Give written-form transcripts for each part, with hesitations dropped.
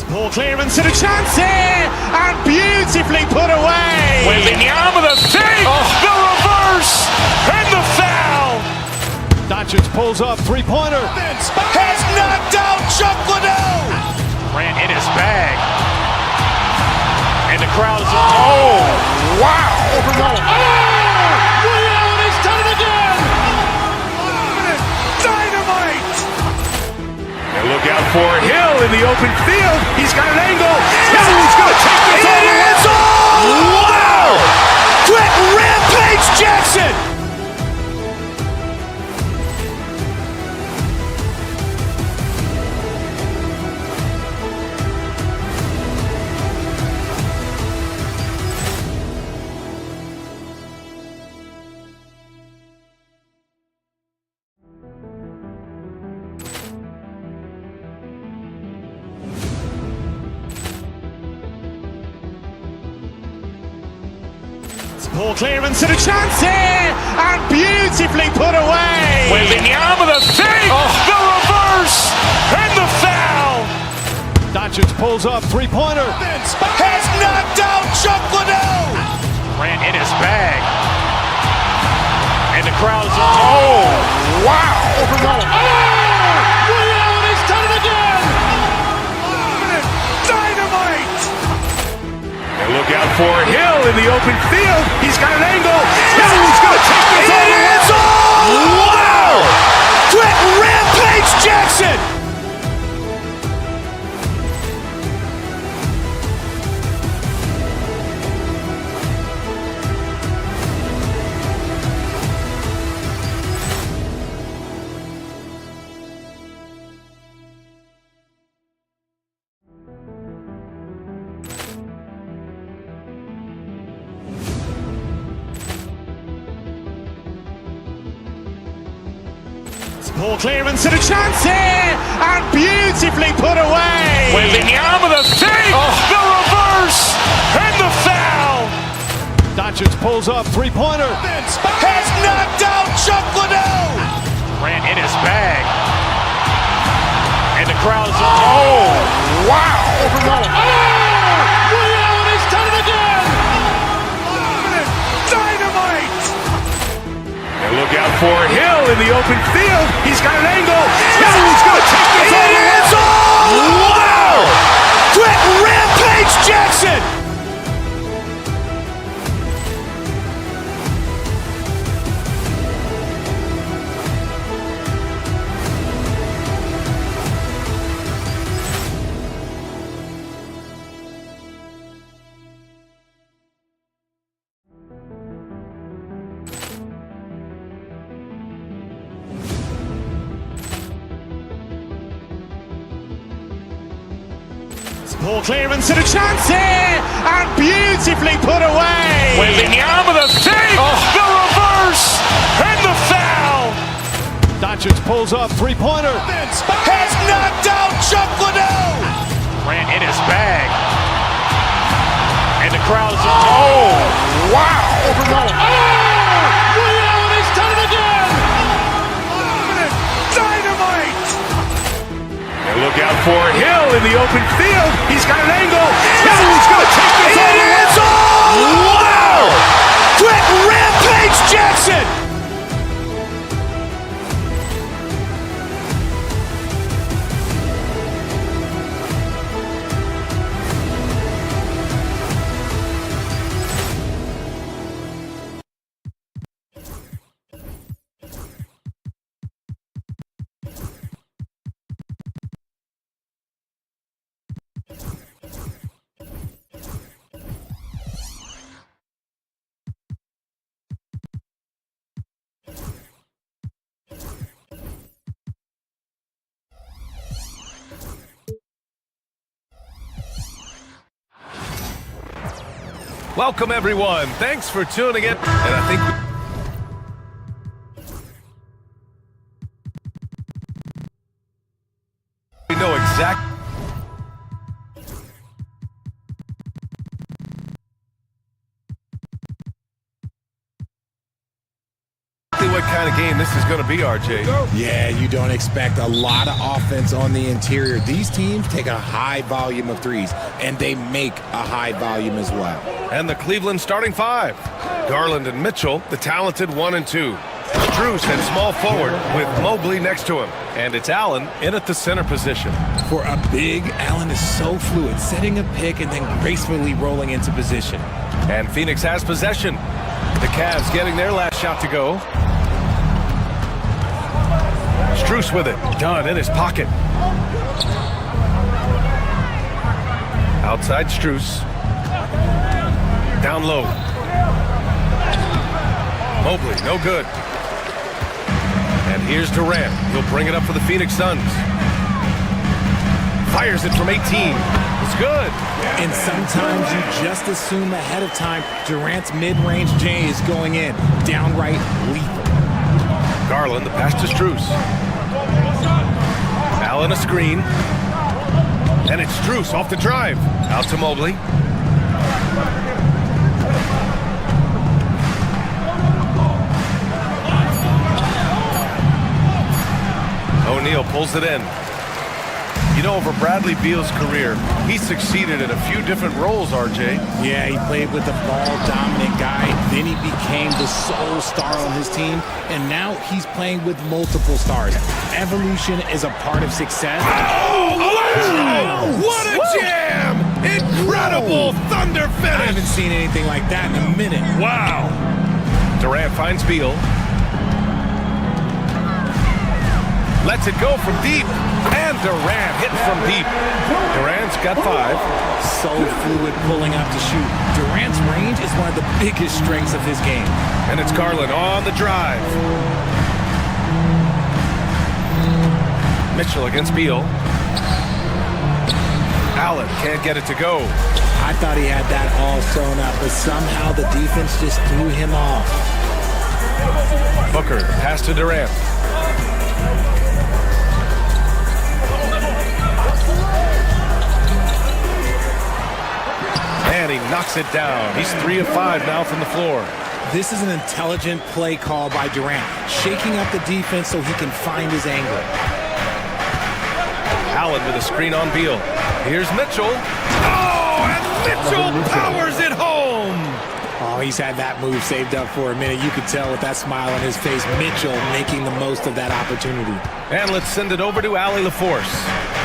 Poor clearance and a chance here, and beautifully put away. Wembanyama with a fake, the reverse, and the foul. Doncic pulls up, three-pointer. Has knocked out Chuck Liddell. Ran in his bag. And the crowd is, oh, wow. He's done it again. Dynamite. And look out for Hill in the open field. He's got an angle. He's going to take this all the way. Wow! Quick Rampage Jackson. Poor clearance and a chance here, and beautifully put away. Wembanyama with a fake, the reverse, and the foul. Doncic pulls up, three-pointer. Has knocked out Chuck Liddell. Ran in his bag. And the crowd is, oh, wow. He's done it again. Dynamite. And look out for Hill in the open field. He's got an angle. He's going to take this all the way. Wow! Quick Rampage Jackson. Poor clearance and a chance here, and beautifully put away. Wembanyama with a fake, the reverse, and the foul. Doncic pulls up, three-pointer. Has knocked out Chuck Liddell. Ran in his bag. And the crowd is, oh, wow. He's done it again. Dynamite. And look out for Hill in the open field. He's got an angle. He's going to take this all the way. Wow! Quick Rampage Jackson. Poor clearance and a chance here, and beautifully put away. Wembanyama with a fake, the reverse, and the foul. Doncic pulls up, three-pointer. Has knocked out Chuck Liddell. Ran in his bag. And the crowd is, oh, wow. He's done it again. Dynamite. And look out for Hill in the open field. He's got an angle. He's going to take this all the way. Wow! Quick Rampage Jackson. Welcome, everyone. Thanks for tuning in. And I think we know exactly what kind of game this is going to be, RJ. Yeah, you don't expect a lot of offense on the interior. These teams take a high volume of threes, and they make a high volume as well. And the Cleveland starting five. Garland and Mitchell, the talented 1 and 2. Strus at small forward with Mobley next to him. And it's Allen in at the center position. For a big, Allen is so fluid, setting a pick and then gracefully rolling into position. And Phoenix has possession. The Cavs getting their last shot to go. Strus with it. Dunn in his pocket. Outside Strus. Down low. Mobley, no good. And here's Durant. He'll bring it up for the Phoenix Suns. Fires it from 18. It's good. And sometimes you just assume ahead of time Durant's mid-range J is going in. Downright lethal. Garland, the pass to Strus. Allen a screen. And it's Strus off the drive. Out to Mobley. O'Neal pulls it in. You know, over Bradley Beal's career, he succeeded in a few different roles, RJ. Yeah, he played with the ball-dominant guy. Then he became the sole star on his team. And now he's playing with multiple stars. Evolution is a part of success. Oh, wow! What a jam! Incredible thunder finish! I haven't seen anything like that in a minute. Wow! Durant finds Beal. Lets it go from deep. And Durant hit from deep. Durant's got 5. So fluid pulling up to shoot. Durant's range is one of the biggest strengths of his game. And it's Garland on the drive. Mitchell against Beal. Allen can't get it to go. I thought he had that all sewn up, but somehow the defense just threw him off. Booker, pass to Durant. And he knocks it down. He's 3 of 5 now from the floor. This is an intelligent play call by Durant, shaking up the defense so he can find his angle. Allen with a screen on Beal. Here's Mitchell. Oh, and Mitchell powers it home. Oh, he's had that move saved up for a minute. You could tell with that smile on his face, Mitchell making the most of that opportunity. And let's send it over to Allie LaForce.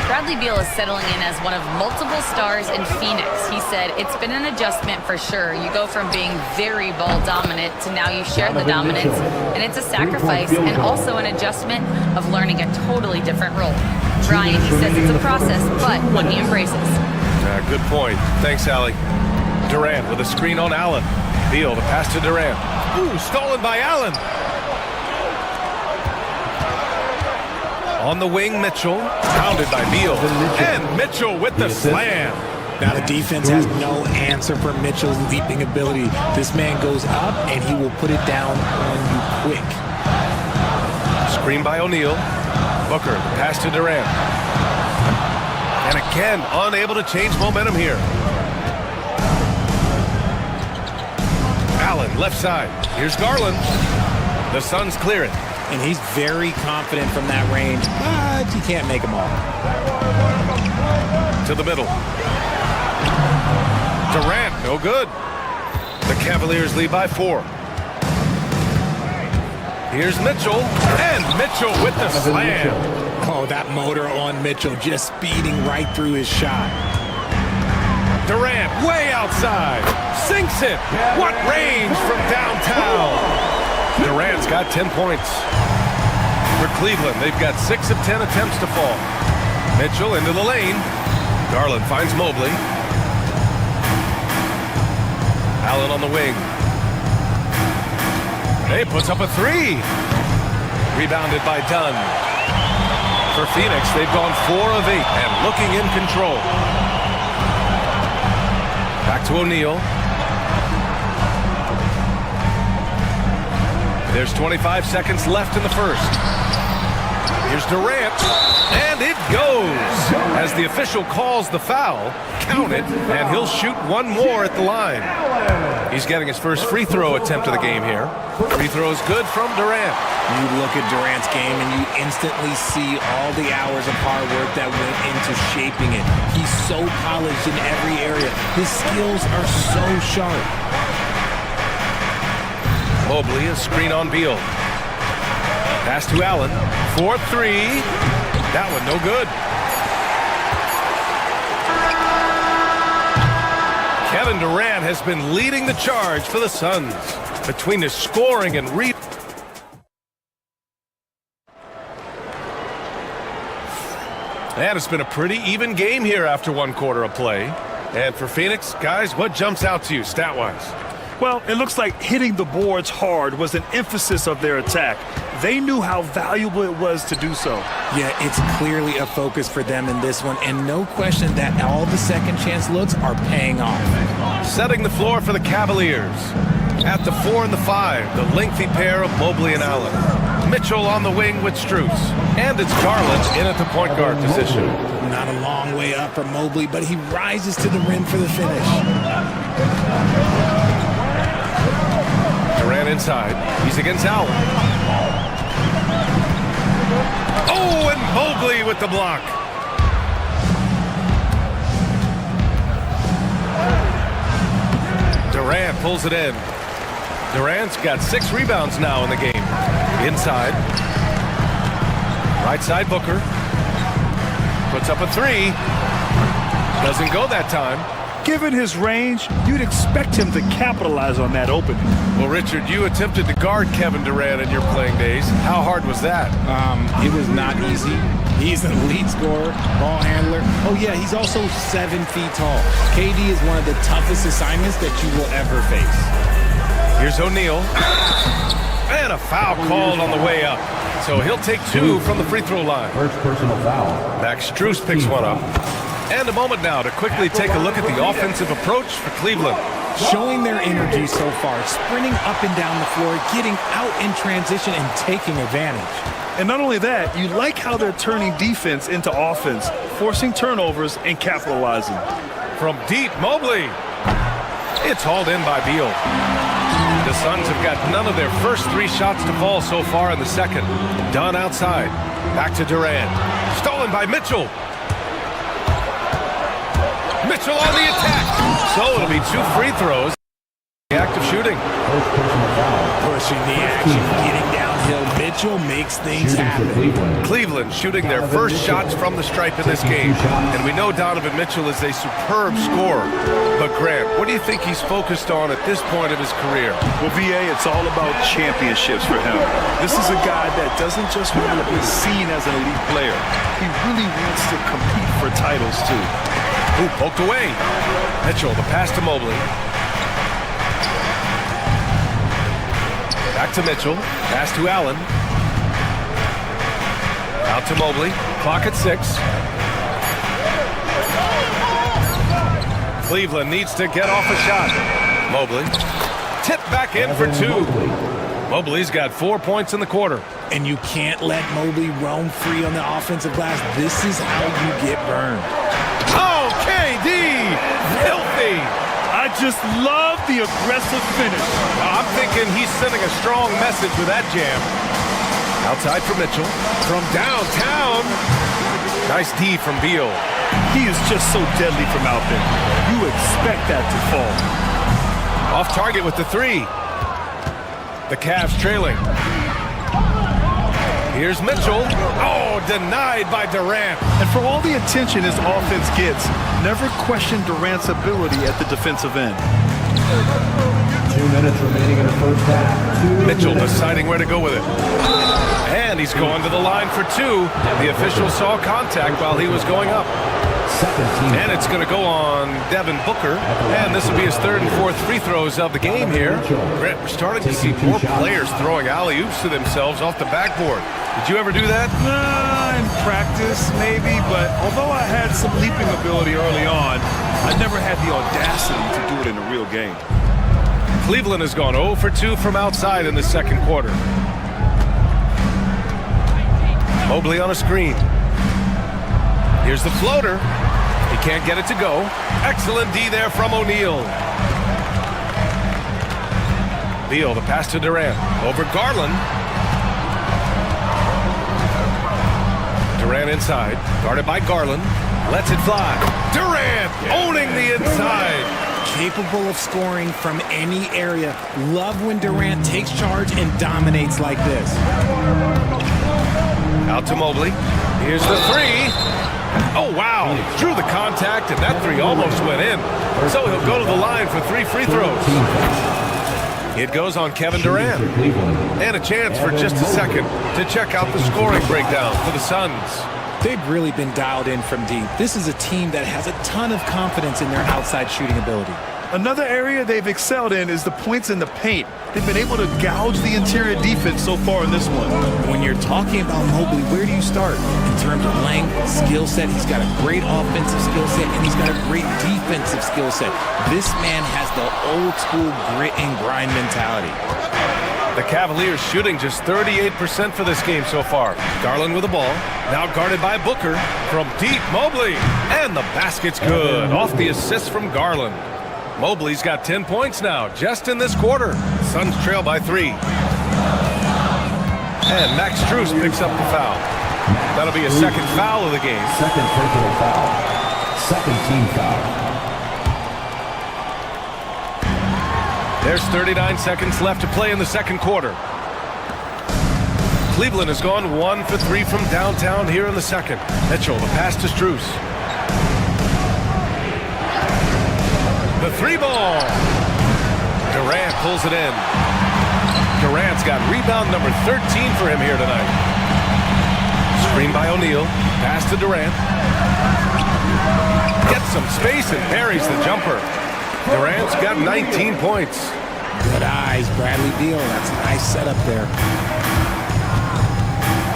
Bradley Beal is settling in as one of multiple stars in Phoenix. He said, it's been an adjustment for sure. You go from being very ball dominant to now you share the dominance. And it's a sacrifice and also an adjustment of learning a totally different role. Brian, he says it's a process, but one he embraces. Good point. Thanks, Allie. Durant with a screen on Allen. Beal to pass to Durant. Ooh, stolen by Allen. On the wing, Mitchell. Pounded by Beal. And Mitchell with the slam. Now the defense has no answer for Mitchell's leaping ability. This man goes up and he will put it down on you quick. Screen by O'Neal. Booker, the pass to Durant. And again, unable to change momentum here. Allen, left side. Here's Garland. The Suns clear it. And he's very confident from that range, but you can't make them all. To the middle. Durant, no good. The Cavaliers lead by 4. Here's Mitchell, and Mitchell with the slam. Oh, that motor on Mitchell just speeding right through his shot. Durant way outside, sinks it. What range from downtown. Durant's got 10 points. For Cleveland, they've got 6 of 10 attempts to fall. Mitchell into the lane. Garland finds Mobley. Allen on the wing. He puts up a 3. Rebounded by Dunn. For Phoenix, they've gone 4 of 8 and looking in control. Back to O'Neal. There's 25 seconds left in the first. Here's Durant, and it goes. as the official calls the foul. Count it, and he'll shoot one more at the line. He's getting his first free throw attempt of the game here. Free throw is good from Durant. You look at Durant's game and you instantly see all the hours of hard work that went into shaping it. He's so polished in every area. His skills are so sharp. Mobley, a screen on Beal. Pass to Allen. 4-3. That one no good. Kevin Durant has been leading the charge for the Suns between his scoring and rebounding. And it's been a pretty even game here after one quarter of play. And for Phoenix, guys, what jumps out to you stat-wise? Well, it looks like hitting the boards hard was an emphasis of their attack. They knew how valuable it was to do so. Yeah, it's clearly a focus for them in this one, and no question that all the second chance looks are paying off. Setting the floor for the Cavaliers. At the 4 and the 5, the lengthy pair of Mobley and Allen. Mitchell on the wing with Strus. And it's Garland in at the point guard position. Not a long way up for Mobley, but he rises to the rim for the finish. Durant inside. He's against Allen. Oh, and Mobley with the block. Durant pulls it in. Durant's got 6 rebounds now in the game. Inside. Right side Booker. Puts up a 3. Doesn't go that time. Given his range, you'd expect him to capitalize on that opening. Well, Richard, you attempted to guard Kevin Durant in your playing days. How hard was that? It was not easy. He's an elite scorer, ball handler. Oh, yeah, he's also 7 feet tall. KD is one of the toughest assignments that you will ever face. Here's O'Neal. And a foul called on the way up. So he'll take 2 from the free throw line. First personal foul. Max Strus picks one up. And a moment now to quickly take a look at the offensive approach for Cleveland. Showing their energy so far, sprinting up and down the floor, getting out in transition and taking advantage. And not only that, you like how they're turning defense into offense, forcing turnovers and capitalizing. From deep, Mobley. It's hauled in by Beal. The Suns have got none of their first 3 shots to fall so far in the second. Done outside. Back to Durant. Stolen by Mitchell. Mitchell on the attack. So it'll be 2 free throws. The act of shooting. Pushing the action, getting downhill. Mitchell makes things happen. Cleveland shooting their first shots from the stripe in this game. And we know Donovan Mitchell is a superb scorer. But Grant, what do you think he's focused on at this point of his career? Well, VA, it's all about championships for him. This is a guy that doesn't just want to be seen as an elite player. He really wants to compete for titles, too. Ooh, poked away. Mitchell, the pass to Mobley. Back to Mitchell. Pass to Allen. Out to Mobley. Clock at 6. Cleveland needs to get off a shot. Mobley. Tipped back in for 2. Mobley's got 4 points in the quarter. And you can't let Mobley roam free on the offensive glass. This is how you get burned. Oh, KD! Filthy! I just love the aggressive finish. I'm thinking he's sending a strong message with that jam. Outside for Mitchell. From downtown. Nice D from Beal. He is just so deadly from out there. You expect that to fall. Off target with the 3. The Cavs trailing. Here's Mitchell. Oh, denied by Durant. And for all the attention his offense gets, never question Durant's ability at the defensive end. 2 minutes remaining in the first half. Mitchell deciding where to go with it. And he's going to the line for 2. The official saw contact while he was going up. And it's going to go on Devin Booker. And this will be his 3rd and 4th free throws of the game here. Grant, we're starting to see more players throwing alley-oops to themselves off the backboard. Did you ever do that? In practice, maybe, but although I had some leaping ability early on, I never had the audacity to do it in a real game. Cleveland has gone 0 for 2 from outside in the second quarter. Mobley on a screen. Here's the floater. He can't get it to go. Excellent D there from O'Neal. Beal, the pass to Durant. Over Garland. Durant inside. Guarded by Garland. Lets it fly. Durant owning the inside. Capable of scoring from any area. Love when Durant takes charge and dominates like this. Out to Mobley. Here's the three. Oh, wow. Drew the contact, and that three almost went in. So he'll go to the line for 3 free throws. It goes on Kevin Durant. And a chance for just a second to check out the scoring breakdown for the Suns. They've really been dialed in from deep. This is a team that has a ton of confidence in their outside shooting ability. Another area they've excelled in is the points in the paint. They've been able to gouge the interior defense so far in this one. When you're talking about Mobley, where do you start? In terms of length, skill set, he's got a great offensive skill set, and he's got a great defensive skill set. This man has the old school grit and grind mentality. The Cavaliers shooting just 38% for this game so far. Garland with the ball. Now guarded by Booker. From deep, Mobley. And the basket's good. Off the assist from Garland. Mobley's got 10 points now, just in this quarter. Suns trail by 3. And Max Strus picks up the foul. That'll be a second foul of the game. Second personal foul. Second team foul. There's 39 seconds left to play in the second quarter. Cleveland has gone 1 for 3 from downtown here in the second. Mitchell, the pass to Strus. The 3-ball. Durant pulls it in. Durant's got rebound number 13 for him here tonight. Screen by O'Neal. Pass to Durant. Gets some space and buries the jumper. Durant's got 19 points. Good eyes, Bradley Beal. That's a nice setup there.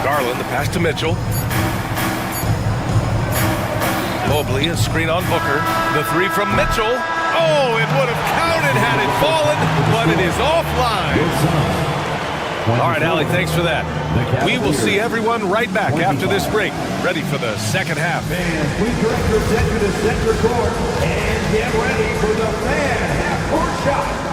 Garland, the pass to Mitchell. Mobley, a screen on Booker. The 3 from Mitchell. Oh, it would have counted had it fallen, but it is offline. All right, Allie, thanks for that. We will see everyone right back after this break, ready for the second half. Fans, we direct your attention to center court and get ready for the fan half-court shot.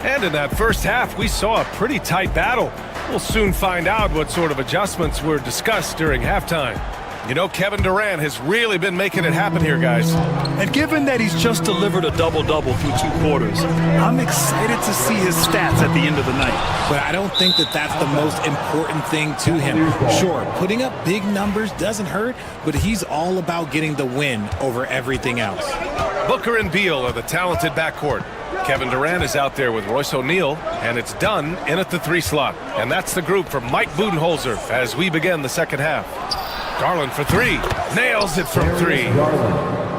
And in that first half, we saw a pretty tight battle. We'll soon find out what sort of adjustments were discussed during halftime. You know, Kevin Durant has really been making it happen here, guys. And given that he's just delivered a double-double through 2 quarters, I'm excited to see his stats at the end of the night. But I don't think that that's the most important thing to him. Sure, putting up big numbers doesn't hurt, but he's all about getting the win over everything else. Booker and Beal are the talented backcourt. Kevin Durant is out there with Royce O'Neal, and it's done in at the 3 slot. And that's the group from Mike Budenholzer as we begin the second half. Garland for 3. Nails it from 3.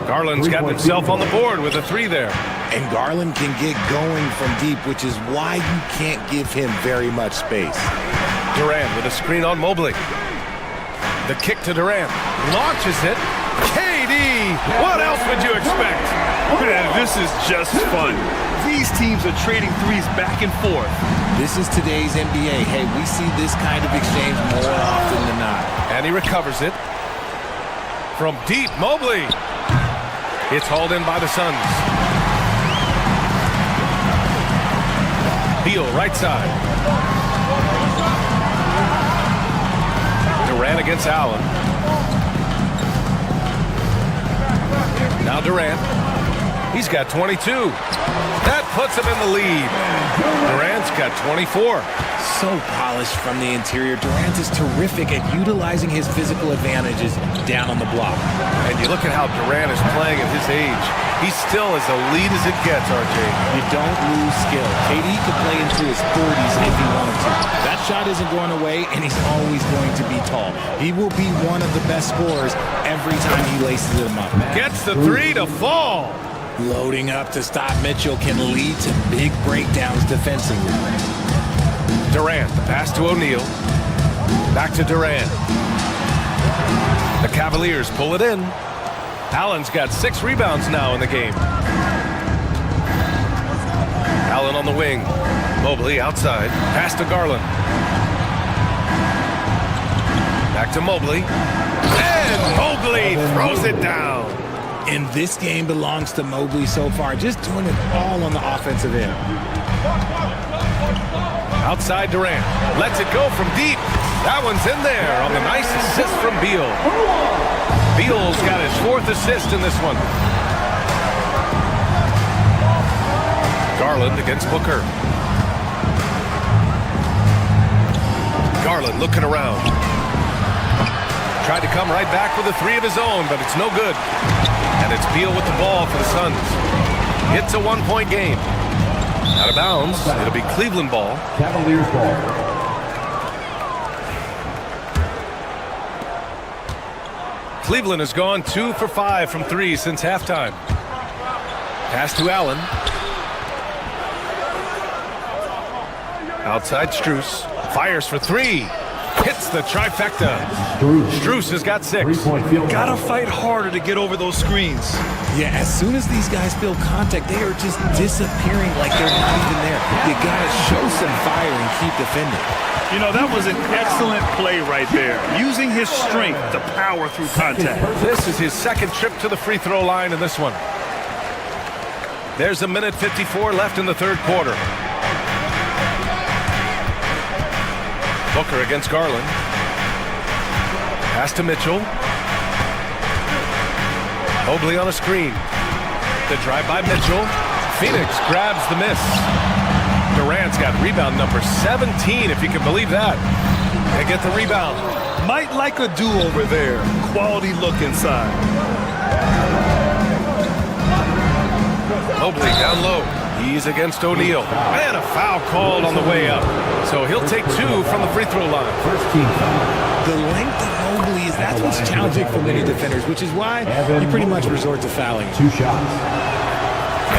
Garland's got himself on the board with a 3 there. And Garland can get going from deep, which is why you can't give him very much space. Durant with a screen on Mobley. The kick to Durant. Launches it. KD! What else would you expect? Man, this is just fun. These teams are trading threes back and forth. This is today's NBA. Hey, we see this kind of exchange more often than not. And he recovers it. From deep, Mobley. It's hauled in by the Suns. Beal, right side. Durant against Allen. Now Durant. He's got 22. That puts him in the lead. Durant's got 24. So polished from the interior. Durant is terrific at utilizing his physical advantages down on the block. And you look at how Durant is playing at his age. He's still as elite as it gets, RJ. You don't lose skill. KD could play into his 40s if he wanted to. That shot isn't going away, and he's always going to be tall. He will be one of the best scorers every time he laces them up. Gets the 3 to fall. Loading up to stop Mitchell can lead to big breakdowns defensively. Durant, the pass to O'Neal. Back to Durant. The Cavaliers pull it in. Allen's got 6 rebounds now in the game. Allen on the wing. Mobley outside. Pass to Garland. Back to Mobley. And Mobley throws it down. And this game belongs to Mobley so far, just doing it all on the offensive end. Outside Durant. Lets it go from deep. That one's in there on the nice assist from Beal. Beal's got his 4th assist in this one. Garland against Booker. Garland looking around. Tried to come right back with a 3 of his own, but it's no good. And it's Beal with the ball for the Suns. It's a 1-point game. Out of bounds. It'll be Cleveland ball. Cavaliers ball. Cleveland has gone 2 for 5 from 3 since halftime. Pass to Allen. Outside Strus. Fires for 3. Hits the trifecta. Strus has got 6. Gotta fight harder to get over those screens. Yeah, as soon as these guys feel contact, they are just disappearing like they're not even there. You gotta show some fire and keep defending. You know, that was an excellent play right there. Using his strength to power through contact. This is his 2nd trip to the free throw line in this one. There's a minute 54 left in the 3rd quarter. Booker against Garland. Pass to Mitchell. Mobley on a screen. The drive by Mitchell. Phoenix grabs the miss. Durant's got rebound number 17, if you can believe that. They get the rebound. Might like a do-over there. Quality look inside. Mobley down low. He's against O'Neal. And a foul called on the way up. So he'll take 2 from the free throw line. First team foul. The length of Mobley that's what's challenging for many defenders, which is why you pretty much resort to fouling. 2 shots.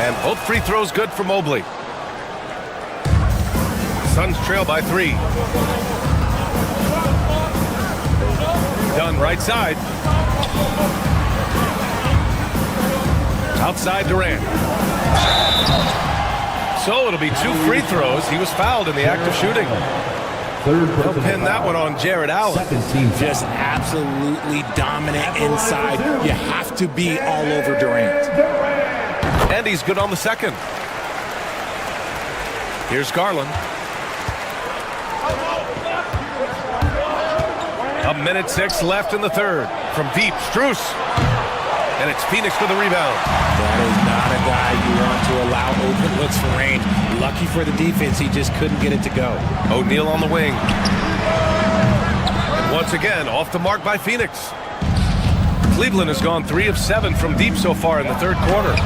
And both free throws good for Mobley. Suns trail by 3. Dunn right side. Outside Durant. So it'll be 2 free throws. He was fouled in the act of shooting. They'll pin that one on Jared Allen. Second team foul. Just absolutely dominant inside. You have to be all over Durant. And he's good on the second. Here's Garland. A minute 6 left in the 3rd. From deep, Strus. And it's Phoenix for the rebound. That is not a guy you want to allow open looks for range. Lucky for the defense, he just couldn't get it to go. O'Neal on the wing. And once again, off the mark by Phoenix. Cleveland has gone 3 of 7 from deep so far in the 3rd quarter.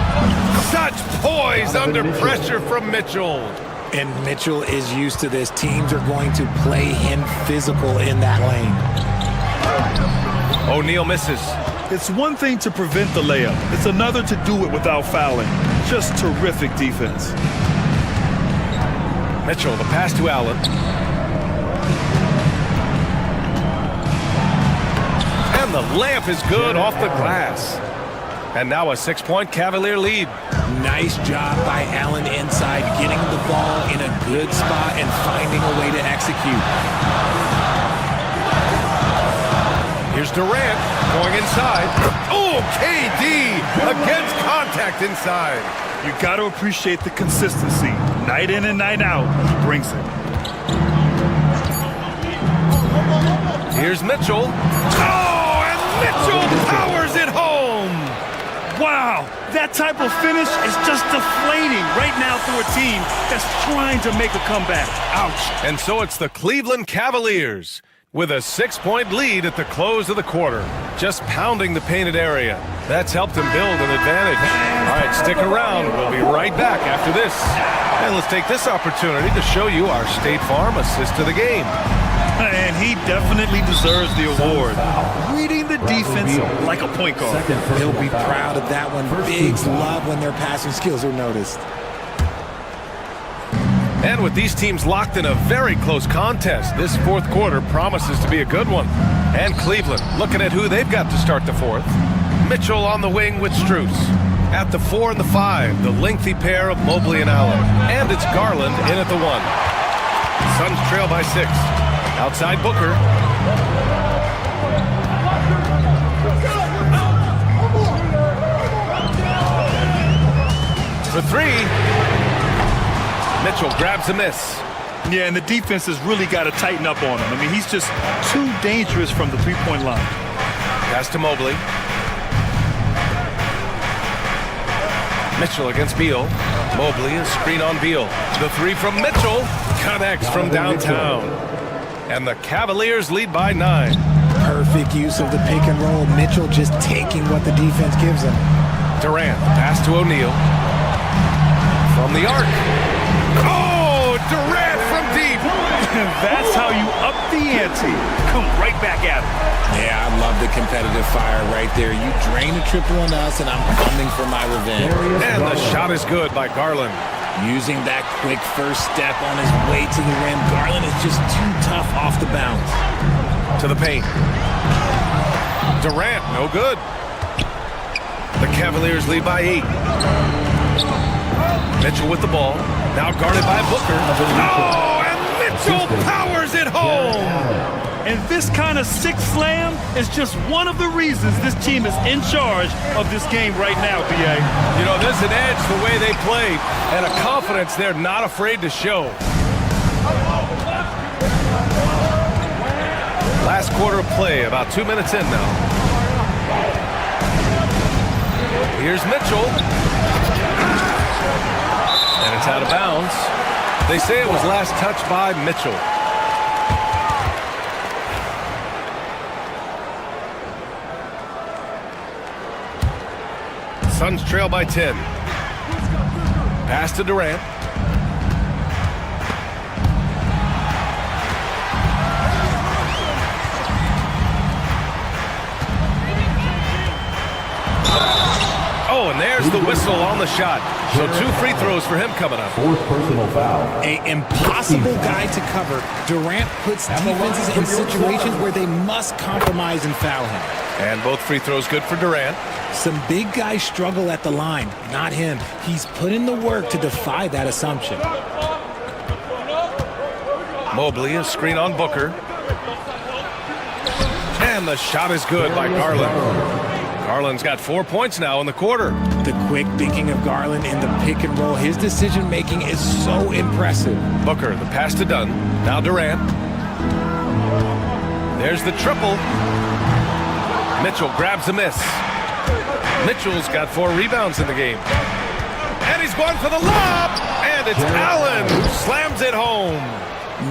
Such poise under pressure from Mitchell. And Mitchell is used to this. Teams are going to play him physical in that lane. O'Neal misses. It's one thing to prevent the layup. It's another to do it without fouling. Just terrific defense. Mitchell, the pass to Allen. And the layup is good off the glass. And now a 6-point Cavalier lead. Nice job by Allen inside, getting the ball in a good spot and finding a way to execute. Here's Durant going inside. Oh, KD against contact inside. You got to appreciate the consistency. Night in and night out, he brings it. Here's Mitchell. Oh, and Mitchell powers it home. Wow, that type of finish is just deflating right now for a team that's trying to make a comeback. Ouch. And so it's the Cleveland Cavaliers with a 6-point lead at the close of the quarter. Just pounding the painted area. That's helped them build an advantage. All right, stick around. We'll be right back after this. And let's take this opportunity to show you our State Farm assist of the game. And he definitely deserves the award. Reading the defense like a point guard. He'll be proud of that one. Bigs love when their passing skills are noticed. And with these teams locked in a very close contest, this 4th quarter promises to be a good one. And Cleveland, looking at who they've got to start the 4th. Mitchell on the wing with Strus. At the 4 and the 5, the lengthy pair of Mobley and Allen. And it's Garland in at the 1. Suns trail by 6. Outside Booker. For 3. Mitchell grabs a miss. Yeah, and the defense has really got to tighten up on him. I mean, he's just too dangerous from the three-point line. Pass to Mobley. Mitchell against Beal. Mobley, a screen on Beal. The 3 from Mitchell connects from downtown. And the Cavaliers lead by 9. Perfect use of the pick and roll. Mitchell just taking what the defense gives him. Durant, pass to O'Neal. From the arc. Oh, Durant from deep. That's how you up the ante. Come right back at him. Yeah, I love the competitive fire right there. You drain a triple on us, and I'm coming for my revenge. And the shot is good by Garland. Using that quick first step on his way to the rim, Garland is just too tough off the bounce. To the paint. Durant, no good. The Cavaliers lead by 8. Mitchell with the ball. Now guarded by Booker. Oh, and Mitchell powers it home. And this kind of six slam is just one of the reasons this team is in charge of this game right now, B.A. You know, there's an edge the way they play and a confidence they're not afraid to show. Last quarter of play, about 2 minutes in now. Here's Mitchell. And it's out of bounds. They say it was last touched by Mitchell. Suns trail by 10. Pass to Durant. Oh, and there's the whistle on the shot. So 2 free throws for him coming up. Fourth personal foul. An impossible guy to cover. Durant puts defenses in situations where they must compromise and foul him. And both free throws good for Durant. Some big guys struggle at the line, not him. He's put in the work to defy that assumption. Mobley, a screen on Booker. And the shot is good by Garland. Garland's got 4 points now in the quarter. The quick thinking of Garland in the pick and roll, his decision-making is so impressive. Booker, the pass to Dunn. Now Durant. There's the triple. Mitchell grabs a miss. Mitchell's got 4 rebounds in the game. And he's going for the lob. And it's Allen who slams it home.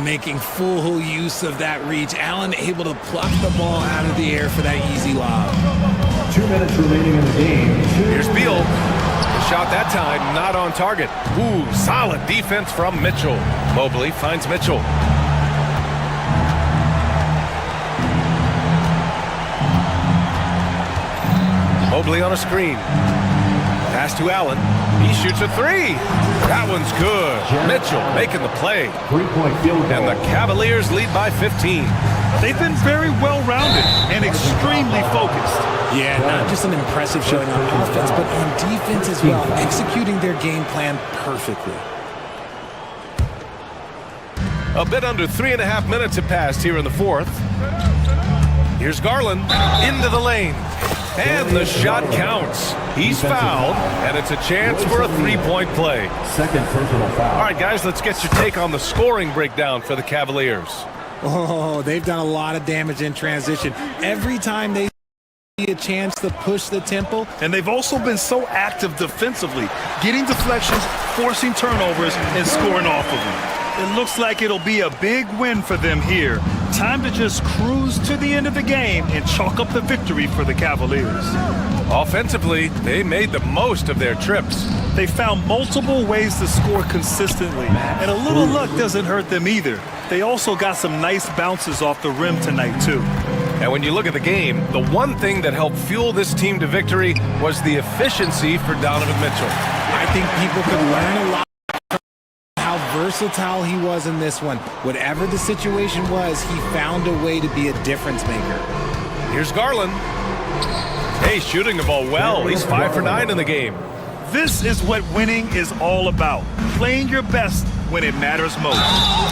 Making full use of that reach. Allen able to pluck the ball out of the air for that easy lob. 2 minutes remaining in the game. Here's Beal. The shot that time not on target. Ooh, solid defense from Mitchell. Mobley finds Mitchell. Mobley on a screen. Pass to Allen. He shoots a 3. That one's good. Mitchell making the play. 3-point field goal. And the Cavaliers lead by 15. They've been very well-rounded and extremely focused. Yeah, not just an impressive showing on offense, but on defense as well, executing their game plan perfectly. A bit under 3.5 minutes have passed here in the fourth. Here's Garland into the lane. And the shot counts. He's fouled, and it's a chance for a 3-point play. Second personal foul. All right, guys, let's get your take on the scoring breakdown for the Cavaliers. Oh, they've done a lot of damage in transition. Every time they see a chance to push the tempo. And they've also been so active defensively, getting deflections, forcing turnovers, and scoring off of them. It looks like it'll be a big win for them here. Time to just cruise to the end of the game and chalk up the victory for the Cavaliers. Offensively, they made the most of their trips. They found multiple ways to score consistently, and a little luck doesn't hurt them either. They also got some nice bounces off the rim tonight, too. And when you look at the game, the one thing that helped fuel this team to victory was the efficiency for Donovan Mitchell. I think people could learn a lot from how versatile he was in this one. Whatever the situation was, he found a way to be a difference maker. Here's Garland. Hey, shooting the ball well. He's 5 for 9 in the game. This is what winning is all about. Playing your best when it matters most.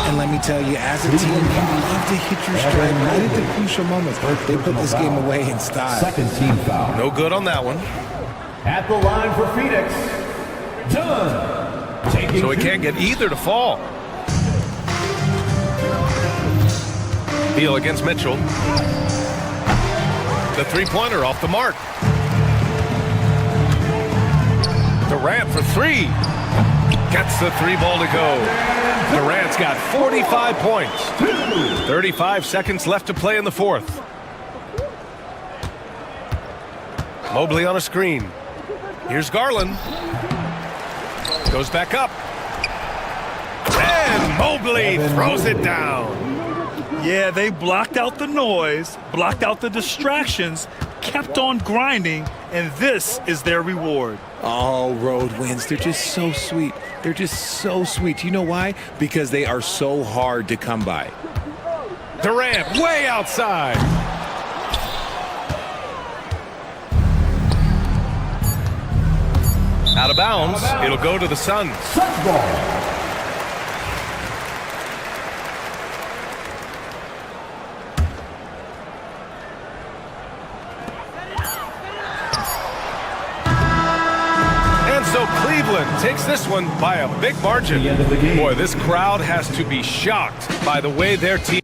And let me tell you, as a team, you love to hit your stride right at the crucial moments. They put this game away in style. Second team foul. No good on that one. At the line for Phoenix, Dunn. Taking So he can't get either to fall. Beal against Mitchell. The three-pointer off the mark. Durant for three. Gets the three ball to go. Durant's got 45 points. 35 seconds left to play in the fourth. Mobley on a screen. Here's Garland. Goes back up. And Mobley throws it down. Yeah, they blocked out the noise, blocked out the distractions, kept on grinding, and this is their reward. All road wins. They're just so sweet. They're just so sweet. You know why? Because they are so hard to come by. Durant way outside. Out of bounds. It'll go to the Suns. Suns ball. And so Cleveland takes this one by a big margin. Boy, this crowd has to be shocked by the way their team.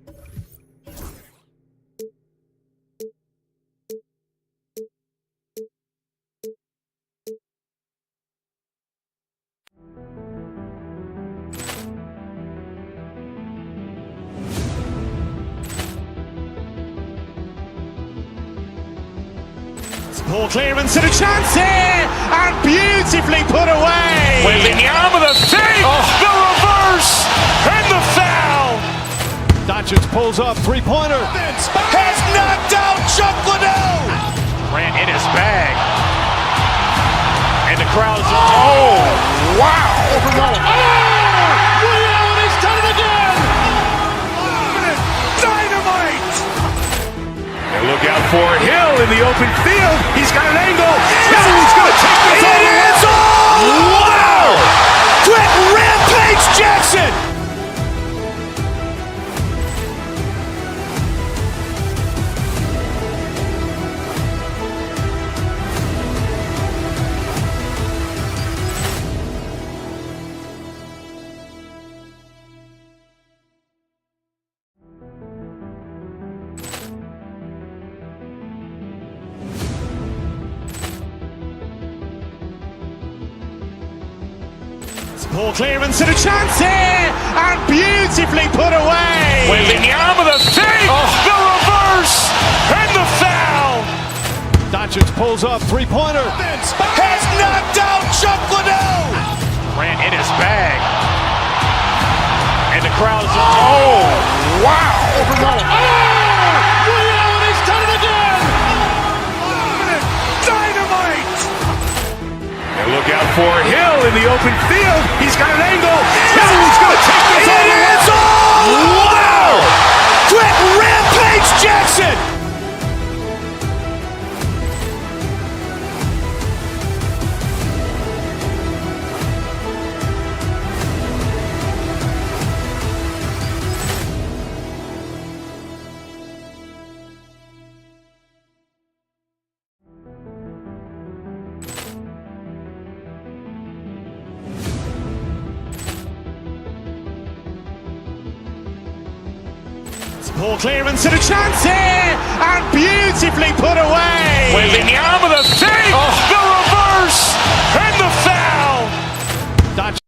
Poor clearance and a chance here, and beautifully put away. Wembanyama the save, the reverse, and the foul. Doncic pulls up, three-pointer. Has knocked out Chuck Liddell. Ran in his bag. And the crowd's, oh, wow. Ray Allen has done it again. Dynamite. And look out for Hill in the open field. He's got an angle. He's going to take this all the way. Wow. Quick rampage Jackson. Poor clearance and a chance here, and beautifully put away. Wembanyama the save, the reverse, and the foul. Doncic pulls up, three-pointer. Has knocked out Chuck Liddell. Ran in his bag. And the crowd's, oh, wow. Ray Allen has done it again. Dynamite. And look out for Hill in the open field. He's got an angle. Hill's going to take this all the way. Wow. Quick rampage Jackson. Poor clearance and a chance here, and beautifully put away. Wembanyama the save, the reverse, and the foul. Doncic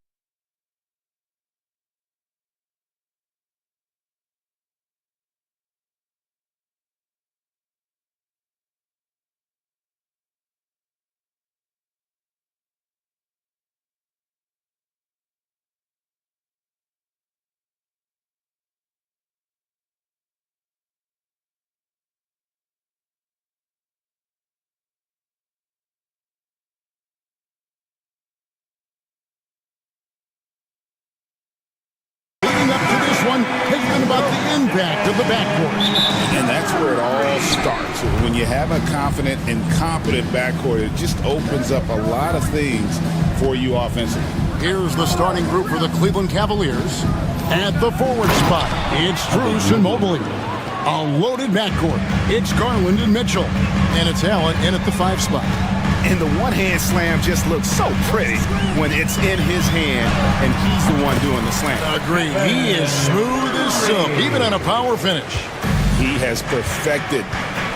impact of the backcourt. And that's where it all starts. When you have a confident and competent backcourt, it just opens up a lot of things for you offensively. Here's the starting group for the Cleveland Cavaliers. At the forward spot, it's Strus and Mobley. A loaded backcourt. It's Garland and Mitchell. And it's Allen in at the 5 spot. And the one-hand slam just looks so pretty when it's in his hand and he's the one doing the slam. Agreed. He is smooth as silk, even on a power finish. He has perfected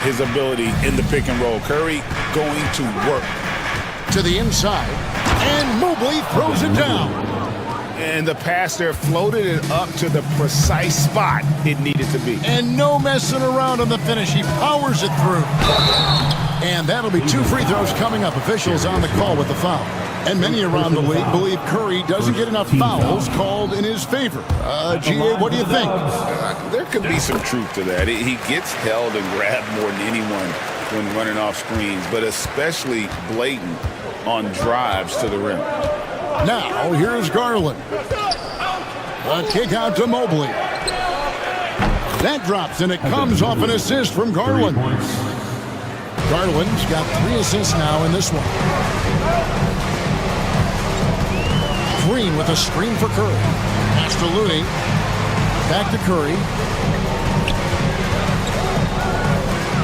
his ability in the pick and roll. Curry going to work. To the inside, and Mobley throws it down. And the pass there floated it up to the precise spot it needed to be. And no messing around on the finish. He powers it through. And that'll be 2 free throws coming up. Officials on the call with the foul. And many around the league believe Curry doesn't get enough fouls called in his favor. G.A., what do you think? There could be some truth to that. He gets held and grabbed more than anyone when running off screens, but especially blatant on drives to the rim. Now, here's Garland. A kick out to Mobley. That drops, and it comes off an assist from Garland. Garland's got 3 assists now in this one. Green with a screen for Curry. Pass to Looney. Back to Curry.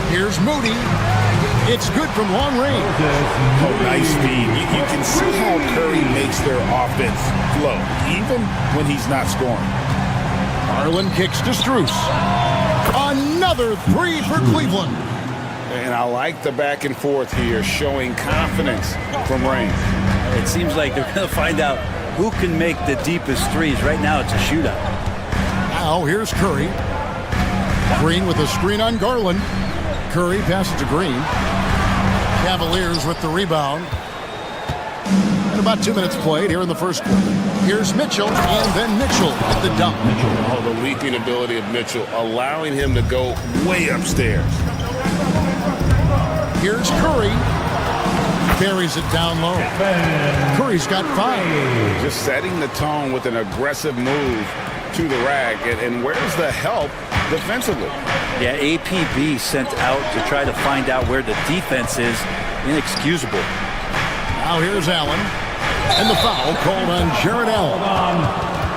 Here's Moody. It's good from long range. Oh, nice speed. You can see how Curry makes their offense flow, even when he's not scoring. Garland kicks to Strus. Another 3 for Cleveland. And I like the back and forth here, showing confidence from range. It seems like they're going to find out who can make the deepest threes. Right now, it's a shootout. Now, here's Curry. Green with a screen on Garland. Curry passes to Green. Cavaliers with the rebound. And about 2 minutes played here in the first quarter. Here's Mitchell, and then Mitchell at the dunk. Oh, the leaping ability of Mitchell, allowing him to go way upstairs. Here's Curry. Buries it down low. Curry's got 5. Just setting the tone with an aggressive move to the rack. And where's the help defensively? Yeah, APB sent out to try to find out where the defense is. Inexcusable. Now here's Allen. And the foul called on Jared Allen.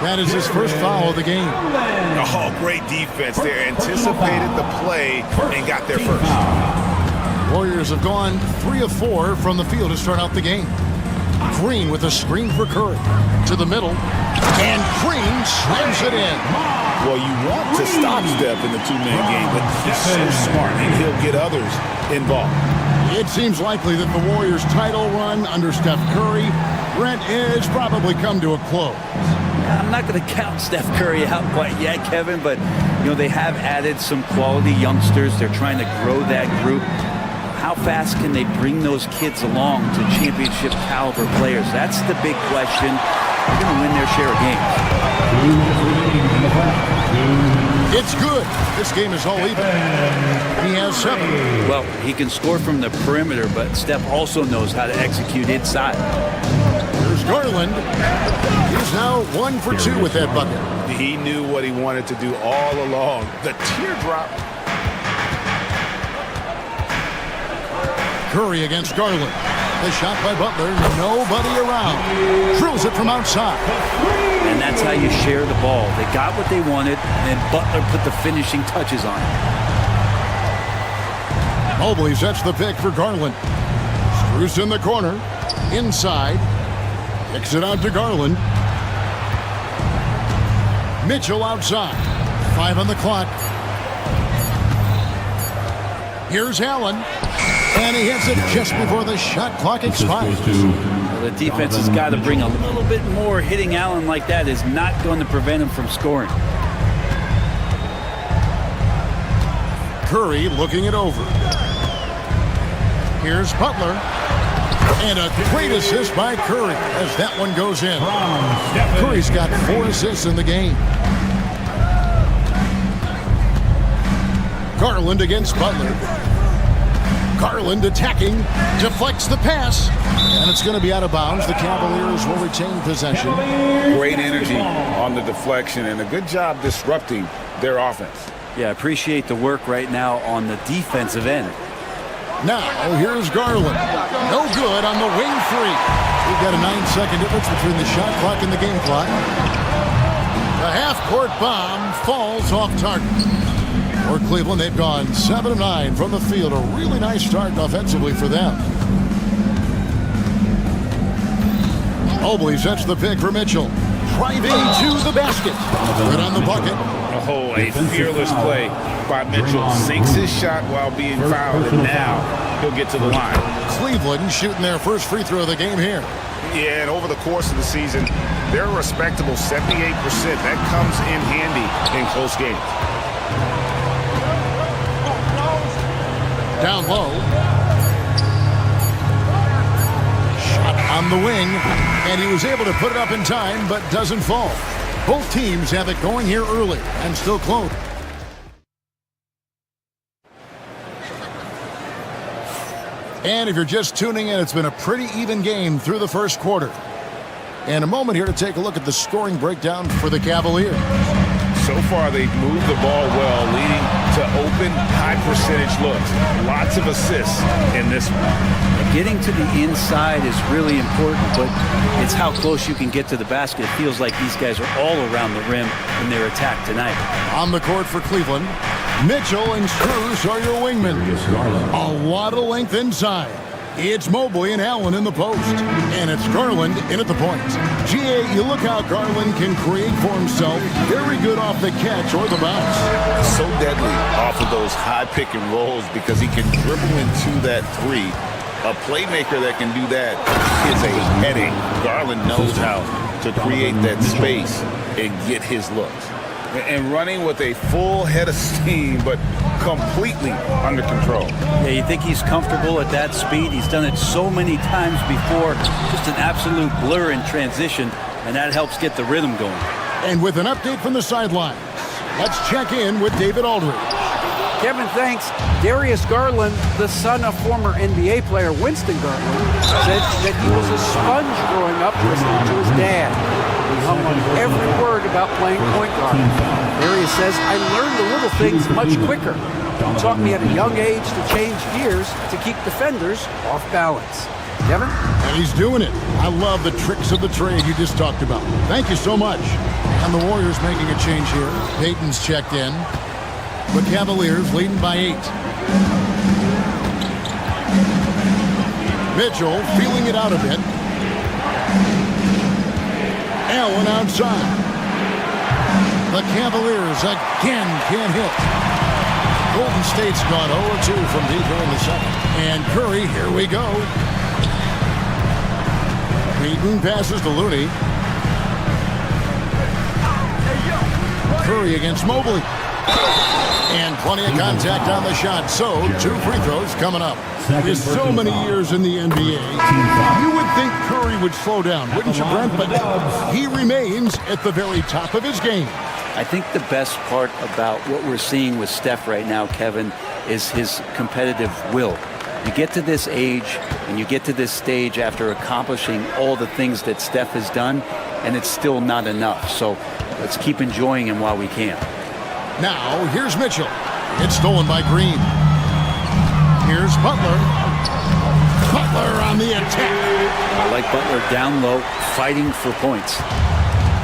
That is his first foul of the game. Oh, great defense there. Anticipated the play and got there first. Warriors have gone 3 of 4 from the field to start out the game. Green with a screen for Curry. To the middle. And Green slams it in. Well, you want to stop Steph in the 2-man game, but he's so smart and he'll get others involved. It seems likely that the Warriors' title run under Steph Curry, Brent, has probably come to a close. I'm not going to count Steph Curry out quite yet, Kevin, but they have added some quality youngsters. They're trying to grow that group. How fast can they bring those kids along to championship caliber players? That's the big question. They're going to win their share of games. It's good. This game is all even. He has 7. Well, he can score from the perimeter, but Steph also knows how to execute inside. There's Garland. He's now 1 for 2 with that bucket. He knew what he wanted to do all along. The teardrop. Curry against Garland. The shot by Butler. Nobody around. Drills it from outside. And that's how you share the ball. They got what they wanted, and Butler put the finishing touches on it. Mobley sets the pick for Garland. Strus in the corner. Inside. Kicks it out to Garland. Mitchell outside. 5 on the clock. Here's Allen. And he hits it just before the shot clock expires. Well, the defense has got to bring a little bit more. Hitting Allen like that is not going to prevent him from scoring. Curry looking it over. Here's Butler. And a great assist by Curry as that one goes in. Curry's got 4 assists in the game. Garland against Butler. Garland attacking, deflects the pass, and it's going to be out of bounds. The Cavaliers will retain possession. Great energy on the deflection and a good job disrupting their offense. Yeah, I appreciate the work right now on the defensive end. Now, here's Garland. No good on the wing three. We've got a 9-second difference between the shot clock and the game clock. The half-court bomb falls off target. For Cleveland, they've gone 7 of 9 from the field. A really nice start offensively for them. Mobley sets the pick for Mitchell. Driving to the basket. Right on the bucket. Oh, a fearless play by Mitchell. Sinks his shot while being fouled, and now he'll get to the line. Cleveland shooting their first free throw of the game here. Yeah, and over the course of the season, they're a respectable 78%. That comes in handy in close games. Down low. Shot on the wing, and he was able to put it up in time, but doesn't fall. Both teams have it going here early and still close. And if you're just tuning in, it's been a pretty even game through the first quarter. And a moment here to take a look at the scoring breakdown for the Cavaliers. So far, they've moved the ball well, leading to open, high-percentage looks. Lots of assists in this one. Getting to the inside is really important, but it's how close you can get to the basket. It feels like these guys are all around the rim in their attack tonight. On the court for Cleveland, Mitchell and Strus are your wingmen. A lot of length inside. It's Mobley and Allen in the post. And it's Garland in at the point. GA, you look how Garland can create for himself. Very good off the catch or the bounce. So deadly off of those high pick and rolls because he can dribble into that three. A playmaker that can do that is a headache. Garland knows how to create that space and get his looks. And running with a full head of steam, but completely under control. Yeah, you think he's comfortable at that speed. He's done it so many times before. Just an absolute blur in transition, and that helps get the rhythm going. And with an update from the sidelines, let's check in with David Aldridge. Kevin, thanks. Darius Garland, the son of former NBA player Winston Garland, said that he was a sponge growing up listening to his dad. He hung on every word about playing point guard. Darius says, I learned the little things much quicker. He taught me at a young age to change gears to keep defenders off balance. Kevin? And he's doing it. I love the tricks of the trade you just talked about. Thank you so much. And the Warriors making a change here. Payton's checked in. The Cavaliers leading by 8. Mitchell feeling it out a bit. Allen outside. The Cavaliers again can't hit. Golden State's gone 0-2 from deep here in the second. And Curry, here we go. Payton passes to Looney. Curry against Mobley. And plenty of contact on the shot. So, 2 free throws coming up. With so many years in the NBA, you would think Curry would slow down, wouldn't you, Brent? But he remains at the very top of his game. I think the best part about what we're seeing with Steph right now, Kevin, is his competitive will. You get to this age and you get to this stage after accomplishing all the things that Steph has done, and it's still not enough. So let's keep enjoying him while we can. Now, here's Mitchell. It's stolen by Green. Here's Butler. Butler on the attack. I like Butler down low, fighting for points.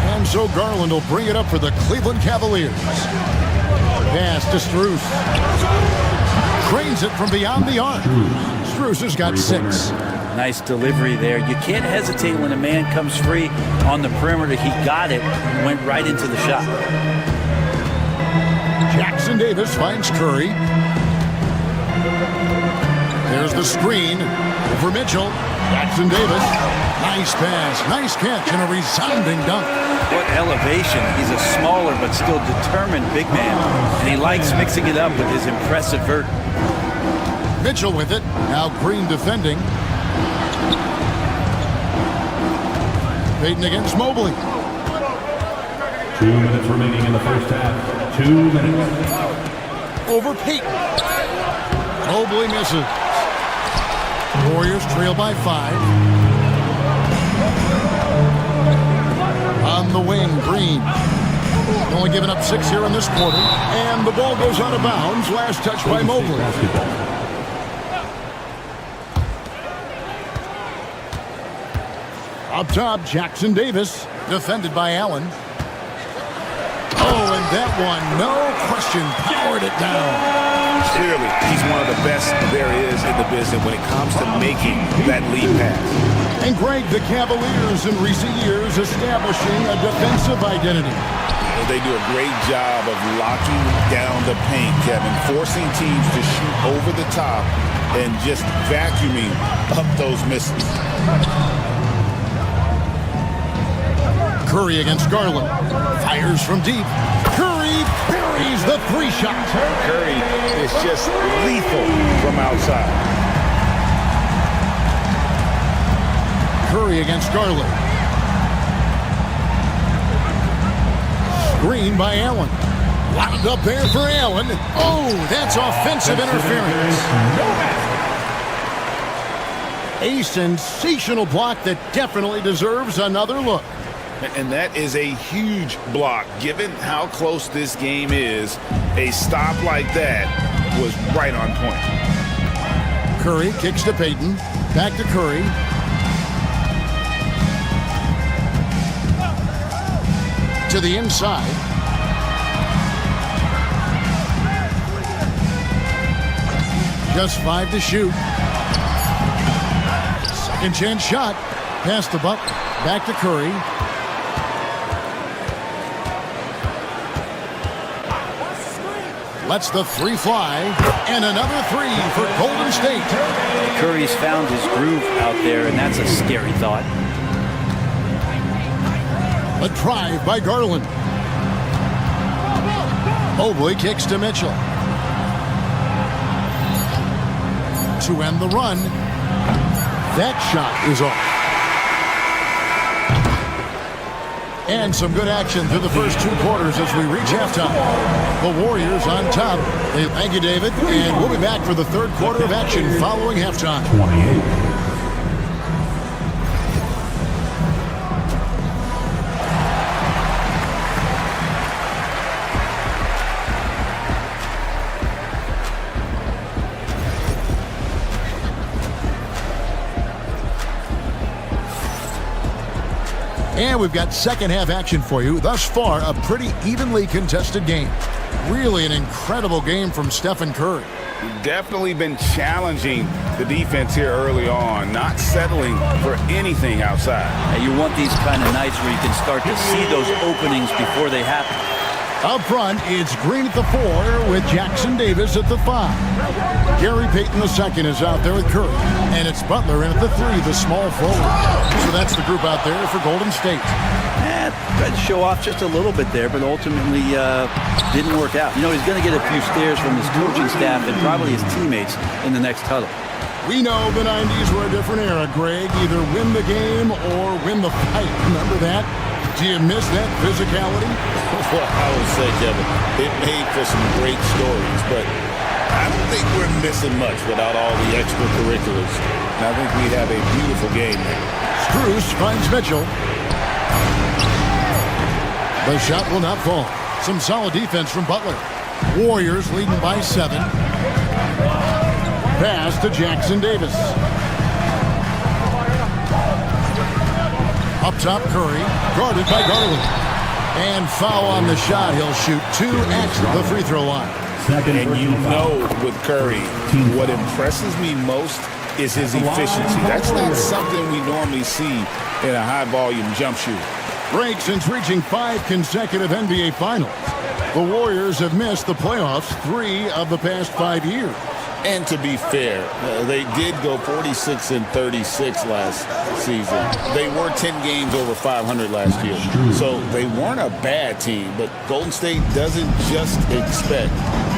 And so Garland will bring it up for the Cleveland Cavaliers. Pass to Strus. Cranes it from beyond the arc. Strus has got 6. Nice delivery there. You can't hesitate when a man comes free on the perimeter. He got it and went right into the shot. Jackson Davis finds Curry. There's the screen over Mitchell. Jackson Davis. Nice pass, nice catch, and a resounding dunk. What elevation. He's a smaller but still determined big man. And he likes mixing it up with his impressive vert. Mitchell with it. Now Green defending. Payton against Mobley. 2 minutes remaining in the first half. 2 minutes. Over Payton. Mobley misses. Warriors trail by 5. On the wing, Green. Only giving up 6 here in this quarter. And the ball goes out of bounds. Last touch by Mobley. Up top, Jackson Davis. Defended by Allen. Oh, and that one, no question, powered it down. Clearly, he's one of the best there is in the business when it comes to making that lead pass. And Greg, the Cavaliers in recent years establishing a defensive identity. They do a great job of locking down the paint, Kevin, forcing teams to shoot over the top and just vacuuming up those misses. Curry against Garland. Fires from deep. Curry buries the 3 shot. Curry is just lethal from outside. Curry against Garland. Screen by Allen. Locked up there for Allen. Oh, that's offensive interference. A sensational block that definitely deserves another look. And that is a huge block. Given how close this game is, a stop like that was right on point. Curry kicks to Payton. Back to Curry. To the inside. Just 5 to shoot. Second chance shot. Past the buck. Back to Curry. Lets the 3 fly, and another 3 for Golden State. Curry's found his groove out there, and that's a scary thought. A drive by Garland. Mobley kicks to Mitchell. To end the run. That shot is off. And some good action through the first 2 quarters as we reach halftime. The Warriors on top. Thank you, David. And we'll be back for the 3rd quarter of action following halftime. 28. And we've got second half action for you. Thus far, a pretty evenly contested game. Really an incredible game from Stephen Curry. Definitely been challenging the defense here early on, not settling for anything outside. And you want these kind of nights where you can start to see those openings before they happen. Up front, it's Green at the 4 with Jackson Davis at the 5. Gary Payton II is out there with Curry. And it's Butler in at the 3, the small forward. So that's the group out there for Golden State. Tried to show off just a little bit there, but ultimately didn't work out. You know, he's going to get a few stares from his coaching staff and probably his teammates in the next huddle. We know the 90s were a different era, Greg. Either win the game or win the fight. Remember that? Do you miss that physicality? Well, I would say, Kevin, it made for some great stories, but I don't think we're missing much without all the extracurriculars. And I think we'd have a beautiful game there. Strus finds Mitchell. The shot will not fall. Some solid defense from Butler. Warriors leading by 7. Pass to Jackson Davis. Up top, Curry, guarded by Garland. And foul on the shot. He'll shoot 2 at the free throw line. And you know with Curry, what impresses me most is his efficiency. That's not something we normally see in a high-volume jump shooter. Break since reaching 5 consecutive NBA Finals. The Warriors have missed the playoffs 3 of the past 5 years. And to be fair, they did go 46-36 last season. They were 10 games over 500 last year. So they weren't a bad team, but Golden State doesn't just expect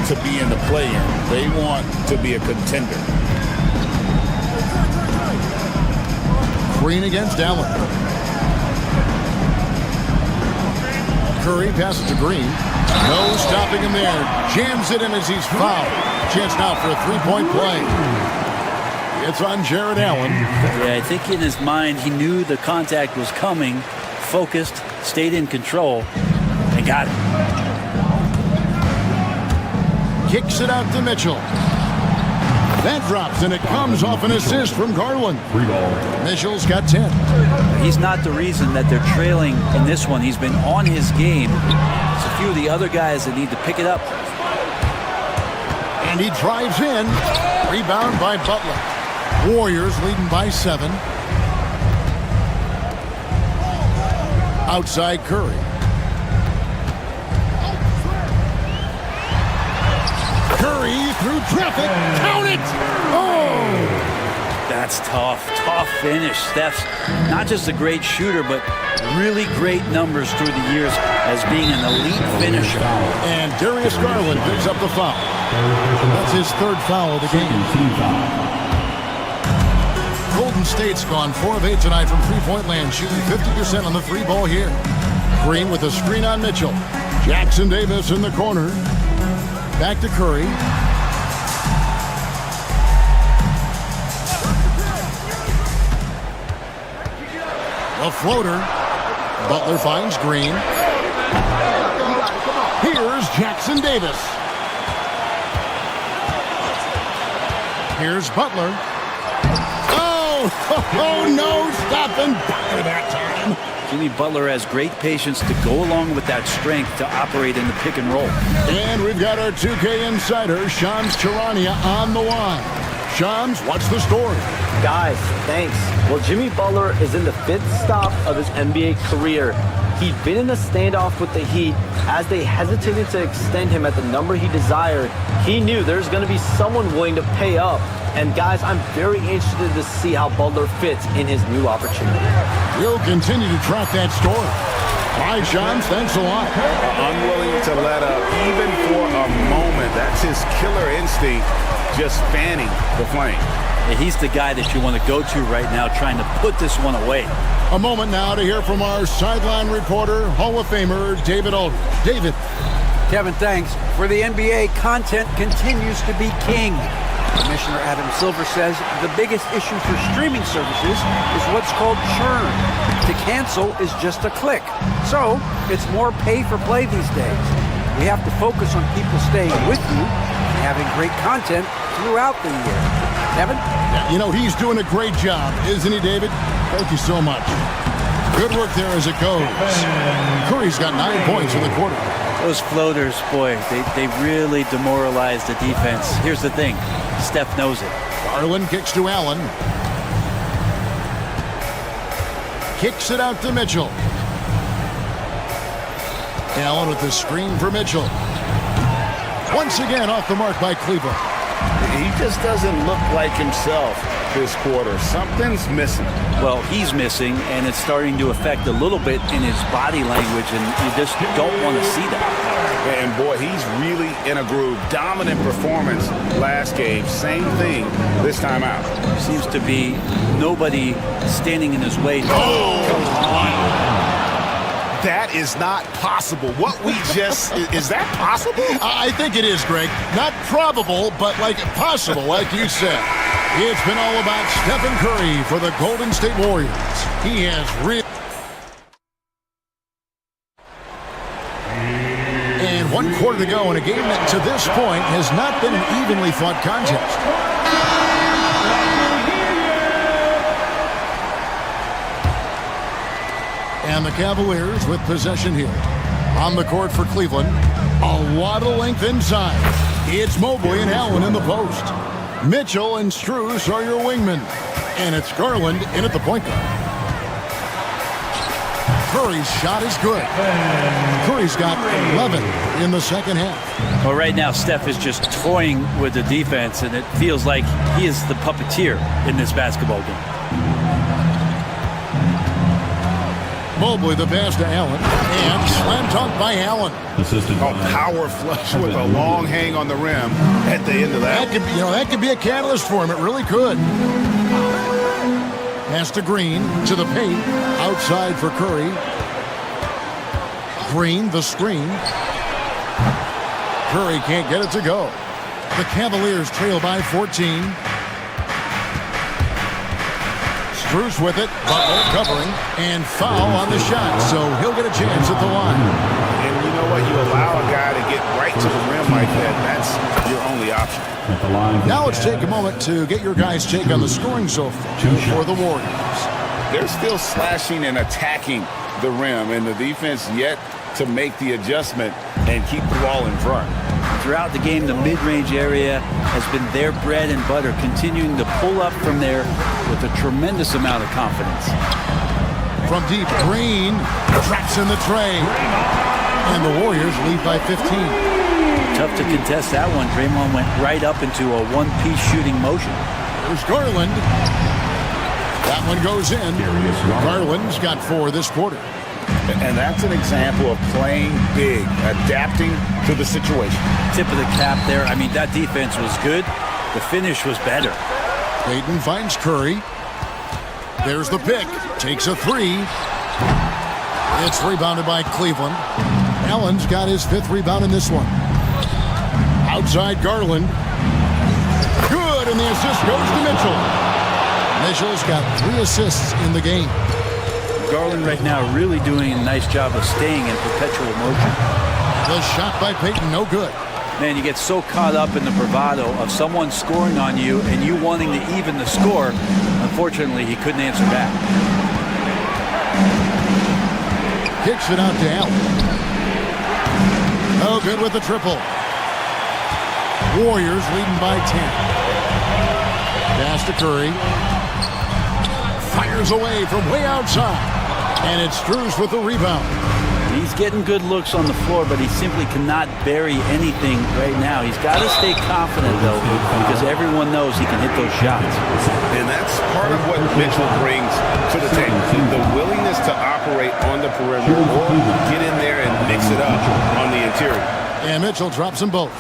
to be in the play-in. They want to be a contender. Green against Allen. Curry passes to Green. No stopping him there. Jams it in as he's fouled. Chance now for a 3-point play. It's on Jared Allen. Yeah, I think in his mind he knew the contact was coming, focused, stayed in control, and got it. Kicks it out to Mitchell. That drops, and it comes off an assist from Garland. Mitchell's got 10. He's not the reason that they're trailing in this one. He's been on his game. It's a few of the other guys that need to pick it up. And he drives in. Rebound by Butler. Warriors leading by 7. Outside Curry. Curry through traffic. Count it! Oh! That's tough. Tough finish. Steph's not just a great shooter, but really great numbers through the years as being an elite finisher. And Darius Garland picks up the foul. That's his 3rd foul of the game. Golden State's gone 4 of 8 tonight from three-point land, shooting 50% on the 3 ball here. Green with a screen on Mitchell. Jackson Davis in the corner. Back to Curry. A floater. Butler finds Green. Here's Jackson Davis. Here's Butler. Oh, no, stopping Butler that time. Jimmy Butler has great patience to go along with that strength to operate in the pick and roll. And we've got our 2K insider, Shams Charania, on the line. Shams, what's the story? Guys, thanks. Well, Jimmy Butler is in the 5th stop of his NBA career. He'd been in a standoff with the Heat. As they hesitated to extend him at the number he desired, he knew there's going to be someone willing to pay up. And guys, I'm very interested to see how Butler fits in his new opportunity. We'll continue to track that story. Bye, Shams. Thanks a lot. Unwilling to let up even for a moment. That's his killer instinct, just fanning the flame. He's the guy that you want to go to right now, trying to put this one away. A moment now to hear from our sideline reporter, Hall of Famer David Aldridge. David. Kevin, thanks. For the NBA, content continues to be king. Commissioner Adam Silver says the biggest issue for streaming services is what's called churn. To cancel is just a click. So it's more pay for play these days. We have to focus on people staying with you and having great content throughout the year. Kevin? You know, he's doing a great job, isn't he, David? Thank you so much. Good work there as it goes. Curry's got 9 points in the quarter. Those floaters, boy, they really demoralize the defense. Here's the thing. Steph knows it. Garland kicks to Allen. Kicks it out to Mitchell. Allen with the screen for Mitchell. Once again off the mark by Cleveland. He just doesn't look like himself this quarter. Something's missing. Well, he's missing, and it's starting to affect a little bit in his body language, and you just don't want to see that. And boy, he's really in a groove. Dominant performance last game. Same thing this time out. Seems to be nobody standing in his way. Oh, come on. That is not possible. What we just, is that possible? I think it is, Greg. Not probable, but like possible, like you said. It's been all about Stephen Curry for the Golden State Warriors. He has really... And 1 quarter to go in a game that to this point has not been an evenly fought contest. And the Cavaliers with possession here. On the court for Cleveland. A lot of length inside. It's Mobley and Allen in the post. Mitchell and Strus are your wingmen. And it's Garland in at the point guard. Curry's shot is good. Curry's got 11 in the second half. Well, right now, Steph is just toying with the defense, and it feels like he is the puppeteer in this basketball game. Mobley the pass to Allen, and slam dunk by Allen. A power flush with a long hang on the rim at the end of that. That could be a catalyst for him. It really could. Pass to Green to the paint, outside for Curry. Green the screen. Curry can't get it to go. The Cavaliers trail by 14. Strus with it. Butler covering. And foul on the shot. So he'll get a chance at the line. And you know what? You allow a guy to get right to the rim like that. That's your only option. Now let's take a moment to get your guys' take on the scoring so far for the Warriors. They're still slashing and attacking the rim, and the defense yet to make the adjustment and keep the ball in front. Throughout the game, the mid-range area has been their bread and butter, continuing to pull up from there with a tremendous amount of confidence. From deep, Green traps in the tray. And the Warriors lead by 15. Tough to contest that one. Draymond went right up into a one-piece shooting motion. There's Garland. That one goes in. Garland's got 4 this quarter. And that's an example of playing big, adapting to the situation. Tip of the cap there. I mean, that defense was good. The finish was better. Payton finds Curry. There's the pick. Takes a 3. It's rebounded by Cleveland. Allen's got his 5th rebound in this one. Outside Garland. Good, and the assist goes to Mitchell. Mitchell's got 3 assists in the game. Garland right now really doing a nice job of staying in perpetual motion. The shot by Payton, no good. Man, you get so caught up in the bravado of someone scoring on you and you wanting to even the score. Unfortunately, he couldn't answer back. Kicks it out to Allen. No good with the triple. Warriors leading by 10. Pass to Curry. Fires away from way outside. And it's Strus with the rebound. He's getting good looks on the floor, but he simply cannot bury anything right now. He's got to stay confident, though, because everyone knows he can hit those shots. And that's part of what Mitchell brings to the table. The willingness to operate on the perimeter or get in there and mix it up on the interior. And Mitchell drops them both.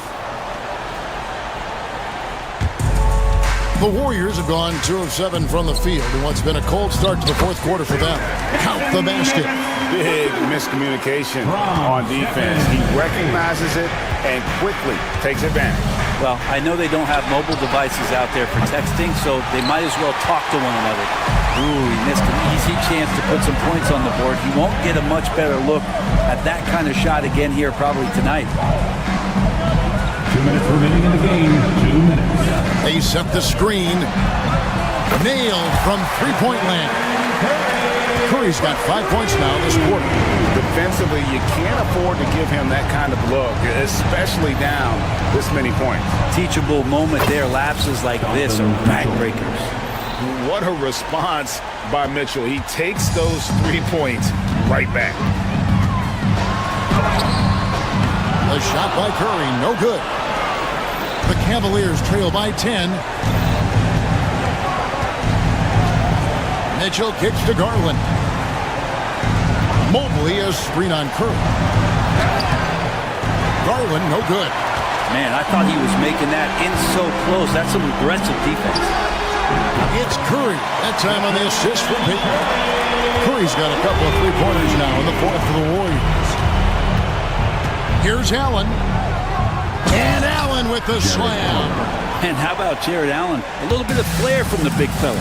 The Warriors have gone 2 of 7 from the field in what's been a cold start to the 4th quarter for them. Count the basket. Big miscommunication on defense. He recognizes it and quickly takes advantage. Well, I know they don't have mobile devices out there for texting, so they might as well talk to one another. Ooh, he missed an easy chance to put some points on the board. He won't get a much better look at that kind of shot again here probably tonight. 2 minutes remaining in the game. 2 minutes. They set the screen. Nailed from three-point land. Curry's got 5 points now this quarter. Defensively, you can't afford to give him that kind of look, especially down this many points. Teachable moment there. Lapses like this are backbreakers. What a response by Mitchell. He takes those 3 points right back. The shot by Curry, no good. The Cavaliers trail by 10. Mitchell kicks to Garland. Mobley a screen on Curry. Garland, no good. Man, I thought he was making that in so close. That's some aggressive defense. It's Curry. That time on the assist from Payton. Curry's got a couple of 3-pointers now in the 4th for the Warriors. Here's Allen. And Allen with the slam. And how about Jared Allen? A little bit of flair from the big fella.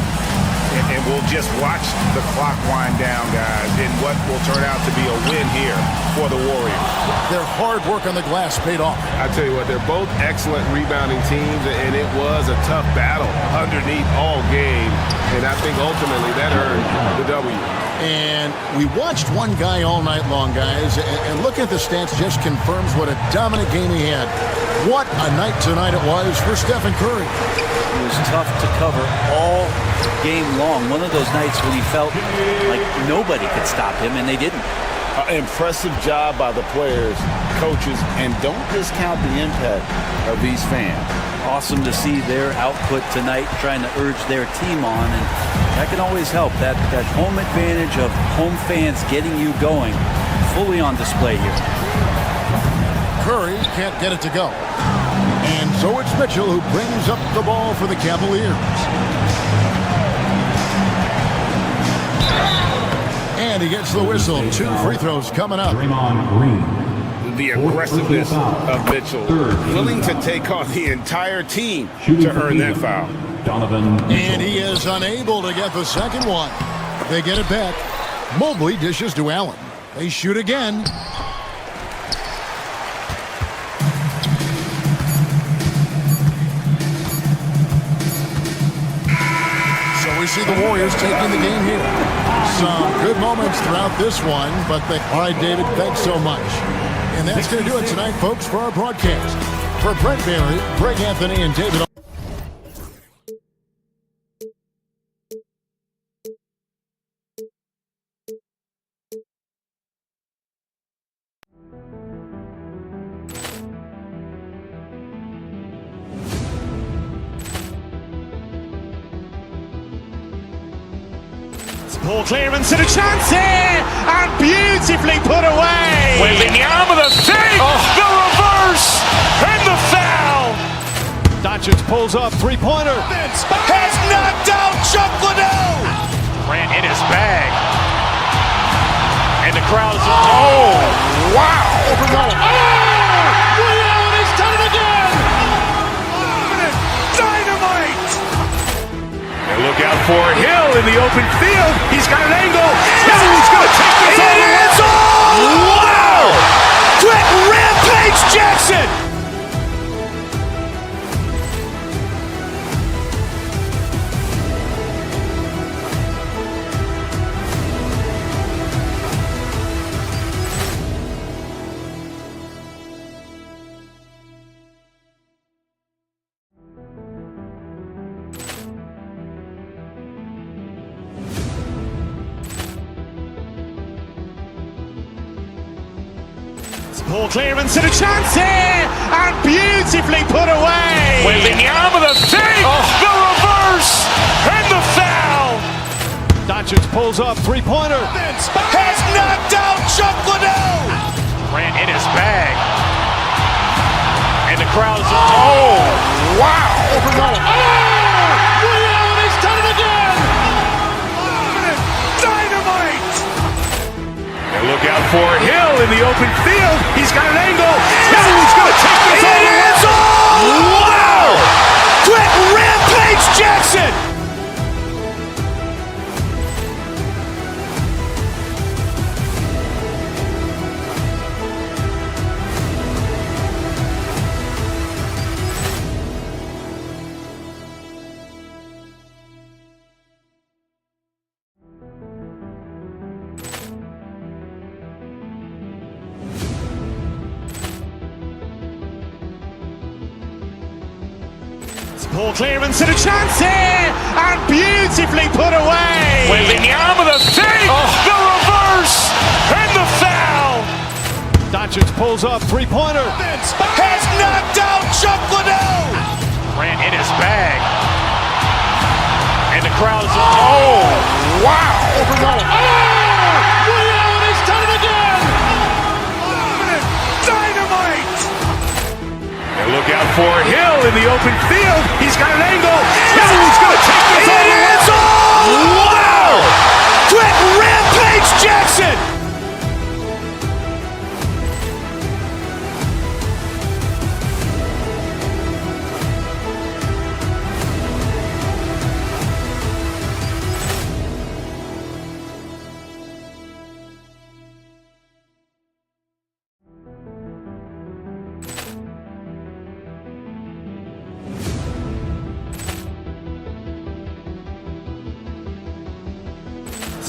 And we'll just watch the clock wind down, guys, in what will turn out to be a win here for the Warriors. Their hard work on the glass paid off. I tell you what, they're both excellent rebounding teams, and it was a tough battle underneath all game. And I think ultimately that earned the W. And we watched one guy all night long, guys, and looking at the stats just confirms what a dominant game he had. What a night tonight it was for Stephen Curry. It was tough to cover all game long. One of those nights when he felt like nobody could stop him, and they didn't. Impressive job by the players, coaches, and don't discount the impact of these fans. Awesome to see their output tonight, trying to urge their team on, and that can always help. That home advantage of home fans getting you going, fully on display here. Curry can't get it to go. And so it's Mitchell who brings up the ball for the Cavaliers. And he gets the whistle. 2 free throws coming up. The aggressiveness of Mitchell, willing to take on the entire team to earn that foul. And he is unable to get the second one. They get it back. Mobley dishes to Allen. They shoot again. So we see the Warriors taking the game here. Some good moments throughout this one, but all right, David, thanks so much. And that's going to do it tonight, folks, for our broadcast. For Brent Barry, Greg Anthony, and David. Poor clearance and a chance here, and beautifully put away. Wembanyama the fake, the reverse, and the foul. Doncic pulls up, three-pointer. Has knocked out Chuck Liddell. Grant in his bag. And the crowd is, oh, wow. Allen has done it again. Dynamite. And look out for Hill in the open field. He's got an angle. Hill's going to take this all the way. Wow! Quick Rampage Jackson. Poor clearance and a chance here, and beautifully put away. Wembanyama the fake, the reverse, and the foul. Doncic pulls up, three-pointer. Has knocked out Chuck Liddell. Grant in his bag. And the crowd is, oh, wow. Allen has done it again. Dynamite. And look out for Hill in the open field. He's got an angle. Hill's going to take this all the way. Wow! Quick Rampage Jackson. Poor clearance and a chance here, and beautifully put away. Wembanyama the fake, the reverse, and the foul. Doncic pulls up, three-pointer. Has knocked out Chuck Liddell. Grant in his bag. And the crowd is, oh, wow. Allen has done it again. Dynamite. And look out for Hill in the open field. He's got an angle. Hill's going to take this all the way. Wow! Quick Rampage Jackson.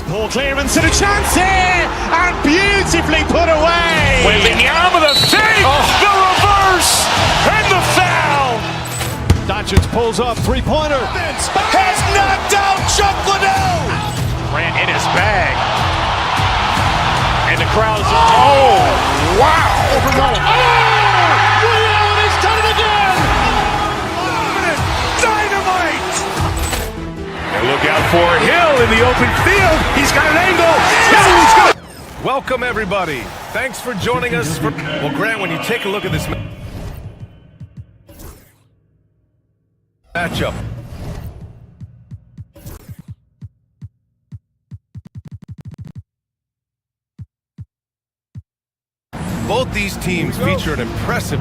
Poor clearance and a chance here, and beautifully put away. Wembanyama the fake, the reverse, and the foul. Doncic pulls up, three-pointer. Has knocked out Chuck Liddell. Grant in his bag. And the crowd is, oh, wow. Allen has done it again. Dynamite. And look out for Hill in the open field. He's got an angle. Hill's going to... Welcome, everybody. Thanks for joining us. Well, Grant, when you take a look at this matchup, both these teams feature an impressive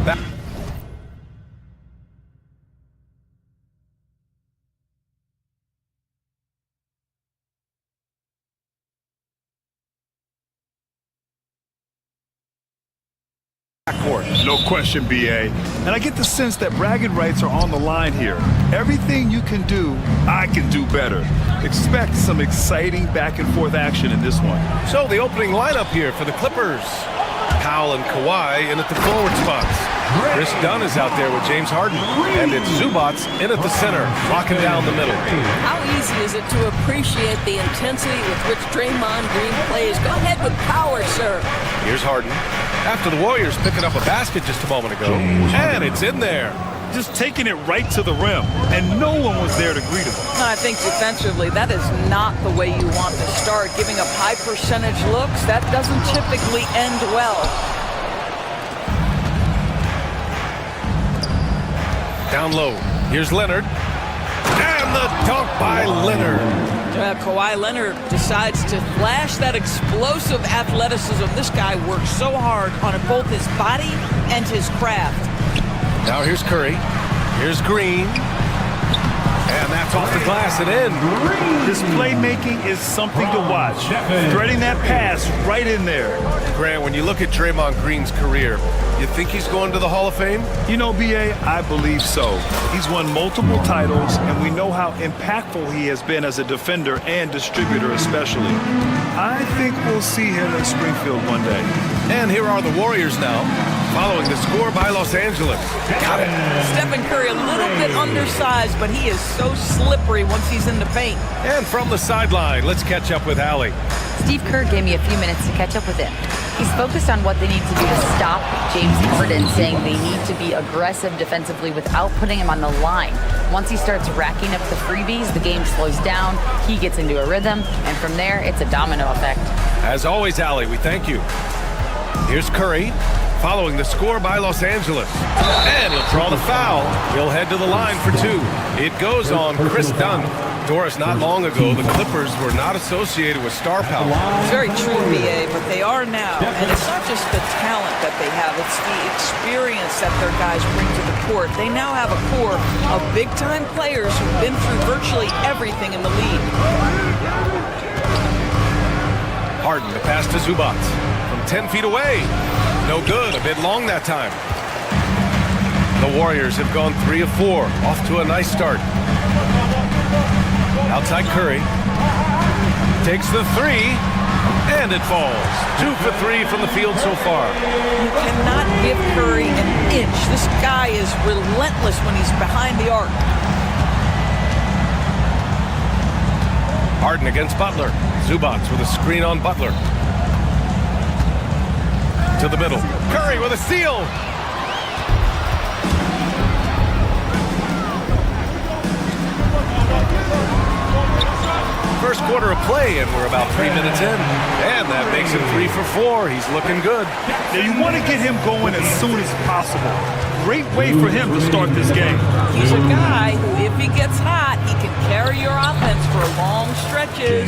backcourt. No question, BA. And I get the sense that bragging rights are on the line here. Everything you can do, I can do better. Expect some exciting back and forth action in this one. So the opening lineup here for the Clippers. Powell and Kawhi in at the forward spots. Chris Dunn is out there with James Harden. And it's Zubats in at the center, locking down the middle. How easy is it to appreciate the intensity with which Draymond Green plays? Go ahead with power, sir. Here's Harden. After the Warriors picking up a basket just a moment ago. And it's in there. Just taking it right to the rim, and no one was there to greet him. I think defensively, that is not the way you want to start. Giving up high percentage looks, that doesn't typically end well. Down low. Here's Leonard. And the dunk by Leonard. Kawhi Leonard decides to flash that explosive athleticism. This guy works so hard on both his body and his craft. Now here's Curry. Here's Green. And that's off the glass and in. This playmaking is something to watch. Threading that pass right in there. Grant, when you look at Draymond Green's career, you think he's going to the Hall of Fame? You know, BA, I believe so. He's won multiple titles, and we know how impactful he has been as a defender and distributor especially. I think we'll see him in Springfield one day. And here are the Warriors now, following the score by Los Angeles. Got it. Stephen Curry a little bit undersized, but he is so slippery once he's in the paint. And from the sideline, let's catch up with Allie. Steve Kerr gave me a few minutes to catch up with him. He's focused on what they need to do to stop James Harden, saying they need to be aggressive defensively without putting him on the line. Once he starts racking up the freebies, the game slows down, he gets into a rhythm, and from there, it's a domino effect. As always, Allie, we thank you. Here's Curry, following the score by Los Angeles. And he'll draw the foul. He'll head to the line for two. It goes on Chris Dunn. Doris, not long ago, the Clippers were not associated with star power. Very true, BA, but they are now. And it's not just the talent that they have, it's the experience that their guys bring to the court. They now have a core of big-time players who've been through virtually everything in the league. Harden, the pass to Zubats from 10 feet away. No good, a bit long that time. The Warriors have gone 3 of 4, off to a nice start. Outside Curry. Takes the three, and it falls. 2 for 3 from the field so far. You cannot give Curry an inch. This guy is relentless when he's behind the arc. Harden against Butler. Zubats with a screen on Butler. To the middle. Curry with a steal. First quarter of play, and we're about 3 minutes in. And that makes him 3 for 4. He's looking good. Now you want to get him going as soon as possible. Great way for him to start this game. He's a guy who, if he gets hot, he can carry your offense for long stretches.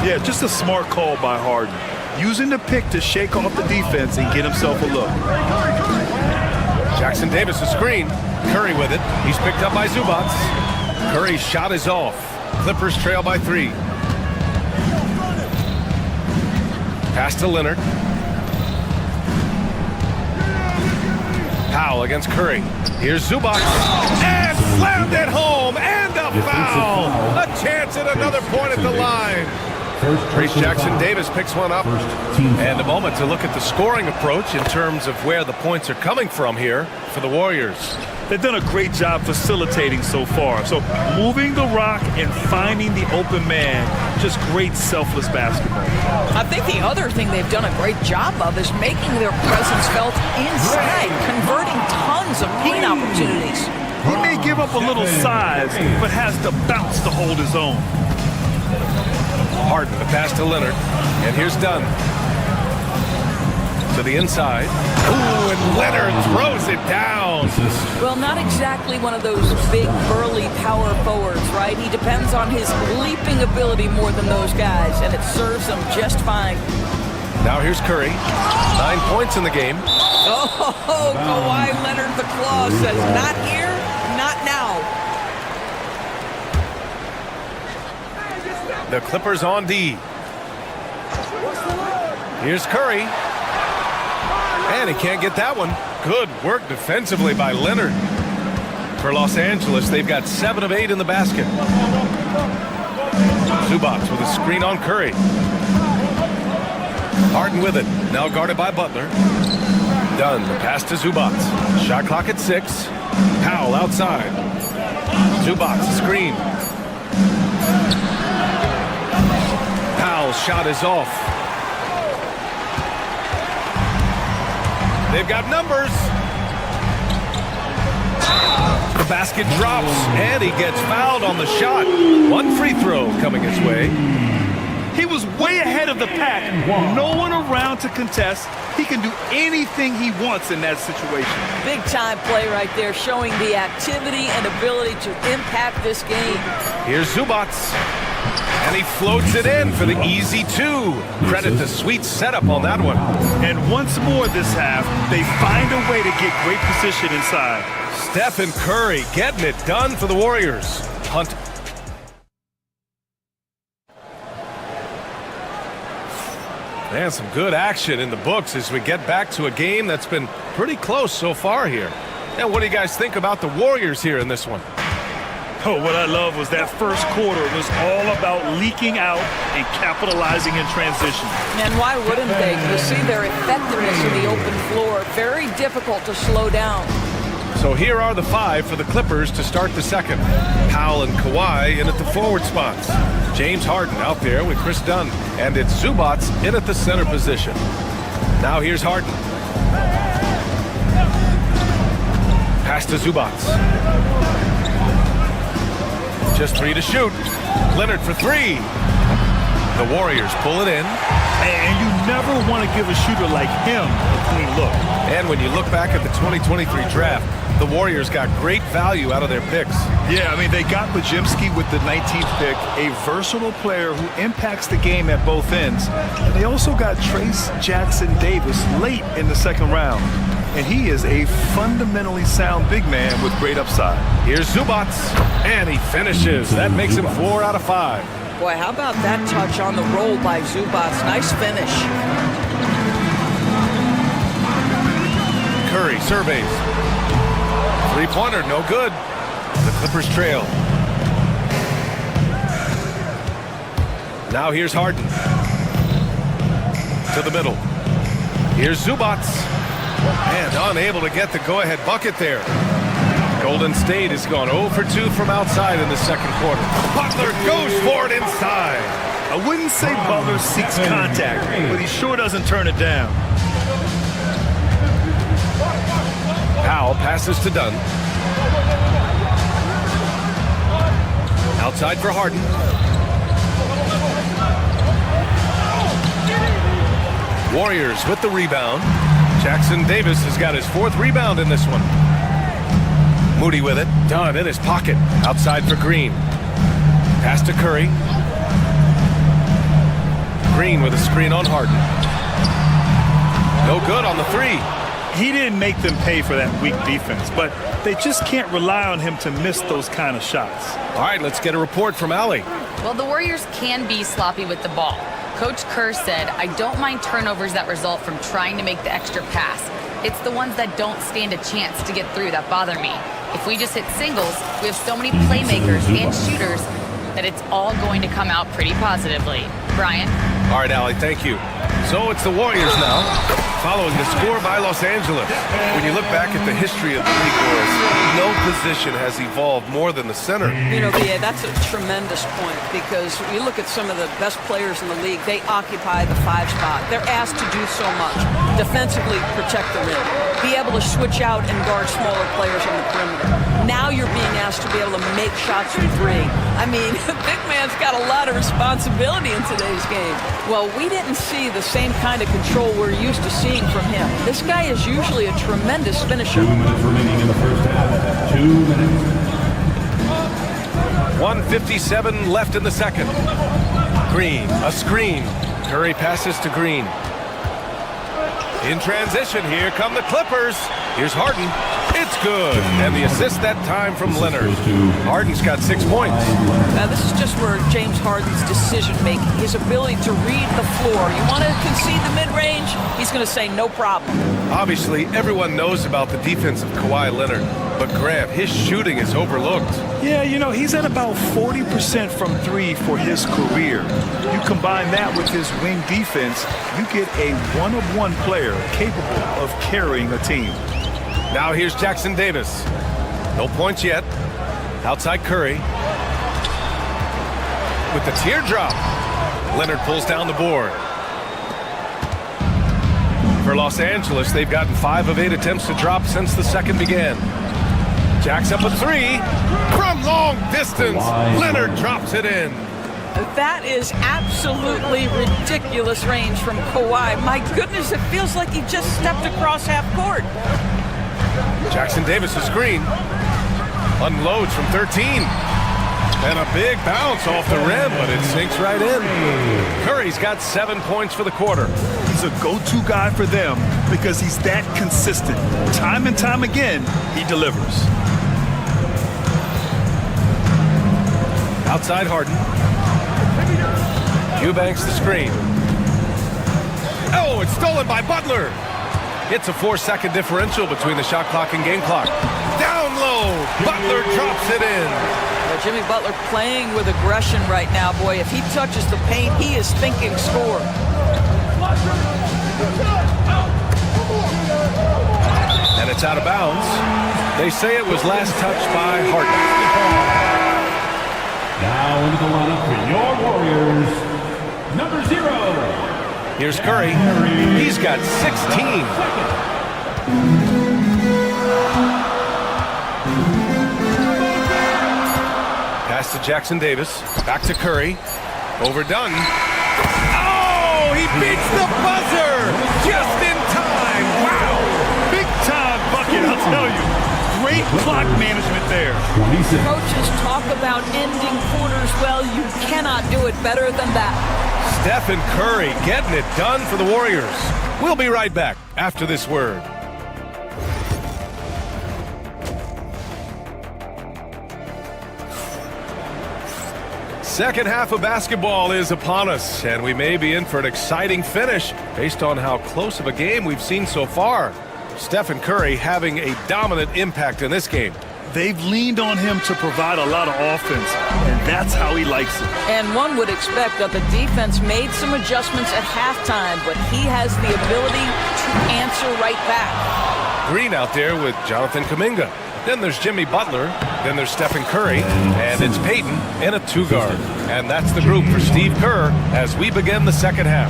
Yeah, just a smart call by Harden. Using the pick to shake off the defense and get himself a look. Jackson Davis a screen. Curry with it. He's picked up by Zubats. Curry's shot is off. Clippers trail by 3. Pass to Leonard. Powell against Curry. Here's Zubats. And slammed it home. And a foul. A chance at another point at the line. Trace Jackson Davis picks one up. And a moment to look at the scoring approach in terms of where the points are coming from here for the Warriors. They've done a great job facilitating so far. So moving the rock and finding the open man, just great selfless basketball. I think the other thing they've done a great job of is making their presence felt inside, converting tons of paint opportunities. He may give up a little size, but has the bounce to hold his own. Harden, the pass to Leonard. And here's Dunn. To the inside. Ooh, and Leonard throws it down. Well, not exactly one of those big, burly power forwards, right? He depends on his leaping ability more than those guys, and it serves him just fine. Now here's Curry. 9 points in the game. Oh, Kawhi Leonard, the claw says, not here, not now. The Clippers on D. Here's Curry. And he can't get that one. Good work defensively by Leonard. For Los Angeles, they've got 7 of 8 in the basket. Zubac with a screen on Curry. Harden with it. Now guarded by Butler. Dunn, the pass to Zubac. Shot clock at 6. Powell outside. Zubac, screen. Powell's shot is off. They've got numbers. The basket drops, and he gets fouled on the shot. 1 free throw coming his way. He was way ahead of the pack. No one around to contest. He can do anything he wants in that situation. Big time play right there, showing the activity and ability to impact this game. Here's Zubac. And he floats it in for the easy 2. Credit to sweet setup on that one. And once more this half, they find a way to get great position inside. Stephen Curry getting it done for the Warriors. Hunt. And some good action in the books as we get back to a game that's been pretty close so far here. And what do you guys think about the Warriors here in this one? Oh, what I love was that first quarter was all about leaking out and capitalizing in transition. And why wouldn't they? You see their effectiveness in the open floor. Very difficult to slow down. So here are the 5 for the Clippers to start the second. Powell and Kawhi in at the forward spots. James Harden out there with Chris Dunn. And it's Zubac in at the center position. Now here's Harden. Pass to Zubac. Just 3 to shoot. Leonard for 3. The Warriors pull it in. And you never want to give a shooter like him a clean look. And when you look back at the 2023 draft, the Warriors got great value out of their picks. Yeah, I mean, they got Bajimski with the 19th pick, a versatile player who impacts the game at both ends. And they also got Trace Jackson Davis late in the second round. And he is a fundamentally sound big man with great upside. Here's Zubac, and he finishes. That makes him 4 out of 5. Boy, how about that touch on the roll by Zubac? Nice finish. Curry surveys. 3-pointer, no good. The Clippers trail. Now here's Harden. To the middle. Here's Zubac. And unable to get the go-ahead bucket there. Golden State has gone 0 for 2 from outside in the second quarter. Butler goes for it inside. I wouldn't say Butler seeks contact, but he sure doesn't turn it down. Powell passes to Dunn. Outside for Harden. Warriors with the rebound. Jackson Davis has got his 4th rebound in this one. Moody with it. Dunn in his pocket. Outside for Green. Pass to Curry. Green with a screen on Harden. No good on the 3. He didn't make them pay for that weak defense, but they just can't rely on him to miss those kind of shots. All right, let's get a report from Allie. Well, the Warriors can be sloppy with the ball. Coach Kerr said, I don't mind turnovers that result from trying to make the extra pass. It's the ones that don't stand a chance to get through that bother me. If we just hit singles, we have so many playmakers and shooters that it's all going to come out pretty positively. Brian? All right, Allie, thank you. So it's the Warriors now, following the score by Los Angeles. When you look back at the history of the league, Boris, no position has evolved more than the center. You know, yeah, that's a tremendous point because you look at some of the best players in the league, they occupy the 5 spot. They're asked to do so much. Defensively, protect the rim. Be able to switch out and guard smaller players on the perimeter. Now you're being asked to be able to make shots from 3. I mean, the big man's got a lot of responsibility in today's game. Well, we didn't see the same kind of control we're used to seeing from him. This guy is usually a tremendous finisher. 2 minutes remaining in the first half. 2 minutes. 1:57 left in the second. Green, a screen. Curry passes to Green. In transition, here come the Clippers. Here's Harden. It's good. And the assist that time from Leonard. Harden's got 6 points. Now, this is just where James Harden's decision-making, his ability to read the floor. You want to concede the mid-range? He's going to say no problem. Obviously, everyone knows about the defense of Kawhi Leonard, but Grant, his shooting is overlooked. Yeah, you know, he's at about 40% from three for his career. You combine that with his wing defense, you get a one-of-one player capable of carrying a team. Now here's Jackson Davis. No points yet. Outside Curry. With the teardrop. Leonard pulls down the board. For Los Angeles, they've gotten 5 of 8 attempts to drop since the second began. Jacks up a 3 from long distance. Leonard drops it in. That is absolutely ridiculous range from Kawhi. My goodness, it feels like he just stepped across half court. Jackson Davis a screen. Unloads from 13. And a big bounce off the rim, but it sinks right in. Curry's got 7 points for the quarter. He's a go-to guy for them because he's that consistent. Time and time again, he delivers. Outside Harden. Eubanks the screen. Oh, it's stolen by Butler. It's a 4-second differential between the shot clock and game clock. Down low, Butler drops it in. Jimmy Butler playing with aggression right now, boy. If he touches the paint, he is thinking score. And it's out of bounds. They say it was last touched by Harden. Now into the lineup for your Warriors, number 0. Here's Curry. He's got 16. Pass to Jackson Davis. Back to Curry. Overdone. Oh, he beats the buzzer just in time. Wow. Big time bucket, I'll tell you. Great clock management there. Coaches talk about ending quarters well. You cannot do it better than that. Stephen Curry getting it done for the Warriors. We'll be right back after this word. Second half of basketball is upon us, and we may be in for an exciting finish based on how close of a game we've seen so far. Stephen Curry having a dominant impact in this game. They've leaned on him to provide a lot of offense, and that's how he likes it. And one would expect that the defense made some adjustments at halftime, but he has the ability to answer right back. Green out there with Jonathan Kuminga. Then there's Jimmy Butler. Then there's Stephen Curry. And it's Payton in a 2-guard. And that's the group for Steve Kerr as we begin the second half.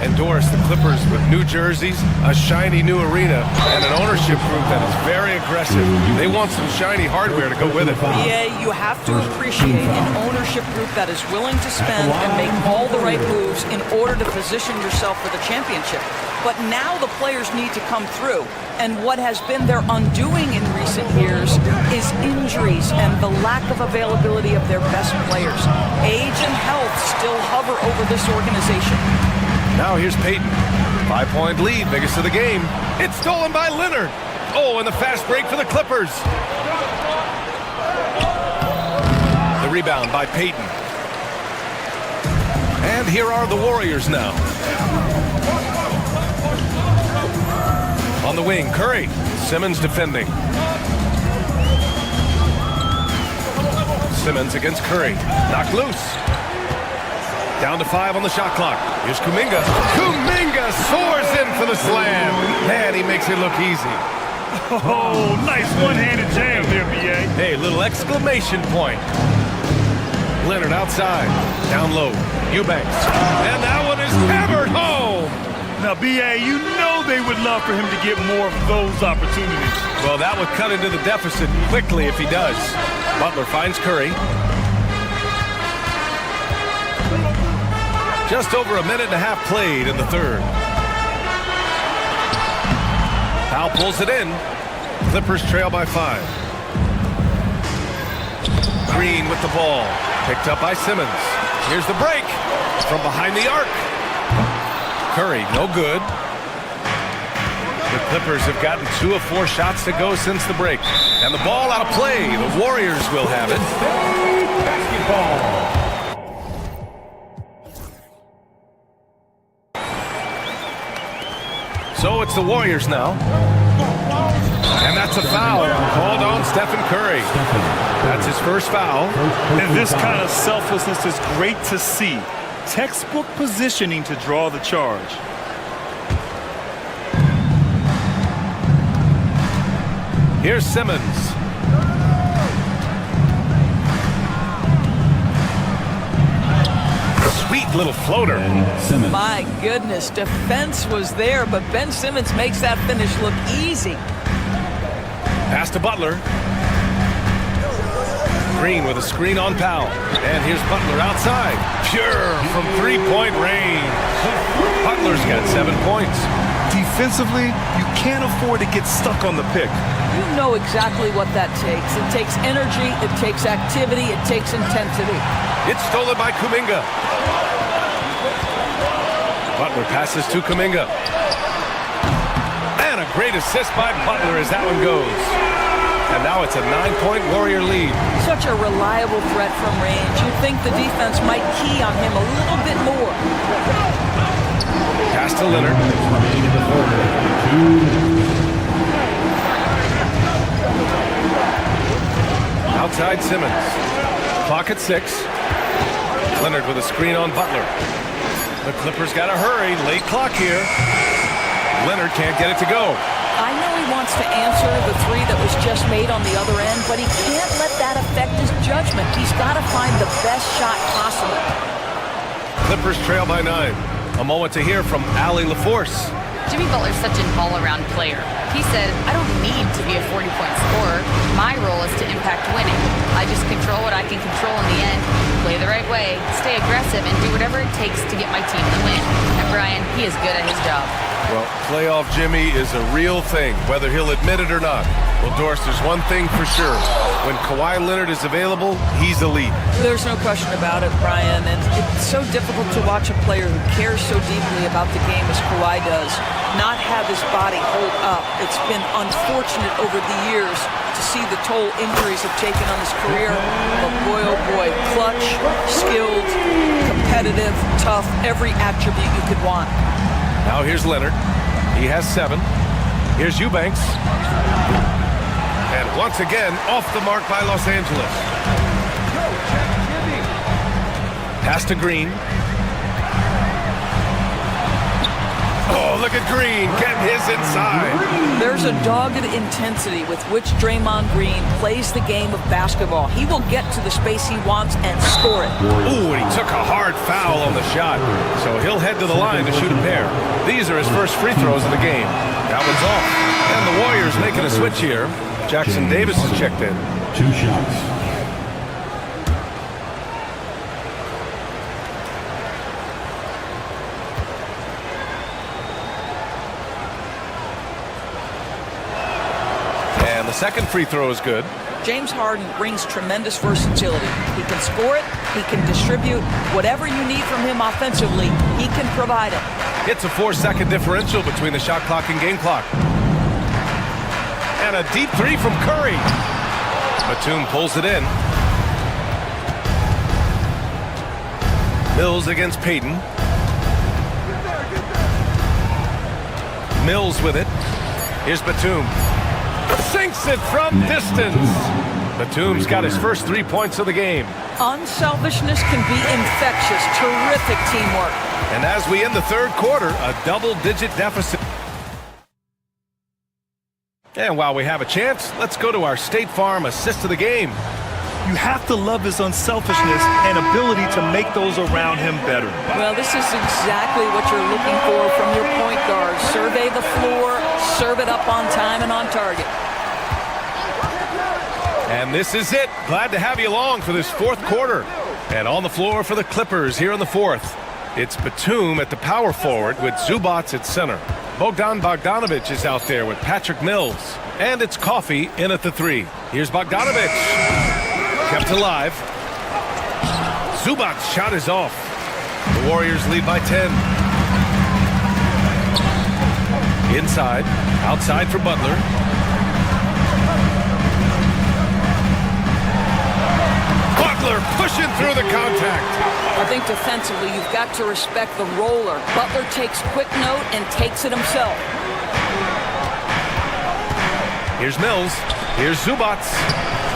Endorse the Clippers with new jerseys, a shiny new arena, and an ownership group that is very aggressive. They want some shiny hardware to go with it. Yeah, you have to appreciate an ownership group that is willing to spend and make all the right moves in order to position yourself for the championship. But now the players need to come through. And what has been their undoing in recent years is injuries and the lack of availability of their best players. Age and health still hover over this organization. Now here's Payton. 5-point lead, biggest of the game. It's stolen by Leonard. Oh, and the fast break for the Clippers. The rebound by Payton. And here are the Warriors now. On the wing, Curry. Simmons defending. Simmons against Curry. Knocked loose. Down to 5 on the shot clock. Here's Kuminga. Kuminga soars in for the slam. Man, he makes it look easy. Oh, nice one-handed jam there, B.A. Hey, little exclamation point. Leonard outside. Down low. Eubanks. And that one is hammered home. Now, B.A., you know they would love for him to get more of those opportunities. Well, that would cut into the deficit quickly if he does. Butler finds Curry. Just over a minute and a half played in the third. Powell pulls it in. Clippers trail by 5. Green with the ball. Picked up by Simmons. Here's the break from behind the arc. Curry, no good. The Clippers have gotten 2 of 4 shots to go since the break. And the ball out of play. The Warriors will have it. Basketball. So it's the Warriors now. And that's a foul called on Stephen Curry. That's his first foul. And this kind of selflessness is great to see. Textbook positioning to draw the charge. Here's Simmons. Sweet little floater. My goodness, defense was there, but Ben Simmons makes that finish look easy. Pass to Butler. Green with a screen on Powell. And here's Butler outside. Pure from three-point range. Butler's got 7 points. Defensively, you can't afford to get stuck on the pick. You know exactly what that takes. It takes energy, it takes activity, it takes intensity. It's stolen by Kuminga. Butler passes to Kuminga. And a great assist by Butler as that one goes. And now it's a 9-point Warrior lead. Such a reliable threat from range. You'd think the defense might key on him a little bit more. Pass to Leonard. Outside Simmons. Clock at 6. Leonard with a screen on Butler. The Clippers got to hurry. Late clock here. Leonard can't get it to go. I know he wants to answer the three that was just made on the other end, but he can't let that affect his judgment. He's got to find the best shot possible. Clippers trail by 9. A moment to hear from Allie LaForce. Jimmy Butler's such an all-around player. He said, I don't need to be a 40-point scorer. My role is to impact winning. I just control what I can control in the end, play the right way, stay aggressive, and do whatever it takes to get my team the win. And Brian, he is good at his job. Well, playoff Jimmy is a real thing, whether he'll admit it or not. Well, Doris, there's one thing for sure. When Kawhi Leonard is available, he's elite. There's no question about it, Brian. And it's so difficult to watch a player who cares so deeply about the game as Kawhi does not have his body hold up. It's been unfortunate over the years to see the toll injuries have taken on his career. But boy, oh boy, clutch, skilled, competitive, tough, every attribute you could want. Now here's Leonard. He has 7. Here's Eubanks. And once again, off the mark by Los Angeles. Pass to Green. Oh, look at Green getting his inside. There's a dogged intensity with which Draymond Green plays the game of basketball. He will get to the space he wants and score it. Ooh, and he took a hard foul on the shot. So he'll head to the line to shoot a pair. These are his first free throws of the game. That one's off. And the Warriors making a switch here. Jackson Davis is checked in. 2 shots. And the second free throw is good. James Harden brings tremendous versatility. He can score it, he can distribute. Whatever you need from him offensively, he can provide it. It's a 4-second differential between the shot clock and game clock. And a deep 3 from Curry. Batum pulls it in. Mills against Payton. Mills with it. Here's Batum. Sinks it from distance. Batum's got his first 3 points of the game. Unselfishness can be infectious. Terrific teamwork. And as we end the third quarter, a double-digit deficit. And while we have a chance, let's go to our State Farm assist of the game. You have to love his unselfishness and ability to make those around him better. Well, this is exactly what you're looking for from your point guard. Survey the floor, serve it up on time and on target. And this is it. Glad to have you along for this fourth quarter. And on the floor for the Clippers here in the fourth, it's Batum at the power forward with Zubac at center. Bogdan Bogdanovic is out there with Patrick Mills. And it's Coffey in at the 3. Here's Bogdanovic. Kept alive. Zubac's shot is off. The Warriors lead by 10. Inside. Outside for Butler. Butler pushing through the contact. I think defensively, you've got to respect the roller. Butler takes quick note and takes it himself. Here's Mills. Here's Zubats.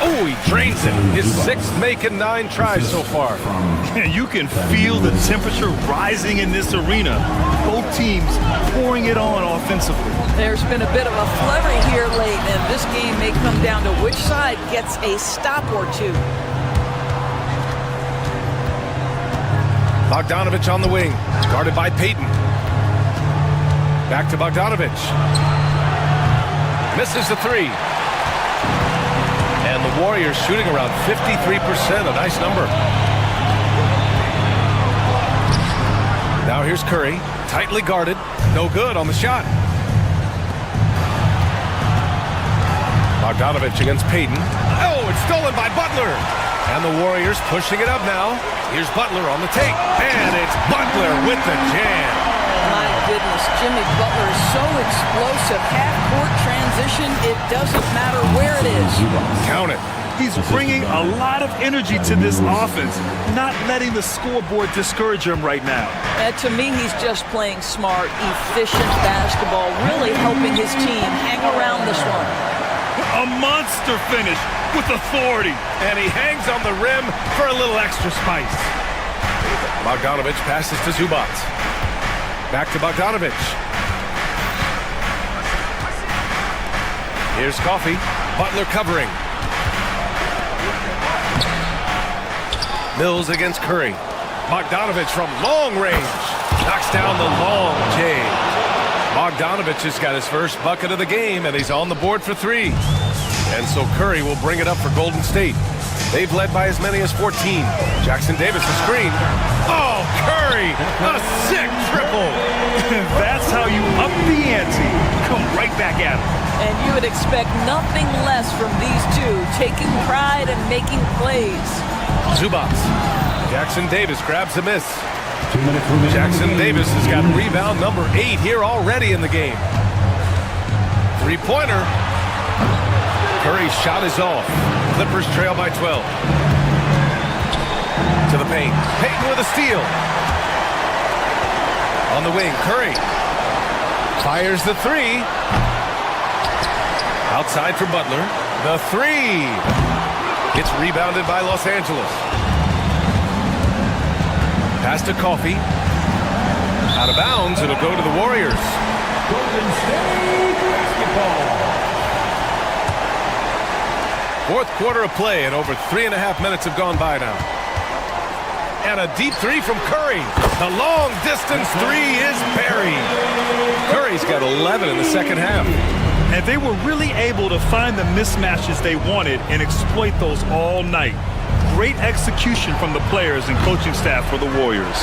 Oh, he drains it. His 6th make in 9 tries so far. You can feel the temperature rising in this arena. Both teams pouring it on offensively. There's been a bit of a flurry here late, and this game may come down to which side gets a stop or two. Bogdanovich on the wing, guarded by Payton. Back to Bogdanovich. Misses the 3. And the Warriors shooting around 53%, a nice number. Now here's Curry, tightly guarded, no good on the shot. Bogdanovich against Payton. Oh, it's stolen by Butler. And the Warriors pushing it up now. Here's Butler on the take. And it's Butler with the jam. My goodness, Jimmy Butler is so explosive. Half-court transition, it doesn't matter where it is. Count it. He's bringing a lot of energy to this offense, not letting the scoreboard discourage him right now. And to me, he's just playing smart, efficient basketball, really helping his team hang around this one. A monster finish with authority. And he hangs on the rim for a little extra spice. Bogdanovich passes to Zubats. Back to Bogdanovich. Here's Coffey. Butler covering. Mills against Curry. Bogdanovich from long range. Knocks down the long J. Bogdanovich has got his first bucket of the game, and he's on the board for 3. And so Curry will bring it up for Golden State. They've led by as many as 14. Jackson Davis a screen. Oh, Curry! A sick triple! That's how you up the ante. Come right back at him. And you would expect nothing less from these two, taking pride and making plays. Zubats. Jackson Davis grabs a miss. Jackson Davis has got rebound number 8 here already in the game. 3-pointer. Curry's shot is off. Clippers trail by 12. To the paint. Payton with a steal. On the wing, Curry. Fires the 3. Outside for Butler. The 3. It's rebounded by Los Angeles. Pass to Coffey. Out of bounds. It'll go to the Warriors. Golden State basketball. 4th quarter of play, and over 3.5 minutes have gone by now. And a deep 3 from Curry. The long distance 3 is buried. Curry's got 11 in the second half. And they were really able to find the mismatches they wanted and exploit those all night. Great execution from the players and coaching staff for the Warriors.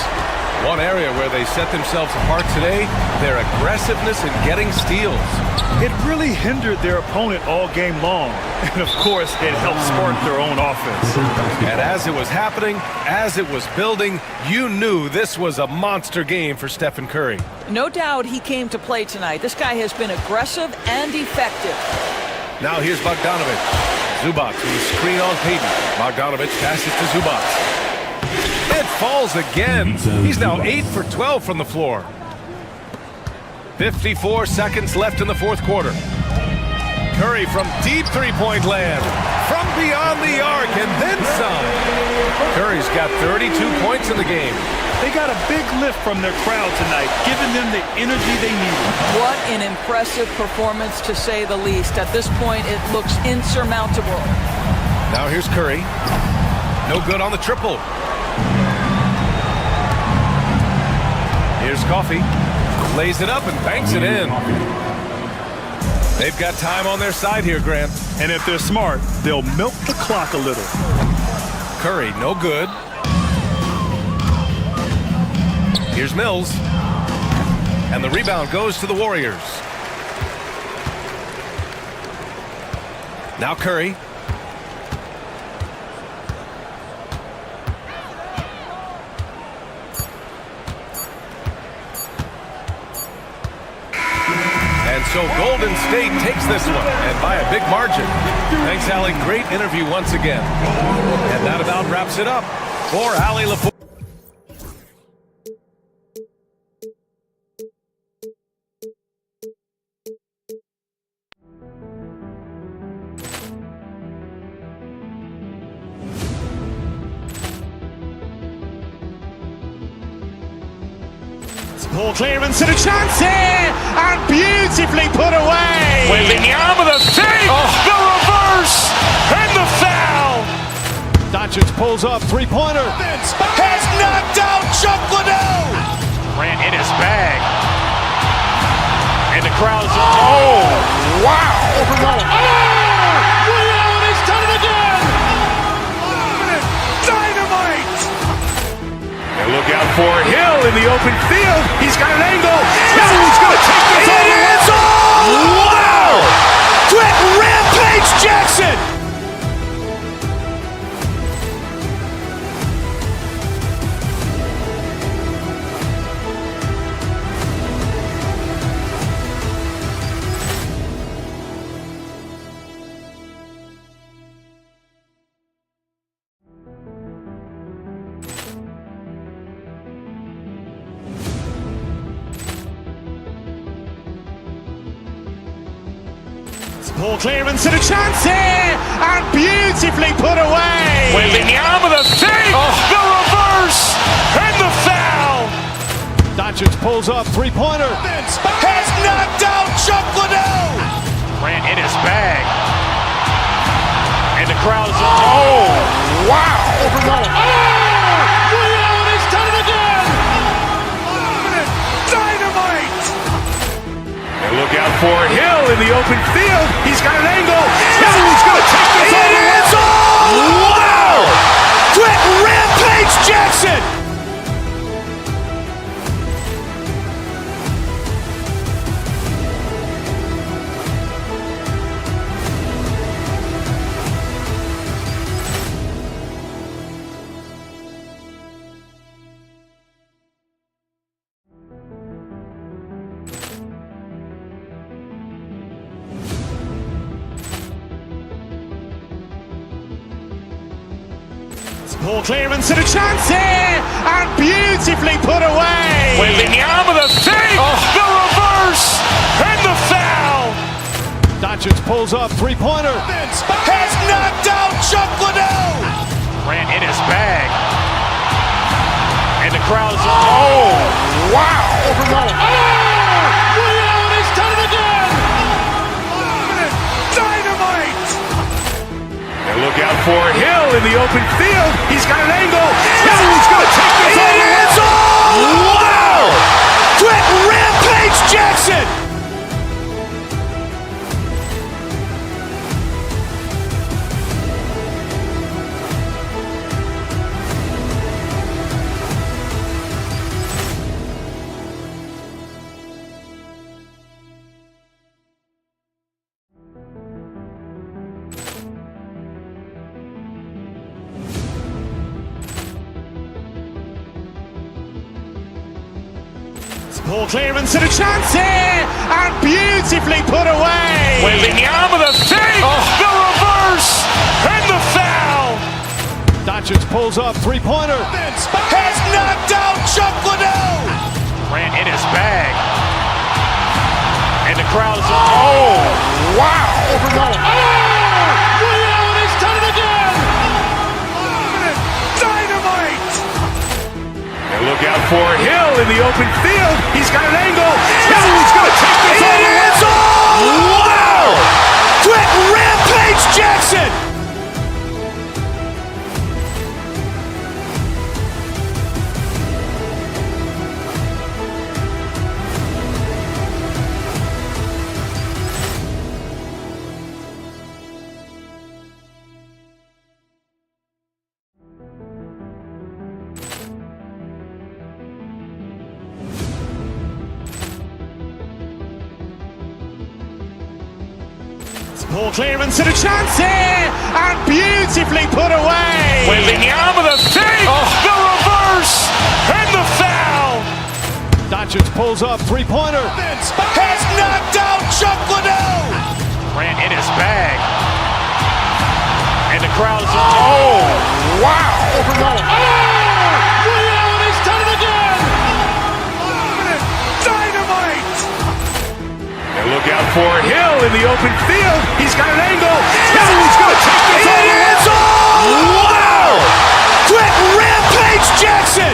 One area where they set themselves apart today, their aggressiveness in getting steals. It really hindered their opponent all game long. And of course, it helped spark their own offense. And as it was happening, as it was building, you knew this was a monster game for Stephen Curry. No doubt he came to play tonight. This guy has been aggressive and effective. Now here's Bogdanovich. Zubats with a screen on Payton. Bogdanovich passes to Zubats. It falls again. He's now 8 for 12 from the floor. 54 seconds left in the 4th quarter. Curry from deep 3-point land. From beyond the arc and then some. Curry's got 32 points in the game. They got a big lift from their crowd tonight, giving them the energy they needed. What an impressive performance, to say the least. At this point, it looks insurmountable. Now here's Curry. No good on the triple. Here's Coffey. Lays it up and banks it in. They've got time on their side here, Grant. And if they're smart, they'll milk the clock a little. Curry, no good. Here's Mills. And the rebound goes to the Warriors. Now Curry. So Golden State takes this one, and by a big margin. Thanks, Allie. Great interview once again. And that about wraps it up for Allie LaFour. Poor clearance and a chance here, and beautifully put away. Wembanyama the save, the reverse, and the foul. Doncic pulls up, three-pointer. Has knocked out Chuck Liddell. Grant in his bag. And the crowd's, oh, wow. He's done it again. Dynamite. And look out for Hill in the open field. He's got an angle. Hill's going to take this all the way. Wow! Quick Rampage Jackson. Poor clearance and a chance here, and beautifully put away. Wembanyama the save, the reverse, and the foul. Doncic pulls up, three-pointer. Has knocked out Chuck Liddell. Grant in his bag. And the crowd's, oh, wow. He's done it again. Dynamite. And look out for Hill in the open field. He's got an angle. Hill's going to take this all the way. Wow! Quick Rampage Jackson. Poor clearance and a chance here, and beautifully put away. Wembanyama the save, the reverse, and the foul. Doncic pulls up, three-pointer. Has knocked out Chuck Liddell. Grant in his bag. And the crowd's, oh, wow. He's done it again. Dynamite. And look out for Hill in the open field. He's got an angle. Hill's going to take this all the way. Wow! Quick Rampage Jackson. Poor clearance and a chance here, and beautifully put away. Wembanyama the save, the reverse, and the foul. Doncic pulls up, three-pointer. Has knocked out Chuck Liddell. Grant in his bag. And the crowd's, oh, wow. He's done it again. Dynamite. And look out for Hill in the open field. He's got an angle. Hill's going to take this all the way. Wow! Quick Rampage Jackson. Poor clearance and a chance here, and beautifully put away. Wembanyama the save, the reverse, and the foul. Doncic pulls up, three-pointer. Has knocked out Chuck Liddell. Grant in his bag. And the crowd is... Oh, wow. He's done it again! Dynamite! And look out for Hill in the open field. He's got an angle. Hill's going to take this all the way. Wow! Quick Rampage Jackson!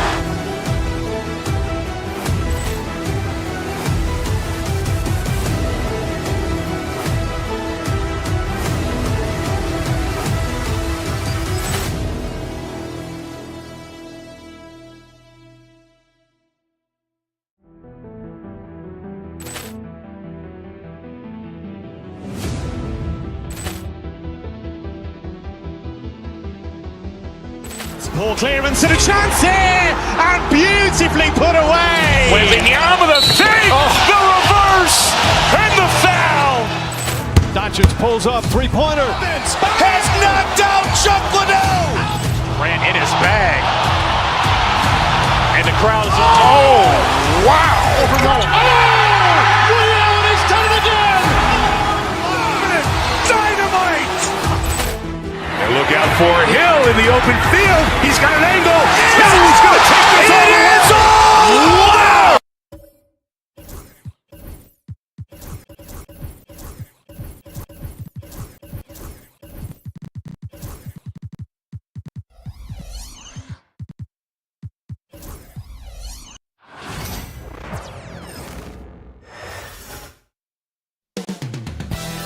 Poor clearance and a chance here, and beautifully put away. Wembanyama the fake, the reverse, and the foul. Doncic pulls up, three-pointer. Has knocked out Chuck Liddell. Grant in his bag. And the crowd is... Oh, wow. He's done it again! Dynamite! And look out for Hill in the open field. He's got an angle. Hill's going to take this all the way. Wow!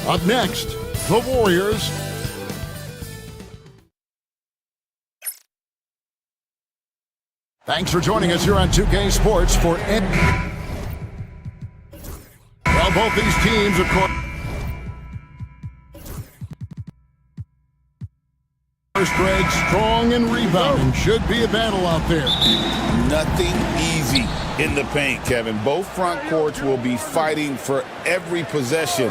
Up next, the Warriors. Thanks for joining us here on 2K Sports for well, both these teams, of course, Greg, strong and rebounding. Should be a battle out there. Nothing easy in the paint, Kevin. Both front courts will be fighting for every possession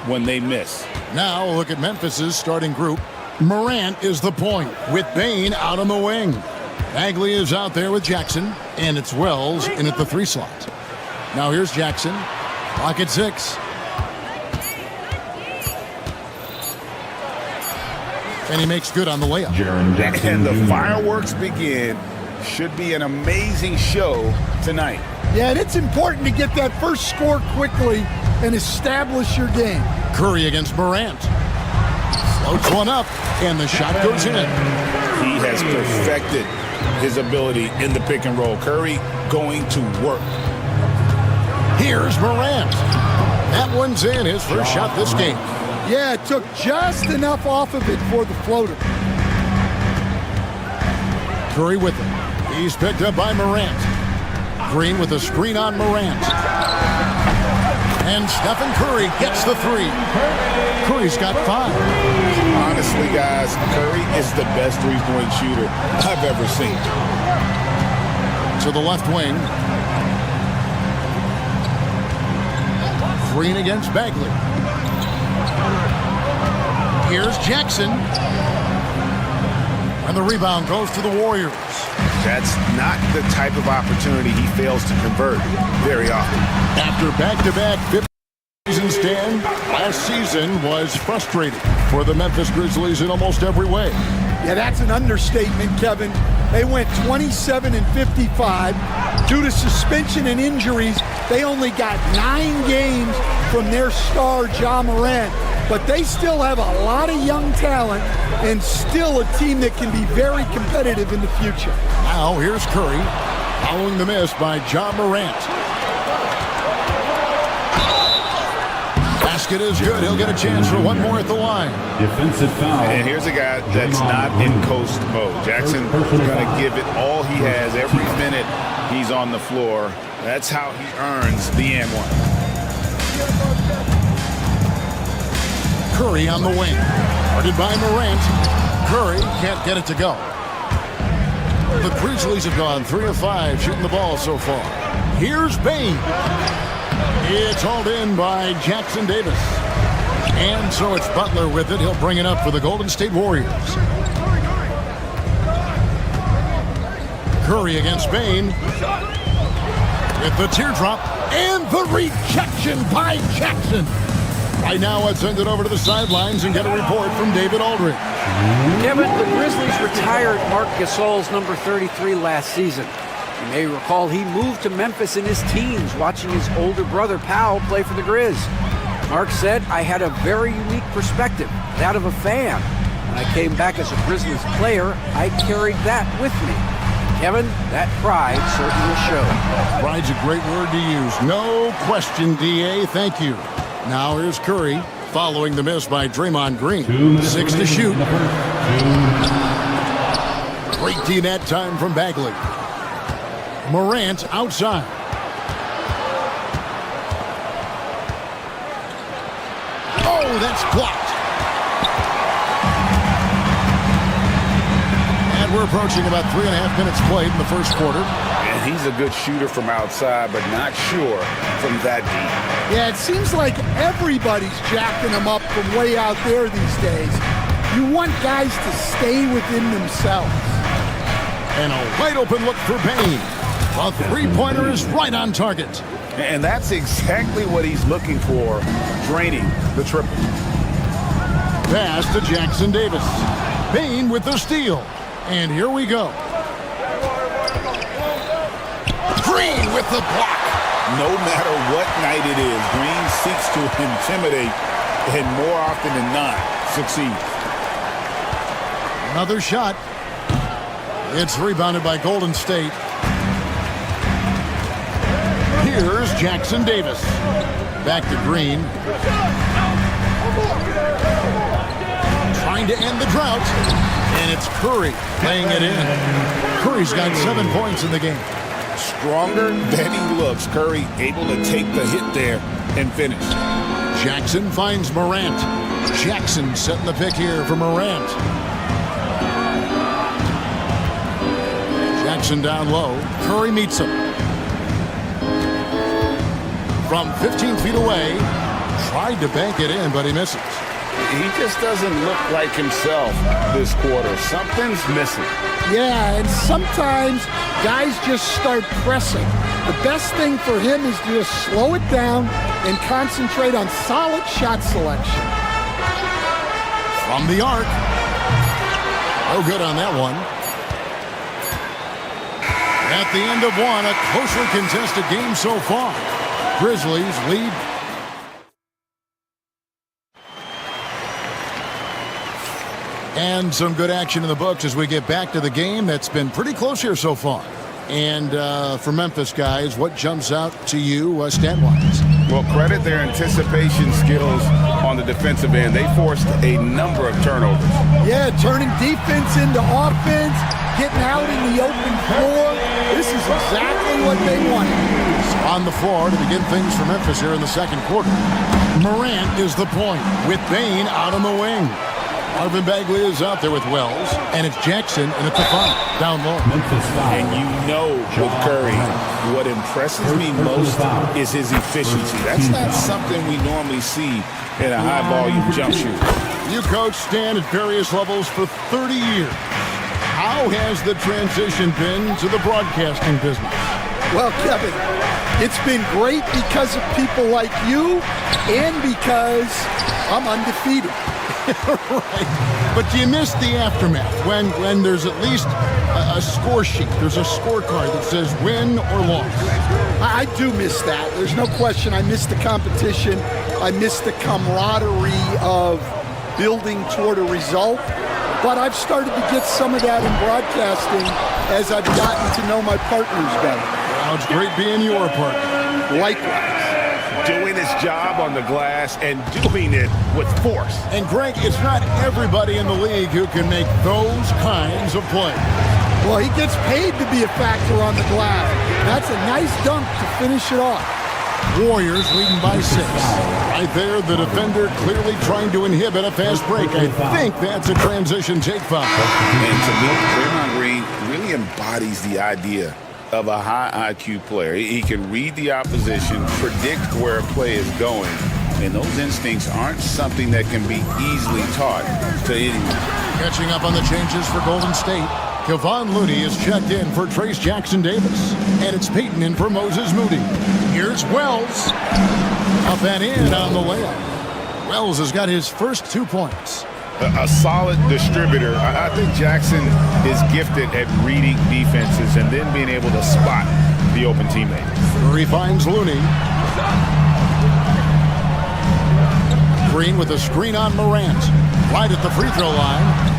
when they miss. Now a look at Memphis's starting group. Morant is the point with Bane out on the wing. Bagley is out there with Jackson, and it's Wells in at the 3 slot. Now here's Jackson, lock at 6. And he makes good on the layup. And the fireworks begin. Should be an amazing show tonight. Yeah, and it's important to get that first score quickly and establish your game. Curry against Morant. Floats one up, and the shot goes in. He has perfected his ability in the pick and roll. Curry going to work. Here's Morant. That one's in, his first shot this game. Yeah, it took just enough off of it for the floater. Curry with him. He's picked up by Morant. Green with a screen on Morant. And Stephen Curry gets the 3. Curry's got 5. Honestly, guys, Curry is the best three-point shooter I've ever seen. To the left wing. Green against Bagley. Here's Jackson. And the rebound goes to the Warriors. That's not the type of opportunity he fails to convert very often. After back-to-back 50 season stand, last season was frustrating for the Memphis Grizzlies in almost every way. Yeah, that's an understatement, Kevin. They went 27-55. Due to suspension and injuries, they only got 9 games from their star, Ja Morant. But they still have a lot of young talent and still a team that can be very competitive in the future. Now here's Curry, following the miss by Ja Morant. Basket is good. He'll get a chance for one more at the line. Defensive foul. And here's a guy that's not in coast mode. Jackson going to give it all he has every minute he's on the floor. That's how he earns the and one. Curry on the wing. Guarded by Morant. Curry can't get it to go. The Grizzlies have gone 3 of 5 shooting the ball so far. Here's Bane. It's hauled in by Jackson Davis. And so it's Butler with it. He'll bring it up for the Golden State Warriors. Curry against Bane. With the teardrop. And the rejection by Jackson. Right now, let's send it over to the sidelines and get a report from David Aldridge. Kevin, the Grizzlies retired Marc Gasol's number 33 last season. You may recall he moved to Memphis in his teens, watching his older brother Powell play for the Grizz. Marc said, "I had a very unique perspective, that of a fan. When I came back as a Grizzlies player, I carried that with me." Kevin, that pride certainly showed. Pride's a great word to use. No question, D.A. Thank you. Now here's Curry, following the miss by Draymond Green. 6 to shoot. Great D that time from Bagley. Morant outside. Oh, that's blocked. And we're approaching about 3.5 minutes played in the first quarter. And he's a good shooter from outside, but not sure from that deep. Yeah, it seems like everybody's jacking them up from way out there these days. You want guys to stay within themselves. And a wide open look for Payne. A three-pointer is right on target. And that's exactly what he's looking for, draining the triple. Pass to Jackson Davis. Payne with the steal. And here we go. Green with the block. No matter what night it is, Green seeks to intimidate and more often than not succeeds. Another shot. It's rebounded by Golden State. Here's Jackson Davis. Back to Green. Trying to end the drought. And it's Curry laying it in. Curry's got 7 points in the game. Stronger than he looks. Curry able to take the hit there and finish. Jackson finds Morant. Jackson setting the pick here for Morant. Jackson down low. Curry meets him. From 15 feet away. Tried to bank it in, but he misses. He just doesn't look like himself this quarter. Something's missing. Yeah, and sometimes guys just start pressing. The best thing for him is to just slow it down and concentrate on solid shot selection. From the arc. No good on that one. At the end of one, a closely contested game so far. Grizzlies lead. And some good action in the books as we get back to the game that's been pretty close here so far. And for Memphis guys, what jumps out to you stat-wise? Well, credit their anticipation skills on the defensive end. They forced a number of turnovers. Yeah, turning defense into offense, getting out in the open floor. This is exactly what they wanted. On the floor to begin things for Memphis here in the second quarter. Morant is the point with Bane out on the wing. Marvin Bagley is out there with Wells, and it's Jackson in at the front, down low. And you know with Curry, what impresses me most is his efficiency. That's not something we normally see in a high-volume jump shooter. You coached Stan at various levels for 30 years. How has the transition been to the broadcasting business? Well, Kevin, it's been great because of people like you and because I'm undefeated. Right. But do you miss the aftermath when there's at least a score sheet? There's a scorecard that says win or loss. I do miss that. There's no question. I miss the competition. I miss the camaraderie of building toward a result. But I've started to get some of that in broadcasting as I've gotten to know my partners better. Well, it's great being your partner. Likewise. Doing his job on the glass and doing it with force. And Greg, it's not everybody in the league who can make those kinds of plays. Well, he gets paid to be a factor on the glass. That's a nice dunk to finish it off. Warriors leading by 6. Right there, the defender clearly trying to inhibit a fast break. I think that's a transition take foul. And to me, Draymond Green really embodies the idea of a high IQ player. He can read the opposition, predict where a play is going, and those instincts aren't something that can be easily taught to anyone. Catching up on the changes for Golden State. Kevon Looney is checked in for Trace Jackson Davis. And it's Peyton in for Moses Moody. Here's Wells. Up and in on the layup. Wells has got his first 2 points. A solid distributor. I think Jackson is gifted at reading defenses and then being able to spot the open teammate. Curry finds Looney. Green with a screen on Morant. Right at the free throw line.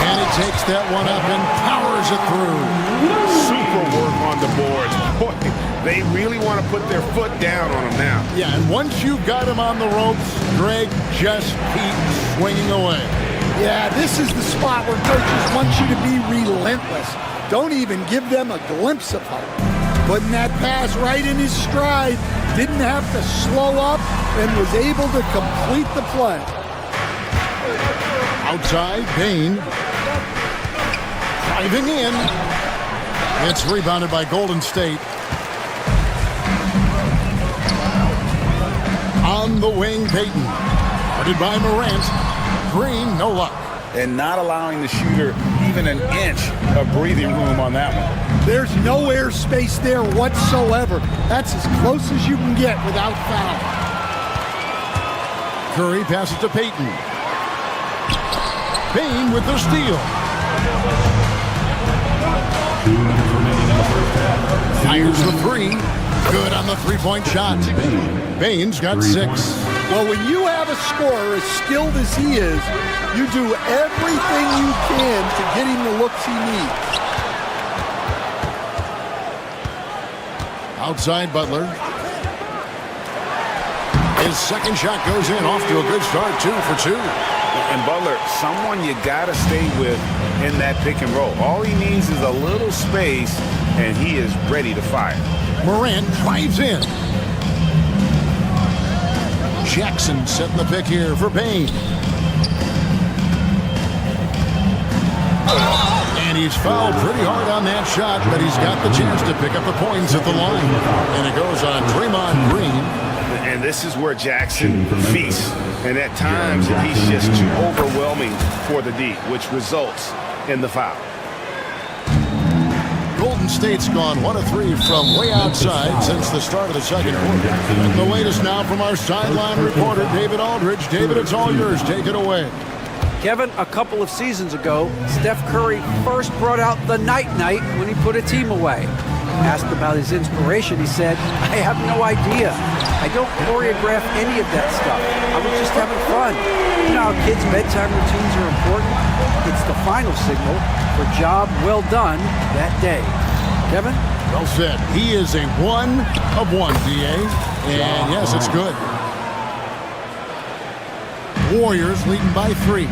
And he takes that one up and powers it through. Super work on the boards. Boy, they really want to put their foot down on him now. Yeah, and once you've got him on the ropes, Greg, just keep swinging away. Yeah, this is the spot where coaches want you to be relentless. Don't even give them a glimpse of hope. Putting that pass right in his stride, didn't have to slow up, and was able to complete the play. Outside, Payne. Driving in. It's rebounded by Golden State. On the wing, Payton. Guarded by Morant. Green, no luck. And not allowing the shooter even an inch of breathing room on that one. There's no air space there whatsoever. That's as close as you can get without foul. Curry passes to Payton. Payne with the steal. Fires the three. Good on the three-point shot. Payne's got 6. Well, when you have a scorer as skilled as he is, you do everything you can to get him the looks he needs. Outside Butler. His second shot goes in, off to a good start, 2 for 2. And Butler, someone you got to stay with in that pick and roll. All he needs is a little space, and he is ready to fire. Morant drives in. Jackson setting the pick here for Payne. And he's fouled pretty hard on that shot, but he's got the chance to pick up the points at the line. And it goes on Draymond Green. And this is where Jackson feasts. And at times, he's just too overwhelming for the D, which results in the foul. Golden State's gone 1 of 3 from way outside since the start of the second quarter. And the latest now from our sideline reporter, David Aldridge. David, it's all yours. Take it away. Kevin, a couple of seasons ago, Steph Curry first brought out the night-night when he put a team away. Asked about his inspiration, he said, "I have no idea. I don't choreograph any of that stuff. I was just having fun." You know how kids' bedtime routines are important? It's the final signal for job well done that day. Kevin? Well said. He is a 1 of 1, DA. And yes, it's good. Warriors leading by 3.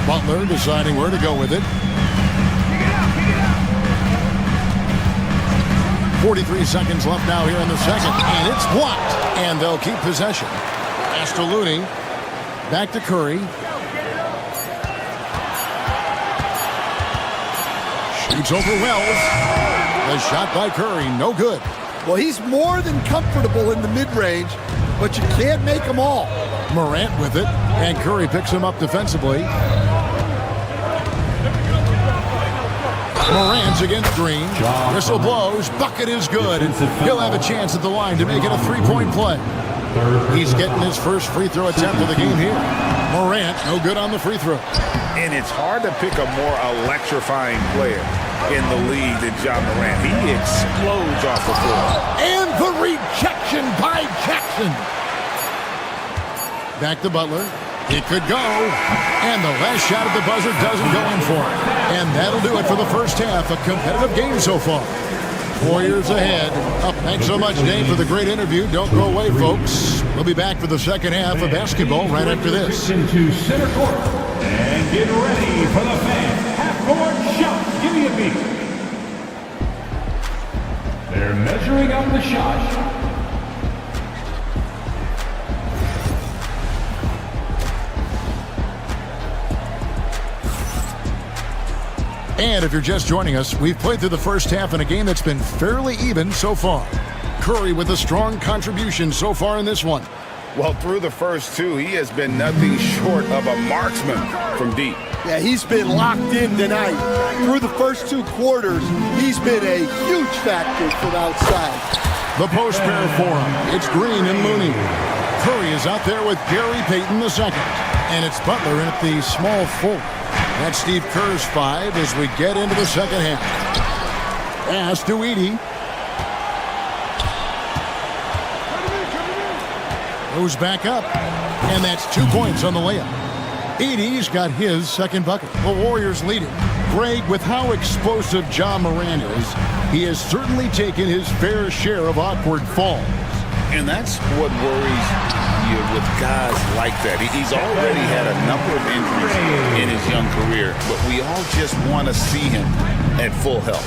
Butler deciding where to go with it. 43 seconds left now here in the second, and it's blocked, and they'll keep possession. Pass to Looney, back to Curry. Shoots over Wells. The shot by Curry, no good. Well, he's more than comfortable in the mid-range, but you can't make them all. Morant with it, and Curry picks him up defensively. Morant's against Green. Whistle blows. Bucket is good. And he'll have a chance at the line to make it a 3-point play. He's getting his first free throw attempt of the game here. Morant, no good on the free throw. And it's hard to pick a more electrifying player in the league than John Morant. He explodes off the floor. And the rejection by Jackson. Back to Butler. It could go. And the last shot at the buzzer doesn't go in for it. And that'll do it for the first half. A competitive game so far. Warriors ahead. Thanks so much, Dave, for the great interview. Don't go away, folks. We'll be back for the second half of basketball right after this. Into center court. And get ready for the fans. Half-court shot. Give me a beat. They're measuring up the shot. And if you're just joining us, we've played through the first half in a game that's been fairly even so far. Curry with a strong contribution so far in this one. Well, through the first two, he has been nothing short of a marksman from deep. Yeah, he's been locked in tonight. Through the first 2 quarters, he's been a huge factor from outside. The post pair for him. It's Green and Looney. Curry is out there with Gary Payton II. And it's Butler at the small forward. That's Steve Kerr's 5 as we get into the second half. Pass to Edey. Goes back up. And that's 2 points on the layup. Edey's got his second bucket. The Warriors leading. Greg, with how explosive Ja Morant is, he has certainly taken his fair share of awkward falls. And that's what worries you with guys like that. He's already had a number of injuries in his young career, but we all just want to see him at full health.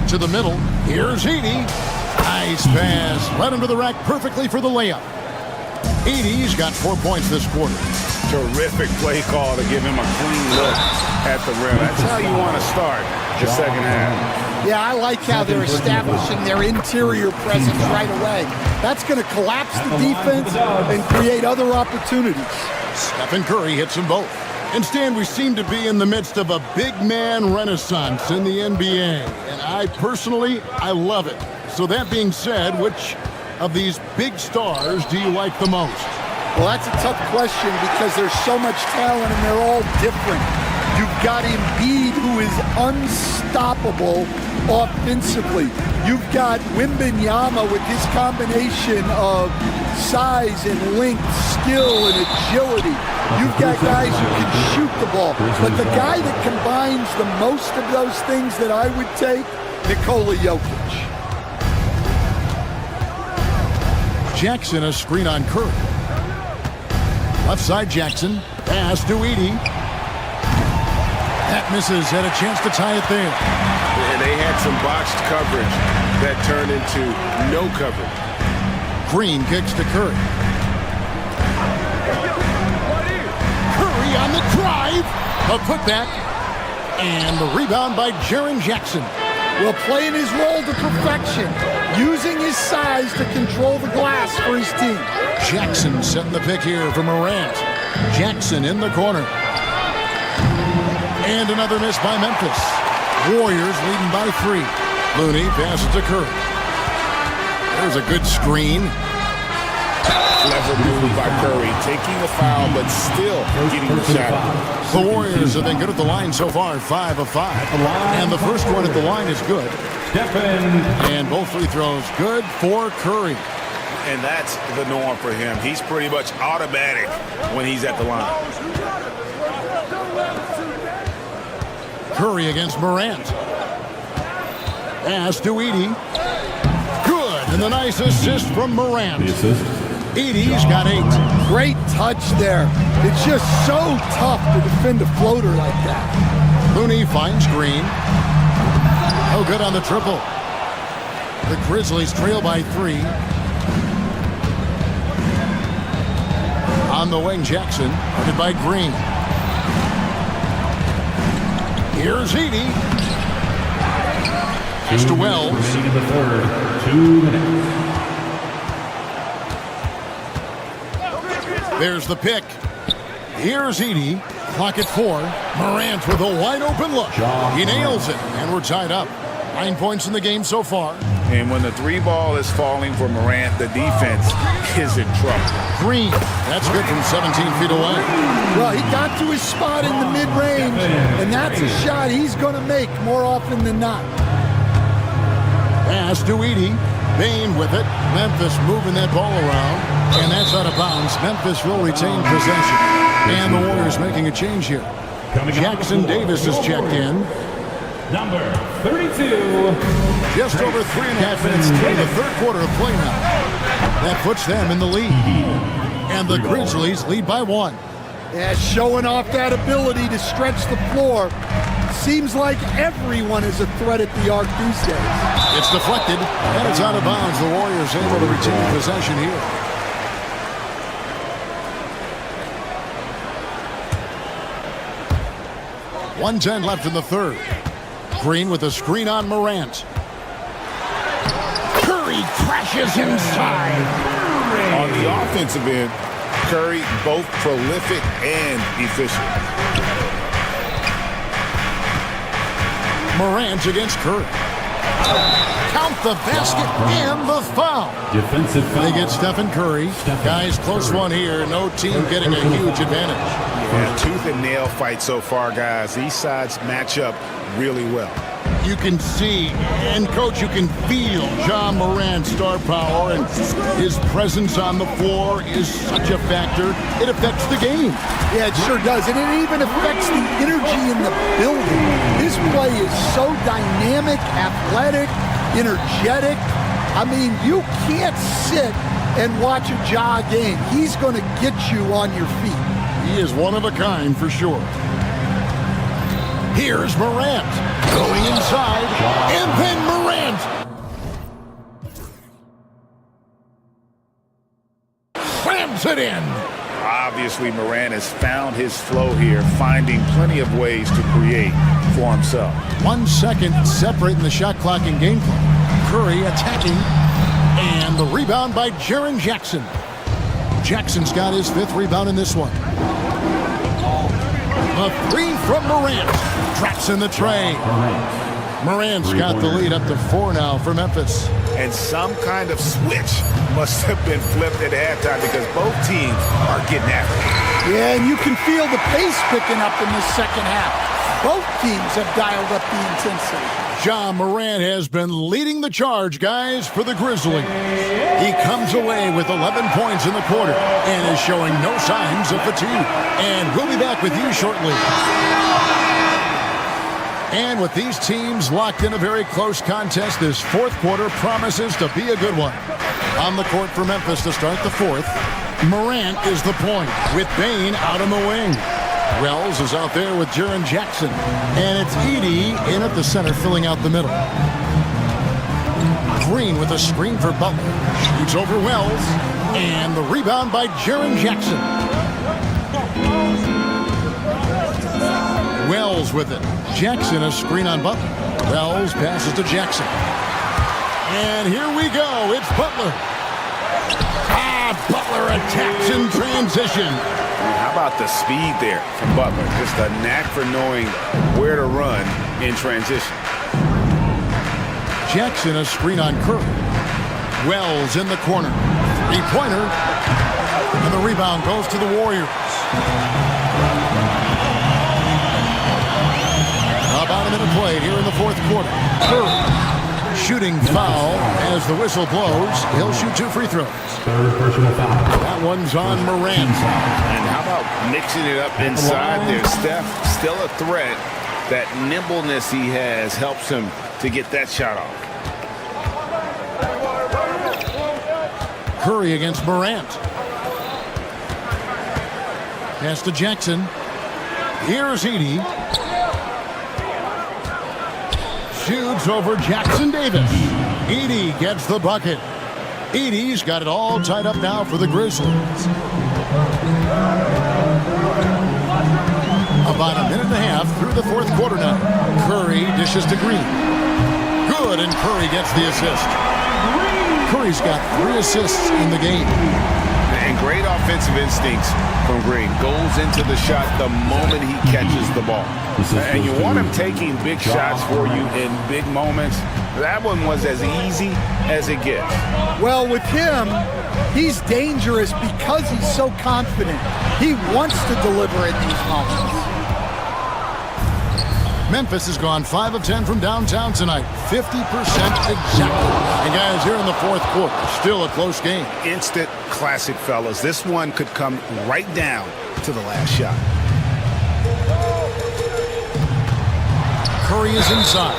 To the middle, here's Edey. Nice pass. Led him to the rack perfectly for the layup. Edey's got 4 points this quarter. Terrific play call to give him a clean look at the rim. That's how you want to start the second half. Yeah, I like how they're establishing their interior presence right away. That's going to collapse the defense and create other opportunities. Stephen Curry hits them both. And Stan, we seem to be in the midst of a big man renaissance in the NBA. And I love it. So that being said, which of these big stars do you like the most? Well, that's a tough question because there's so much talent and they're all different. You've got Embiid, who is unstoppable offensively. You've got Wembanyama with his combination of size and length, skill and agility. You've got guys who can shoot the ball. But the guy that combines the most of those things that I would take, Nikola Jokic. Jackson, a screen on Curry. Left side Jackson. Pass to Edey. That misses. Had a chance to tie it there. And they had some botched coverage that turned into no coverage. Green kicks to Curry. Curry on the drive. A putback. And the rebound by Jaren Jackson. Well, playing his role to perfection. Using his size to control the glass for his team. Jackson setting the pick here for Morant. Jackson in the corner. And another miss by Memphis. Warriors leading by 3. Looney passes to Curry. There's a good screen. Clever move by Curry, taking the foul, but still getting the shot. The Warriors have been good at the line so far, 5 of 5. And the first one at the line is good. And both free throws good for Curry. And that's the norm for him. He's pretty much automatic when he's at the line. Curry against Morant. Pass to Edey. Good. And the nice assist from Morant. Edey's got 8. Great touch there. It's just so tough to defend a floater like that. Looney finds Green. Oh, good on the triple. The Grizzlies trail by 3. On the wing, Jackson, guarded by Green. Here's Edey. Just to Wells. The third, 2 minutes. There's the pick. Here's Edey. Clock at 4. Morant with a wide open look. He nails it, and we're tied up. 9 points in the game so far. And when the 3 ball is falling for Morant, the defense is in trouble. Green. That's good from 17 feet away. Well, he got to his spot in the mid-range, and that's a shot he's going to make more often than not. Pass to Edey. Bain with it. Memphis moving that ball around. And that's out of bounds. Memphis will retain possession. And the Warriors making a change here. Jackson Davis is checked in. Number 32. Just over 3.5 minutes into the third quarter of play now. That puts them in the lead. And the Grizzlies lead by 1. Yeah, showing off that ability to stretch the floor. Seems like everyone is a threat at the arc these days. It's deflected, and it's out of bounds. The Warriors able to retain possession here. .110 left in the third. Green with a screen on Morant. Curry crashes inside. On the offensive end, Curry both prolific and efficient. Morant against Curry. Count the basket and the foul. Defensive foul. They get Stephen Curry. Guys, close one here. No team getting a huge advantage. Yeah, tooth and nail fight so far, guys. These sides match up really well. You can see, and Coach, you can feel Ja Morant's star power, and his presence on the floor is such a factor. It affects the game. Yeah, it sure does, and it even affects the energy in the building. His play is so dynamic, athletic, energetic. I mean, you can't sit and watch a Ja game. He's going to get you on your feet. He is one of a kind for sure. Here's Morant going inside, and then Morant slams it in. Obviously, Morant has found his flow here, finding plenty of ways to create for himself. 1 second separating the shot clock and game clock. Curry attacking, and the rebound by Jaren Jackson. Jackson's got his 5th rebound in this one. A 3 from Morant. Traps in the tray. Morant's got the lead up to 4 now for Memphis. And some kind of switch must have been flipped at halftime because both teams are getting after it. Yeah, and you can feel the pace picking up in the second half. Both teams have dialed up the intensity. Ja Morant has been leading the charge, guys, for the Grizzlies. He comes away with 11 points in the quarter and is showing no signs of fatigue. And we'll be back with you shortly. And with these teams locked in a very close contest, this 4th quarter promises to be a good one. On the court for Memphis to start the 4th, Morant is the point with Bane out on the wing. Wells is out there with Jaren Jackson. And it's Edey in at the center, filling out the middle. Green with a screen for Butler. Shoots over Wells. And the rebound by Jaren Jackson. Wells with it. Jackson a screen on Butler. Wells passes to Jackson. And here we go. It's Butler. Butler attacks in transition. How about the speed there from Butler? Just a knack for knowing where to run in transition. Jackson a screen on Curry. Wells in the corner. 3-pointer. And the rebound goes to the Warriors. About a minute played here in the 4th quarter. Curry. Shooting foul as the whistle blows. He'll shoot 2 free throws. 3rd personal foul. That one's on Morant. And how about mixing it up inside there? Steph, still a threat. That nimbleness he has helps him to get that shot off. Curry against Morant. Pass to Jackson. Here's Edey. Shoots over Jackson Davis. Edey gets the bucket. Edey's got it all tied up now for the Grizzlies. About a minute and a half through the 4th quarter now. Curry dishes to Green. Good, and Curry gets the assist. Curry's got 3 assists in the game. And great offensive instincts from Green. Goes into the shot the moment he catches the ball. And you want him taking big shots for you in big moments. That one was as easy as it gets. Well, with him, he's dangerous because he's so confident. He wants to deliver in these moments. Memphis has gone 5 of 10 from downtown tonight. 50% exactly. And guys, here in the 4th quarter, still a close game. Instant classic, fellas. This one could come right down to the last shot. Curry is inside.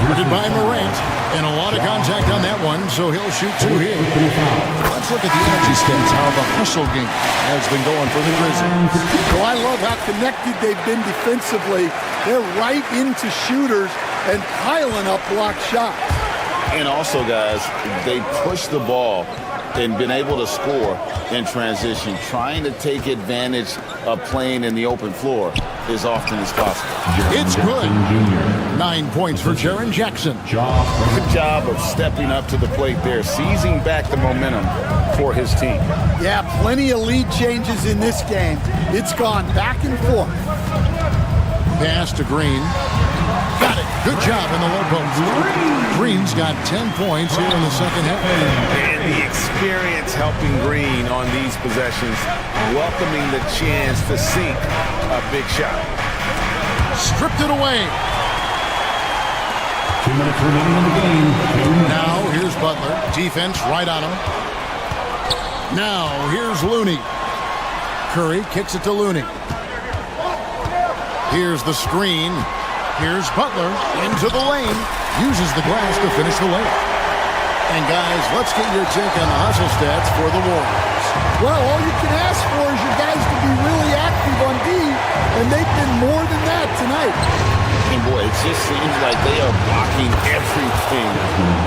Guarded by Morant. And a lot of contact on that one, so he'll shoot 2 here. Let's look at the energy stats, how the hustle game has been going for the Grizzlies. So I love how connected they've been defensively. They're right into shooters and piling up block shots. And also, guys, they push the ball and been able to score in transition, trying to take advantage of playing in the open floor as often as possible. It's good. 9 points for Jaren Jackson. Good job of stepping up to the plate there, seizing back the momentum for his team. Yeah, plenty of lead changes in this game. It's gone back and forth. Pass to Green. Got it. Good job in the low post. Green's got 10 points here in the second half. And the experience helping Green on these possessions, welcoming the chance to sink a big shot. Stripped it away. 2 minutes remaining in the game. Now here's Butler. Defense right on him. Now here's Looney. Curry kicks it to Looney. Here's the screen. Here's Butler into the lane. Uses the glass to finish the lane. And guys, let's get your take on the hustle stats for the Warriors. Well, all you can ask for is your guys to be really active on D, and they've been more than that tonight. And boy, it just seems like they are blocking everything.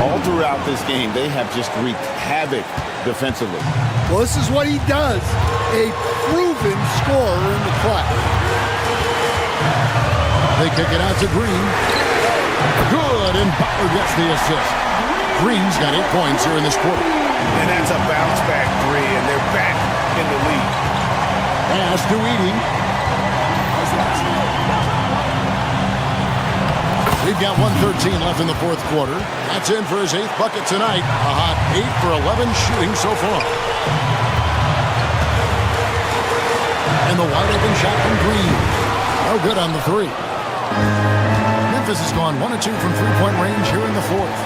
All throughout this game, they have just wreaked havoc defensively. Well, this is what he does. A proven scorer in the clutch. They kick it out to Green. Good, and Butler gets the assist. Green's got 8 points here in this quarter. And that's a bounce back three, and they're back in the lead. Pass to Edey. We've got 1:13 left in the fourth quarter. That's in for his 8th bucket tonight. A hot 8 for 11 shooting so far. And the wide open shot from Green. No good on the three. Memphis has gone 1 of 2 from three-point range here in the fourth.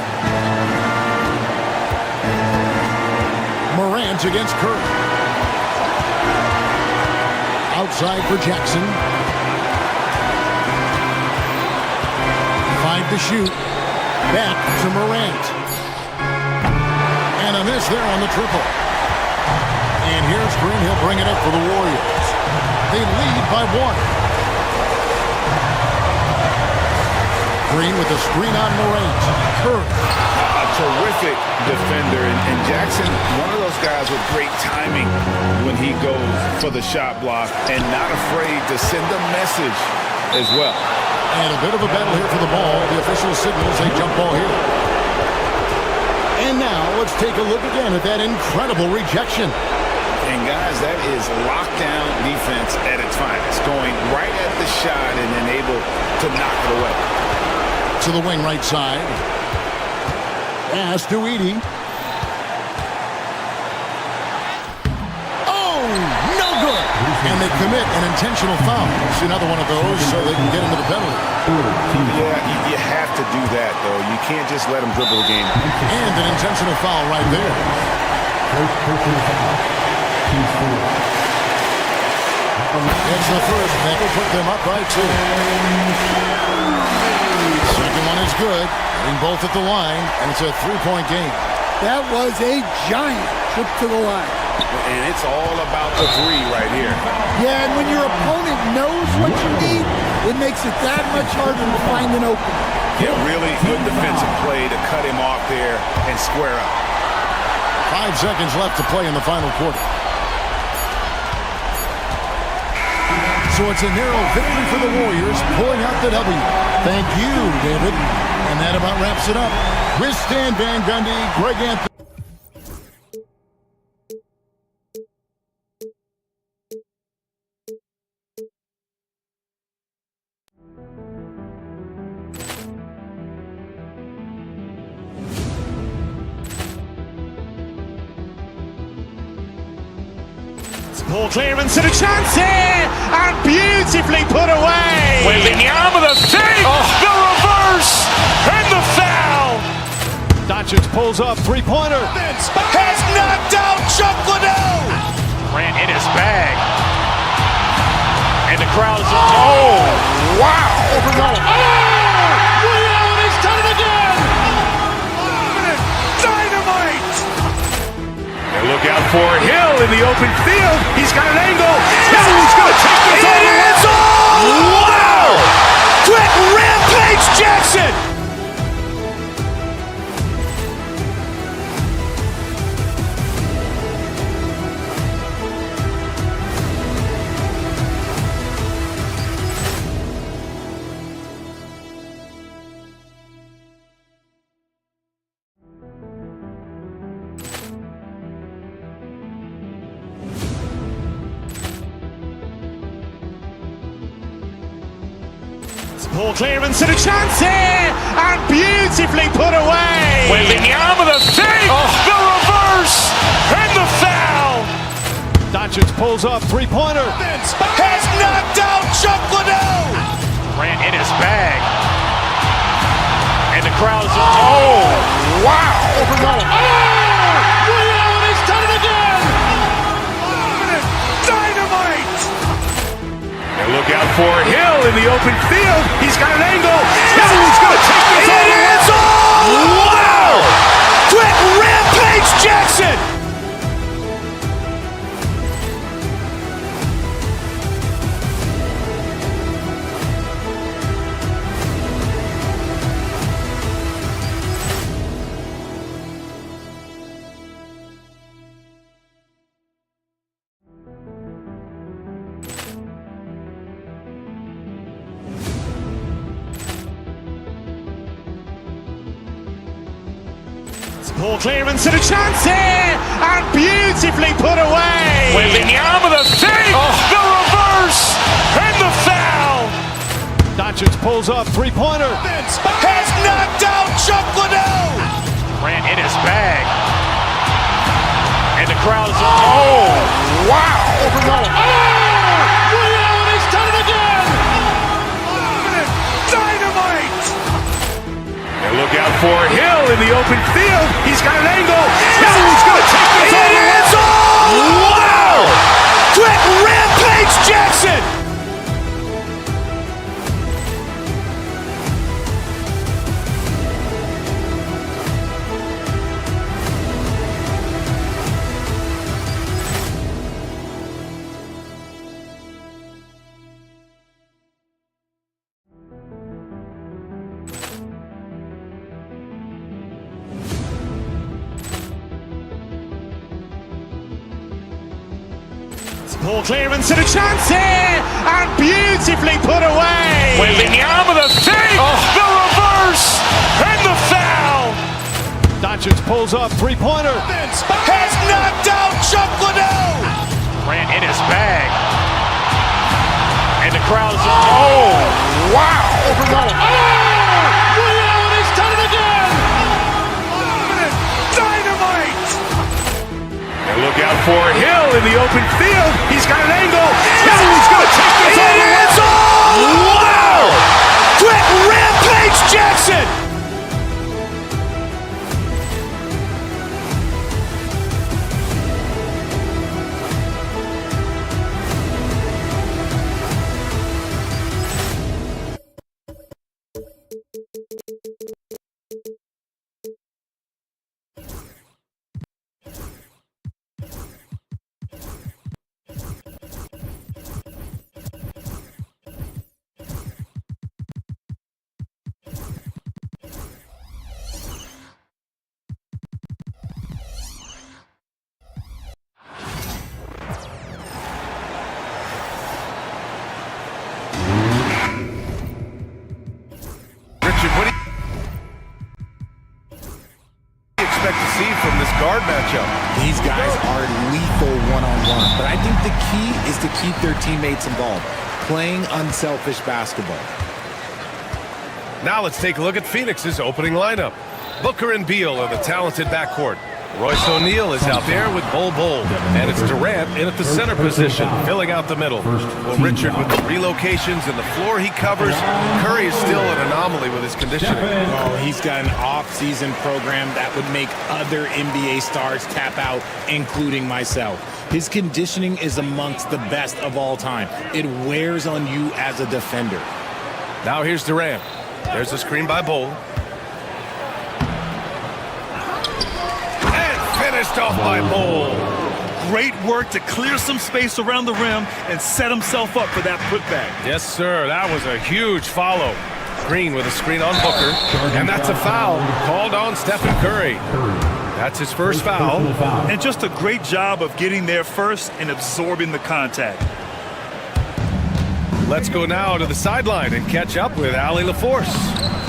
Morant against Curry. Outside for Jackson. 5 to shoot. Back to Morant. And a miss there on the triple. And here's Green. He'll bring it up for the Warriors. They lead by 1. Green with a screen on Morant. Curry. A terrific defender, and Jackson, one of those guys with great timing when he goes for the shot block and not afraid to send a message as well. And a bit of a battle here for the ball. The official signals a jump ball here. And now let's take a look again at that incredible rejection. And guys, that is lockdown defense at its finest, going right at the shot and then able to knock it away. To the wing right side. Pass to Edey. Oh, no good. And they commit an intentional foul. It's another one of those so they can get into the penalty. Yeah, you have to do that, though. You can't just let them dribble the game. And an intentional foul right there. It's the first. That will put them up by 2. Second one is good. Hitting both at the line, and it's a 3-point game. That was a giant trip to the line. And it's all about the three right here. Yeah, and when your opponent knows what you need, it makes it that much harder to find an opening. Yeah, really good defensive play to cut him off there and square up. 5 seconds left to play in the final quarter. So it's a narrow victory for the Warriors, pulling out the W. Thank you, David. And that about wraps it up. With Stan Van Gundy, Greg Anthony. Ball clearance and a chance here, and beautifully put away. Wembanyama the fake, the reverse, and the foul. Doncic pulls up, three-pointer. Has knocked out Chuck Liddell. Ran in his bag. And the crowd is, oh, wow. Overrun. Reality's done it again. Dynamite. And look out for Hill in the open field. He's got an angle. Hill's going to take this all the way. Wow! Quick rampage Jackson. Poor clearance and a chance here, and beautifully put away. Wembanyama the save, the reverse, and the foul. Doncic pulls up, three-pointer. Has knocked out Chuck Liddell. Grant in his bag. And the crowd's, oh, wow. He's done it again. Dynamite. And look out for Hill in the open field. He's got an angle. Hill's going to take this all the way. Wow. Quick rampage Jackson. Poor clearance and a chance here, and beautifully put away. Wembanyama the save, the reverse, and the foul. Doncic pulls up, three-pointer. Has knocked out Chuck Liddell. Grant in his bag. And the crowd's, oh, wow. He's done it again. Dynamite. And look out for Hill in the open field. He's got an angle. Hill's going to take this all the way. Wow. Quick rampage Jackson. Poor clearance and a chance here, and beautifully put away. Wembanyama the save, the reverse, and the foul. Doncic pulls up, three-pointer. Has knocked out Chuck Liddell. Grant in his bag. And the crowd's, oh, wow. He's done it again. Dynamite. And look out for Hill in the open field. He's got an angle. Hill's going to take this all the way. Wow. Quick rampage Jackson. Richard, what do you expect to see from this guard matchup? These guys are lethal one-on-one, but I think the key is to keep their teammates involved, playing unselfish basketball. Now let's take a look at Phoenix's opening lineup. Booker and Beal are the talented backcourt. Royce O'Neal is out there with Bol, and it's Durant in at the center position, filling out the middle. Well, Richard, with the relocations and the floor he covers, Curry is still an anomaly with his conditioning. Oh, he's got an off-season program that would make other NBA stars tap out, including myself. His conditioning is amongst the best of all time. It wears on you as a defender. Now here's Durant. There's a screen by Bol. Finished off by Bol. Great work to clear some space around the rim and set himself up for that putback. Yes, sir. That was a huge follow. Green with a screen on Booker. And that's a foul called on Stephen Curry. That's his first foul. And just a great job of getting there first and absorbing the contact. Let's go now to the sideline and catch up with Allie LaForce.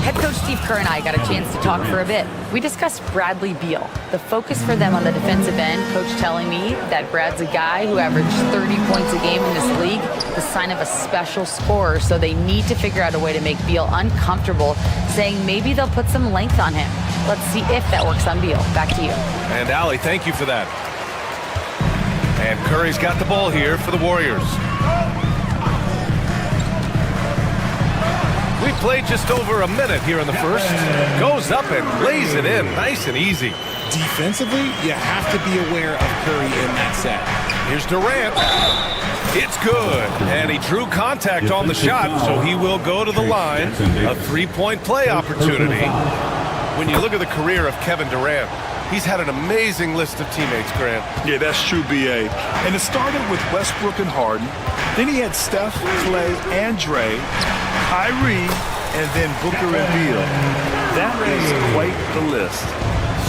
Head coach Steve Kerr and I got a chance to talk for a bit. We discussed Bradley Beal. The focus for them on the defensive end, coach telling me that Brad's a guy who averaged 30 points a game in this league, the sign of a special scorer, so they need to figure out a way to make Beal uncomfortable, saying maybe they'll put some length on him. Let's see if that works on Beal. Back to you. And Allie, thank you for that. And Curry's got the ball here for the Warriors. We played just over a minute here in the first. Goes up and lays it in, nice and easy. Defensively, you have to be aware of Curry in that set. Here's Durant. It's good. And he drew contact on the shot, so he will go to the line. A three-point play opportunity. When you look at the career of Kevin Durant, he's had an amazing list of teammates, Grant. Yeah, that's true, B.A. And it started with Westbrook and Harden. Then he had Steph, Clay, and Dre, Kyrie, and then Booker and Beal. That is quite the list.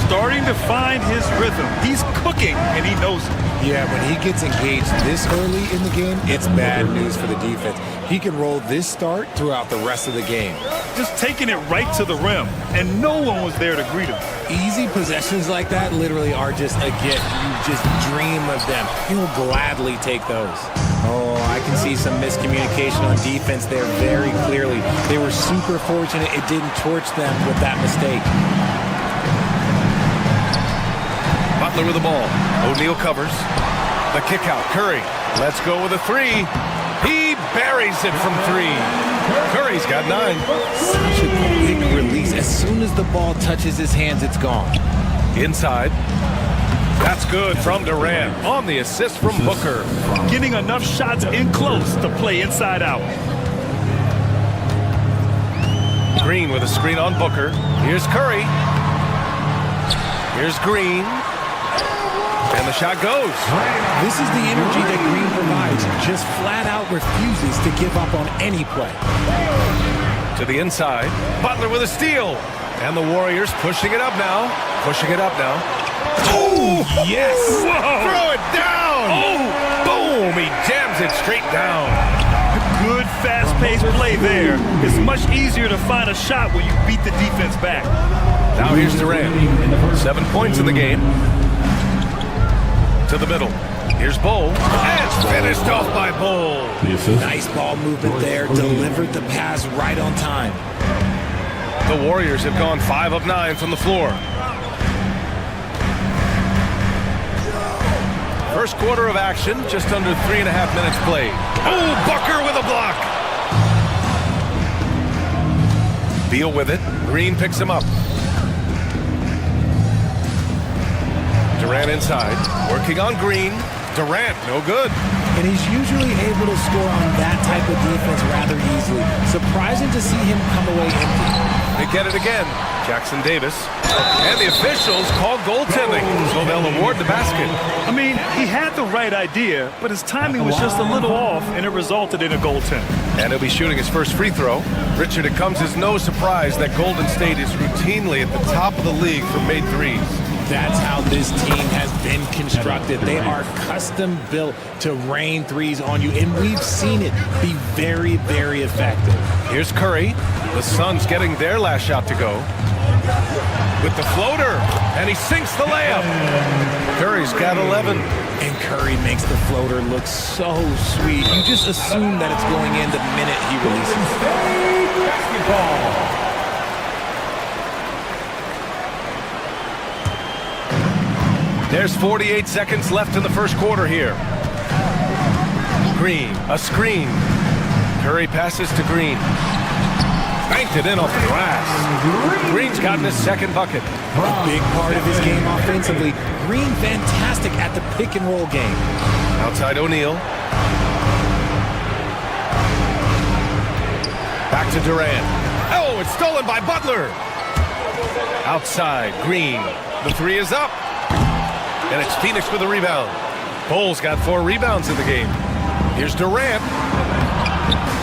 Starting to find his rhythm. He's cooking, and he knows it. Yeah, when he gets engaged this early in the game, it's bad news for the defense. He can roll this start throughout the rest of the game. Just taking it right to the rim, and no one was there to greet him. Easy possessions like that literally are just a gift. You just dream of them. He'll gladly take those. Oh, I can see some miscommunication on defense there very clearly. They were super fortunate it didn't torch them with that mistake. Butler with the ball. O'Neal covers. The kick out. Curry. Let's go with a three. He buries it from three. Curry's got 9. Such a quick release. As soon as the ball touches his hands, it's gone. Inside. That's good from Durant on the assist from Booker. Getting enough shots in close to play inside out. Green with a screen on Booker. Here's Curry. Here's Green. And the shot goes. This is the energy that Green provides. Just flat out refuses to give up on any play. To the inside. Butler with a steal. And the Warriors pushing it up now. Pushing it up now. Oh, yes. Whoa. Throw it down. Oh, boom. He jams it straight down. Good fast-paced play there. It's much easier to find a shot when you beat the defense back. Now here's Durant. 7 points in the game. To the middle. Here's Bull. And it's finished off by Bull. Nice ball movement there. Delivered the pass right on time. The Warriors have gone 5 of 9 from the floor. First quarter of action, just under 3.5 minutes played. Oh, Booker with a block. Beal with it. Green picks him up. Durant inside, working on Green. Durant, no good. And he's usually able to score on that type of defense rather easily. Surprising to see him come away empty. They get it again. Jackson Davis. And the officials call goaltending, so they'll award the basket. I mean, he had the right idea, but his timing was just a little off, and it resulted in a goaltend. And he'll be shooting his first free throw. Richard, it comes as no surprise that Golden State is routinely at the top of the league for made threes. That's how this team has been constructed. They are custom built to rain threes on you, and we've seen it be very, very effective. Here's Curry. The Suns getting their last shot to go. With the floater, and he sinks the layup. Curry's got 11. And Curry makes the floater look so sweet. You just assume that it's going in the minute he releases. Basketball. There's 48 seconds left in the first quarter here. Green, a screen. Curry passes to Green. Banked it in off the glass. Green's gotten his second bucket. A big part of his game offensively. Green fantastic at the pick and roll game. Outside O'Neal. Back to Durant. Oh, it's stolen by Butler. Outside, Green. The three is up. And it's Phoenix with a rebound. Bull's got 4 rebounds in the game. Here's Durant.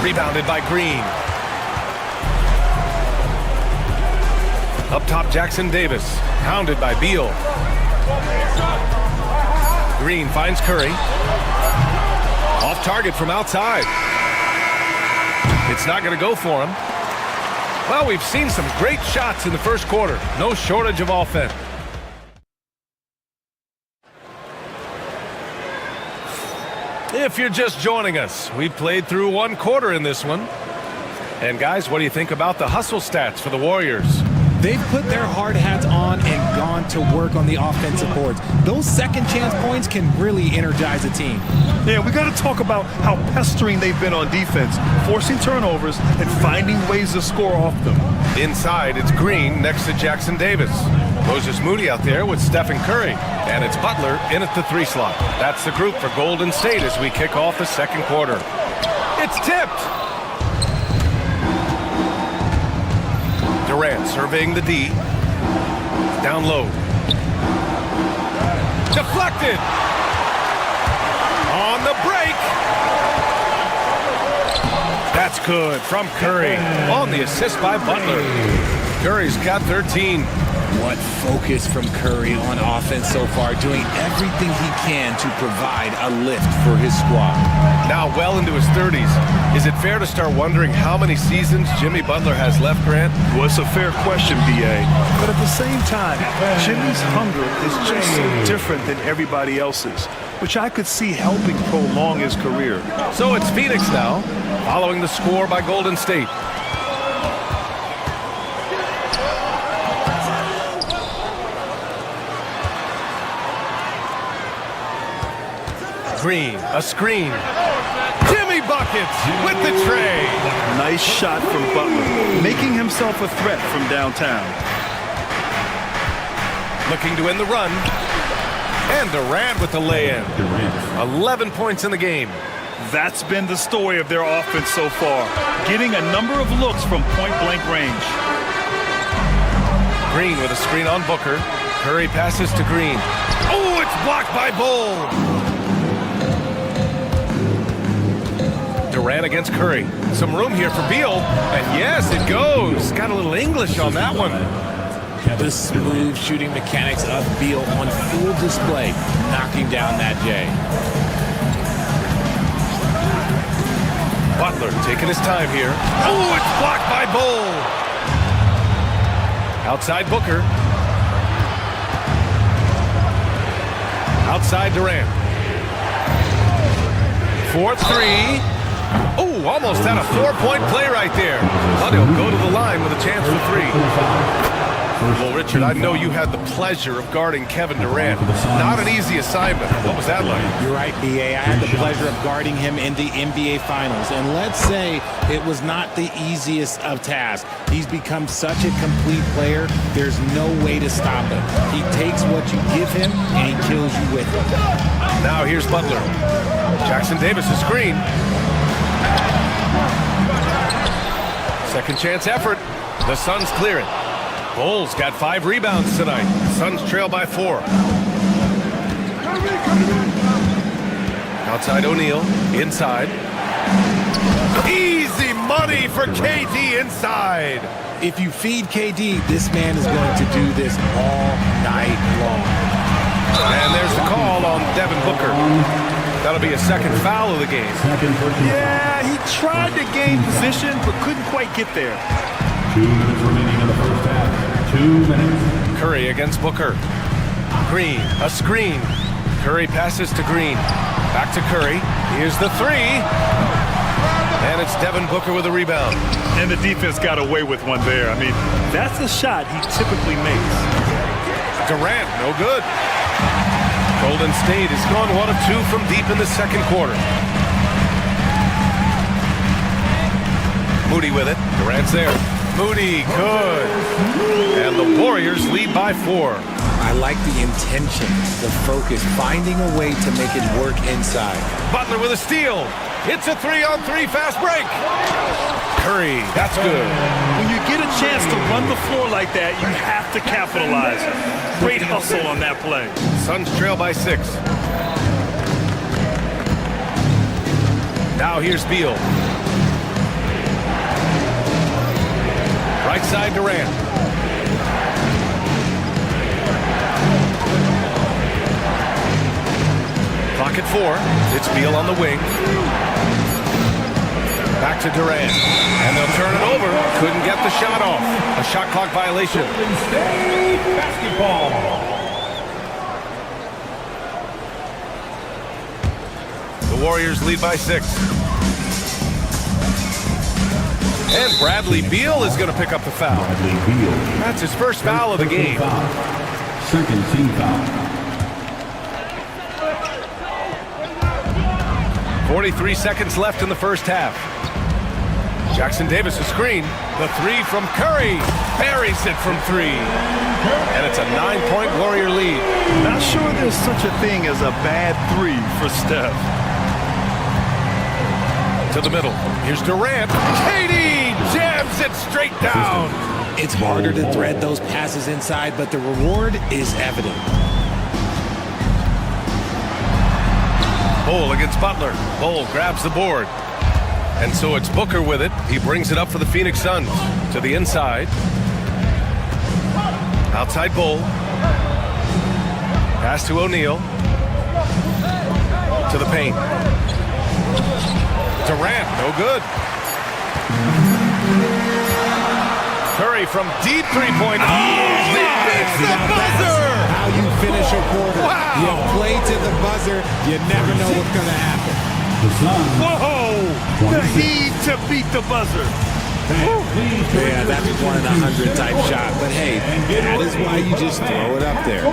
Rebounded by Green. Up top, Jackson Davis. Hounded by Beal. Green finds Curry. Off target from outside. It's not going to go for him. Well, we've seen some great shots in the first quarter. No shortage of offense. If you're just joining us, we played through one quarter in this one. And guys, what do you think about the hustle stats for the Warriors? They've put their hard hats on and gone to work on the offensive boards. Those second chance points can really energize a team. Yeah, we got to talk about how pestering they've been on defense, forcing turnovers and finding ways to score off them. Inside, it's Green next to Jackson Davis. Moses Moody out there with Stephen Curry. And it's Butler in at the 3 slot. That's the group for Golden State as we kick off the second quarter. It's tipped. Durant surveying the D. Down low. Deflected. On the break. That's good from Curry. On the assist by Butler. Curry's got 13. What focus from Curry on offense so far, doing everything he can to provide a lift for his squad. Now well into his 30s. Is it fair to start wondering how many seasons Jimmy Butler has left, Grant? Well, it's a fair question, B.A. But at the same time, Jimmy's hunger is just so different than everybody else's, which I could see helping prolong his career. So it's Phoenix now, following the score by Golden State. Green, a screen. Jimmy buckets with the tray. Nice shot from Butler, making himself a threat from downtown. Looking to end the run. And Durant with the lay-in. 11 points in the game. That's been the story of their offense so far, getting a number of looks from point-blank range. Green with a screen on Booker. Curry passes to Green. Oh, it's blocked by Bull. Durant against Curry. Some room here for Beal. And yes, it goes. Got a little English on that one. The smooth shooting mechanics of Beal on full display, knocking down that J. Butler taking his time here. Oh, it's blocked by Bull. Outside Booker. Outside Durant. 4-3. Oh, almost had a 4-point play right there. But he'll go to the line with a chance for 3. Well, Richard, I know you had the pleasure of guarding Kevin Durant. Not an easy assignment. What was that like? You're right, B.A. I had the pleasure of guarding him in the NBA Finals. And let's say it was not the easiest of tasks. He's become such a complete player, there's no way to stop him. He takes what you give him, and he kills you with it. Now here's Butler. Jackson Davis' screen. Second chance effort. The Suns clear it. Bulls got 5 rebounds tonight. Suns trail by 4. Outside O'Neal. Inside. Easy money for KD inside. If you feed KD, this man is going to do this all night long. And there's the call on Devin Booker. That'll be a second foul of the game. Yeah, he tried to gain position, but couldn't quite get there. 2 minutes remaining in the first half. 2 minutes. Curry against Booker. Green, a screen. Curry passes to Green. Back to Curry. Here's the 3. And it's Devin Booker with a rebound. And the defense got away with one there. I mean, that's a shot he typically makes. Durant, no good. Golden State has gone 1 of 2 from deep in the second quarter. Moody with it. Durant's there. Moody, good. And the Warriors lead by 4. I like the intention, the focus, finding a way to make it work inside. Butler with a steal. It's a 3-on-3 fast break. Curry, that's good. When you get a chance to run the floor like that, you have to capitalize. Great hustle on that play. Suns trail by 6. Now here's Beal. Right side Durant. Clock at 4. It's Beal on the wing. Back to Durant. And they'll turn it over. Couldn't get the shot off. A shot clock violation. Golden State basketball. The Warriors lead by 6. And Bradley Beal is going to pick up the foul. That's his first foul of the game. Second team foul. 43 seconds left in the first half. Jackson Davis a screen. The three from Curry. Buries it from 3. And it's a 9-point Warrior lead. Not sure there's such a thing as a bad 3 for Steph. To the middle. Here's Durant. KD jams it straight down. It's harder to thread those passes inside, but the reward is evident. Bol against Butler. Bol grabs the board. And so it's Booker with it. He brings it up for the Phoenix Suns. To the inside. Outside Bol. Pass to O'Neal. To the paint. Durant, no good. Curry from deep three-point. Oh, he makes the buzzer! How you finish a quarter. Wow. You play to the buzzer. You never know what's going to happen. Whoa! The heat to beat the buzzer. Yeah, that's 1 in 100 type shot. But hey, that is why you just throw it up there.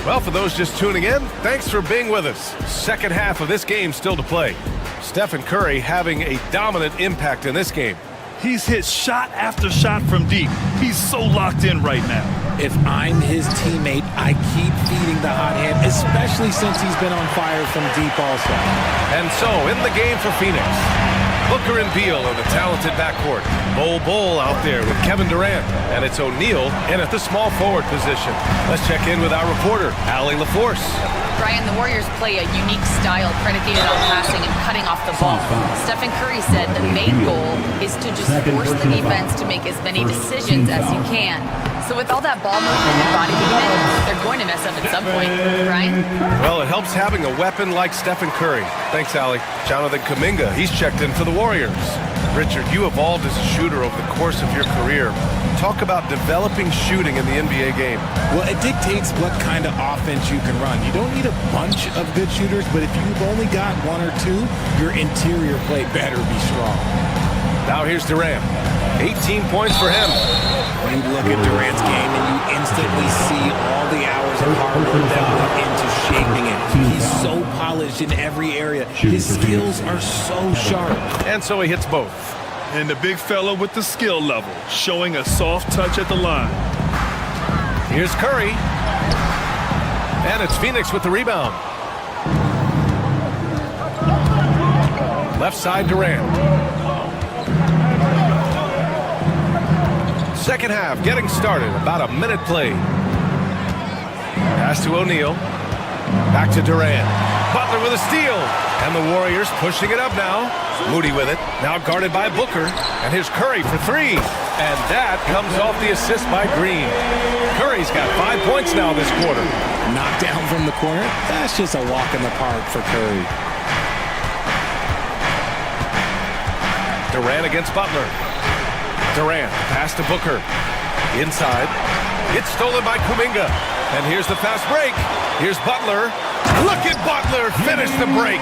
Well, for those just tuning in, thanks for being with us. Second half of this game still to play. Stephen Curry having a dominant impact in this game. He's hit shot after shot from deep. He's so locked in right now. If I'm his teammate, I keep feeding the hot hand, especially since he's been on fire from deep also. And so, in the game for Phoenix, Booker and Beal in the talented backcourt. Bol out there with Kevin Durant. And it's O'Neal in at the small forward position. Let's check in with our reporter, Allie LaForce. Brian, the Warriors play a unique style predicated on passing and cutting off the ball. Stephen Curry said the main goal is to just force the defense to make as many decisions as he can. So with all that ball movement and body movement, they're going to mess up at some point. Brian? Well, it helps having a weapon like Stephen Curry. Thanks, Allie. Jonathan Kuminga, he's checked in for the Warriors. Richard, you evolved as a shooter over the course of your career. Talk about developing shooting in the NBA game. Well, it dictates what kind of offense you can run. You don't need a bunch of good shooters, but if you've only got 1 or 2, your interior play better be strong. Now here's Durant. 18 points for him. You look at Durant's game and you instantly see all the hours of hard work that went into shaping it. He's so polished in every area. His skills are so sharp. And so he hits both. And the big fella with the skill level, showing a soft touch at the line. Here's Curry. And it's Phoenix with the rebound. Left side Durant. Second half getting started. About a minute played. Pass to O'Neal. Back to Durant. Butler with a steal. And the Warriors pushing it up now. Moody with it. Now guarded by Booker. And here's Curry for 3. And that comes off the assist by Green. Curry's got 5 points now this quarter. Knocked down from the corner. That's just a walk in the park for Curry. Durant against Butler. Durant, pass to Booker. Inside. It's stolen by Kuminga. And here's the fast break. Here's Butler. Look at Butler finish the break.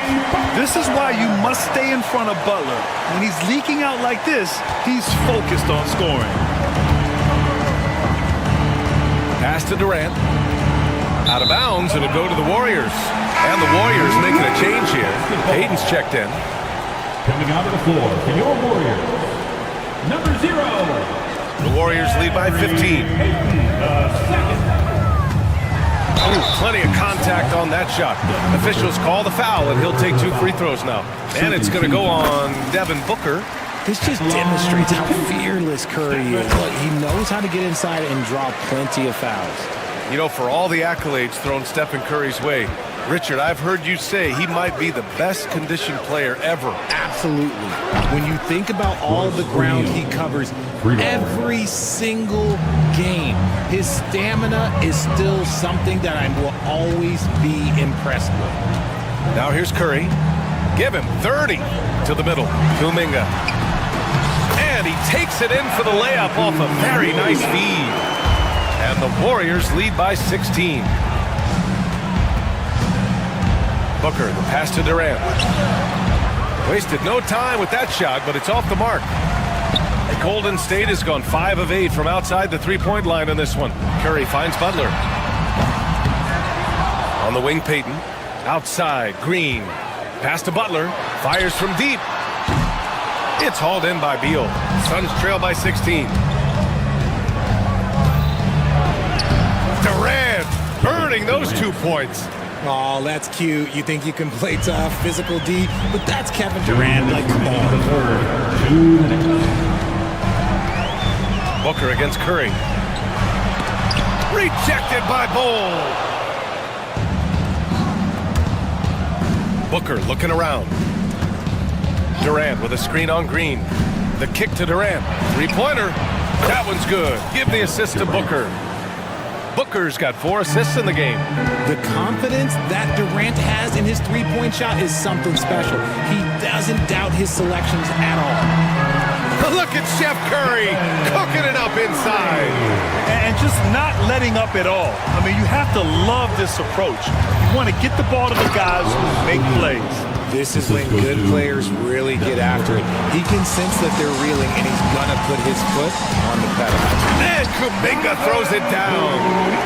This is why you must stay in front of Butler. When he's leaking out like this, he's focused on scoring. Pass to Durant. Out of bounds, it'll go to the Warriors. And the Warriors making a change here. Hayden's checked in. Coming out of the floor for your Warriors, number 0. The Warriors lead by 15. Ooh, plenty of contact on that shot. Officials call the foul, and he'll take 2 free throws now. And it's going to go on Devin Booker. This just demonstrates how fearless Curry is. Look, he knows how to get inside and draw plenty of fouls. You know, for all the accolades thrown Stephen Curry's way, Richard, I've heard you say he might be the best conditioned player ever. Absolutely. When you think about all the ground he covers every single game, his stamina is still something that I will always be impressed with. Now here's Curry. Give him 30 to the middle. Kuminga. And he takes it in for the layup off a very nice feed. And the Warriors lead by 16. Booker, the pass to Durant. Wasted no time with that shot, but it's off the mark. Golden State has gone 5 of 8 from outside the three-point line in this one. Curry finds Butler. On the wing, Payton. Outside, Green. Pass to Butler. Fires from deep. It's hauled in by Beal. Suns trail by 16. Durant burning those 2 points. Oh, that's cute. You think you can play tough, physical D, but that's Kevin Durant. Like, come on. 2 minutes. Booker against Curry. Rejected by Bol. Booker looking around. Durant with a screen on Green. The kick to Durant. Three-pointer. That one's good. Give the assist to Booker. Booker's got 4 assists in the game. The confidence that Durant has in his three-point shot is something special. He doesn't doubt his selections at all. Look at Chef Curry cooking it up inside. And just not letting up at all. I mean, you have to love this approach. You want to get the ball to the guys who make plays. This is when good players really get after it. He can sense that they're reeling, and he's going to put his foot on the pedal. And Kuminga throws it down.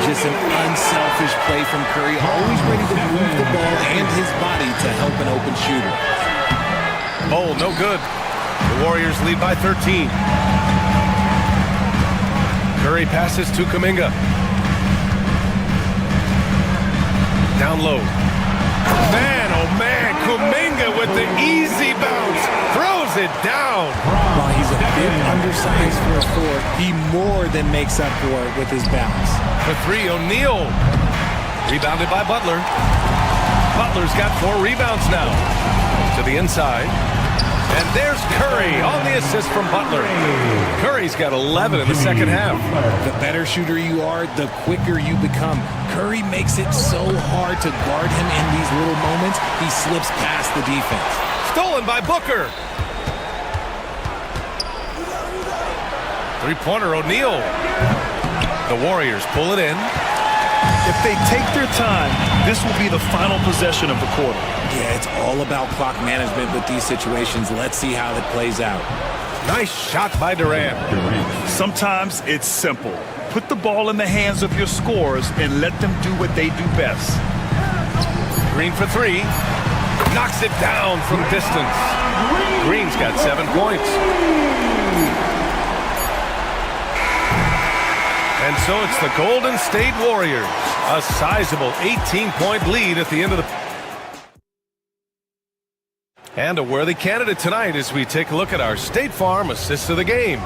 Just an unselfish play from Curry, always ready to move the ball and his body to help an open shooter. Bol, no good. The Warriors lead by 13. Curry passes to Kuminga. Down low. Man, oh man, Kuminga with the easy bounce. Throws it down. While he's a bit undersized for a 4, he more than makes up for it with his bounce. For 3, O'Neal. Rebounded by Butler. Butler's got 4 rebounds now. To the inside. And there's Curry on the assist from Butler. Curry's got 11 in the second half. The better shooter you are, the quicker you become. Curry makes it so hard to guard him in these little moments, he slips past the defense. Stolen by Booker. Three-pointer, O'Neal. The Warriors pull it in. If they take their time, this will be the final possession of the quarter. Yeah, it's all about clock management with these situations. Let's see how it plays out. Nice shot by Durant. Sometimes it's simple. Put the ball in the hands of your scorers and let them do what they do best. Green for 3. Knocks it down from distance. Green's got 7 points. And so it's the Golden State Warriors. A sizable 18-point lead at the end of the... And a worthy candidate tonight as we take a look at our State Farm assist of the game.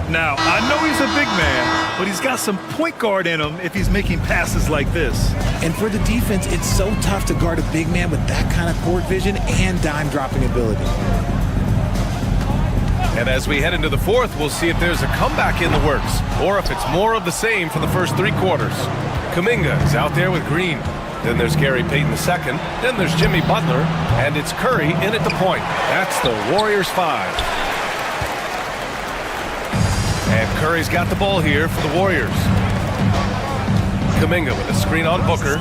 Now, I know he's a big man, but he's got some point guard in him if he's making passes like this. And for the defense, it's so tough to guard a big man with that kind of court vision and dime-dropping ability. And as we head into the fourth, we'll see if there's a comeback in the works or if it's more of the same for the first 3 quarters. Kuminga is out there with Green. Then there's Gary Payton II. Then there's Jimmy Butler. And it's Curry in at the point. That's the Warriors 5. And Curry's got the ball here for the Warriors. Kuminga with a screen on Booker.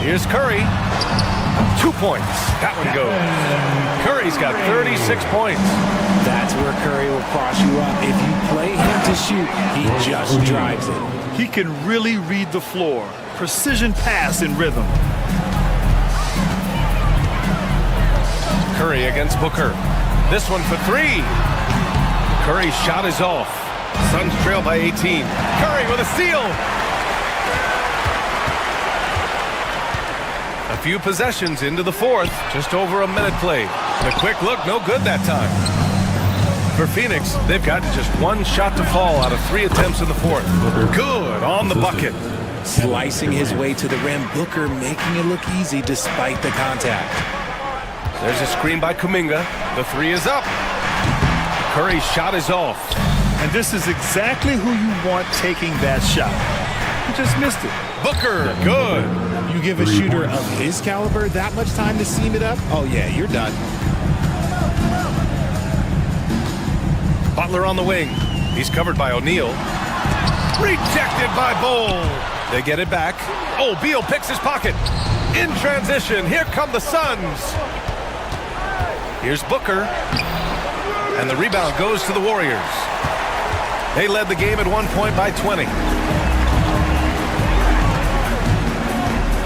Here's Curry. 2 points. That one goes. Curry's got 36 points. That's where Curry will cross you up. If you play him to shoot, he just drives it. He can really read the floor. Precision pass in rhythm. Curry against Booker. This one for 3. Curry's shot is off. Suns trail by 18. Curry with a steal. A few possessions into the fourth. Just over a minute played. The quick look, no good that time. For Phoenix, they've got just 1 shot to fall out of 3 attempts in the fourth. Good on the bucket. slicing his way to the rim. Booker making it look easy despite the contact. There's a screen by Kuminga. The three is up. Curry's shot is off. And this is exactly who you want taking that shot. He just missed it. Booker, good. You give a shooter of his caliber that much time to seam it up? Oh yeah, you're done. Butler on the wing. He's covered by O'Neal. Rejected by Bol. They get it back. Oh, Beal picks his pocket. In transition, here come the Suns. Here's Booker. And the rebound goes to the Warriors. They led the game at 1 point by 20.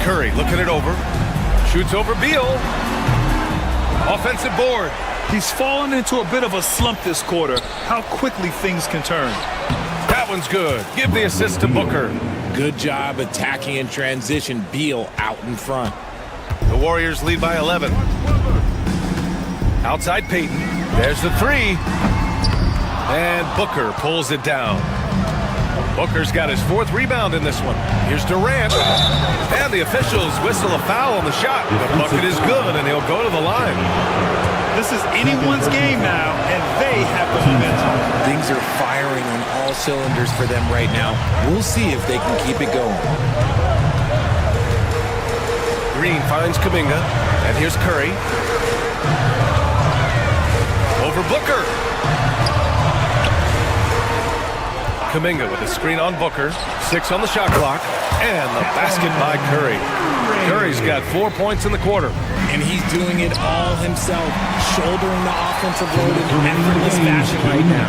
Curry looking it over. Shoots over Beal. Offensive board. He's fallen into a bit of a slump this quarter. How quickly things can turn. That one's good. Give the assist to Booker. Good job attacking in transition. Beal out in front. The Warriors lead by 11. Outside Peyton. There's the three. And Booker pulls it down. Booker's got his fourth rebound in this one. Here's Durant. And the officials whistle a foul on the shot. The bucket is good, and he'll go to the line. This is anyone's game now, and they have the momentum. Things are firing on all cylinders for them right now. We'll see if they can keep it going. Green finds Kuminga, and here's Curry. Over Booker. Kuminga with a screen on Booker. 6 on the shot clock. And the basket by Curry. Curry's got 4 points in the quarter. And he's doing it all himself, shouldering the offensive load in effortless fashion right now.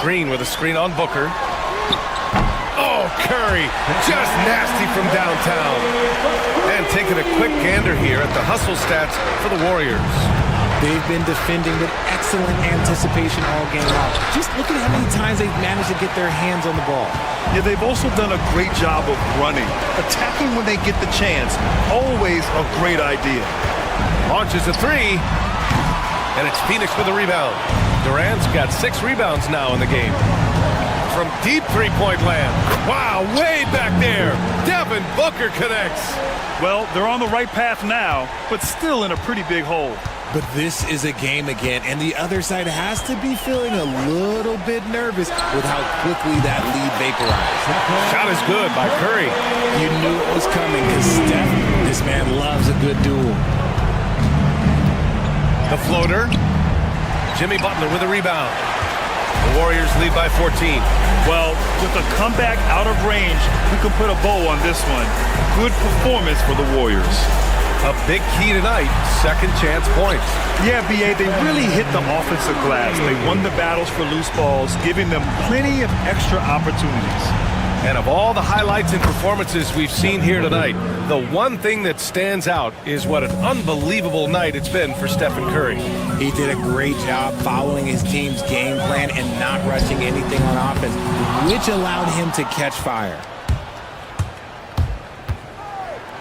Green with a screen on Booker. Oh, Curry, just nasty from downtown. And taking a quick gander here at the hustle stats for the Warriors. They've been defending with excellent anticipation all game long. Just look at how many times they've managed to get their hands on the ball. Yeah, they've also done a great job of running. Attacking when they get the chance. Always a great idea. Launches a three. And it's Phoenix with a rebound. Durant's got 6 rebounds now in the game. From deep three-point land. Wow, way back there. Devin Booker connects. Well, they're on the right path now, but still in a pretty big hole. But this is a game again, and the other side has to be feeling a little bit nervous with how quickly that lead vaporized. Shot is good by Curry. You knew it was coming because Steph, this man loves a good duel. The floater. Jimmy Butler with a rebound. The Warriors lead by 14. Well, with a comeback out of range, we can put a bow on this one. Good performance for the Warriors. A big key tonight, second chance points. Yeah, B.A., they really hit the offensive glass. They won the battles for loose balls, giving them plenty of extra opportunities. And of all the highlights and performances we've seen here tonight, the one thing that stands out is what an unbelievable night it's been for Stephen Curry. He did a great job following his team's game plan and not rushing anything on offense, which allowed him to catch fire.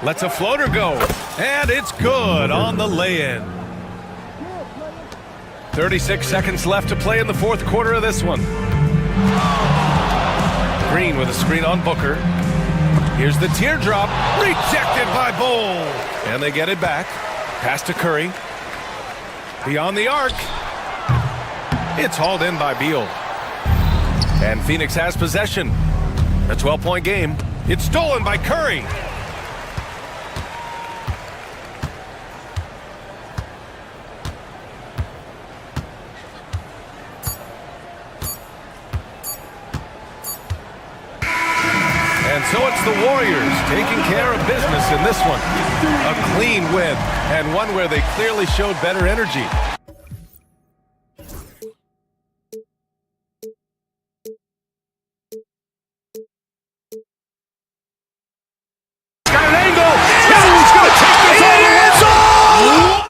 Lets a floater go, and it's good on the lay-in. 36 seconds left to play in the fourth quarter of this one. Green with a screen on Booker. Here's the teardrop, rejected by Bol. And they get it back. Pass to Curry. Beyond the arc. It's hauled in by Beal. And Phoenix has possession. A 12-point game. It's stolen by Curry. And so it's the Warriors taking care of business in this one. A clean win, and one where they clearly showed better energy. Got an angle! He's going to take this all the way!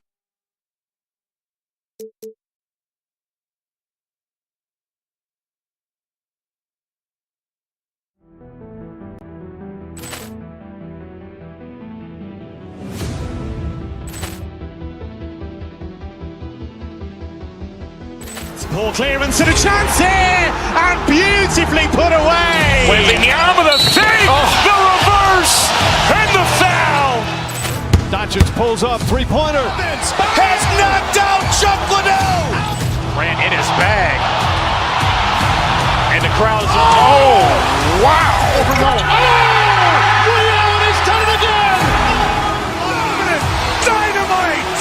Poor clearance and a chance here, and beautifully put away. Wembanyama the fake, the reverse, and the foul. Doncic pulls up, three-pointer. Has knocked out Chuck Liddell. Ran in his bag. And the crowd is, oh, wow. Ray Allen has done it again! Dynamite.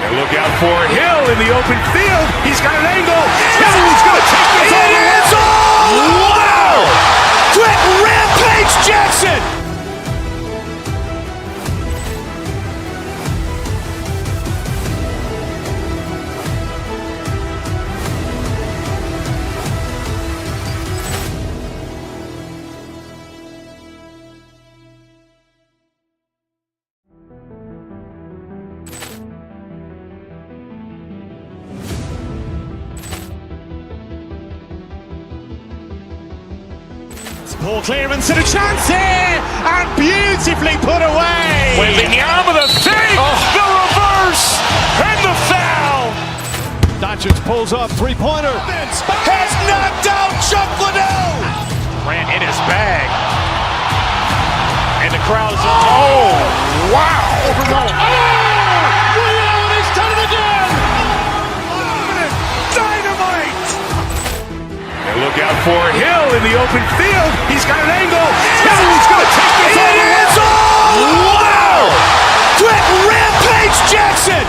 And look out for Hill in the open field. He's got an angle. Hill's going to take this all the way. Wow! Quick Rampage Jackson. Poor clearance and a chance here, and beautifully put away. Wembanyama the fake, the reverse, and the foul. Doncic pulls up, three-pointer. Has knocked out Chuck Liddell. Ran in his bag. And the crowd is, oh, wow. Ray Allen has done it again! Dynamite. And look out for Hill in the open field. He's got an angle. Hill's going to take this all the way. Wow! Quick Rampage Jackson.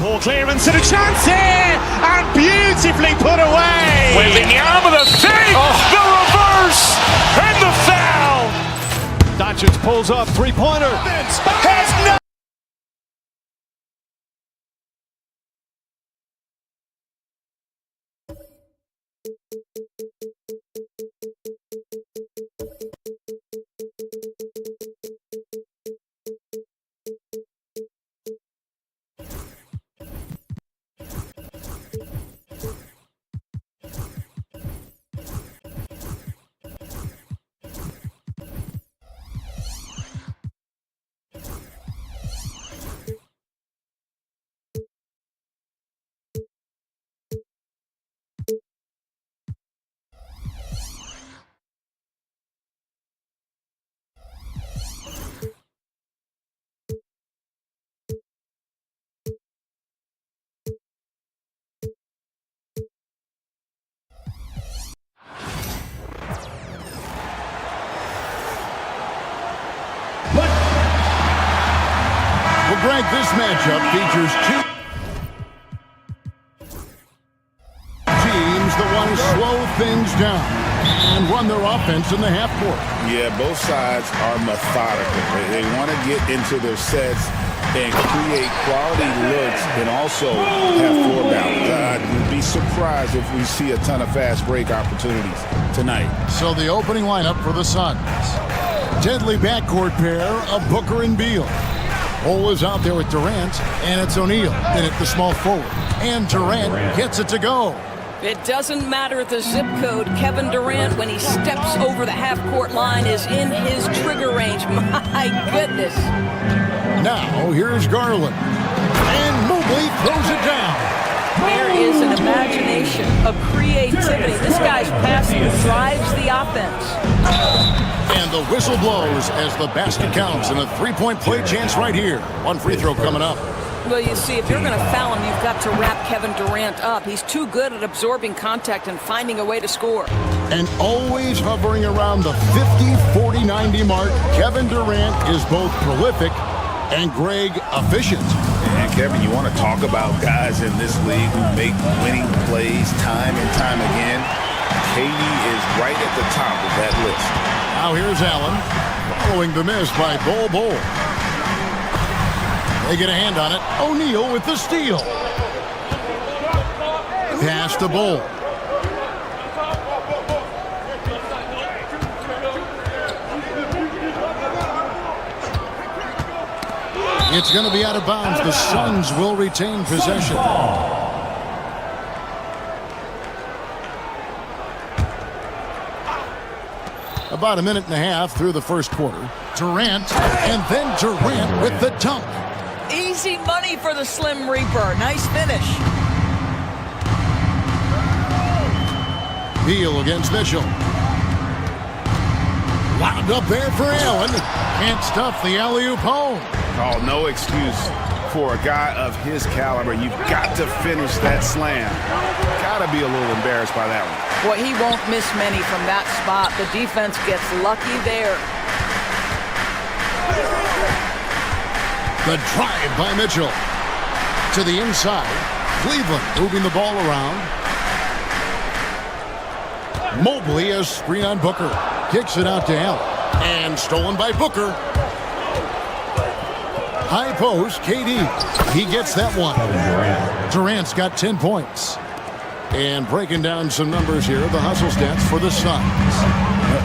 Poor clearance and a chance here, and beautifully put away. Wembanyama the fake, the reverse, and the foul. Doncic pulls up, three-pointer. Has not. Well, Greg, this matchup features two teams that want to slow things down and run their offense in the half court. Yeah, both sides are methodical. They want to get into their sets and create quality looks and also have floor balance. I'd be surprised if we see a ton of fast break opportunities tonight. So the opening lineup for the Suns. Deadly backcourt pair of Booker and Beal. Cole is out there with Durant, and it's O'Neal in at the small forward. And Durant gets it to go. It doesn't matter the zip code. Kevin Durant, when he steps over the half-court line, is in his trigger range. My goodness. Now, here's Garland. And Mobley throws it down. There is an imagination, a creativity. This guy's passing drives the offense. And the whistle blows as the basket counts, and a three-point play chance right here. One free throw coming up. Well, you see, if you're going to foul him, you've got to wrap Kevin Durant up. He's too good at absorbing contact and finding a way to score. And always hovering around the 50, 40, 90 mark, Kevin Durant is both prolific and, Greg, efficient. And Kevin, you want to talk about guys in this league who make winning plays time and time again. KD is right at the top of that list. Now here's Allen, following the miss by Bol. They get a hand on it. O'Neal with the steal. Pass to Bol. It's going to be out of bounds. The Suns will retain possession. About a minute and a half through the first quarter. Durant, and then Durant with the dunk. Easy money for the Slim Reaper. Nice finish. Beal against Mitchell. Wound up there for Allen. Can't stuff the alley-oop home. Oh, no excuse for a guy of his caliber. You've got to finish that slam. Got to be a little embarrassed by that one. Well, he won't miss many from that spot. The defense gets lucky there. The drive by Mitchell. To the inside. Cleveland moving the ball around. Mobley a screen on Booker. Kicks it out to Allen. And stolen by Booker. High post, KD. He gets that one. Durant's got 10 points. And breaking down some numbers here, the hustle stats for the Suns.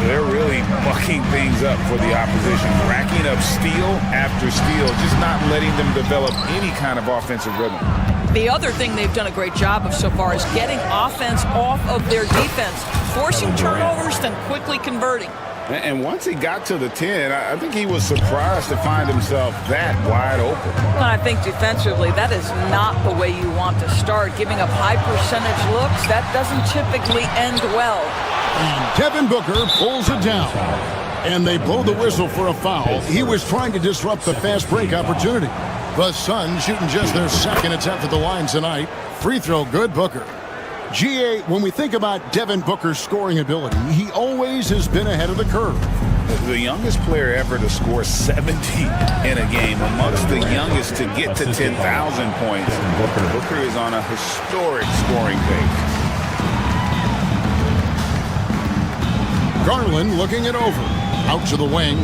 They're really mucking things up for the opposition, racking up steal after steal, just not letting them develop any kind of offensive rhythm. The other thing they've done a great job of so far is getting offense off of their defense, forcing turnovers, then quickly converting. And once he got to the 10, I think he was surprised to find himself that wide open. I think defensively, that is not the way you want to start. Giving up high percentage looks, that doesn't typically end well. And Devin Booker pulls it down. And they blow the whistle for a foul. He was trying to disrupt the fast break opportunity. The Suns shooting just their second attempt at the line tonight. Free throw good, Booker. GA, when we think about Devin Booker's scoring ability, he always has been ahead of the curve. The youngest player ever to score 70 in a game, amongst the youngest to get to 10,000 points. Booker is on a historic scoring pace. Garland looking it over. Out to the wing.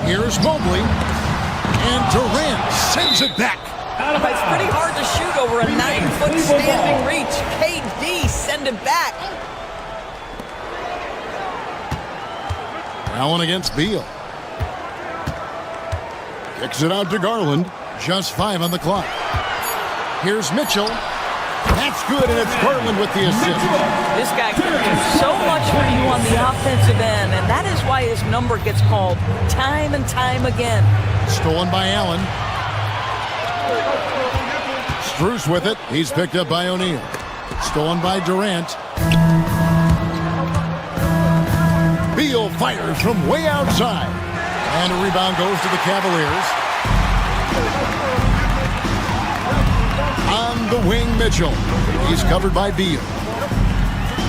Here's Mobley. And Durant sends it back. It's pretty hard to shoot over a 9-foot standing reach. KD send it back. Allen against Beal. Kicks it out to Garland. Just 5 on the clock. Here's Mitchell. That's good, and it's Garland with the assist. This guy can do so much for you on the offensive end, and that is why his number gets called time and time again. Stolen by Allen. Strus with it. He's picked up by O'Neal. Stolen by Durant. Beal fires from way outside. And a rebound goes to the Cavaliers. On the wing, Mitchell. He's covered by Beal.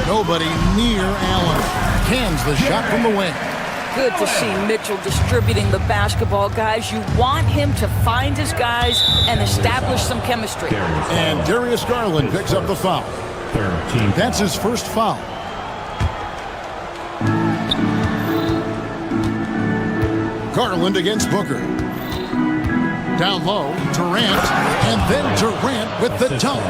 Nobody near Allen. Cans the shot from the wing. Good to see Mitchell distributing the basketball, guys. You want him to find his guys and establish some chemistry. And Darius Garland picks up the foul. That's his first foul. Garland against Booker. Down low, Durant, and then Durant with the dunk.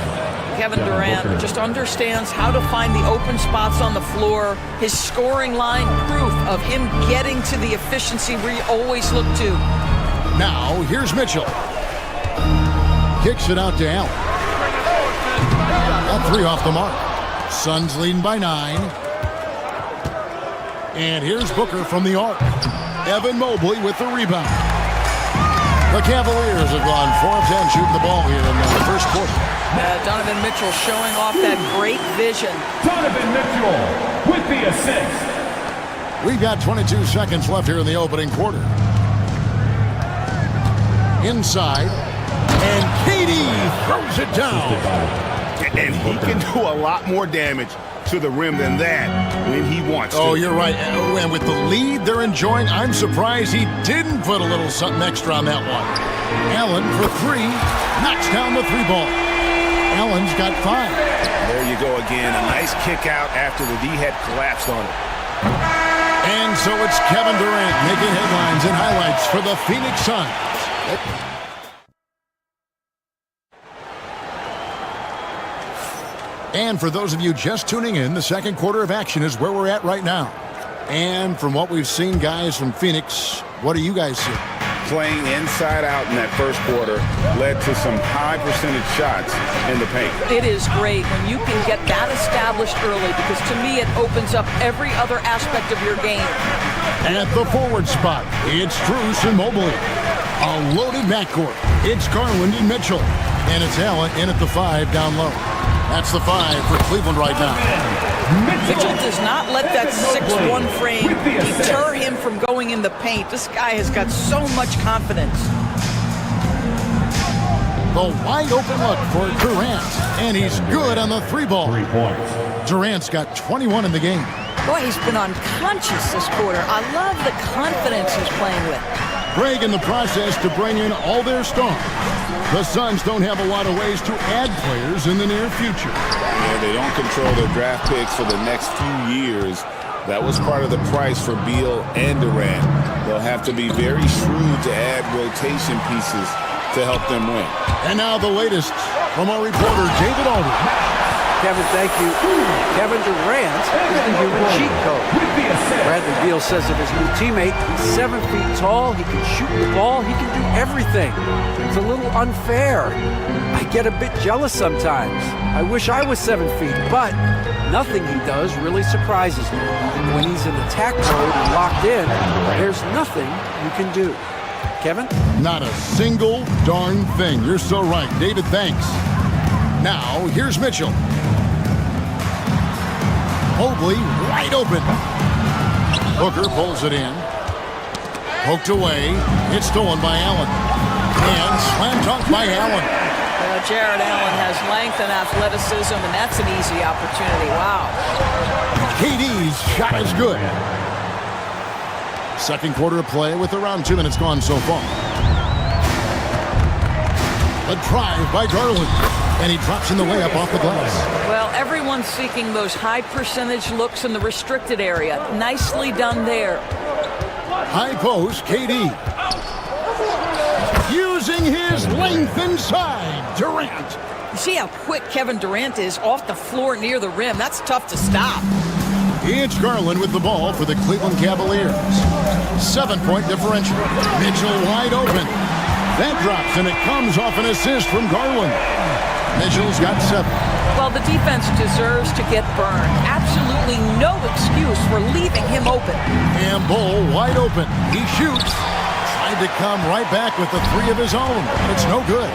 Kevin Durant just understands how to find the open spots on the floor. His scoring line, proof of him getting to the efficiency we always look to. Now, here's Mitchell. Kicks it out to Allen. That 3 off the mark. Suns leading by 9. And here's Booker from the arc. Evan Mobley with the rebound. The Cavaliers have gone 4 of 10 shooting the ball here in the first quarter. Donovan Mitchell showing off that great vision. Donovan Mitchell with the assist. We've got 22 seconds left here in the opening quarter. Inside, and KD throws it down. And he can do a lot more damage to the rim than that when he wants to. Oh, you're right. And with the lead they're enjoying, I'm surprised he didn't put a little something extra on that one. Allen for 3, knocks down the 3 ball. Allen's got 5. There you go again. A nice kick out after the D had collapsed on it. And so it's Kevin Durant making headlines and highlights for the Phoenix Suns. And for those of you just tuning in, the second quarter of action is where we're at right now. And from what we've seen, guys, from Phoenix, what do you guys see? playing inside out in that first quarter led to some high percentage shots in the paint. It is great when you can get that established early, because to me it opens up every other aspect of your game. At the forward spot, it's Strus and Mobley. A loaded backcourt. It's Garland and Mitchell. And it's Allen in at the 5 down low. That's the 5 for Cleveland right now. Mitchell does not let that 6'1" frame deter him from going in the paint. This guy has got so much confidence. The wide open look for Durant. And he's good on the 3-ball. 3 points. Durant's got 21 in the game. Boy, he's been unconscious this quarter. I love the confidence he's playing with. Greg in the process to bring in all their stars. The Suns don't have a lot of ways to add players in the near future. Yeah, they don't control their draft picks for the next few years. That was part of the price for Beal and Durant. They'll have to be very shrewd to add rotation pieces to help them win. And now the latest from our reporter, David Aldridge. Kevin, thank you. Kevin Durant is the human cheat code. Bradley Beal says of his new teammate, he's 7 feet tall, he can shoot the ball, he can do everything. It's a little unfair. I get a bit jealous sometimes. I wish I was 7 feet, but nothing he does really surprises me. When he's in attack mode and locked in, there's nothing you can do. Kevin? Not a single darn thing. You're so right. David, thanks. Now, here's Mitchell. Mobley wide open. Booker pulls it in. Poked away. It's stolen by Allen. And slam dunk by Allen. Jared Allen has length and athleticism, and that's an easy opportunity. Wow. KD's shot is good. Second quarter of play with around 2 minutes gone so far. A drive by Garland. And he drops in the layup off the glass. Well, everyone's seeking those high percentage looks in the restricted area. Nicely done there. High post, KD. Using his length inside, Durant. You see how quick Kevin Durant is off the floor near the rim. That's tough to stop. It's Garland with the ball for the Cleveland Cavaliers. 7-point differential. Mitchell wide open. That drops, and it comes off an assist from Garland. Mitchell's got 7. Well, the defense deserves to get burned. Absolutely no excuse for leaving him open. And Bull wide open. He shoots. Tried to come right back with the 3 of his own. It's no good.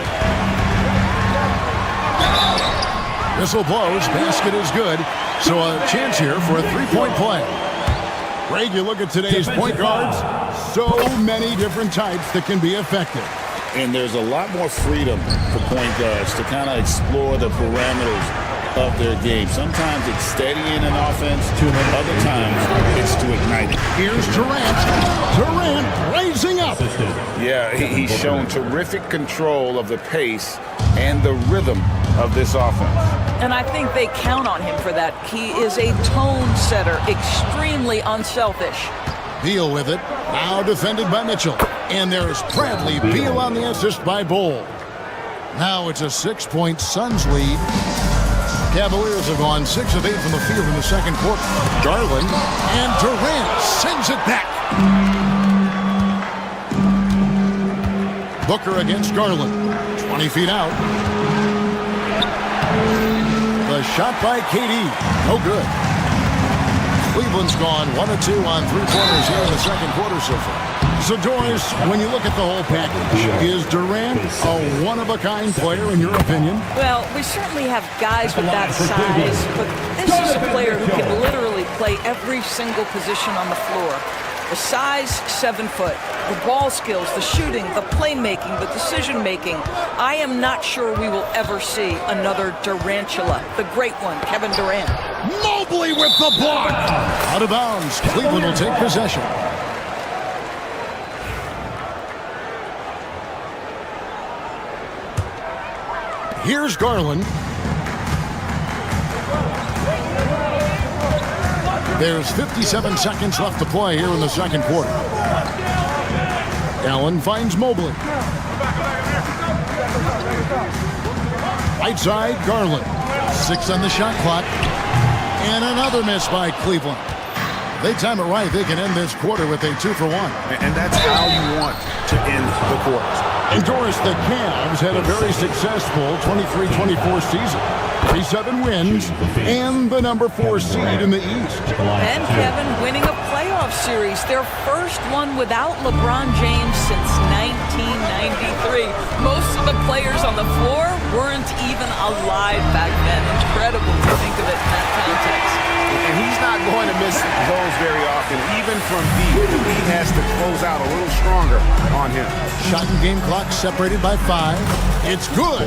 Whistle blows. Basket is good. So a chance here for a 3-point play. Greg, you look at today's point guards. So many different types that can be effective. And there's a lot more freedom for point guards to kind of explore the parameters of their game. Sometimes it's steadying an offense, other times it's to ignite it. Here's Durant. Durant raising up. Yeah, he's shown terrific control of the pace and the rhythm of this offense. And I think they count on him for that. He is a tone setter, extremely unselfish. Beal with it. Now defended by Mitchell. And there's Bradley Beal on the assist by Bull. Now it's a 6-point Suns lead. Cavaliers have gone 6 of 8 from the field in the second quarter. Garland and Durant sends it back. Booker against Garland. 20 feet out. The shot by KD. No good. Cleveland's gone 1 of 2 on 3 quarters here in the second quarter so far. So, Doris, when you look at the whole package, is Durant a one-of-a-kind player in your opinion? Well, we certainly have guys with that size, but this is a player who can literally play every single position on the floor. The size, 7 foot. The ball skills, the shooting, the playmaking, the decision-making. I am not sure we will ever see another Durantula, the great one, Kevin Durant. Mobley with the block! Out of bounds. Cleveland will take possession. Here's Garland. There's 57 seconds left to play here in the second quarter. Allen finds Mobley. Right side, Garland. 6 on the shot clock. And another miss by Cleveland. They time it right. They can end this quarter with a 2-for-1. And that's how you want to end the quarter. Doris, the Cavs had a very successful 23-24 season. 37 wins and the number 4 seed in the East. And Kevin winning a playoff series, their first one without LeBron James since 1993. Most of the players on the floor weren't even alive back then. Incredible to think of it in that context. And he's not going to miss those very often. Even from deep, the lead has to close out a little stronger on him. Shot and game clock separated by 5. It's good.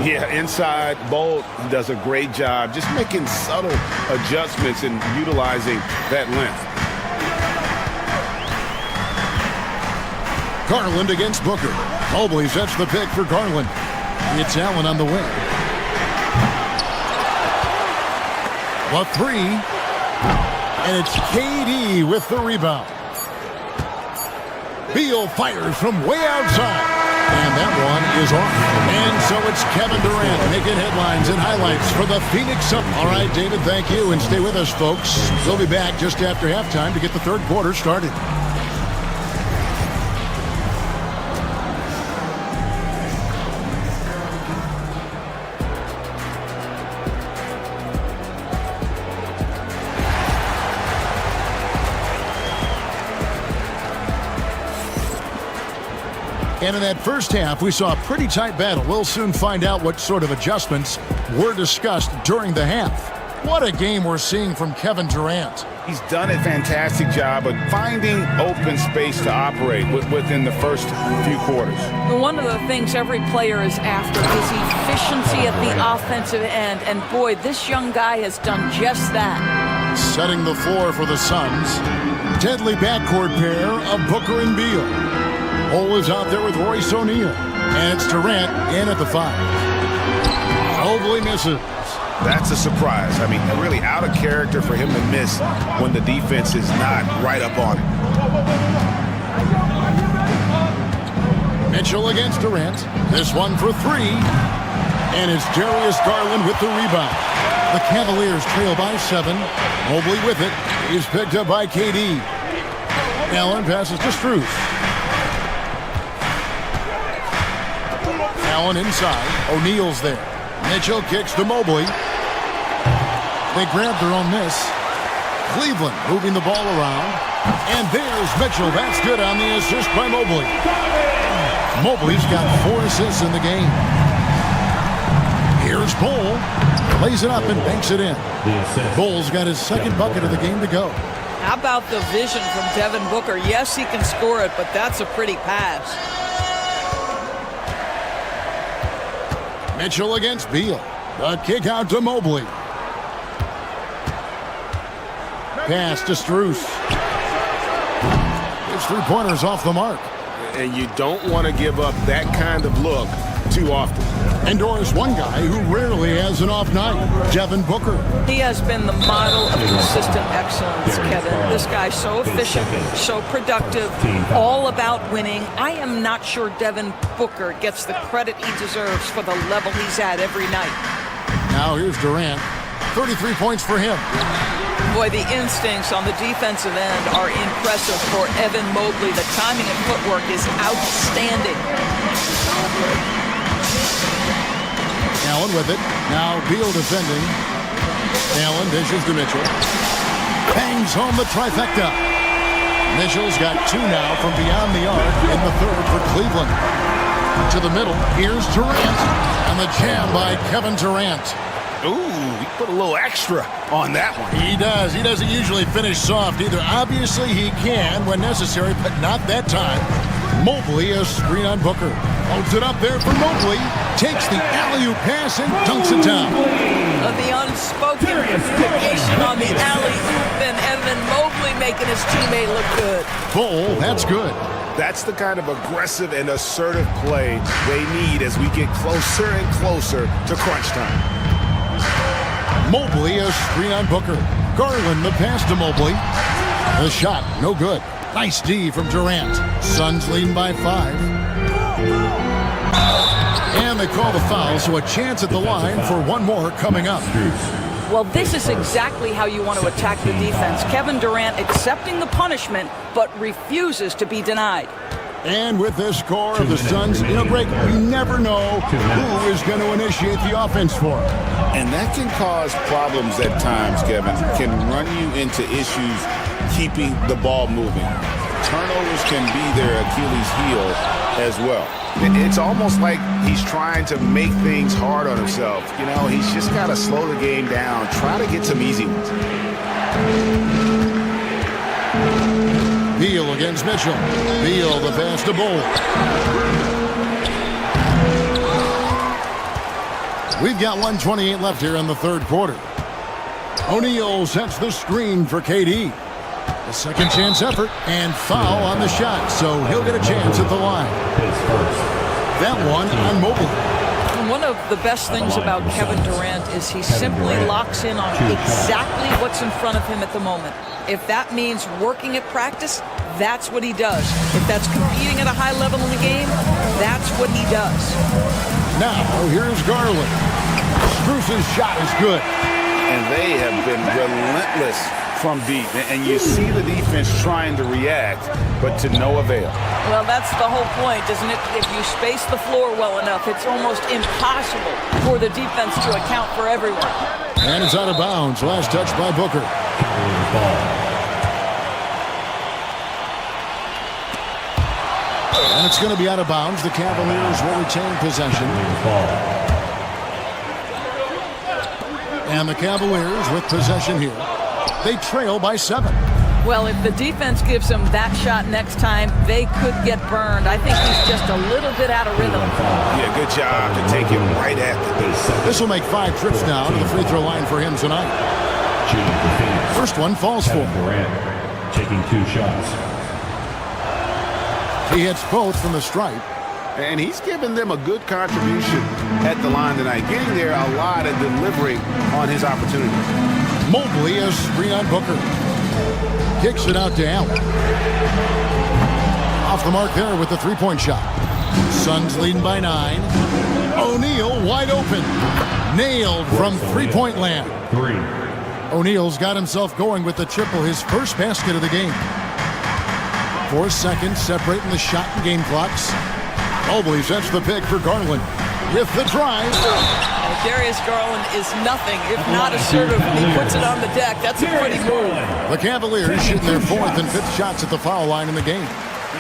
Yeah, inside, Bolt does a great job just making subtle adjustments and utilizing that length. Garland against Booker. Mobley sets the pick for Garland. It's Allen on the wing. A 3. And it's KD with the rebound. Beal fires from way outside. And that one is off. And so it's Kevin Durant making headlines and highlights for the Phoenix Suns. All right, David, thank you. And stay with us, folks. We'll be back just after halftime to get the third quarter started. And in that first half, we saw a pretty tight battle. We'll soon find out what sort of adjustments were discussed during the half. What a game we're seeing from Kevin Durant. He's done a fantastic job of finding open space to operate within the first few quarters. One of the things every player is after is efficiency at the offensive end. And boy, this young guy has done just that. Setting the floor for the Suns. Deadly backcourt pair of Booker and Beal. Cole is out there with Royce O'Neal. And it's Durant in at the 5. Mobley misses. That's a surprise. I mean, really out of character for him to miss when the defense is not right up on him. Mitchell against Durant. This one for 3. And it's Darius Garland with the rebound. The Cavaliers trail by 7. Mobley with it. He's picked up by KD. Allen passes to Strus. Allen inside. O'Neal's there. Mitchell kicks to Mobley. They grab their own miss. Cleveland moving the ball around. And there's Mitchell. That's good on the assist by Mobley. Mobley's got 4 assists in the game. Here's Cole. Lays it up and banks it in. Cole's got his second bucket of the game to go. How about the vision from Devin Booker? Yes, he can score it, but that's a pretty pass. Mitchell against Beal. The kick out to Mobley. Pass to Strus. His 3-pointers off the mark. And you don't want to give up that kind of look too often. And Doris, one guy who rarely has an off night, Devin Booker. He has been the model of consistent excellence, Kevin. This guy's so efficient, so productive, all about winning. I am not sure Devin Booker gets the credit he deserves for the level he's at every night. Now here's Durant. 33 points for him. Boy, the instincts on the defensive end are impressive for Evan Mobley. The timing and footwork is outstanding. Allen with it. Now Beal defending. Allen dishes to Mitchell. Bangs home the trifecta. Mitchell's got 2 now from beyond the arc in the third for Cleveland. To the middle. Here's Durant. And the jam by Kevin Durant. Ooh, he put a little extra on that one. He does. He doesn't usually finish soft either. Obviously, he can when necessary, but not that time. Mobley, a screen on Booker. Holds it up there for Mobley. Takes the alley-oop pass and dunks it down. The unspoken communication on the alley-oop and Evan Mobley making his teammate look good. Bull, that's good. That's the kind of aggressive and assertive play they need as we get closer and closer to crunch time. Mobley, a screen on Booker. Garland, the pass to Mobley. The shot, no good. Nice D from Durant. Suns leading by 5. And they call the foul, so a chance at the line for one more coming up. Well, this is exactly how you want to attack the defense. Kevin Durant accepting the punishment, but refuses to be denied. And with this score of the Suns, Greg, you never know who is going to initiate the offense for them. And that can cause problems at times, Kevin. Can run you into issues keeping the ball moving. Turnovers can be their Achilles heel as well. It's almost like he's trying to make things hard on himself. He's just got to slow the game down, try to get some easy ones. Beal against Mitchell. Beal the pass to Bull. We've got 1:28 left here in the third quarter. O'Neal sets the screen for KD. A second chance effort and foul on the shot, so he'll get a chance at the line. That one on Mobley. One of the best things about Kevin Durant is he simply locks in on exactly what's in front of him at the moment. If that means working at practice, that's what he does. If that's competing at a high level in the game, that's what he does. Now, here's Garland. Strus's shot is good. And they have been relentless from deep. And you see the defense trying to react, but to no avail. Well, that's the whole point, isn't it? If you space the floor well enough, it's almost impossible for the defense to account for everyone. And it's out of bounds. Last touch by Booker. And it's going to be out of bounds. The Cavaliers will retain possession. And the Cavaliers with possession here. They trail by 7. Well, if the defense gives them that shot next time, they could get burned. I think he's just a little bit out of rhythm. Yeah, good job to take him right at the base. This will make 5 trips now to the free throw line for him tonight. First one falls for him. Taking 2 shots. He hits both from the stripe. And he's given them a good contribution at the line tonight, getting there a lot and delivering on his opportunities. Mobley has screen on Booker. Kicks it out to Allen. Off the mark there with the three-point shot. Suns leading by 9. O'Neal wide open. Nailed from three-point land. 3. O'Neal's got himself going with the triple, his first basket of the game. 4 seconds separating the shot and game clocks. Mobley sets the pick for Garland with the drive. Darius Garland is nothing if not assertive when he puts it on the deck. That's a pretty move. The Cavaliers shooting their 4th and 5th shots at the foul line in the game.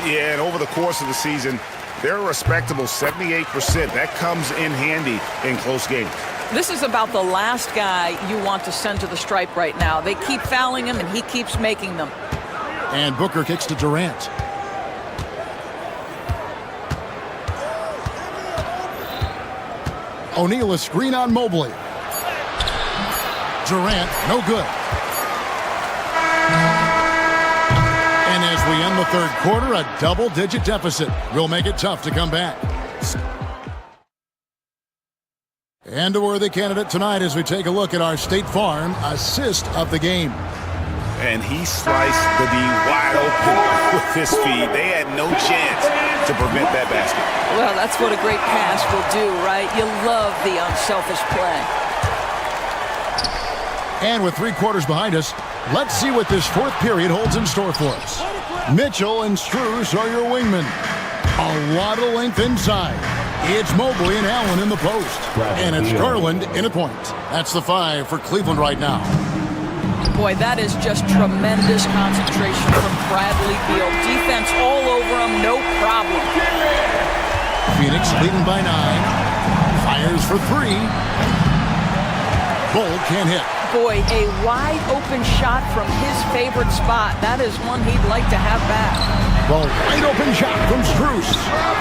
Yeah, and over the course of the season, they're a respectable 78%. That comes in handy in close games. This is about the last guy you want to send to the stripe right now. They keep fouling him, and he keeps making them. And Booker kicks to Durant. O'Neal a screen on Mobley. Durant, no good. And as we end the third quarter, a double-digit deficit will make it tough to come back. And a worthy candidate tonight as we take a look at our State Farm assist of the game. And he sliced the D wide open with his feet. They had no chance to prevent that basket. Well, that's what a great pass will do, right? You love the unselfish play. And with 3 quarters behind us, let's see what this 4th period holds in store for us. Mitchell and Strus are your wingmen. A lot of length inside. It's Mobley and Allen in the post. And it's Garland in a point. That's the 5 for Cleveland right now. Boy, that is just tremendous concentration from Bradley Beal. Defense all over him, no problem. Phoenix leading by 9. Fires for 3. Bull can't hit. Boy, a wide open shot from his favorite spot. That is one he'd like to have back. Well, wide open shot from Strus.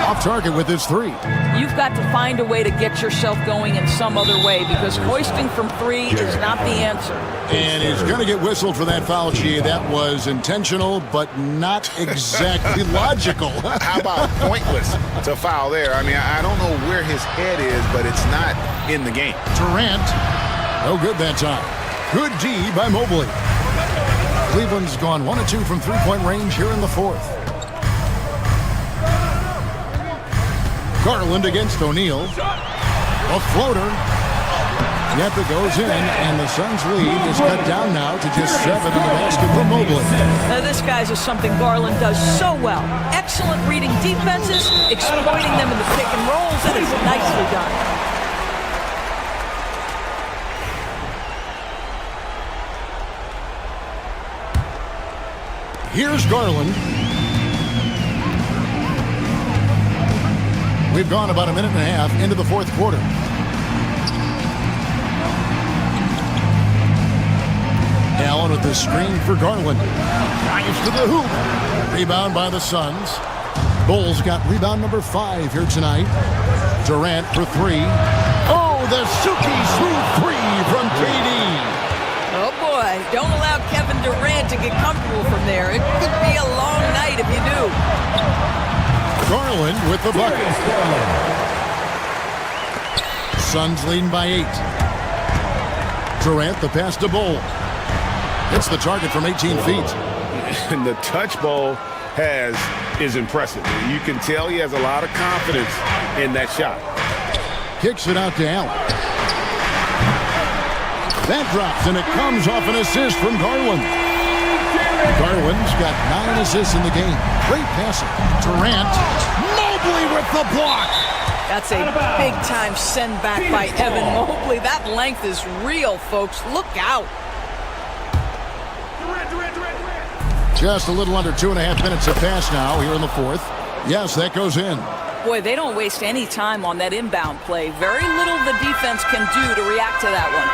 Off target with his 3. You've got to find a way to get yourself going in some other way because hoisting from 3 is not the answer. And he's going to get whistled for that foul, G. That was intentional, but not exactly logical. How about pointless to foul there? I mean, I don't know where his head is, but it's not in the game. Durant, no good that time. Good D by Mobley. Cleveland's gone 1 of 2 from three-point range here in the 4th. Garland against O'Neal. A floater. Yep, it goes in, and the Suns' lead is cut down now to just 7 on the basket for Mobley. This, guys, is something Garland does so well. Excellent reading defenses, exploiting them in the pick and rolls, and it's nicely done. Here's Garland. We've gone about a minute and a half into the fourth quarter. Allen with the screen for Garland. Drives to the hoop. Rebound by the Suns. Bulls got rebound number 5 here tonight. Durant for 3. Oh, the silky smooth 3 from KD. Oh, boy. Don't allow Kevin Durant to get comfortable from there. It could be a long night if you do. Garland with the bucket. Suns leading by 8. Durant the pass to Bull. Hits the target from 18 feet. And the touch Bull is impressive. You can tell he has a lot of confidence in that shot. Kicks it out to Allen. That drops, and it comes off an assist from Garland. Garland's got 9 assists in the game. Great passing. Durant. Mobley with the block. That's a big-time send back by Evan Mobley. That length is real, folks. Look out. Just a little under 2.5 minutes of pass now here in the fourth. Yes, that goes in. Boy, they don't waste any time on that inbound play. Very little the defense can do to react to that one.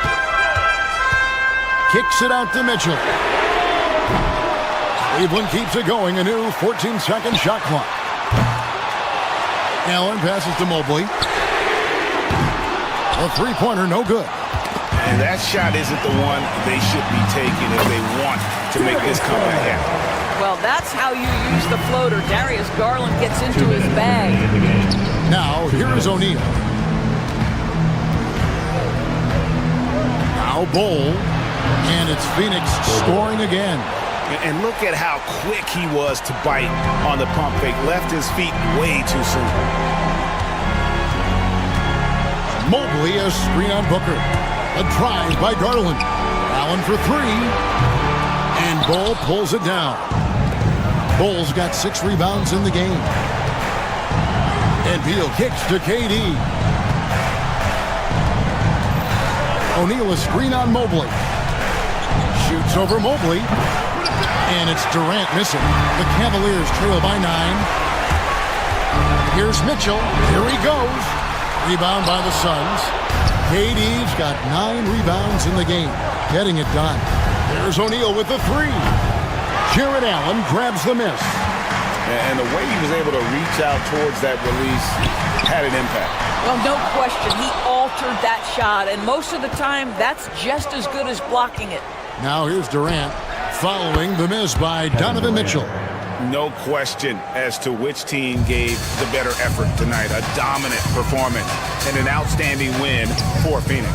Kicks it out to Mitchell. Cleveland keeps it going. A new 14-second shot clock. Allen passes to Mobley. A three-pointer, no good. And that shot isn't the one they should be taking if they want to make this comeback happen. Well, that's how you use the floater. Darius Garland gets into his bag. Now, here is O'Neal. Now Bull. And it's Phoenix scoring again. And look at how quick he was to bite on the pump fake. Left his feet way too soon. Mobley, a screen on Booker. A drive by Garland. Allen for 3. And Bull pulls it down. Bull's got 6 rebounds in the game. And Beal kicks to KD. O'Neal a screen on Mobley. Shoots over Mobley. And it's Durant missing. The Cavaliers trail by 9. Here's Mitchell. Here he goes. Rebound by the Suns. KD's got 9 rebounds in the game. Getting it done. There's O'Neal with the 3. Jared Allen grabs the miss. And the way he was able to reach out towards that release had an impact. Well, no question. He altered that shot. And most of the time, that's just as good as blocking it. Now here's Durant following the miss by Donovan Mitchell. No question as to which team gave the better effort tonight. A dominant performance and an outstanding win for Phoenix.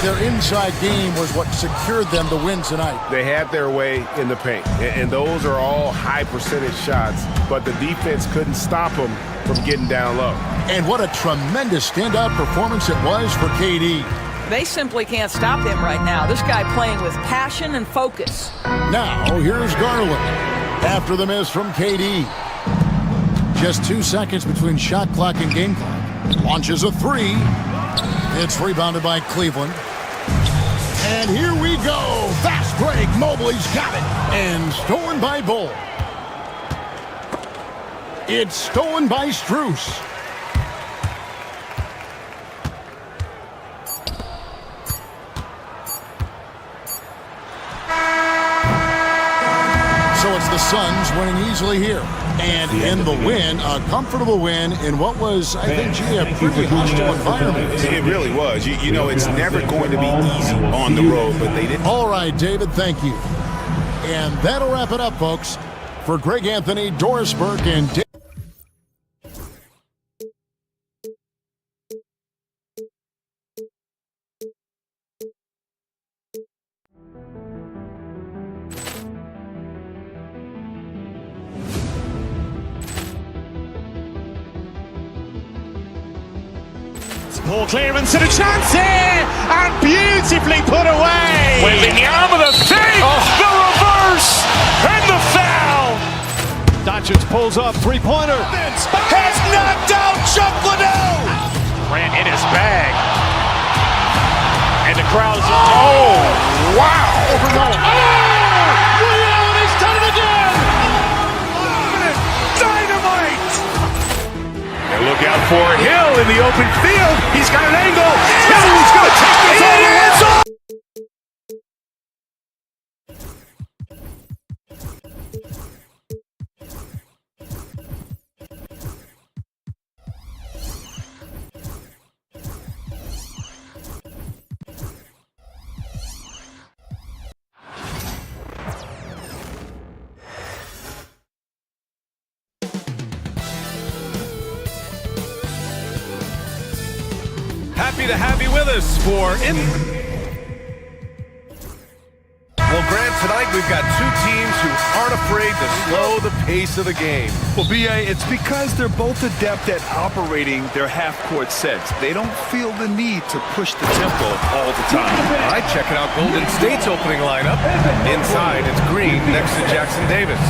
Their inside game was what secured them to win tonight. They had their way in the paint, and those are all high percentage shots, but the defense couldn't stop them from getting down low. And what a tremendous standout performance it was for KD. They simply can't stop him right now. This guy playing with passion and focus. Now, here's Garland. After the miss from KD. Just 2 seconds between shot clock and game clock. Launches a 3. It's rebounded by Cleveland. And here we go. Fast break. Mobley's got it. And stolen by Bull. It's stolen by Strus. So it's the Suns winning easily here. And in the win, a comfortable win in what was, I think, a pretty hostile environment. It really was. You know, it's never going to be easy on the road, but they did. All right, David, thank you. And that'll wrap it up, folks. For Greg Anthony, Doris Burke, and David. Poor clearance and a chance here, and beautifully put away. Wembanyama the save, the reverse, and the foul. Doncic pulls up, three-pointer. Has knocked out Chuck Liddell. Ran in his bag. And the crowd is, oh, wow. He's done it again. Dynamite. And look out for Hill in the open field. He's got an angle. Hill's going to take this all the way. Happy to have you with us for Well, Grant, tonight we've got two teams who aren't afraid to slow the pace of the game. Well, B.A., it's because they're both adept at operating their half-court sets. They don't feel the need to push the tempo all the time. All right, checking out Golden State's opening lineup. Inside, it's Green next to Jackson Davis.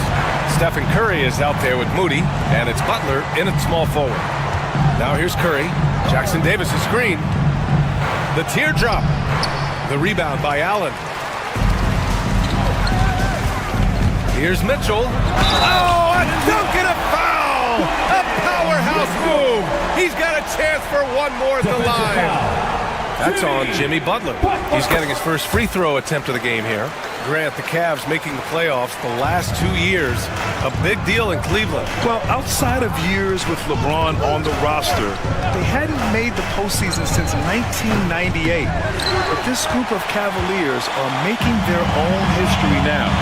Stephen Curry is out there with Moody, and it's Butler in at small forward. Now here's Curry. Jackson Davis is screen. The teardrop. The rebound by Allen. Here's Mitchell. Oh, a dunk and a foul! A powerhouse move. He's got a chance for one more at the line. That's on Jimmy Butler. He's getting his first free throw attempt of the game here. Grant, the Cavs making the playoffs the last 2 years. A big deal in Cleveland. Well, outside of years with LeBron on the roster, they hadn't made the postseason since 1998. But this group of Cavaliers are making their own history now.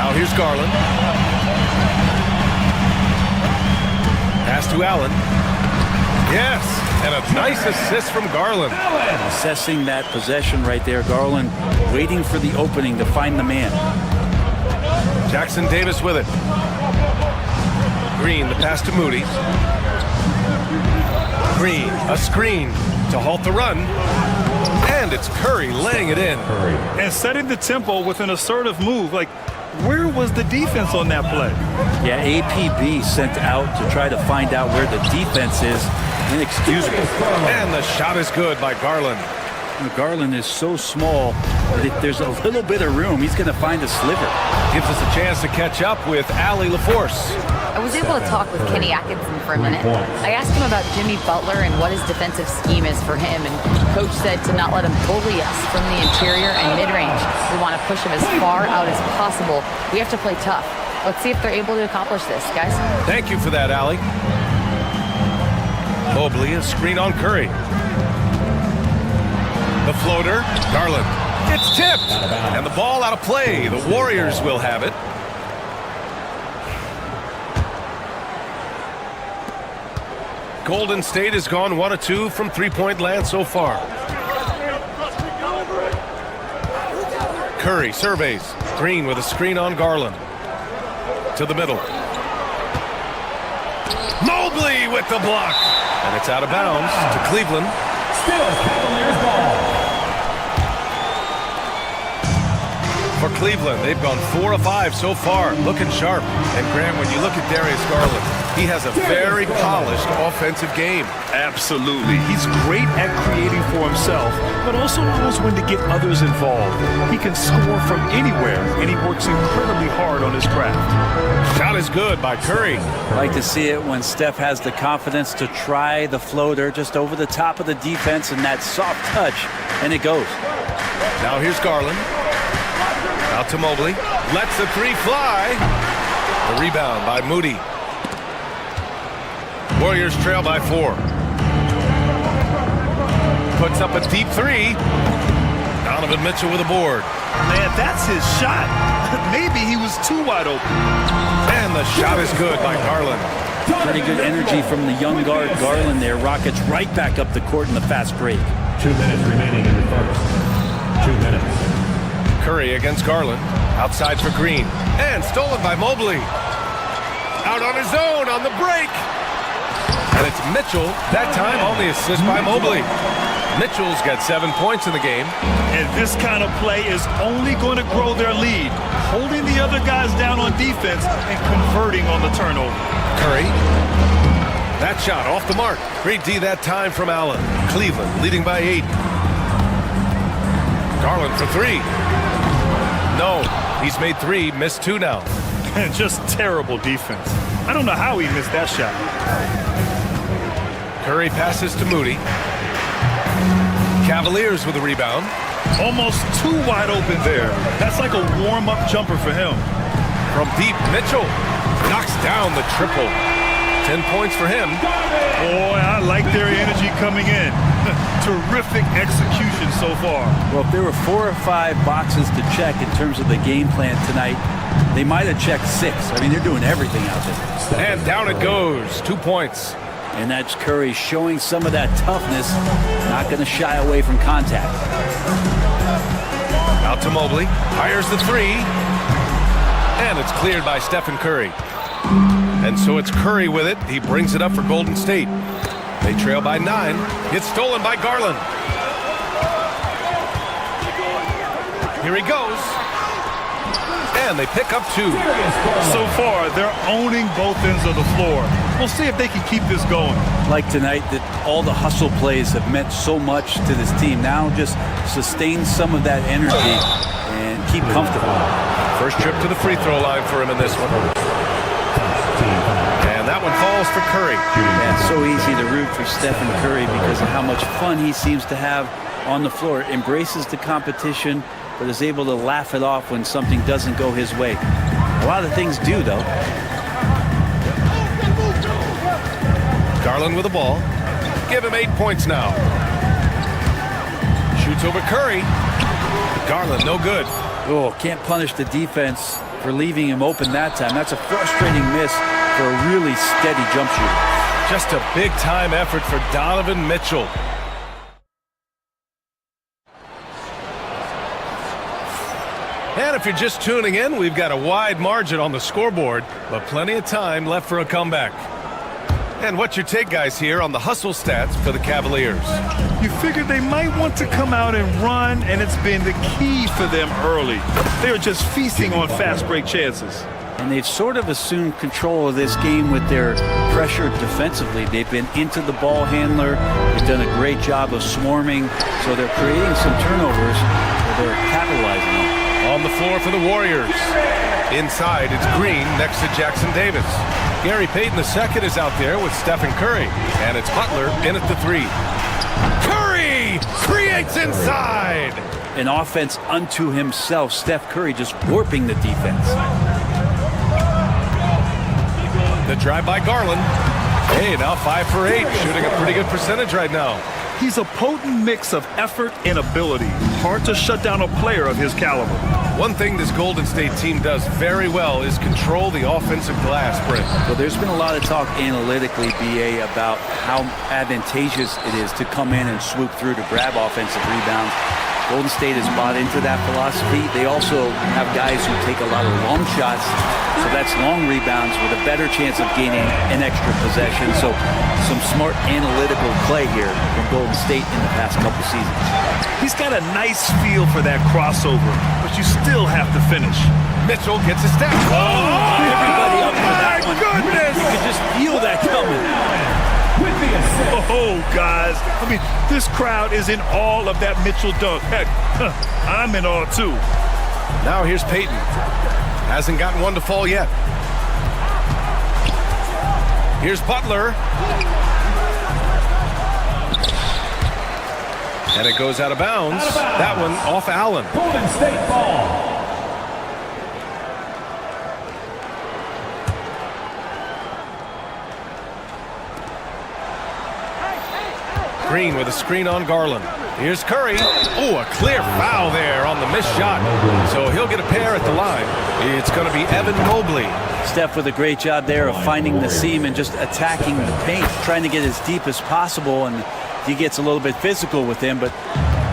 Now here's Garland. Pass to Allen. Yes, and a nice assist from Garland. Assessing that possession right there, Garland waiting for the opening to find the man. Jackson Davis with it. Green, the pass to Moody. Green, a screen to halt the run. And it's Curry laying it in. And setting the tempo with an assertive move. Like, where was the defense on that play? Yeah, APB sent out to try to find out where the defense is. Inexcusable. And the shot is good by Garland. Garland is so small that if there's a little bit of room, he's going to find a sliver. Gives us a chance to catch up with Allie LaForce. I was able to talk with Kenny Atkinson for a minute. I asked him about Jimmy Butler and what his defensive scheme is for him, and Coach said to not let him bully us from the interior and mid-range. We want to push him as far out as possible. We have to play tough. Let's see if they're able to accomplish this, guys. Thank you for that, Allie. Mobley, a screen on Curry. The floater, Garland. It's tipped, and the ball out of play. The Warriors will have it. Golden State has gone 1 of 2 from three-point land so far. Curry surveys. Green with a screen on Garland. To the middle. Mobley with the block. And it's out of bounds to Cleveland. Still Cavaliers ball. For Cleveland, they've gone 4 of 5 so far, looking sharp. And Graham, when you look at Darius Garland, he has a very polished offensive game. Absolutely. He's great at creating for himself, but also knows when to get others involved. He can score from anywhere, and he works incredibly hard on his craft. Shot is good by Curry. I like to see it when Steph has the confidence to try the floater just over the top of the defense and that soft touch, and it goes. Now here's Garland. Out to Mobley. Lets the three fly. The rebound by Moody. Warriors trail by 4. Puts up a deep three. Donovan Mitchell with a board. Man, that's his shot. Maybe he was too wide open. And the shot is good by Garland. Pretty good energy from the young guard Garland there. Rockets right back up the court in the fast break. 2 minutes remaining in the first. 2 minutes. Curry against Garland. Outside for Green. And stolen by Mobley. Out on his own on the break. And it's Mitchell, that time on the assist by Mobley. Mitchell's got 7 points in the game. And this kind of play is only going to grow their lead, holding the other guys down on defense and converting on the turnover. Curry. That shot off the mark. Great D that time from Allen. Cleveland leading by 8. Garland for 3. No, he's made 3, missed 2 now. And just terrible defense. I don't know how he missed that shot. Curry passes to Moody. Cavaliers with a rebound. Almost too wide open there. That's like a warm-up jumper for him. From deep, Mitchell knocks down the triple. 10 points for him. Boy, I like their energy coming in. Terrific execution so far. Well, if there were 4 or 5 boxes to check in terms of the game plan tonight, they might have checked 6. I mean, they're doing everything out there. And down it goes. 2 points. And that's Curry showing some of that toughness, not going to shy away from contact. Out to Mobley. Fires the 3. And it's cleared by Stephen Curry. And so it's Curry with it. He brings it up for Golden State. They trail by 9. It's stolen by Garland. Here he goes. And they pick up 2. So far, they're owning both ends of the floor. We'll see if they can keep this going. Like tonight, that all the hustle plays have meant so much to this team. Now just sustain some of that energy and keep comfortable. First trip to the free throw line for him in this one. And that one falls for Curry. Yeah, it's so easy to root for Stephen Curry because of how much fun he seems to have on the floor. Embraces the competition, but is able to laugh it off when something doesn't go his way. A lot of things do, though. Garland with the ball. Give him 8 points now. Shoots over Curry. Garland, no good. Oh, can't punish the defense for leaving him open that time. That's a frustrating miss for a really steady jump shooter. Just a big-time effort for Donovan Mitchell. And if you're just tuning in, we've got a wide margin on the scoreboard, but plenty of time left for a comeback. And what's your take, guys, here on the hustle stats for the Cavaliers? You figured they might want to come out and run, and it's been the key for them early. They're just feasting on fast break chances. And they've sort of assumed control of this game with their pressure defensively. They've been into the ball handler. They've done a great job of swarming, so they're creating some turnovers that they're capitalizing on. On the floor for the Warriors. Inside, it's Green next to Jackson Davis. Gary Payton II is out there with Stephen Curry. And it's Butler in at the 3. Curry creates inside. An offense unto himself. Steph Curry just warping the defense. The drive by Garland. Hey, now 5 for 8. Shooting a pretty good percentage right now. He's a potent mix of effort and ability. Hard to shut down a player of his caliber. One thing this Golden State team does very well is control the offensive glass, Brent. Well, there's been a lot of talk analytically, BA, about how advantageous it is to come in and swoop through to grab offensive rebounds. Golden State has bought into that philosophy. They also have guys who take a lot of long shots, so that's long rebounds with a better chance of gaining an extra possession. So some smart analytical play here from Golden State in the past couple seasons. He's got a nice feel for that crossover, but you still have to finish. Mitchell gets a step. Everybody up for that one. Goodness! You could just feel that coming. Oh, guys. I mean, this crowd is in awe of that Mitchell dunk. Heck, I'm in awe, too. Now here's Payton. Hasn't gotten one to fall yet. Here's Butler. And it goes out of bounds. That one off Allen. Golden State ball. Green with a screen on Garland. Here's Curry. Oh, a clear foul there on the missed shot. So he'll get a pair at the line. It's going to be Evan Mobley. Steph with a great job there of finding the seam and just attacking the paint, trying to get as deep as possible. And he gets a little bit physical with him, but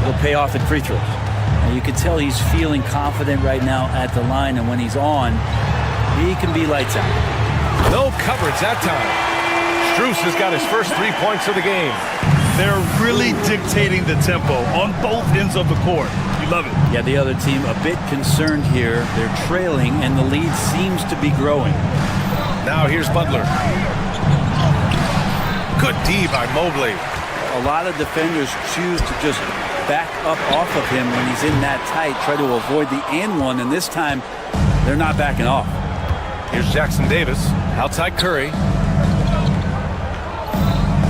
it'll pay off at free throws. And you can tell he's feeling confident right now at the line, and when he's on, he can be lights out. No coverage that time. Strus has got his first 3 points of the game. They're really dictating the tempo on both ends of the court. You love it. Yeah, the other team a bit concerned here. They're trailing, and the lead seems to be growing. Now here's Butler. Good D by Mobley. A lot of defenders choose to just back up off of him when he's in that tight, try to avoid the and one, and this time they're not backing off. Here's Jackson Davis. Outside Curry.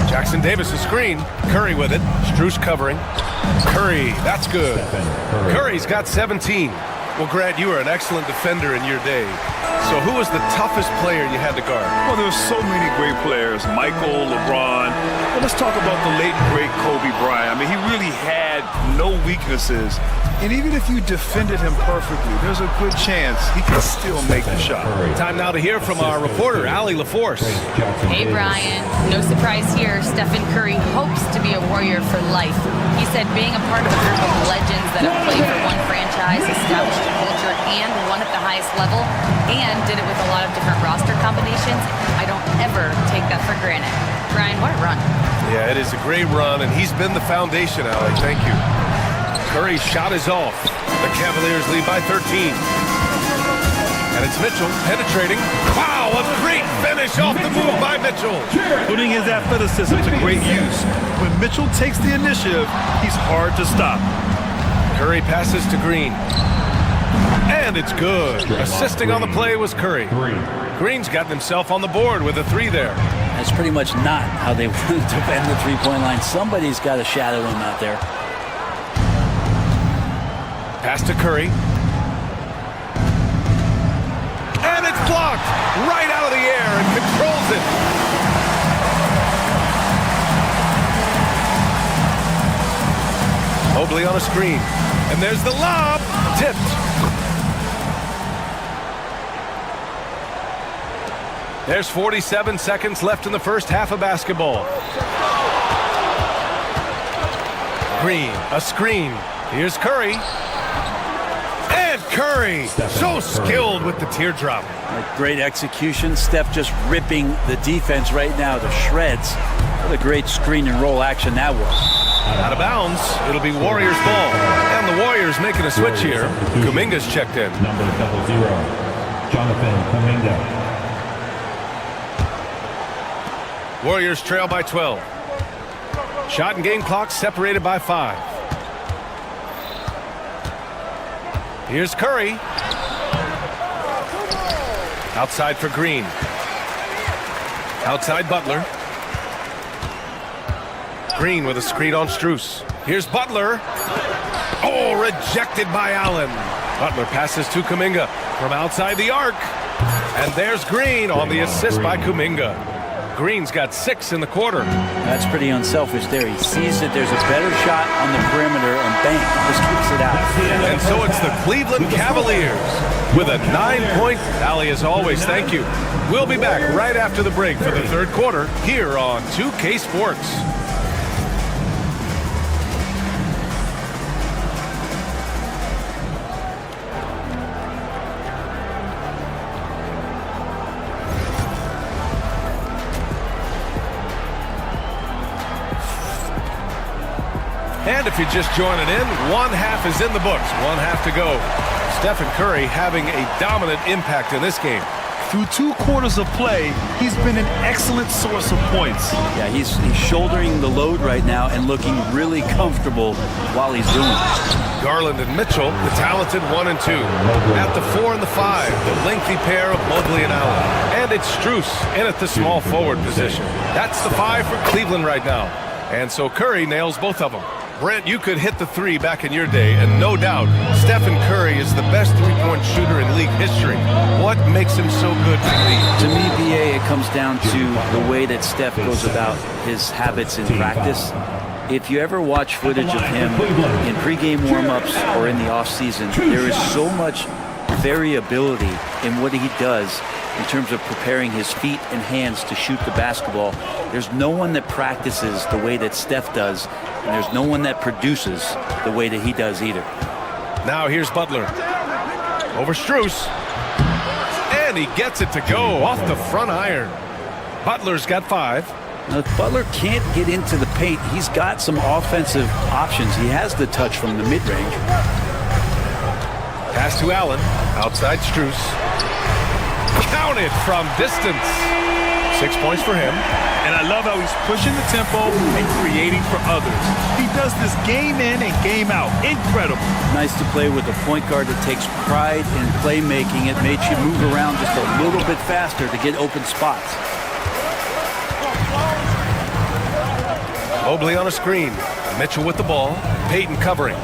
Jackson Davis a screen. Curry with it. Strus covering. Curry, that's good. Curry's got 17. Well, Grant, you were an excellent defender in your day. So who was the toughest player you had to guard? Well, there's so many great players. Michael, LeBron. Well, let's talk about the late, great Kobe Bryant. I mean, he really had no weaknesses. And even if you defended him perfectly, there's a good chance he can still make the shot. Time now to hear from our reporter, Allie LaForce. Hey, Brian. No surprise here. Stephen Curry hopes to be a Warrior for life. He said being a part of a group of legends that have played for one franchise, established a culture, and won at the highest level, and did it with a lot of different roster combinations, I don't ever take that for granted. Brian, what a run. Yeah, it is a great run, and he's been the foundation, Allie. Thank you. Curry's shot is off. The Cavaliers lead by 13. And it's Mitchell penetrating. Wow, a great finish off the move by Mitchell. Putting his athleticism to great use. When Mitchell takes the initiative, he's hard to stop. Curry passes to Green. And it's good. Assisting on the play was Curry. Green's got himself on the board with a 3 there. That's pretty much not how they want to defend the three-point line. Somebody's got to shadow him out there. Pass to Curry. And it's blocked right out of the air and controls it. Mobley on a screen. And there's the lob. Tipped. There's 47 seconds left in the first half of basketball. Green, a screen. Here's Curry. And Curry, so skilled with the teardrop. Great execution. Steph just ripping the defense right now to shreds. What a great screen and roll action that was. Out of bounds, it'll be Warriors ball. And the Warriors making a switch here. Kuminga's checked in. Number 00, Jonathan Kuminga. Warriors trail by 12. Shot and game clock separated by 5. Here's Curry. Outside for Green. Outside Butler. Green with a screen on Strus. Here's Butler. Oh, rejected by Allen. Butler passes to Kuminga from outside the arc. And there's Green on the assist by Kuminga. Green's got 6 in the quarter. That's pretty unselfish there. He sees that there's a better shot on the perimeter and bang, just kicks it out. And so it's the Cleveland Cavaliers with a 9-point rally as always. Thank you. We'll be back right after the break for the third quarter here on 2K Sports. And if you're just joining in, one half is in the books. One half to go. Stephen Curry having a dominant impact in this game. Through 2 quarters of play, he's been an excellent source of points. Yeah, he's shouldering the load right now and looking really comfortable while he's doing it. Garland and Mitchell, the talented 1 and 2. At the 4 and the 5, the lengthy pair of Mobley and Allen. And it's Strus in at the small forward position. That's the 5 for Cleveland right now. And so Curry nails both of them. Brent, you could hit the 3 back in your day, and no doubt, Stephen Curry is the best three-point shooter in league history. What makes him so good for the league? To me, BA, it comes down to the way that Steph goes about his habits in practice. If you ever watch footage of him in pregame warm-ups or in the offseason, there is so much variability in what he does in terms of preparing his feet and hands to shoot the basketball. There's no one that practices the way that Steph does, and there's no one that produces the way that he does either. Now here's Butler. Over Strus. And he gets it to go off the front iron. Butler's got 5. Now, if Butler can't get into the paint, he's got some offensive options. He has the touch from the mid-range. Pass to Allen. Outside Strus. Counted from distance. 6 points for him. And I love how he's pushing the tempo and creating for others. He does this game in and game out. Incredible. Nice to play with a point guard that takes pride in playmaking. It makes you move around just a little bit faster to get open spots. Mobley on a screen. Mitchell with the ball. Payton covering.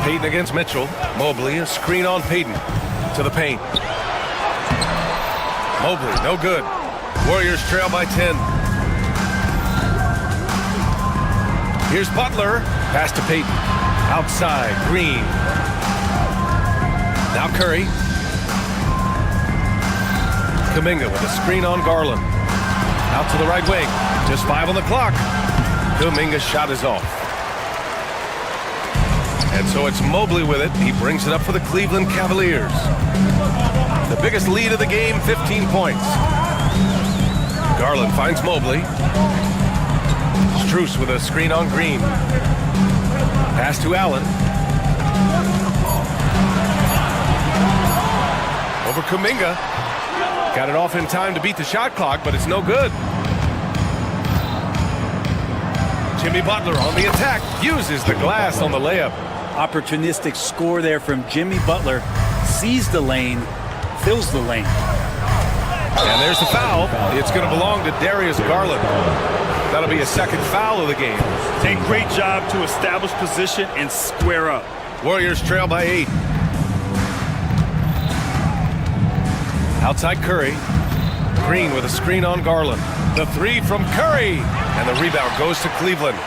Payton against Mitchell. Mobley, a screen on Payton. To the paint. Mobley, no good. Warriors trail by 10. Here's Butler. Pass to Payton. Outside, Green. Now Curry. Kuminga with a screen on Garland. Out to the right wing. Just 5 on the clock. Kuminga's shot is off. And so it's Mobley with it. He brings it up for the Cleveland Cavaliers. The biggest lead of the game, 15 points. Garland finds Mobley. Strus with a screen on Green. Pass to Allen. Over Kuminga. Got it off in time to beat the shot clock, but it's no good. Jimmy Butler on the attack. Uses the glass on the layup. Opportunistic score there from Jimmy Butler. Sees the lane, fills the lane. And there's the foul. It's going to belong to Darius Garland. That'll be a second foul of the game. A great job to establish position and square up. Warriors trail by 8. Outside Curry. Green with a screen on Garland. The 3 from Curry. And the rebound goes to Cleveland.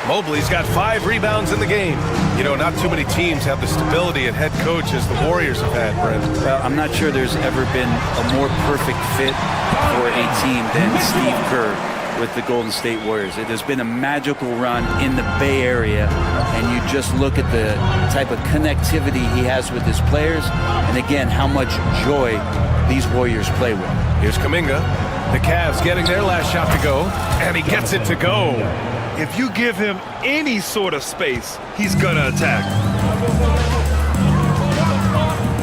Mobley's got 5 rebounds in the game. You know, not too many teams have the stability and head coach as the Warriors have had, Brent. Well, I'm not sure there's ever been a more perfect fit for a team than Steve Kerr with the Golden State Warriors. It has been a magical run in the Bay Area, and you just look at the type of connectivity he has with his players, and again, how much joy these Warriors play with. Here's Kuminga. The Cavs getting their last shot to go, and he gets it to go. If you give him any sort of space, he's gonna attack.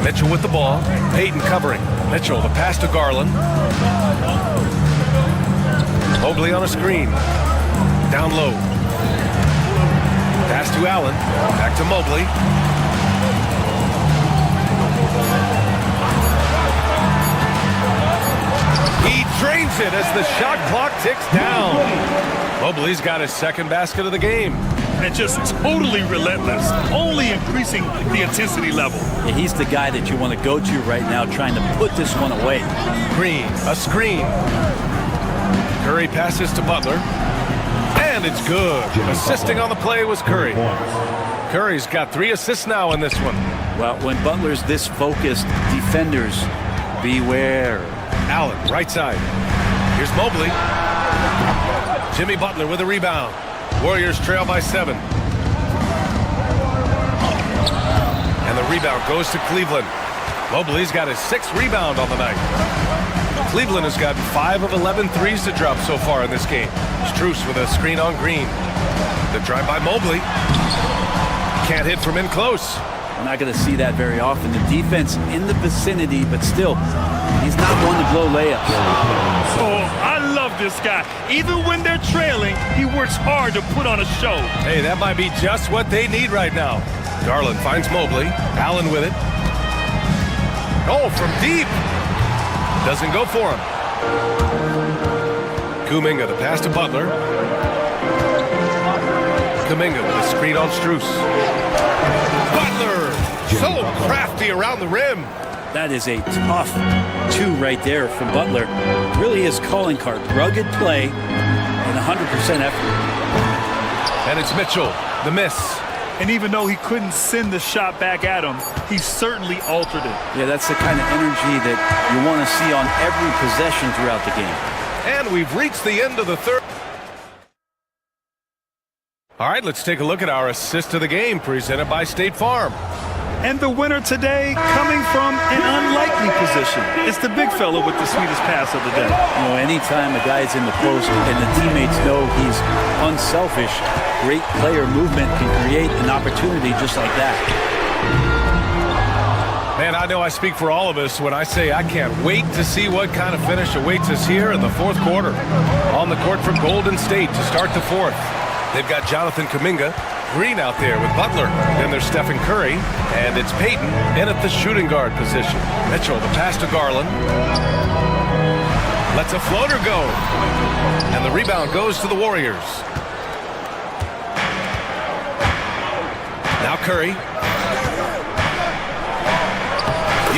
Mitchell with the ball. Payton covering. Mitchell, the pass to Garland. Mobley on a screen. Down low. Pass to Allen. Back to Mobley. He drains it as the shot clock ticks down. Mobley's got his second basket of the game. And just totally relentless, only increasing the intensity level. Yeah, he's the guy that you want to go to right now, trying to put this one away. Green, a screen. Curry passes to Butler. And it's good. Assisting on the play was Curry. Curry's got 3 assists now in this one. Well, when Butler's this focused, defenders, beware. Allen, right side. Here's Mobley. Jimmy Butler with a rebound. Warriors trail by 7. And the rebound goes to Cleveland. Mobley's got his 6th rebound on the night. Cleveland has gotten 5 of 11 threes to drop so far in this game. Strus with a screen on Green. The drive by Mobley. Can't hit from in close. We're not going to see that very often. The defense in the vicinity, but still, he's not one to blow layups. Oh, I love this guy. Even when they're trailing, he works hard to put on a show. Hey, that might be just what they need right now. Garland finds Mobley. Allen with it. Oh, from deep. Doesn't go for him. Kuminga, the pass to Butler. Kuminga with a screen on Strus. Butler, so crafty around the rim. That is a tough 2 right there from Butler. Really his calling card. Rugged play and 100% effort. And it's Mitchell, the miss. And even though he couldn't send the shot back at him, he certainly altered it. Yeah, that's the kind of energy that you want to see on every possession throughout the game. And we've reached the end of the third. All right, let's take a look at our assist of the game presented by State Farm. And the winner today coming from an unlikely position. It's the big fella with the sweetest pass of the day. You know, anytime a guy's in the post and the teammates know he's unselfish, great player movement can create an opportunity just like that. Man, I know I speak for all of us when I say I can't wait to see what kind of finish awaits us here in the fourth quarter. On the court for Golden State to start the fourth. They've got Jonathan Kuminga, Green out there with Butler. Then there's Stephen Curry, and it's Payton in at the shooting guard position. Mitchell, the pass to Garland. Lets a floater go. And the rebound goes to the Warriors. Now Curry.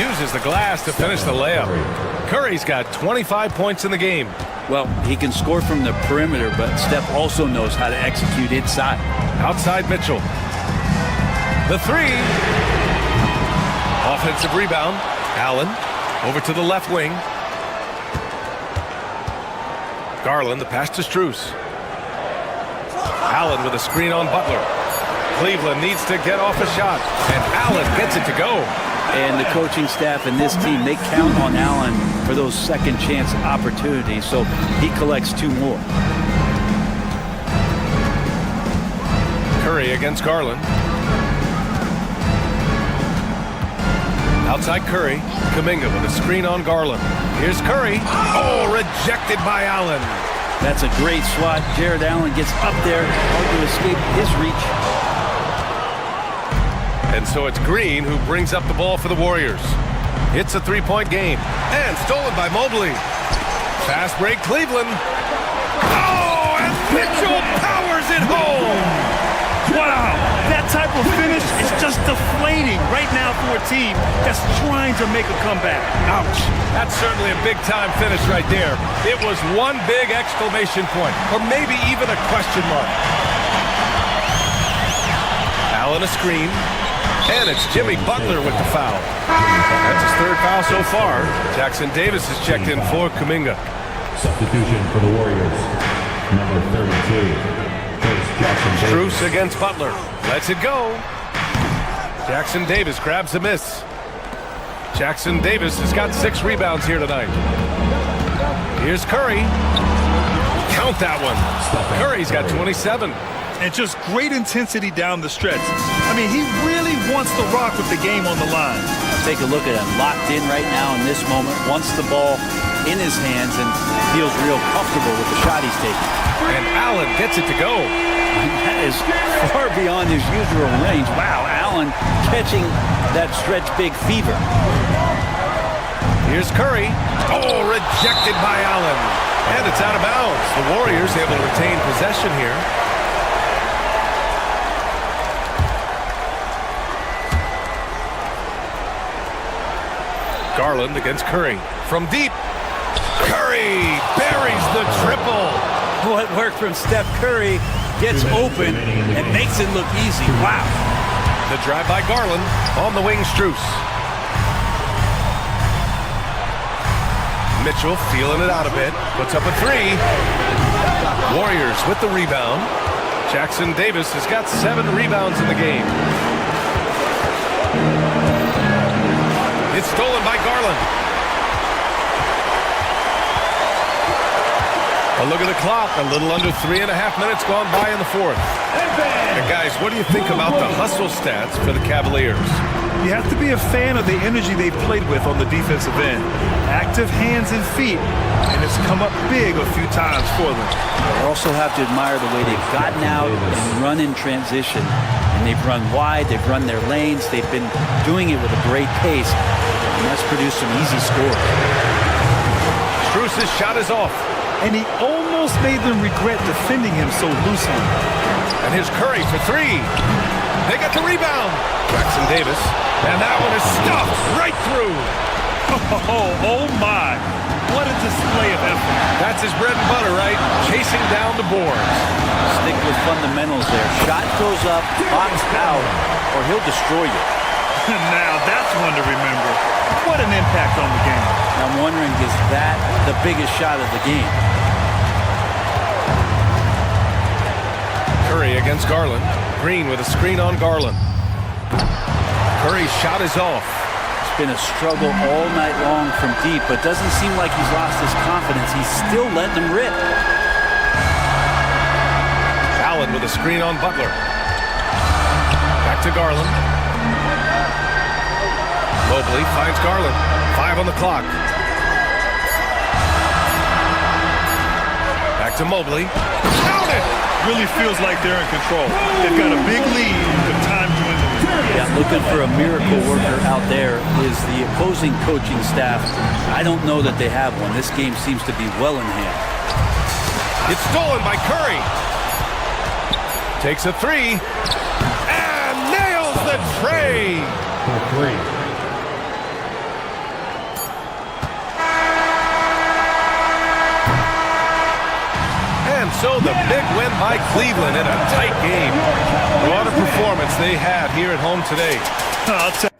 Uses the glass to finish the layup. Curry's got 25 points in the game. Well, he can score from the perimeter, but Steph also knows how to execute inside. Outside Mitchell. The three. Offensive rebound. Allen over to the left wing. Garland, the pass to Strus. Allen with a screen on Butler. Cleveland needs to get off a shot, and Allen gets it to go. And the coaching staff and this team, they count on Allen for those second chance opportunities, so he collects two more. Curry against Garland. Outside Curry. Kuminga with a screen on Garland. Here's Curry. Oh, rejected by Allen. That's a great swat. Jared Allen gets up there, hard to escape his reach. And so it's Green who brings up the ball for the Warriors. It's a three-point game. And stolen by Mobley. Fast break Cleveland. Oh, and Mitchell powers it home. Wow, that type of finish is just deflating right now for a team that's trying to make a comeback. Ouch. That's certainly a big-time finish right there. It was one big exclamation point, or maybe even a question mark. Allen a screen. And it's Jimmy Butler with the foul. That's his third foul so far. Jackson Davis has checked in for Kuminga. Substitution for the Warriors. Number 32. Strus against Butler. Lets it go. Jackson Davis grabs a miss. Jackson Davis has got 6 rebounds here tonight. Here's Curry. Count that one. Curry's got 27. And just great intensity down the stretch. I mean, he really wants to rock with the game on the line. Take a look at him, locked in right now in this moment, wants the ball in his hands and feels real comfortable with the shot he's taking. And Allen gets it to go. That is far beyond his usual range. Wow, Allen catching that stretch big fever. Here's Curry. Oh, rejected by Allen. And it's out of bounds. The Warriors able to retain possession here. Garland against Curry. From deep. Curry buries the triple. What worked from Steph Curry gets open and makes it look easy. Wow. The drive by Garland. On the wing, Strus. Mitchell feeling it out a bit. Puts up a three. Warriors with the rebound. Jackson Davis has got 7 rebounds in the game. It's stolen by Garland. A look at the clock. A little under 3.5 minutes gone by in the fourth. And guys, what do you think about the hustle stats for the Cavaliers? You have to be a fan of the energy they've played with on the defensive end. Active hands and feet, and it's come up big a few times for them. You also have to admire the way they've gotten out and run in transition. And they've run wide, they've run their lanes, they've been doing it with a great pace. And that's produced some easy scores. Strus's shot is off. And he almost made them regret defending him so loosely. And here's Curry for 3. They got the rebound. Jackson Davis. And that one is stuffed right through. Oh my. What a display of effort. That's his bread and butter, right? Chasing down the boards. Stick with fundamentals there. Shot goes up, box out, or he'll destroy you. Now that's one to remember. What an impact on the game. I'm wondering, is that the biggest shot of the game? Curry against Garland. Green with a screen on Garland. Curry's shot is off. It's been a struggle all night long from deep, but doesn't seem like he's lost his confidence. He's still letting them rip. Allen with a screen on Butler. Back to Garland. Mobley finds Garland. 5 on the clock. Back to Mobley. Counted! Really feels like they're in control. They've got a big lead with time dwindling. Yeah, looking for a miracle worker out there is the opposing coaching staff. I don't know that they have one. This game seems to be well in hand. It's stolen by Curry. Takes a 3 and nails the tray. For 3. And so the big win by Cleveland in a tight game. What a performance they had here at home today. I'll tell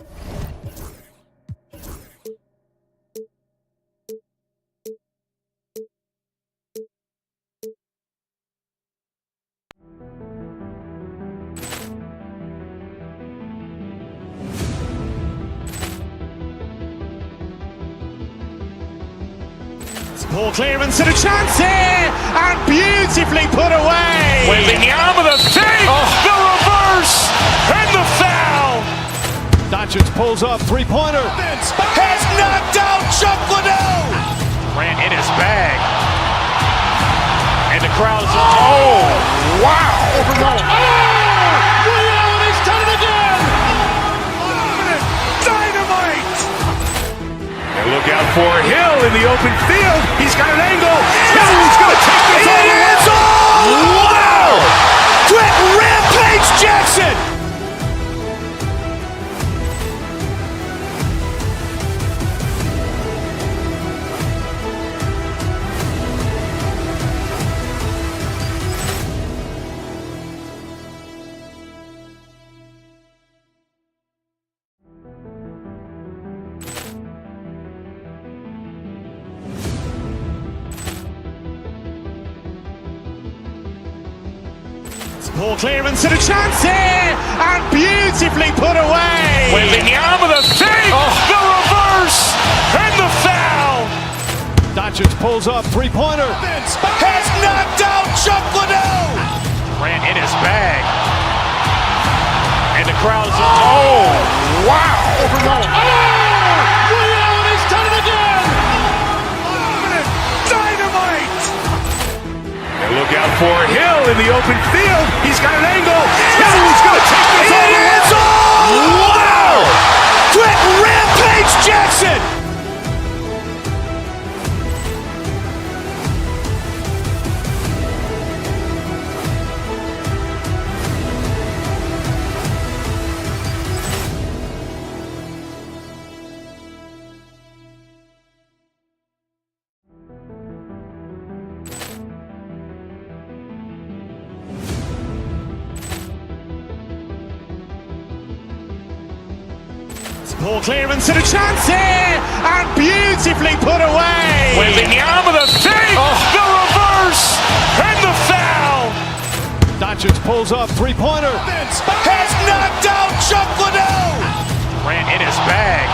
Poor clearance and a chance here, and beautifully put away. Wembanyama the save, the reverse, and the foul. Doncic pulls up, three-pointer. Has knocked out Chuck Liddell. Ran in his bag. And the crowd is, oh, wow. He's done it again. Dynamite. And look out for Hill in the open field. He's got an angle. Hill's going to take this all the way. Wow! Quick Rampage Jackson. Poor clearance and a chance here, and beautifully put away. Wembanyama the save, the reverse, and the foul. Doncic pulls up, three-pointer. Has knocked out Chuck Liddell. Ran in his bag. And the crowd is, oh, wow. He's done it again. Dynamite. And look out for Hill in the open field. He's got an angle. Hill's going to take this all the way. Wow! Quick Rampage Jackson. Poor clearance and a chance here, and beautifully put away. Wembanyama the save, the reverse, and the foul. Doncic pulls up, three-pointer. Has knocked out Chuck Liddell. Ran in his bag.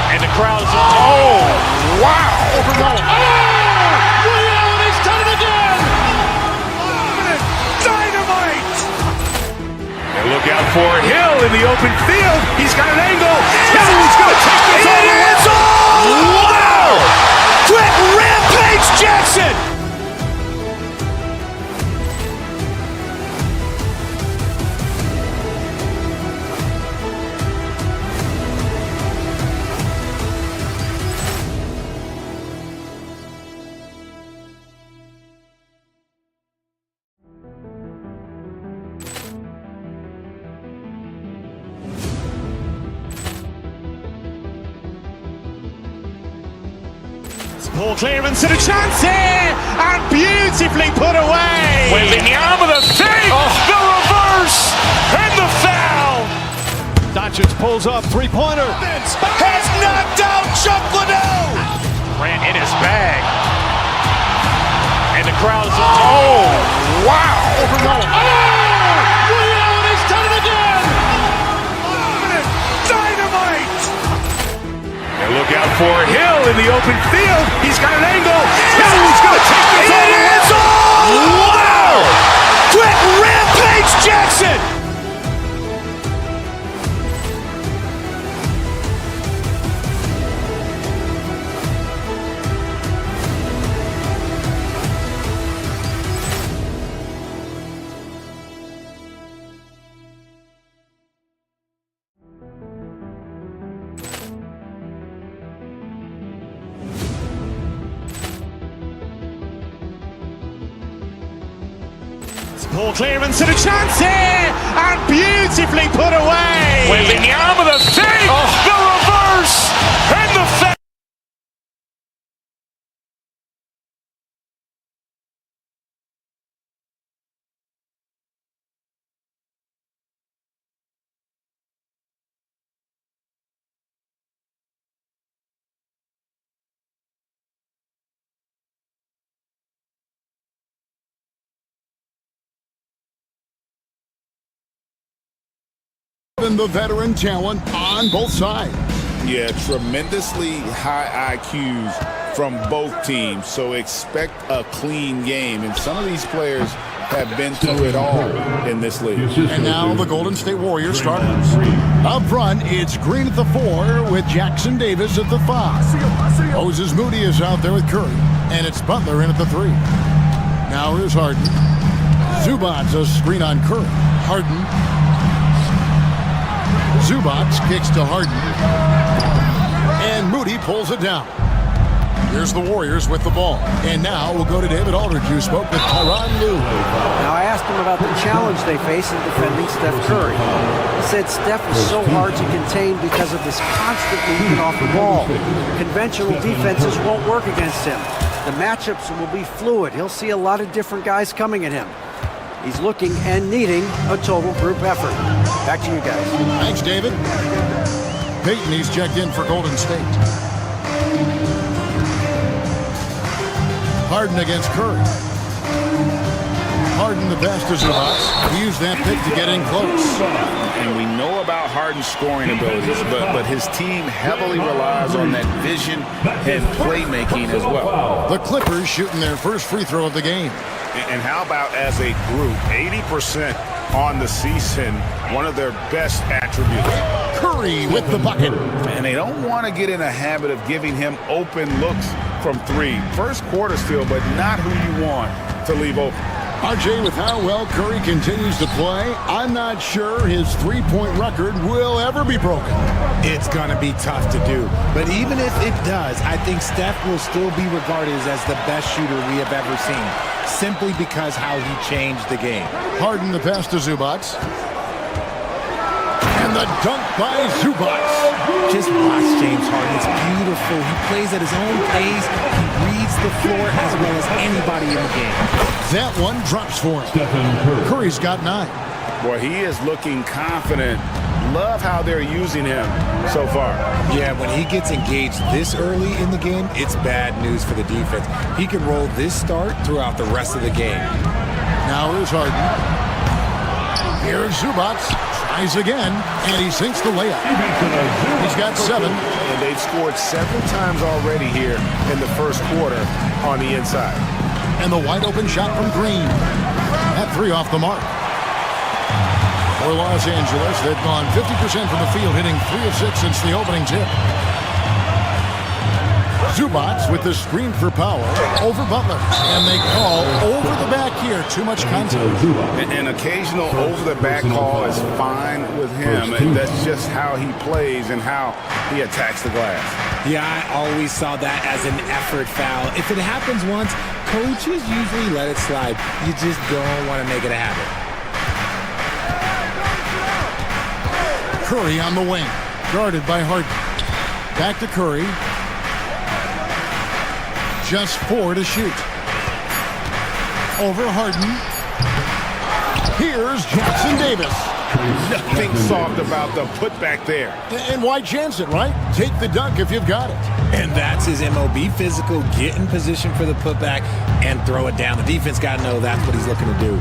And the crowd is, oh, wow. He's done it again. Dynamite. And look out for Hill in the open field. He's got an angle. Hill's going to take this all the way. Wow! Quick Rampage Jackson. Poor clearance and a chance here, and beautifully put away. Wembanyama the save, the reverse, and the foul. Doncic pulls up, three-pointer. Has knocked out Chuck Liddell. Ran in his bag. And the crowd is, oh, wow. He's done it again. out for Hill in the open field. He's got an angle. Hill's going to take this all the way. Wow! Quick rampage Jackson! Poor clearance and a chance here, and beautifully put away. Wembanyama the fake, the reverse, and the fake. And the veteran talent on both sides. Yeah, tremendously high IQs from both teams, so expect a clean game. And some of these players have been through it all in this league. And now the Golden State Warriors starters. Up front, it's Green at the 4 with Jackson Davis at the 5. Moses Moody is out there with Curry, and it's Butler in at the 3. Now here's Harden. Zubac's a screen on Curry. Harden. Zubac kicks to Harden. And Moody pulls it down. Here's the Warriors with the ball. And now we'll go to David Aldridge, who spoke with Tyronn Lue. Now, I asked him about the challenge they face in defending Steph Curry. He said Steph is so hard to contain because of this constant movement off the ball. Conventional defenses won't work against him. The matchups will be fluid. He'll see a lot of different guys coming at him. He's looking and needing a total group effort. Back to you guys. Thanks, David. Peyton, he's checked in for Golden State. Harden against Curry. Harden the best as He used that pick to get in close. And we know about Harden's scoring abilities, but his team heavily relies on that vision and playmaking as well. The Clippers shooting their first free throw of the game. And how about as a group, 80% on the season, one of their best attributes. Curry with the bucket. And they don't want to get in a habit of giving him open looks from 3. First quarter still, but not who you want to leave open. RJ, with how well Curry continues to play, I'm not sure his three-point record will ever be broken. It's going to be tough to do. But even if it does, I think Steph will still be regarded as the best shooter we have ever seen, simply because how he changed the game. Harden the pass to Zubac. And the dunk by Zubac. Just watch James Harden. It's beautiful. He plays at his own pace. He reads the floor as well as anybody in the game. That one drops for him. Curry's got 9. Boy, he is looking confident. Love how they're using him so far. Yeah, when he gets engaged this early in the game, it's bad news for the defense. He can roll this start throughout the rest of the game. Now here's Harden. Here's Zubac. Tries again, and he sinks the layup. He's got 7. And they've scored several times already here in the first quarter on the inside. And the wide open shot from Green. That 3 off the mark. For Los Angeles, they've gone 50% from the field, hitting 3 of 6 since the opening tip. Zubac with the screen for Powell over Butler. And they call over the back here. Too much contact. An occasional over-the-back call is fine with him. And that's just how he plays and how he attacks the glass. Yeah, I always saw that as an effort foul. If it happens once, coaches usually let it slide. You just don't want to make it a habit. Curry on the wing. Guarded by Harden. Back to Curry. Just 4 to shoot. Over Harden. Here's Jackson Davis. Nothing soft about the putback there. And why chance it, right? Take the dunk if you've got it. And that's his MO. Be physical, get in position for the putback, and throw it down. The defense got to know that's what he's looking to do.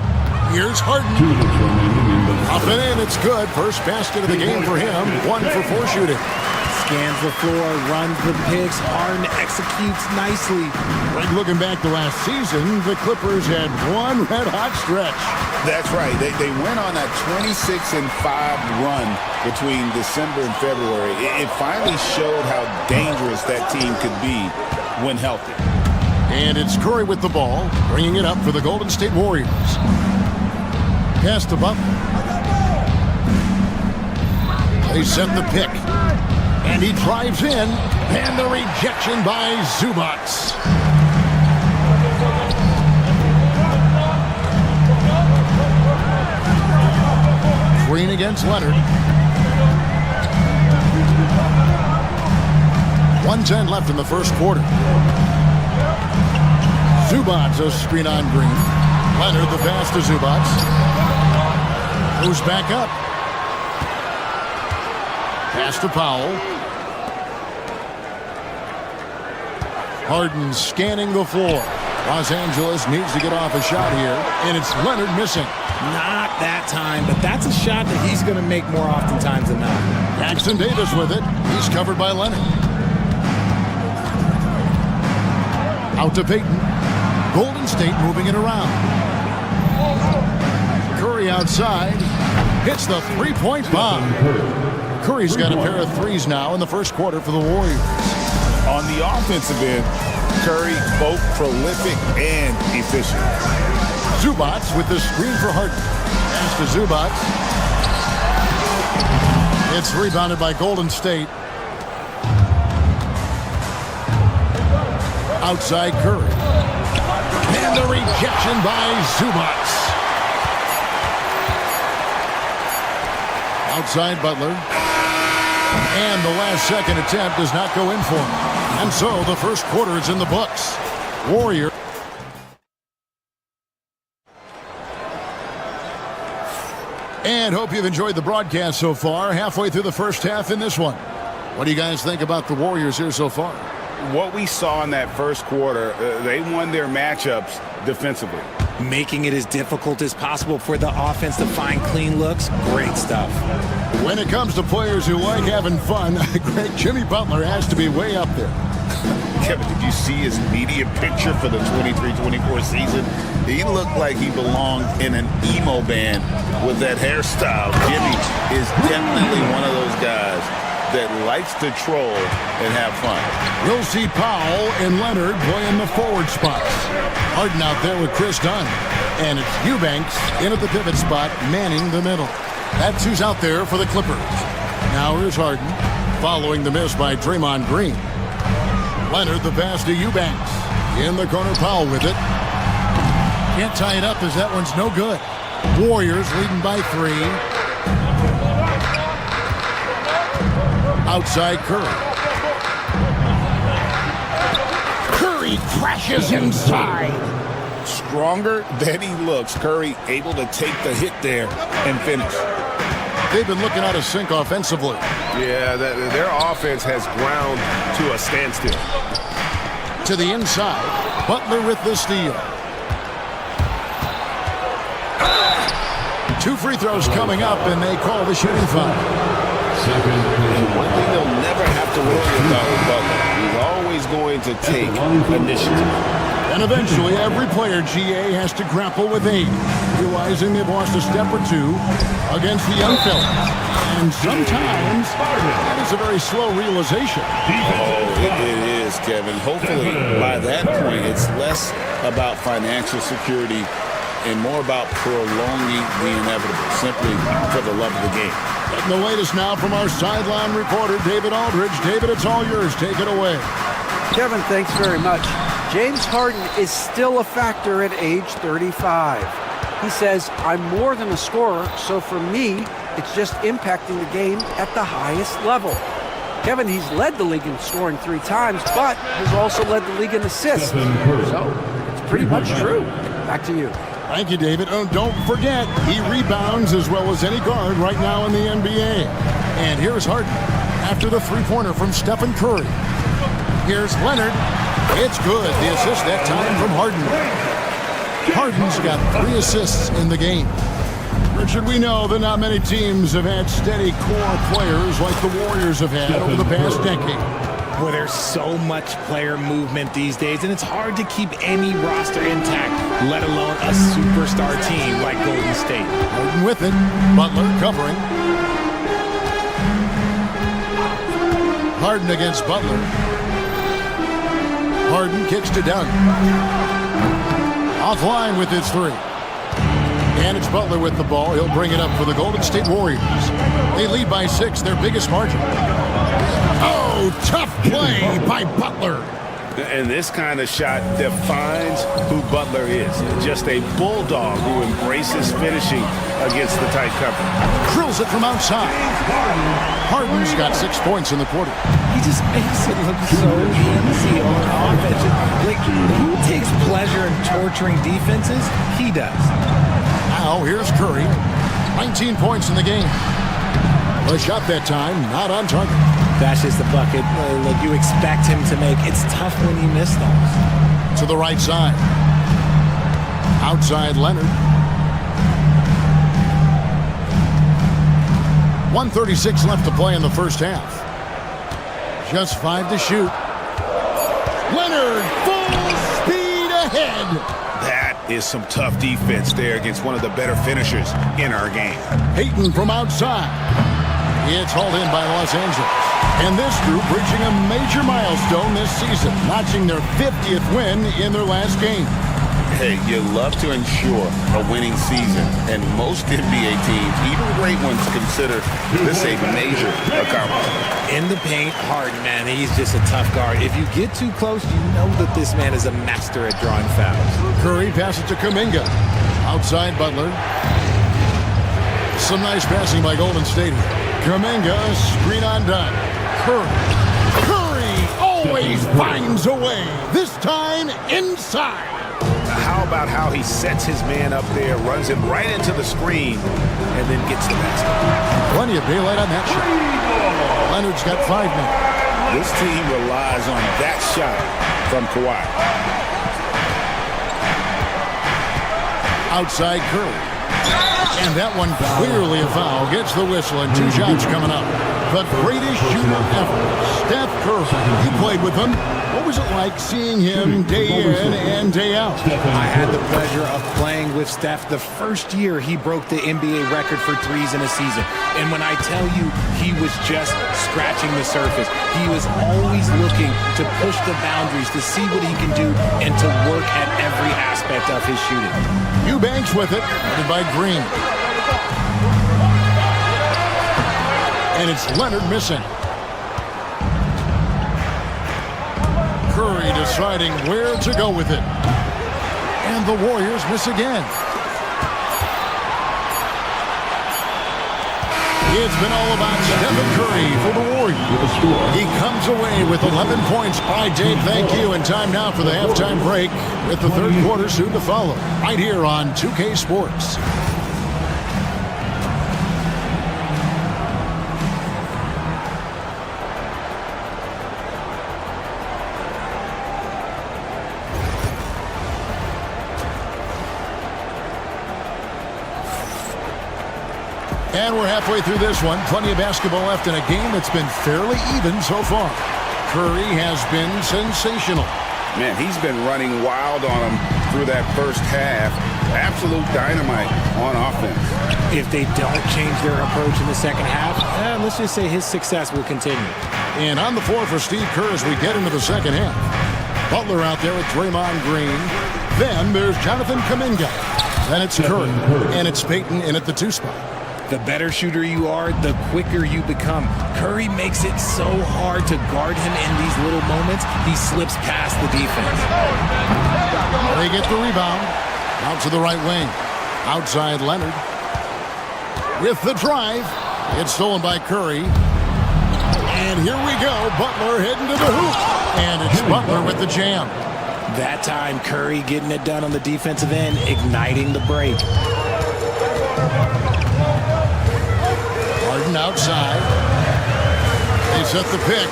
Here's Harden. Up and in, it's good. First basket of the game for him. 1 for 4 shooting. Scans the floor, runs the picks. Harden executes nicely. Greg, looking back to last season, the Clippers had one red-hot stretch. That's right. They went on that 26-5 run between December and February. It finally showed how dangerous that team could be when healthy. And it's Curry with the ball, bringing it up for the Golden State Warriors. Pass to Butler. They set the pick. And he drives in. And the rejection by Zubac. Green against Leonard. 1:10 left in the first quarter. Zubac, a screen on Green. Leonard, the pass to Zubac. Moves back up. Pass to Powell. Harden scanning the floor. Los Angeles needs to get off a shot here, and it's Leonard missing. Not that time, but that's a shot that he's going to make more oftentimes than not. Jackson Davis with it. He's covered by Leonard. Out to Payton. Golden State moving it around. Curry outside. Hits the three-point bomb. Curry's got a pair of threes now in the first quarter for the Warriors. On the offensive end, Curry both prolific and efficient. Zubac with the screen for Harden. Pass to Zubac. It's rebounded by Golden State. Outside Curry. And the rejection by Zubac. Outside Butler. And the last second attempt does not go in for him. And so the first quarter is in the books. Warrior. And hope you've enjoyed the broadcast so far. Halfway through the first half in this one. What do you guys think about the Warriors here so far? What we saw in that first quarter, they won their matchups defensively. Making it as difficult as possible for the offense to find clean looks. Great stuff. When it comes to players who like having fun, Greg, Jimmy Butler has to be way up there. Kevin, did you see his media picture for the 23-24 season? He looked like he belonged in an emo band with that hairstyle. Jimmy is definitely one of those guys that likes to troll and have fun. We'll see Powell and Leonard playing the forward spots. Harden out there with Chris Dunn. And it's Eubanks in at the pivot spot, manning the middle. That's who's out there for the Clippers. Now here's Harden, following the miss by Draymond Green. Leonard, the pass to Eubanks. In the corner, Powell with it. Can't tie it up as that one's no good. Warriors leading by 3. Outside Curry. Curry crashes inside. Stronger than he looks. Curry able to take the hit there and finish. They've been looking out of sync offensively. Yeah, their offense has ground to a standstill. To the inside. Butler with the steal. 2 free throws coming up, and they call the shooting foul. And one thing they'll never have to worry about with Butler, he's always going to take initiative. And eventually, every player, GA, has to grapple with age, realizing they've lost a step or two against the young fellas. And sometimes, that is a very slow realization. Oh, it is, Kevin. Hopefully, by that point, it's less about financial security and more about prolonging the inevitable, simply for the love of the game. And the latest now from our sideline reporter, David Aldridge. David, it's all yours. Take it away. Kevin, thanks very much. James Harden is still a factor at age 35. He says, I'm more than a scorer, so for me, it's just impacting the game at the highest level. Kevin, he's led the league in scoring 3 times, but has also led the league in assists. So it's pretty much true. Back to you. Thank you, David. Oh, don't forget, he rebounds as well as any guard right now in the NBA. And here's Harden after the three-pointer from Stephen Curry. Here's Leonard. It's good. The assist that time from Harden. Harden's got 3 assists in the game. Richard, we know that not many teams have had steady core players like the Warriors have had over the past decade. Boy, there's so much player movement these days, and it's hard to keep any roster intact, let alone a superstar team like Golden State. Harden with it. Butler covering. Harden against Butler. Harden kicks to Dunn. Offline with his three. And it's Butler with the ball. He'll bring it up for the Golden State Warriors. They lead by 6, their biggest margin. Oh, tough play by Butler. And this kind of shot defines who Butler is. Just a bulldog who embraces finishing against the tight cover. Drills it from outside. Harden's got 6 points in the quarter. He just makes it look so easy on offense. Like, who takes pleasure in torturing defenses? He does. Now, here's Curry. 19 points in the game. A shot that time, not on target. That's just the bucket. Look, you expect him to make. It's tough when you miss those. To the right side. Outside Leonard. 1:36 left to play in the first half. Just 5 to shoot. Leonard, full speed ahead. That is some tough defense there against one of the better finishers in our game. Payton from outside. It's hauled in by Los Angeles. And this group reaching a major milestone this season, notching their 50th win in their last game. Hey, you love to ensure a winning season, and most NBA teams, even great ones, consider this a major accomplishment. In the paint, Harden, man, he's just a tough guard. If you get too close, you know that this man is a master at drawing fouls. Curry passes to Kuminga. Outside Butler. Some nice passing by Golden State here. Kuminga, screen on Dunn. Curry always finds a way. This time inside. How about how he sets his man up there, runs him right into the screen, and then gets the basket? Plenty of daylight on that shot. Leonard's got 5 minutes. This team relies on that shot from Kawhi. Outside Curry. And that one clearly a foul. Gets the whistle and 2 shots coming up. The greatest shooter ever, Steph Curry. You played with him. What was it like seeing him day in and day out? I had the pleasure of playing with Steph the first year he broke the NBA record for threes in a season. And when I tell you he was just scratching the surface, he was always looking to push the boundaries, to see what he can do, and to work at every aspect of his shooting. Eubanks with it, headed by Green. And it's Leonard missing. Curry deciding where to go with it. And the Warriors miss again. It's been all about Stephen Curry for the Warriors. He comes away with 11 points. All right, Dave, thank you. And time now for the halftime break with the third quarter soon to follow. Right here on 2K Sports. And we're halfway through this one. Plenty of basketball left in a game that's been fairly even so far. Curry has been sensational. Man, he's been running wild on him through that first half. Absolute dynamite on offense. If they don't change their approach in the second half, let's just say his success will continue. And on the floor for Steve Kerr as we get into the second half. Butler out there with Draymond Green. Then there's Jonathan Kuminga. Then it's Curry. And it's Payton in at the 2 spot. The better shooter you are, the quicker you become. Curry makes it so hard to guard him in these little moments. He slips past the defense. They get the rebound. Out to the right wing. Outside Leonard. With the drive. It's stolen by Curry. And here we go. Butler heading to the hoop. And it's Butler with the jam. That time, Curry getting it done on the defensive end, igniting the break. Harden outside. They set the pick.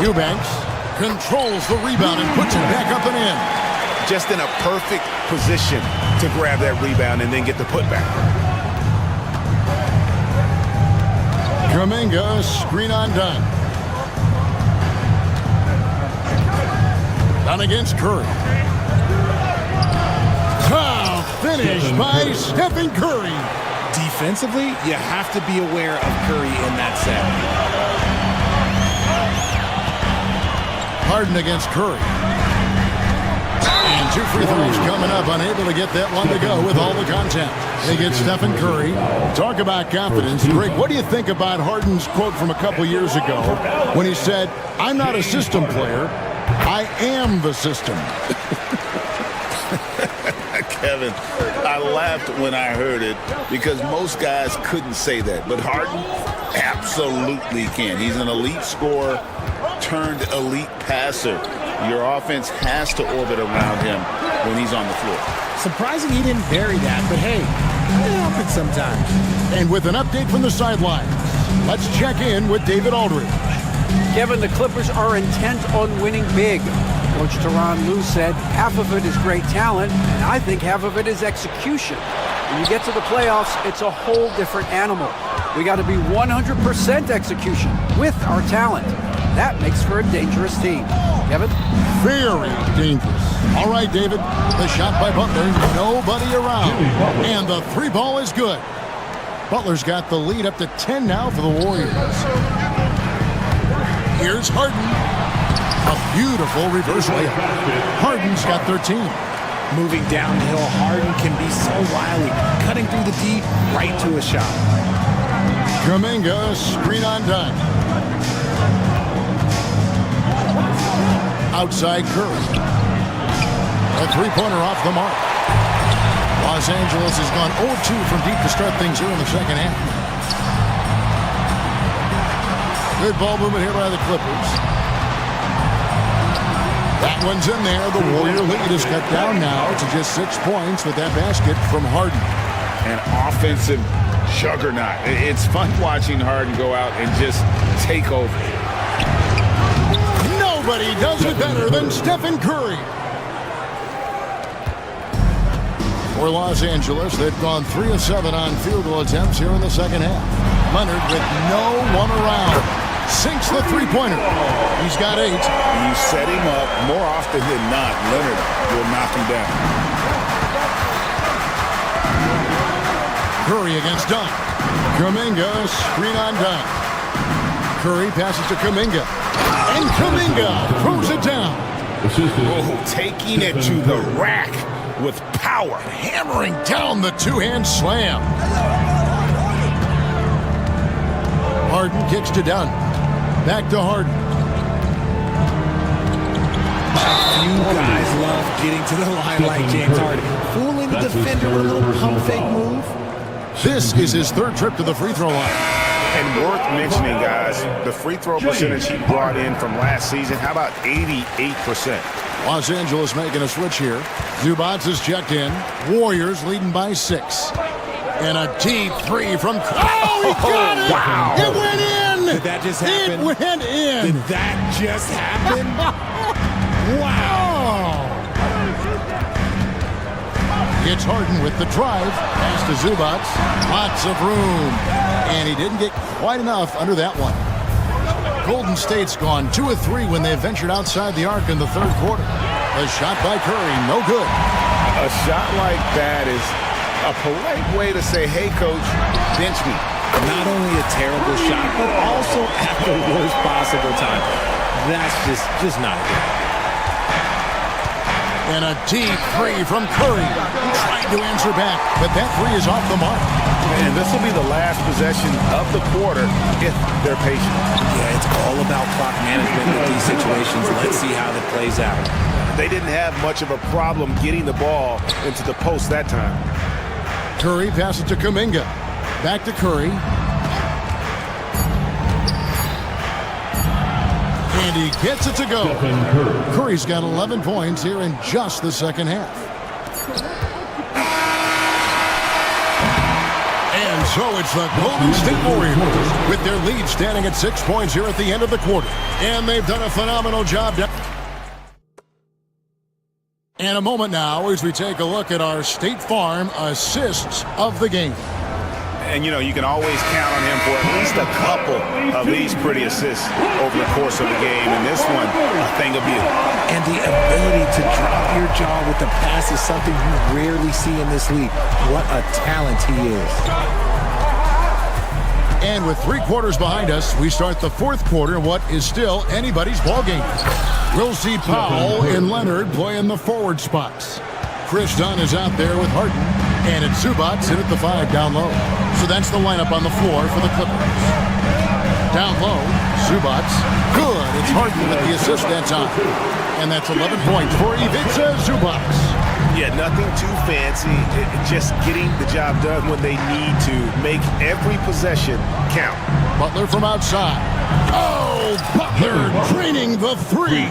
Eubanks controls the rebound and puts it back up and in. just in a perfect position to grab that rebound and then get the putback. Kuminga, screen on Dunn. Dunn against Curry. Top finish by Stephen Curry. Defensively, you have to be aware of Curry in that set. Harden against Curry. And 2 free throws coming up, unable to get that one to go with all the contact. They get Stephen Curry. Talk about confidence. Greg, what do you think about Harden's quote from a couple years ago when he said, "I'm not a system player, I am the system"? Kevin, I laughed when I heard it because most guys couldn't say that, but Harden absolutely can. He's an elite scorer turned elite passer. Your offense has to orbit around him when he's on the floor. Surprising he didn't bury that, but hey, it happens sometimes. And with an update from the sideline, let's check in with David Aldridge. Kevin, the Clippers are intent on winning big. Coach Tyronn Lue said half of it is great talent, and I think half of it is execution. When you get to the playoffs, it's a whole different animal. We got to be 100% execution with our talent. That makes for a dangerous team. Kevin? Very dangerous. All right, David. The shot by Butler. Nobody around. And the 3 ball is good. Butler's got the lead up to 10 now for the Warriors. Here's Harden. A beautiful reverse layup. Harden's got 13. Moving downhill, Harden can be so wily. Cutting through the deep, right to a shot. Kuminga, screen on Dunn. Outside Curry. A 3-pointer off the mark. Los Angeles has gone 0-2 from deep to start things here in the second half. Good ball movement here by the Clippers. That one's in there. The Warrior lead is cut down now to just 6 points with that basket from Harden. An offensive juggernaut. It's fun watching Harden go out and just take over. Nobody does it better than Stephen Curry. For Los Angeles, they've gone 3 of 7 on field goal attempts here in the second half. Leonard with no one around. Sinks the 3-pointer. He's got 8. You set him up more often than not. Leonard will knock him down. Curry against Dunn. Kuminga, screen on Dunn. Curry passes to Kuminga. And Kuminga throws it down. Oh, taking it to the rack with power. Hammering down the 2-hand slam. Harden kicks to Dunn. Back to Harden. You guys love getting to the line like James Harden. Fooling the defender with a little pump fake move. This is his 3rd trip to the free throw line. And worth mentioning, guys, the free throw percentage he brought in from last season, how about 88%? Los Angeles making a switch here. Zubats is checked in. Warriors leading by 6. And a deep 3 from... Oh, he got it! Wow. It went in! Did that just happen? It went in! Did that just happen? Wow! It's Harden with the drive. Pass to Zubats. Lots of room. And he didn't get quite enough under that one. Golden State's gone 2 of 3 when they ventured outside the arc in the 3rd quarter. A shot by Curry, no good. A shot like that is a polite way to say, hey, coach, bench me. Not only a terrible shot, but also at the worst possible time. That's just not good. And a deep 3 from Curry. Trying to answer back, but that 3 is off the mark. And this will be the last possession of the quarter if they're patient. Yeah, it's all about clock management with these situations. Let's see how that plays out. They didn't have much of a problem getting the ball into the post that time. Curry passes to Kuminga. Back to Curry. And he gets it to go. Curry's got 11 points here in just the second half. And so it's the Golden State Warriors with their lead standing at 6 points here at the end of the quarter. And they've done a phenomenal job. And a moment now as we take a look at our State Farm assists of the game. And, you can always count on him for at least a couple of these pretty assists over the course of the game. And this one, a thing of beauty. And the ability to drop your jaw with the pass is something you rarely see in this league. What a talent he is. And with 3 quarters behind us, we start the 4th quarter in what is still anybody's ballgame. We'll see Powell and Leonard play in the forward spots. Chris Dunn is out there with Harden, and it's Zubats in at the 5 down low. So that's the lineup on the floor for the Clippers. Down low, Zubats. Good. It's Harden with the assist that time. And that's 11 points for Ivica Zubats. Yeah, nothing too fancy. Just getting the job done when they need to. Make every possession count. Butler from outside. Oh, Butler draining the 3.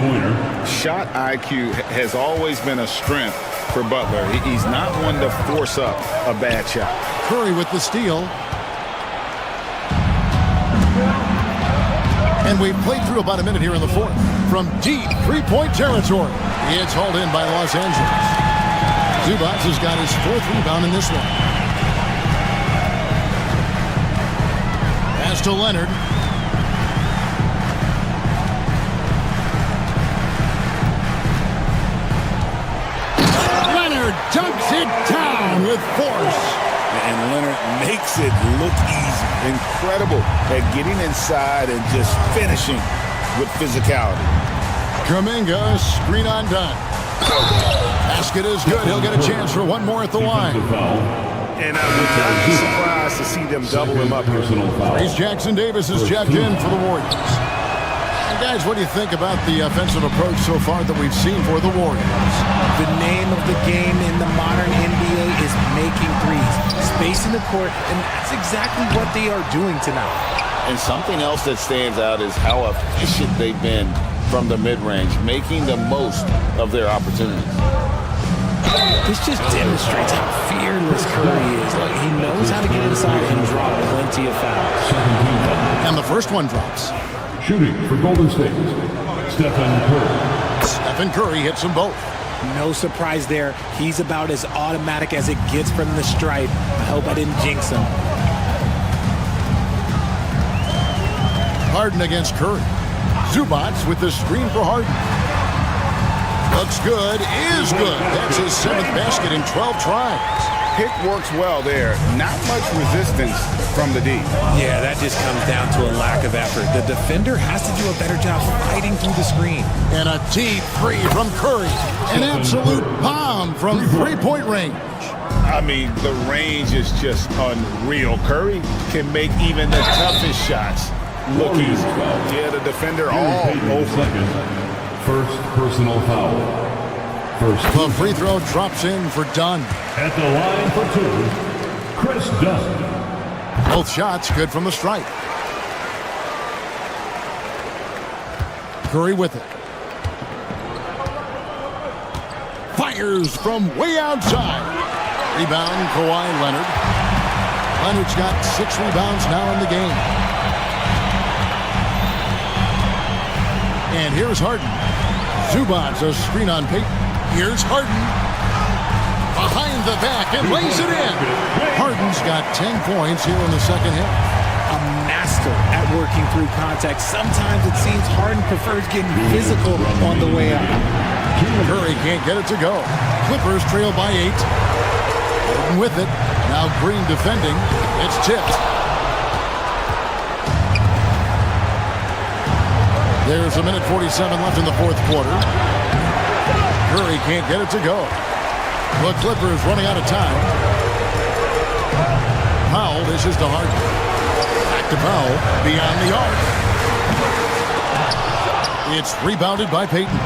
Shot IQ has always been a strength for Butler. He's not one to force up a bad shot. Curry with the steal. And we've played through about a minute here in the 4th. From deep 3-point territory. It's hauled in by Los Angeles. Zubats has got his 4th rebound in this one. Pass to Leonard. Leonard dunks it down with force. And Leonard makes it look easy. Incredible at getting inside and just finishing with physicality. Kuminga, screen on Dunn. Basket is good. He'll get a chance for one more at the line. And I would not be surprised to see them double him up here. Trace Jackson Davis is checked in for the Warriors. And guys, what do you think about the offensive approach so far that we've seen for the Warriors? The name of the game in the modern NBA is making threes. Spacing the court, and that's exactly what they are doing tonight. And something else that stands out is how efficient they've been from the mid-range, making the most of their opportunities. This just demonstrates how fearless Curry is. Like, he knows how to get inside and draw plenty of fouls. And the first one drops. Shooting for Golden State, Stephen Curry. Stephen Curry hits them both. No surprise there. He's about as automatic as it gets from the stripe. I hope I didn't jinx him. Harden against Curry. Zubats with the screen for Harden. Looks good, is good. That's his 7th basket in 12 tries. Pick works well there. Not much resistance from the D. Yeah, that just comes down to a lack of effort. The defender has to do a better job fighting through the screen. And a deep 3 from Curry. An absolute bomb from 3-point range. I mean, the range is just unreal. Curry can make even the toughest shots look easy. Yeah, the defender all over. First personal foul. The free throw drops in for Dunn. At the line for 2, Chris Dunn. Both shots good from the stripe. Curry with it. Fires from way outside. Rebound, Kawhi Leonard. Leonard's got 6 rebounds now in the game. And here's Harden. Zubats a screen on Payton. Here's Harden. Behind the back and lays it in. Harden's got 10 points here in the second half. A master at working through contact. Sometimes it seems Harden prefers getting physical on the way out. Curry can't get it to go. Clippers trail by 8. Harden with it. Now Green defending. It's tipped. There's a minute 47 left in the 4th quarter. Curry can't get it to go. The Clippers running out of time. Powell dishes to Harden. Back to Powell, beyond the arc. It's rebounded by Payton.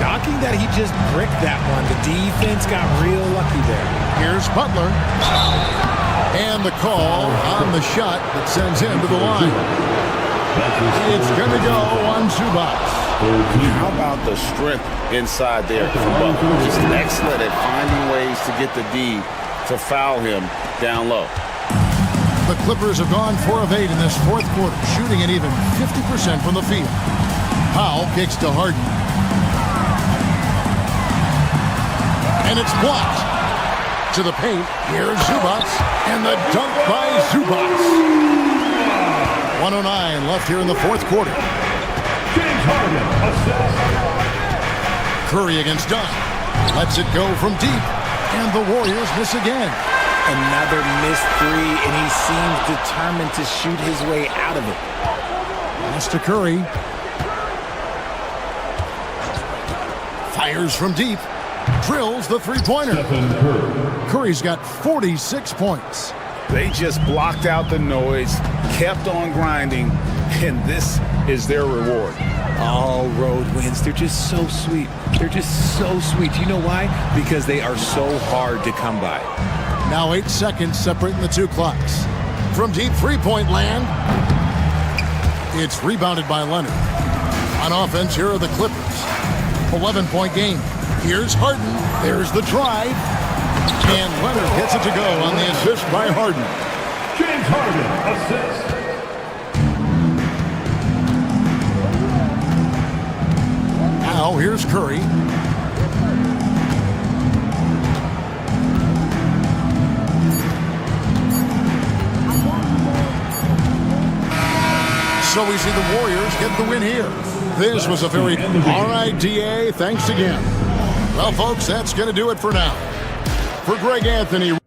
Shocking that he just bricked that one. The defense got real lucky there. Here's Butler. And the call on the shot that sends him to the line. It's going to go on Zubats. How about the strength inside there from Butler? Just excellent at finding ways to get the D to foul him down low. The Clippers have gone 4 of 8 in this 4th quarter, shooting an even 50% from the field. Powell kicks to Harden. And it's blocked. To the paint, here's Zubats, and the dunk by Zubats. 1:09 left here in the fourth quarter. Curry against Dunn. Lets it go from deep, and the Warriors miss again. Another missed three, and he seems determined to shoot his way out of it. Pass to Curry. Fires from deep. Drills the three-pointer. Curry's got 46 points. They just blocked out the noise, kept on grinding, and this is their reward. All road wins. They're just so sweet. They're just so sweet. You know why? Because they are so hard to come by. Now 8 seconds separating the two clocks. From deep three-point land, it's rebounded by Leonard. On offense, here are the Clippers. 11-point game. Here's Harden. There's the drive. And Leonard gets it to go on the assist by Harden. James Harden, assist. Now here's Curry. So we see the Warriors get the win here. This was a very RIDA. Thanks again. Well, folks, that's going to do it for now. For Greg Anthony.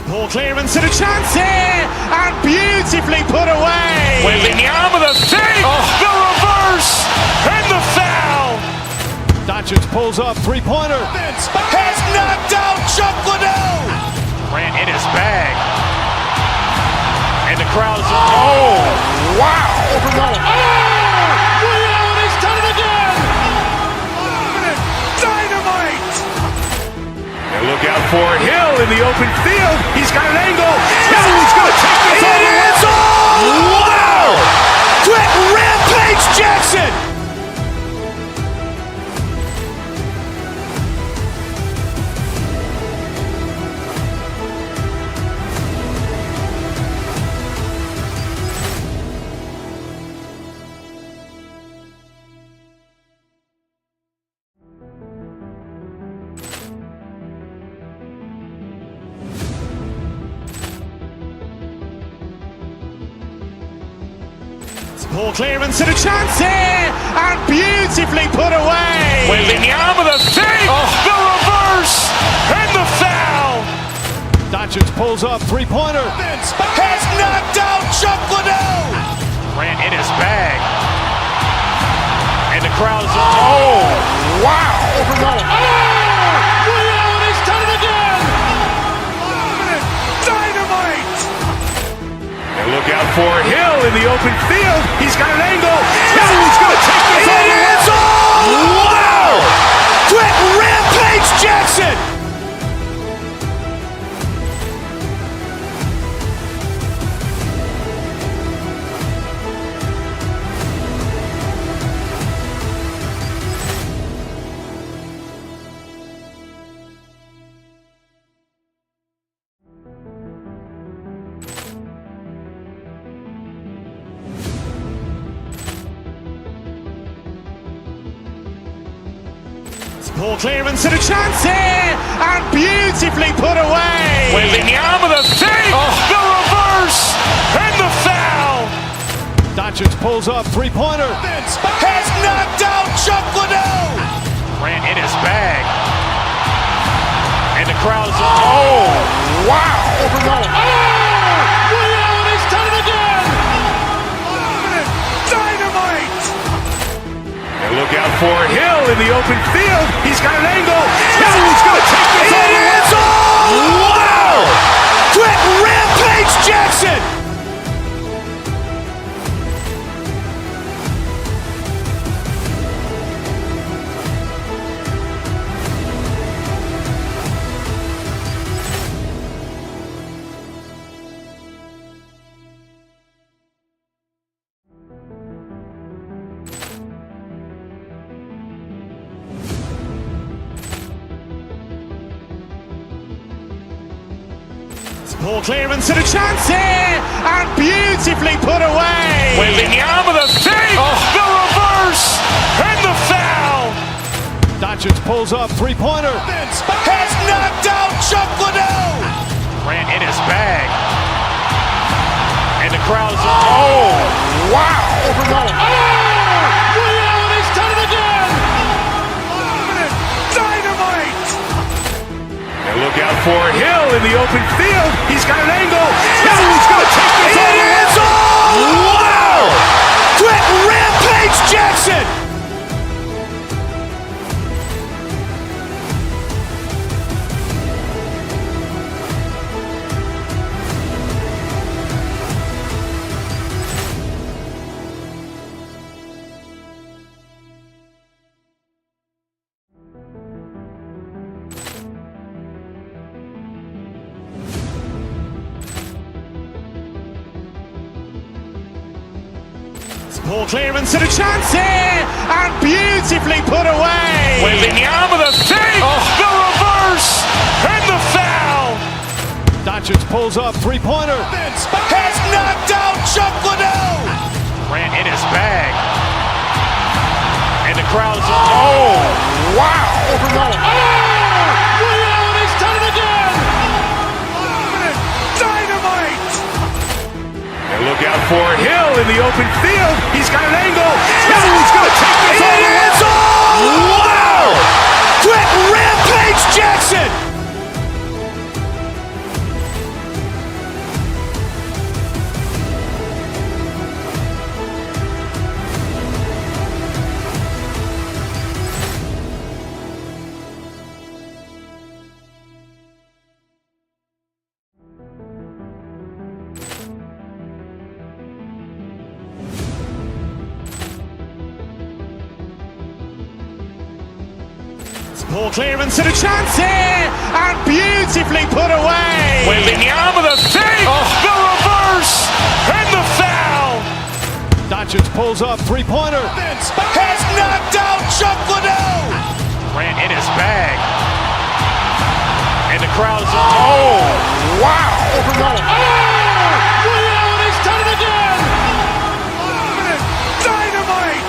Ball clearance and a chance here, and beautifully put away. Wembanyama the save, the reverse, and the foul. Doncic pulls up, three-pointer. Has knocked out Chuck Liddell. Grant in his bag. And the crowd is, oh, wow. He's done it again. Dynamite. And look out for Hill in the open field. He's got an angle. Hill's going to take this all the way. Wow. Quick rampage Jackson. Ball clearance and a chance here, and beautifully put away. Wembanyama the save, the reverse, and the foul. Doncic pulls up, three-pointer. Has knocked out Chuck Liddell. Grant in his bag. And the crowd is, oh, wow. He's done it again. Dynamite. And look out for Hill in the open field. He's got an angle. Hill's going to take this all the way. Wow. Quick rampage Jackson. Ball clearance and a chance here, and beautifully put away. Wembanyama the save, the reverse, and the foul. Doncic pulls up, three-pointer. Has knocked out Chuck Liddell. Grant in his bag. And the crowd is, oh, wow. He's done it again. Dynamite. And look out for Hill in the open field. He's got an angle. Hill's going to take this all the way. Wow. Quick rampage Jackson. Ball clearance and a chance here, and beautifully put away. Wembanyama the fake, the reverse, and the foul. Doncic pulls up, three-pointer. Has knocked out Chuck Liddell. Ran in his bag. And the crowd's, oh, wow. He's done it again. Dynamite. And look out for Hill in the open field. He's got an angle. Hill's going to take this all the way. Wow. Quick rampage Jackson. Ball clearance and a chance here, and beautifully put away. Wembanyama the fake, the reverse, and the foul. Doncic pulls up, three-pointer. Has knocked out Chuck Liddell. Ran in his bag. And the crowd's, oh, wow. He's done it again. Dynamite. And look out for Hill in the open field. He's got an angle. Hill's going to take this all the way. Wow. Quick rampage Jackson. Ball clearance and a chance here, and beautifully put away. Wembanyama the fake, the reverse, and the foul. Doncic pulls up, three-pointer. Has knocked out Chuck Liddell. Ran in his bag. And the crowd's, oh, wow. He's done it again. Dynamite.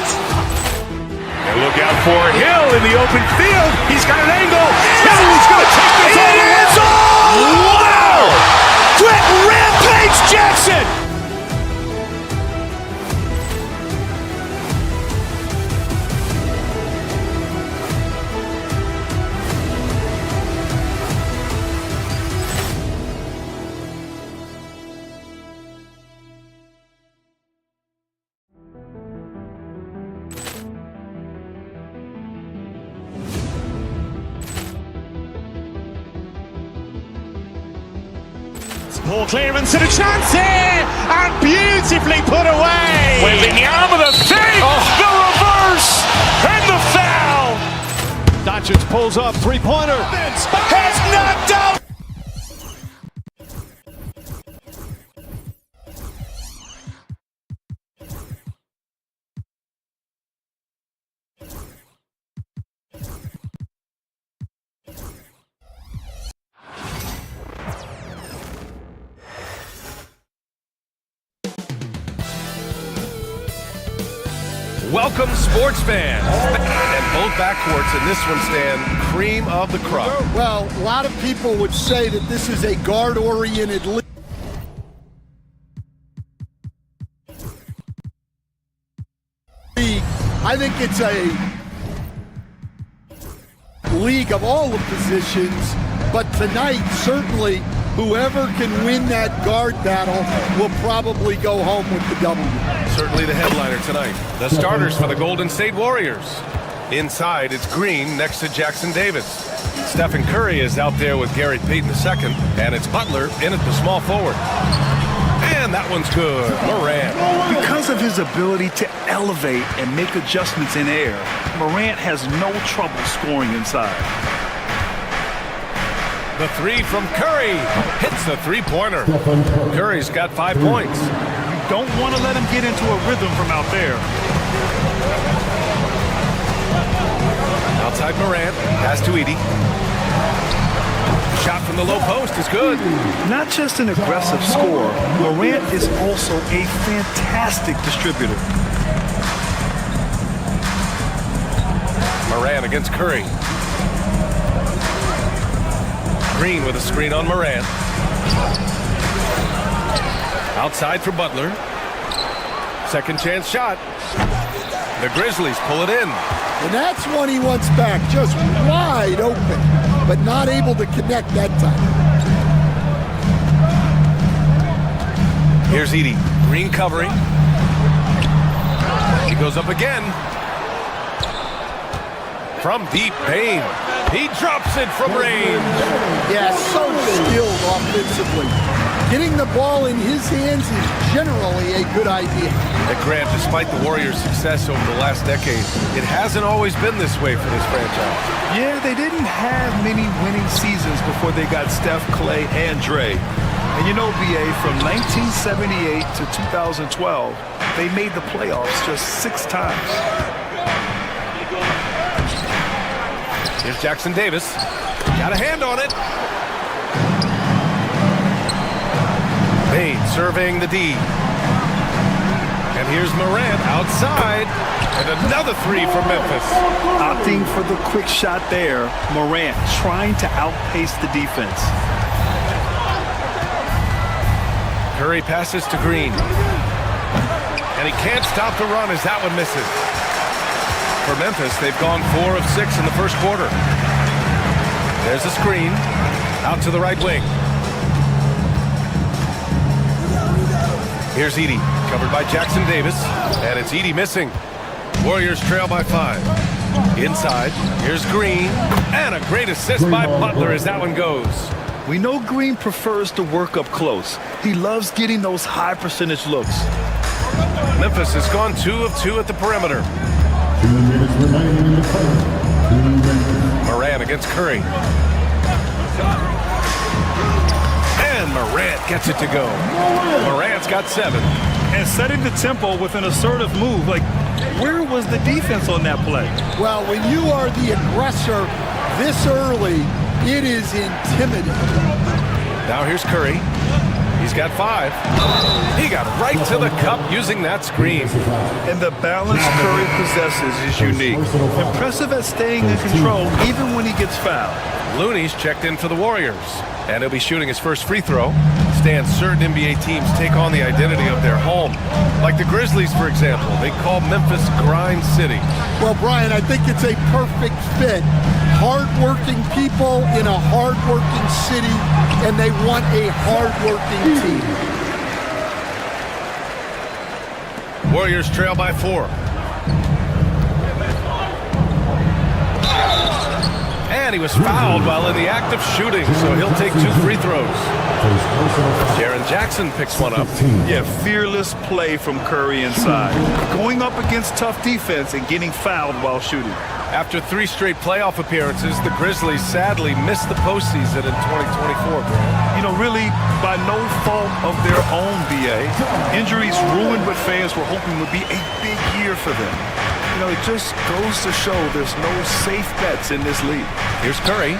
And look out for Hill in the open field. He's got an angle. Hill's going to take this all the way. Wow. Quick rampage Jackson. Ball clearance and a chance here, and beautifully put away. Wembanyama the fake, the reverse, and the foul. Doncic pulls up, three-pointer. Has knocked out. Welcome, sports fans. And both backcourts in this one stand cream of the crop. Well, a lot of people would say that this is a guard-oriented league. I think it's a league of all the positions, but tonight, certainly, whoever can win that guard battle will probably go home with the W. Certainly the headliner tonight. The starters for the Golden State Warriors. Inside, it's Green next to Jackson Davis. Stephen Curry is out there with Gary Payton II, and it's Butler in at the small forward. And that one's good. Morant. Because of his ability to elevate and make adjustments in air, Morant has no trouble scoring inside. The three from Curry hits the three-pointer. Curry's got 5 points. Don't want to let him get into a rhythm from out there. Outside Morant, pass to Edie. shot from the low post is good. Not just an aggressive scorer, Morant is also a fantastic distributor. Morant against Curry. Green with a screen on Morant. Outside for Butler. Second chance shot. The Grizzlies pull it in. And that's one he wants back, just wide open, but not able to connect that time. Here's Edey. Green covering. He goes up again. From deep, Payne. He drops it from range. Yeah, so skilled offensively. Getting the ball in his hands is generally a good idea. And Grant, despite the Warriors' success over the last decade, it hasn't always been this way for this franchise. Yeah, they didn't have many winning seasons before they got Steph, Clay, and Dre. And you know, BA, from 1978 to 2012, they made the playoffs just 6 times. Here's Jackson Davis. Got a hand on it. Payne serving the D. And here's Morant outside. And another three for Memphis. Opting for the quick shot there. Morant trying to outpace the defense. Curry passes to Green. And he can't stop the run as that one misses. For Memphis, they've gone 4 of 6 in the first quarter. There's a screen. Out to the right wing. Here's Edey, covered by Jackson Davis, and it's Edey missing. Warriors trail by 5. Inside, here's Green, and a great assist by Butler as that one goes. We know Green prefers to work up close. He loves getting those high percentage looks. Memphis has gone 2 of 2 at the perimeter. 2 minutes remaining in the quarter. 2 minutes. Morant against Curry. And Morant gets it to go. Morant's got 7. And setting the tempo with an assertive move. Like, where was the defense on that play? Well, when you are the aggressor this early, it is intimidating. Now here's Curry. He's got 5. He got right to the cup using that screen. And the balance Curry possesses is unique. Impressive at staying in control even when he gets fouled. Looney's checked in for the Warriors. And he'll be shooting his first free throw. Stan, certain NBA teams take on the identity of their home. Like the Grizzlies, for example. They call Memphis Grind City. Well, Brian, I think it's a perfect fit. Hard-working people in a hard-working city, and they want a hard-working team. Warriors trail by 4. And he was fouled while in the act of shooting, so he'll take 2 free throws. Jaren Jackson picks one up. Yeah, fearless play from Curry inside. Going up against tough defense and getting fouled while shooting. After 3 straight playoff appearances, the Grizzlies sadly missed the postseason in 2024. You know, really by no fault of their own, BA. Injuries ruined what fans were hoping would be a big year for them. You know, it just goes to show there's no safe bets in this league. Here's Curry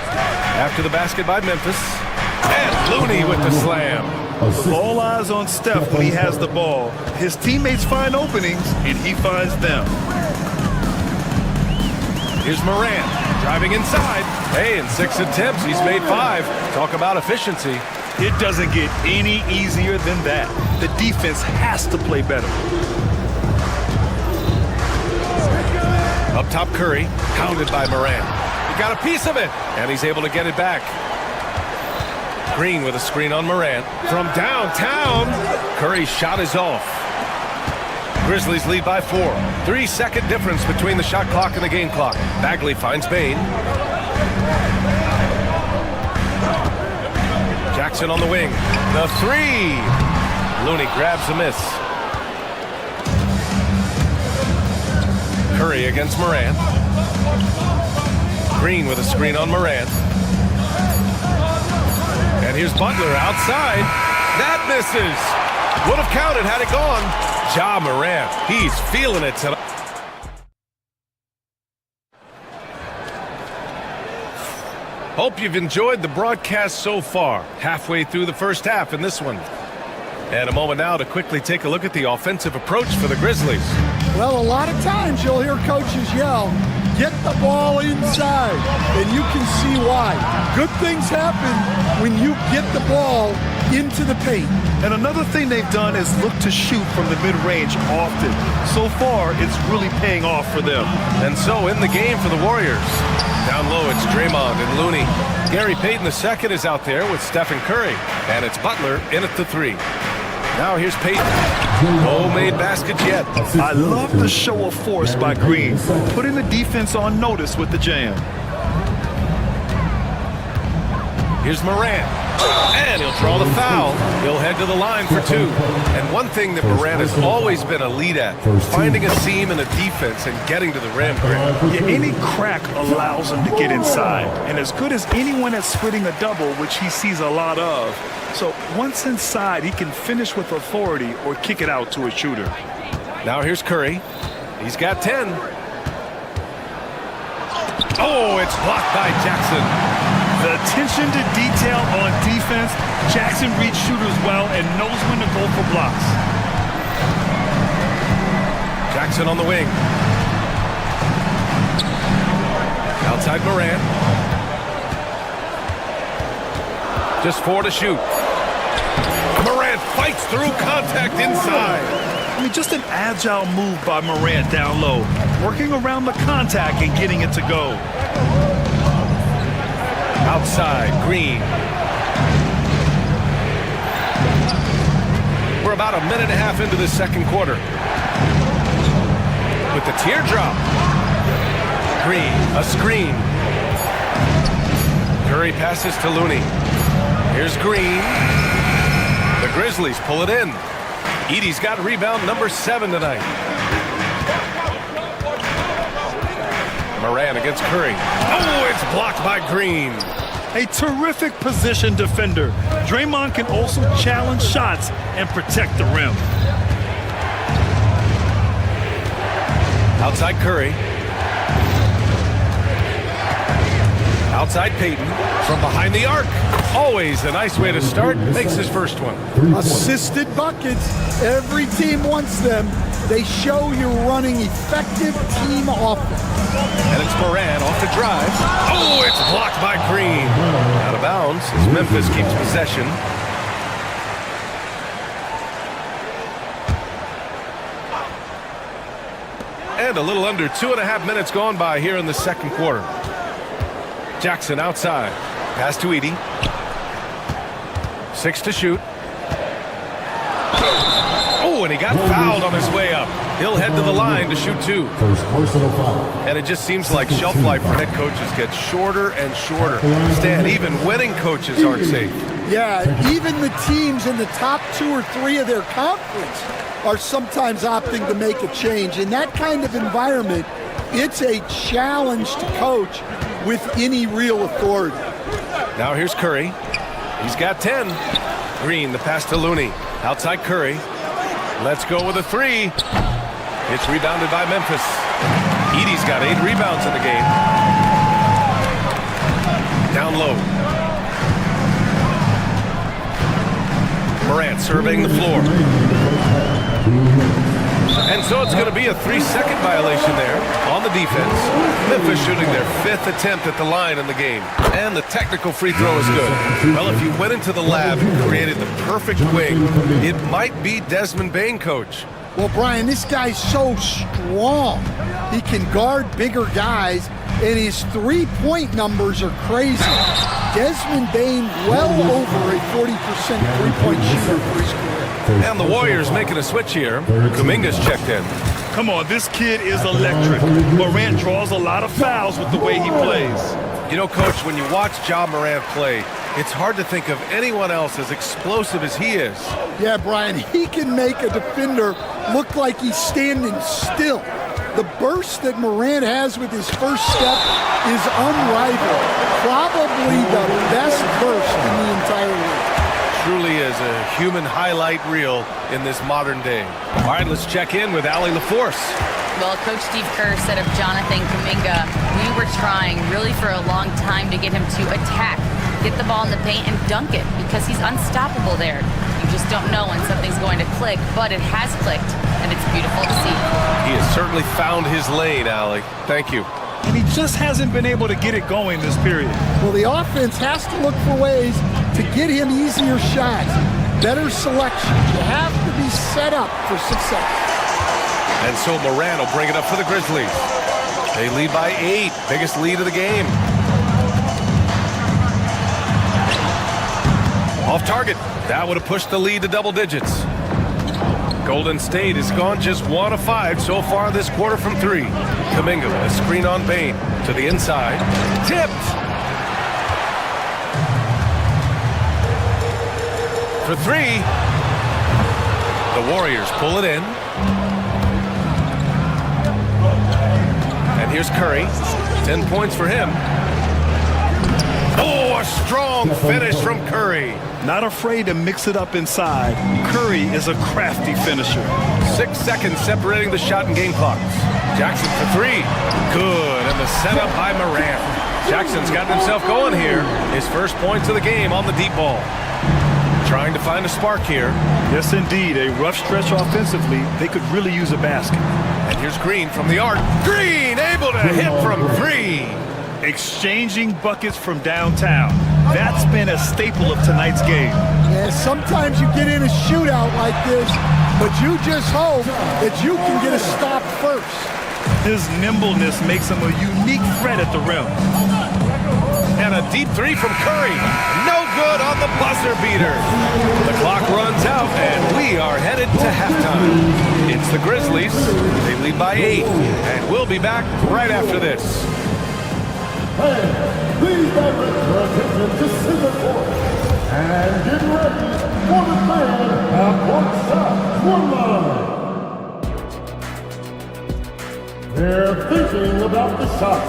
after the basket by Memphis. And Looney with the slam. With all eyes on Steph when he has the ball. His teammates find openings, and he finds them. Here's Morant driving inside. Hey, in 6 attempts, he's made 5. Talk about efficiency. It doesn't get any easier than that. The defense has to play better. Up top, Curry, pounded by Morant. He got a piece of it, and he's able to get it back. Green with a screen on Morant. From downtown, Curry's shot is off. Grizzlies lead by 4. 3-second difference between the shot clock and the game clock. Bagley finds Payne. Jackson on the wing. The 3. Looney grabs a miss. Curry against Morant. Green with a screen on Morant. And here's Butler outside. That misses. Would have counted had it gone. Ja Morant, he's feeling it tonight. Hope you've enjoyed the broadcast so far. Halfway through the first half in this one. And a moment now to quickly take a look at the offensive approach for the Grizzlies. Well, a lot of times you'll hear coaches yell, "Get the ball inside," and you can see why. Good things happen when you get the ball into the paint. And another thing they've done is look to shoot from the mid-range often. So far, it's really paying off for them. And so in the game for the Warriors. Down low, it's Draymond and Looney. Gary Payton II is out there with Stephen Curry. And it's Butler in at the 3. Now here's Payton. No made baskets yet. I love the show of force by Green, putting the defense on notice with the jam. Here's Morant. And he'll draw the foul. He'll head to the line for 2. And one thing that Morant has always been a lead at, finding a seam in a defense and getting to the rim. Yeah, any crack allows him to get inside. And as good as anyone at splitting a double, which he sees a lot of. So once inside, he can finish with authority or kick it out to a shooter. Now here's Curry. He's got 10. Oh, it's blocked by Jackson. The attention to detail on defense, Jackson reads shooters well and knows when to go for blocks. Jackson on the wing. Outside Morant. Just 4 to shoot. Morant fights through contact inside. I mean, just an agile move by Morant down low, working around the contact and getting it to go. Outside, Green. We're about a minute and a half into the second quarter. With the teardrop. Green, a screen. Curry passes to Looney. Here's Green. The Grizzlies pull it in. Edey's got rebound number 7 tonight. Morant against Curry. Oh, it's blocked by Green. A terrific position defender. Draymond can also challenge shots and protect the rim. Outside Curry. Outside Payton. From behind the arc. Always a nice way to start. Makes his first one. Assisted buckets. Every team wants them. They show you're running effective team offense. And it's Morant off the drive. Oh, it's blocked by Green. Out of bounds as Memphis keeps possession. And a little under 2.5 minutes gone by here in the second quarter. Jackson outside. Pass to Edey. 6 to shoot. Oh, and he got fouled on his way up. He'll head to the line to shoot 2. And it just seems like shelf life for head coaches gets shorter and shorter. Stan, even winning coaches aren't safe. Yeah, even the teams in the top 2 or 3 of their conference are sometimes opting to make a change. In that kind of environment, it's a challenge to coach with any real authority. Now here's Curry. He's got 10. Green, the pass to Looney. Outside Curry. Let's go with a 3. It's rebounded by Memphis. Edey's got 8 rebounds in the game. Down low. Morant surveying the floor. And so it's going to be a 3-second violation there on the defense. Memphis shooting their 5th attempt at the line in the game. And the technical free throw is good. Well, if you went into the lab and created the perfect wing, it might be Desmond Bane, coach. Well, Brian, this guy's so strong. He can guard bigger guys, and his three-point numbers are crazy. Desmond Bane well over a 40% three-point shooter for his career. And the Warriors making a switch here. Kuminga's checked in. Come on, this kid is electric. Morant draws a lot of fouls with the way he plays. You know, Coach, when you watch Ja Morant play, it's hard to think of anyone else as explosive as he is. Yeah, Brian, he can make a defender look like he's standing still. The burst that Morant has with his first step is unrivaled. Probably the best burst in the entire league. Truly is a human highlight reel in this modern day. All right, let's check in with Allie LaForce. Well, Coach Steve Kerr said of Jonathan Kuminga, we were trying really for a long time to get him to attack, get the ball in the paint and dunk it because he's unstoppable there. You just don't know when something's going to click, but it has clicked, and it's beautiful to see. He has certainly found his lane, Allie. Thank you. And he just hasn't been able to get it going this period. Well, the offense has to look for ways to get him easier shots, better selection. You have to be set up for success. And so Moran will bring it up for the Grizzlies. They lead by 8, biggest lead of the game. Off target. That would have pushed the lead to double digits. Golden State has gone just 1 of 5 so far this quarter from 3. Kuminga with a screen on Bane to the inside. Tipped. For 3. The Warriors pull it in. And here's Curry. 10 points for him. Oh, a strong finish from Curry. Not afraid to mix it up inside. Curry is a crafty finisher. 6 seconds separating the shot and game clocks. Jackson for 3. Good. And the setup by Moran. Jackson's gotten himself going here. His first points of the game on the deep ball. Trying to find a spark here. Yes, indeed. A rough stretch offensively. They could really use a basket. And here's Green from the arc. Green able to hit from 3. Exchanging buckets from downtown. That's been a staple of tonight's game. Yeah, sometimes you get in a shootout like this, but you just hope that you can get a stop first. His nimbleness makes him a unique threat at the rim. And a deep 3 from Curry. No good on the buzzer beater. The clock runs out, and we are headed to halftime. It's the Grizzlies. They lead by 8, and we'll be back right after this. Hey, please direct your attention to center court and get ready for the fan half-court shot one line. They're thinking about the shot.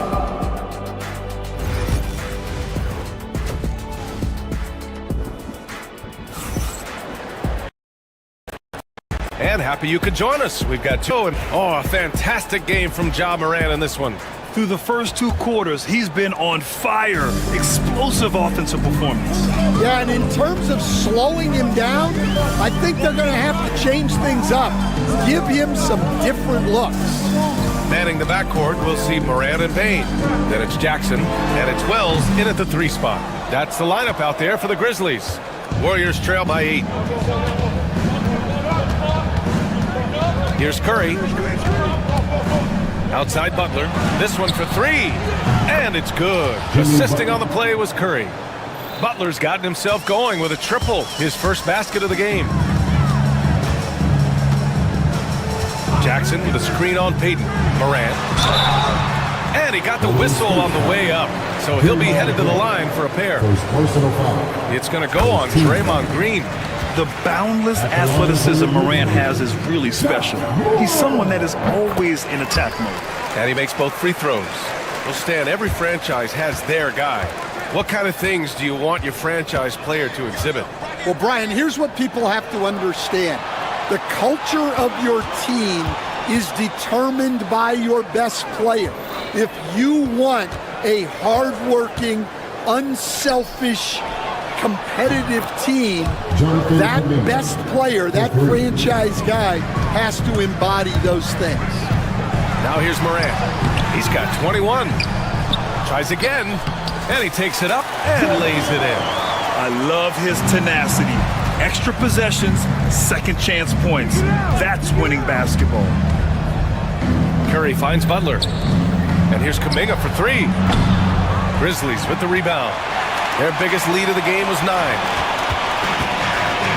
And happy you could join us. We've got 2. And a fantastic game from Ja Moran in this one. Through the first 2 quarters, he's been on fire. Explosive offensive performance. Yeah, and in terms of slowing him down, I think they're going to have to change things up. Give him some different looks. Manning the backcourt, we'll see Moran and Bane. Then it's Jackson, and it's Wells in at the 3 spot. That's the lineup out there for the Grizzlies. Warriors trail by 8. Here's Curry. Outside Butler. This one for 3. And it's good. Assisting on the play was Curry. Butler's gotten himself going with a triple. His first basket of the game. Jackson with a screen on Payton. Moran. And he got the whistle on the way up. So he'll be headed to the line for a pair. It's going to go on Draymond Green. The boundless athleticism Moran has is really special. He's someone that is always in attack mode. And he makes both free throws. Well, Stan, every franchise has their guy. What kind of things do you want your franchise player to exhibit? Well, Brian, here's what people have to understand. The culture of your team is determined by your best player. If you want a hardworking, unselfish, competitive team, that best player, that franchise guy, has to embody those things. Now here's Moran. He's got 21. Tries again, and he takes it up and lays it in. I love his tenacity. Extra possessions, second chance points. That's winning basketball. Curry finds Butler. And here's Kuminga for 3. Grizzlies with the rebound. Their biggest lead of the game was 9.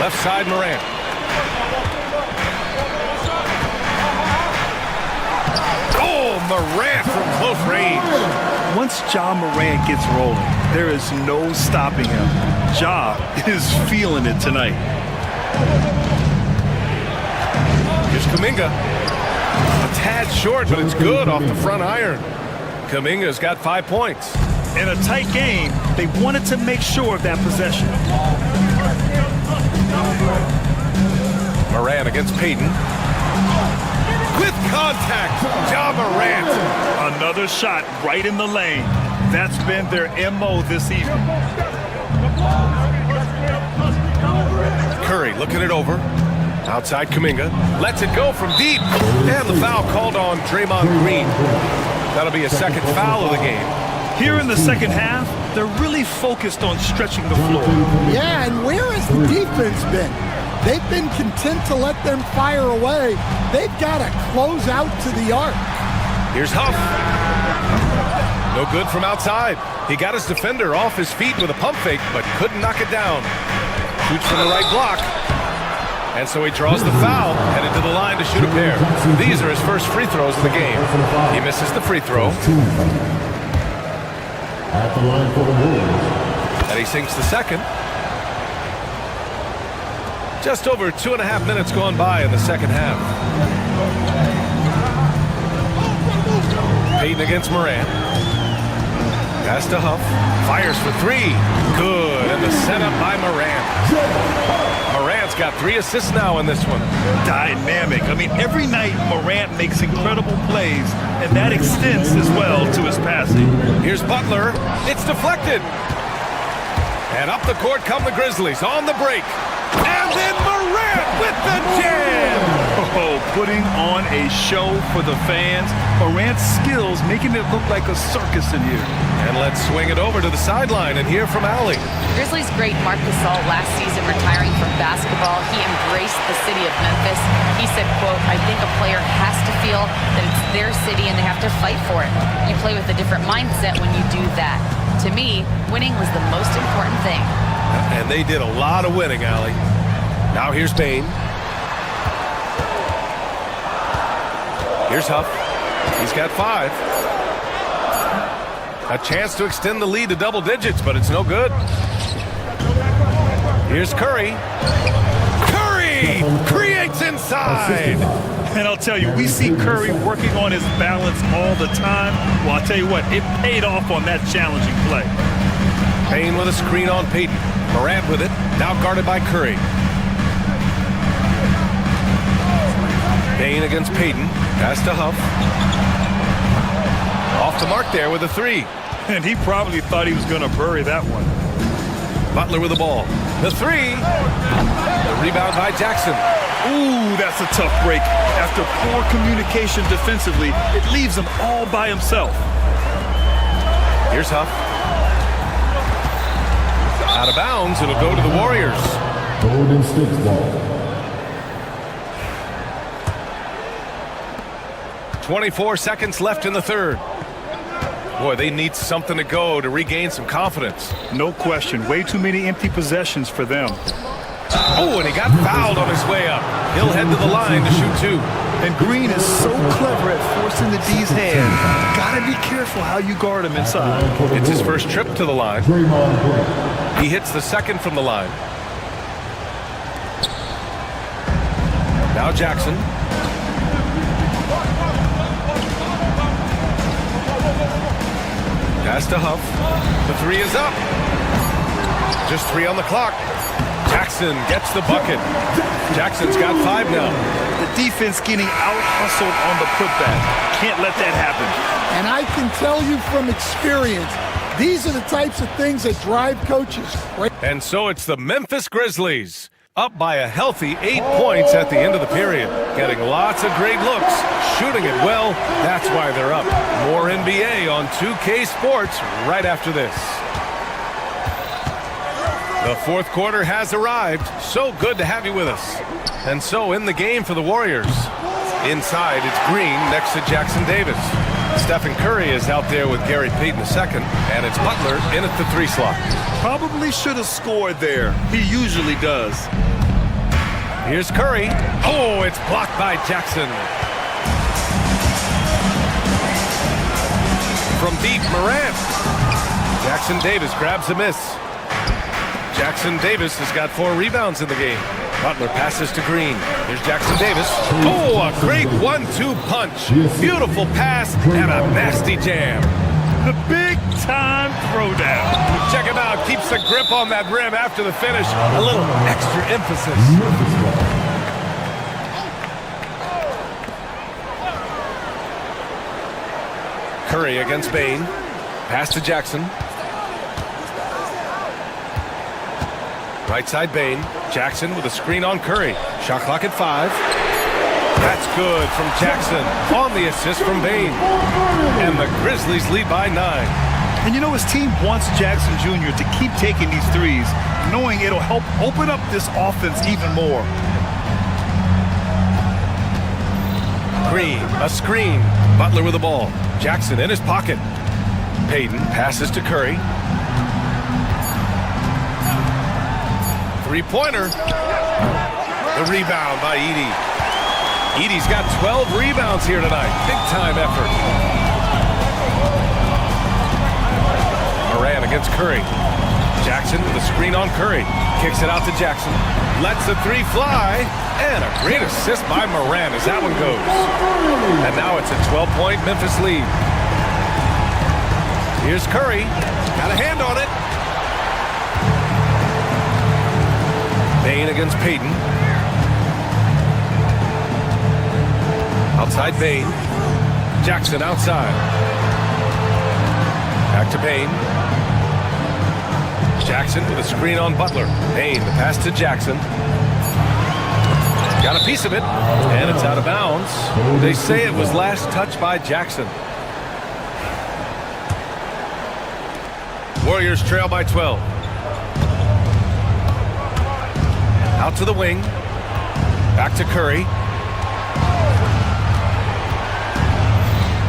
Left side, Moran. Oh, Moran from close range. Once Ja Moran gets rolling, there is no stopping him. Ja is feeling it tonight. Here's Kuminga. A tad short, but it's good off the front iron. Kuminga's got 5 points. In a tight game, they wanted to make sure of that possession. Moran against Payton. With contact. contact. Ja Morant. Another shot right in the lane. That's been their MO this evening. Curry looking it over. Outside Kuminga. Lets it go from deep. And the foul called on Draymond Green. That'll be a second foul of the game. Here in the second half, they're really focused on stretching the floor. Yeah, and where has the defense been? They've been content to let them fire away. They've got to close out to the arc. Here's Huff. No good from outside. He got his defender off his feet with a pump fake, but couldn't knock it down. Shoots from the right block. And so he draws the foul, headed to the line to shoot a pair. These are his first free throws of the game. He misses the free throw. At the line for the Warriors. And he sinks the second. Just over 2.5 minutes gone by in the second half. Payton against Morant. Pass to Huff. Fires for three. Good. And the setup by Morant. Morant's got 3 assists now in this one. Dynamic. I mean, every night Morant makes incredible plays, and that extends as well to his passing. Here's Butler. It's deflected. And up the court come the Grizzlies on the break. And then Morant with the jam. Oh, putting on a show for the fans. Morant's skills making it look like a circus in here. And let's swing it over to the sideline and hear from Allie. Grizzlies great Marc Gasol last season retiring from basketball. He embraced the city of Memphis. He said, quote, I think a player has to feel that it's their city and they have to fight for it. You play with a different mindset when you do that. To me, winning was the most important thing. And they did a lot of winning, Allie. Now here's Payne. Here's Huff. He's got 5. A chance to extend the lead to double digits, but it's no good. Here's Curry. Curry creates inside. And I'll tell you, we see Curry working on his balance all the time. Well, I'll tell you what, it paid off on that challenging play. Payne with a screen on Payton. Morant with it, now guarded by Curry. Payne against Payton. Pass to Huff. Off the mark there with a 3. And he probably thought he was going to bury that one. Butler with the ball. The 3. The rebound by Jackson. Ooh, that's a tough break. After poor communication defensively, it leaves him all by himself. Here's Huff. Out of bounds, it'll go to the Warriors. Golden State ball. 24 seconds left in the third. Boy, they need something to go to regain some confidence. No question. Way too many empty possessions for them. Oh, and he got fouled on his way up. He'll head to the line to shoot 2. And Green is so clever at forcing the D's hand. Gotta be careful how you guard him inside. It's his first trip to the line. He hits the second from the line. Now Jackson. Pass to Huff. The 3 is up. Just 3 on the clock. Jackson gets the bucket. Jackson's got 5 now. The defense getting out-hustled on the putback. Can't let that happen. And I can tell you from experience, these are the types of things that drive coaches crazy. And so it's the Memphis Grizzlies, up by a healthy 8 points at the end of the period. Getting lots of great looks, shooting it well. That's why they're up. More NBA on 2K Sports right after this. The fourth quarter has arrived. So good to have you with us. And so in the game for the Warriors. Inside, it's Green next to Jackson Davis. Stephen Curry is out there with Gary Payton II, and it's Butler in at the 3 slot. Probably should have scored there. He usually does. Here's Curry. Oh, it's blocked by Jackson. From deep, Morant. Jackson Davis grabs a miss. Jackson Davis has got 4 rebounds in the game. Butler passes to Green. Here's Jackson Davis. Oh, a great 1-2 punch. Beautiful pass and a nasty jam. The big-time throwdown. Check him out. Keeps the grip on that rim after the finish. A little extra emphasis. Curry against Bain. Pass to Jackson. Right side Bain. Jackson with a screen on Curry. Shot clock at 5. That's good from Jackson on the assist from Bain. And the Grizzlies lead by 9. And you know, his team wants Jackson Jr. to keep taking these threes, knowing it'll help open up this offense even more. Green, a screen. Butler with the ball. Jackson in his pocket. Payton passes to Curry. Three-pointer. The rebound by Edey. Edey's got 12 rebounds here tonight. Big-time effort. Moran against Curry. Jackson with a screen on Curry. Kicks it out to Jackson. Lets the three fly. And a great assist by Moran as that one goes. And now it's a 12-point Memphis lead. Here's Curry. Got a hand on it. Bain against Payton. Outside Bain. Jackson outside. Back to Bain. Jackson with a screen on Butler. Bain, the pass to Jackson. Got a piece of it, and it's out of bounds. They say it was last touched by Jackson. Warriors trail by 12. Out to the wing. Back to Curry.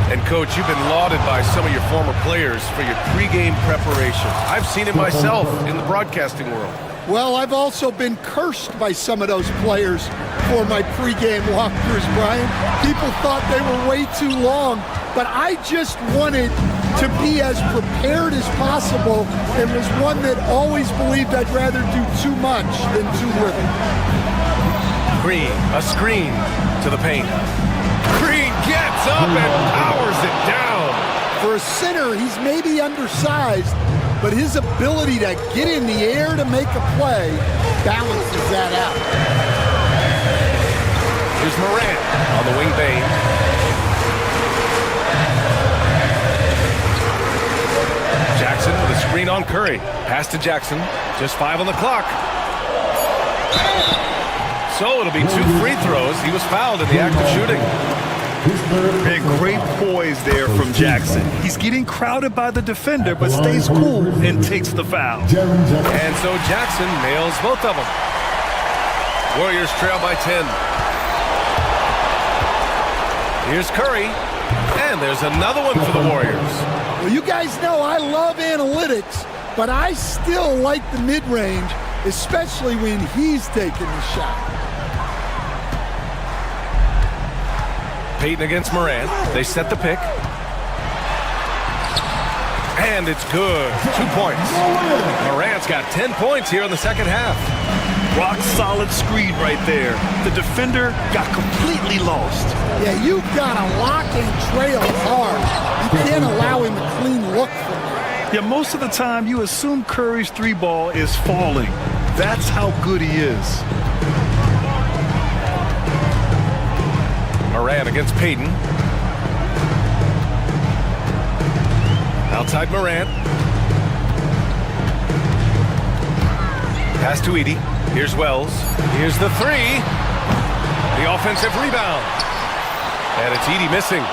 And Coach, you've been lauded by some of your former players for your pregame preparation. I've seen it myself in the broadcasting world. Well, I've also been cursed by some of those players for my pregame walkthroughs, Brian. People thought they were way too long, but I just wanted to be as prepared as possible and was one that always believed I'd rather do too much than too little. Green, a screen to the paint. Green gets up and powers it down. For a center, he's maybe undersized, but his ability to get in the air to make a play balances that out. Here's Moran on the wing. Bain. Jackson with a screen on Curry. Pass to Jackson. Just 5 on the clock. So it'll be 2 free throws. He was fouled in the act of shooting. And great poise there from Jackson. He's getting crowded by the defender, but stays cool and takes the foul. And so Jackson nails both of them. Warriors trail by 10. Here's Curry. And there's another one for the Warriors. Well, you guys know I love analytics, but I still like the mid-range, especially when he's taking the shot. Payton against Moran. They set the pick. And it's good. 2 points. Moran's got 10 points here in the second half. Rock solid screen right there. The defender got completely lost. Yeah, you've got to lock and trail hard. You can't allow him a clean look from there. Yeah, most of the time you assume Curry's 3-ball is falling. That's how good he is. Moran against Payton. Outside Moran. Pass to Edey. Here's Wells. Here's the 3. The offensive rebound. And it's Edey missing.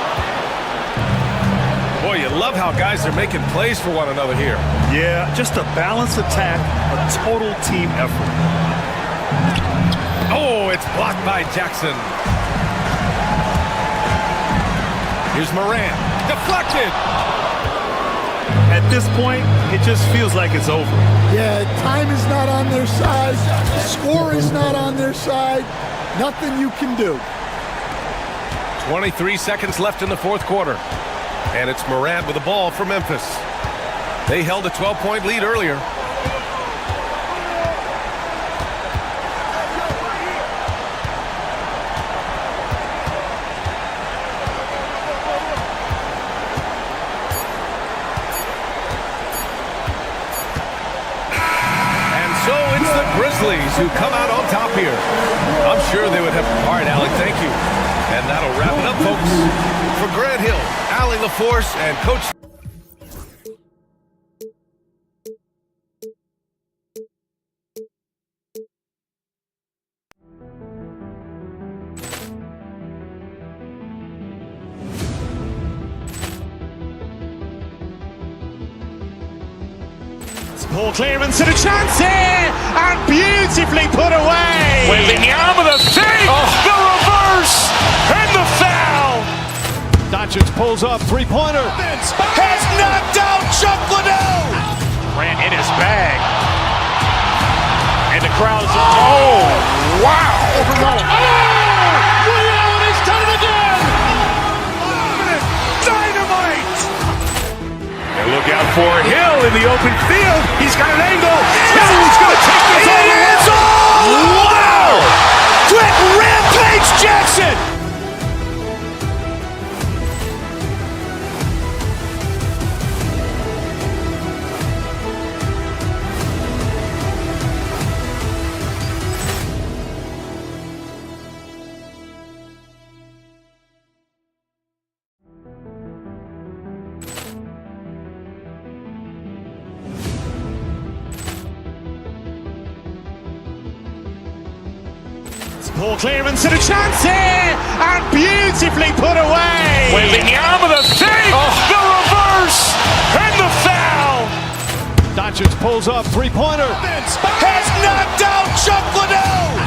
Boy, you love how guys are making plays for one another here. Yeah, just a balanced attack, a total team effort. Oh, it's blocked by Jackson. Here's Moran. Deflected. At this point, it just feels like it's over. Yeah, time is not on their side. Score is not on their side. Nothing you can do. 23 seconds left in the fourth quarter. And it's Moran with the ball for Memphis. They held a 12-point lead earlier. Grizzlies who come out on top here. I'm sure they would have. All right, Alec, thank you. And that'll wrap it up, folks. For Grant Hill, Allie LaForce and Coach. Poor clearance and a chance here, and beautifully put away. Wembanyama the save, the reverse, and the foul. Doncic pulls up, three-pointer. Has knocked out Chuck Liddell. Ran in his bag. And the crowd is, oh, wow. He's done it again. Dynamite. And look out for Hill in the open field. He's got an angle. Hill's going to take this all the way. Wow! Quick Rampage Jackson. Poor clearance and a chance here, and beautifully put away. Wembanyama the save, the reverse, and the foul. Doncic pulls up, three-pointer. Has knocked out Chuck Liddell.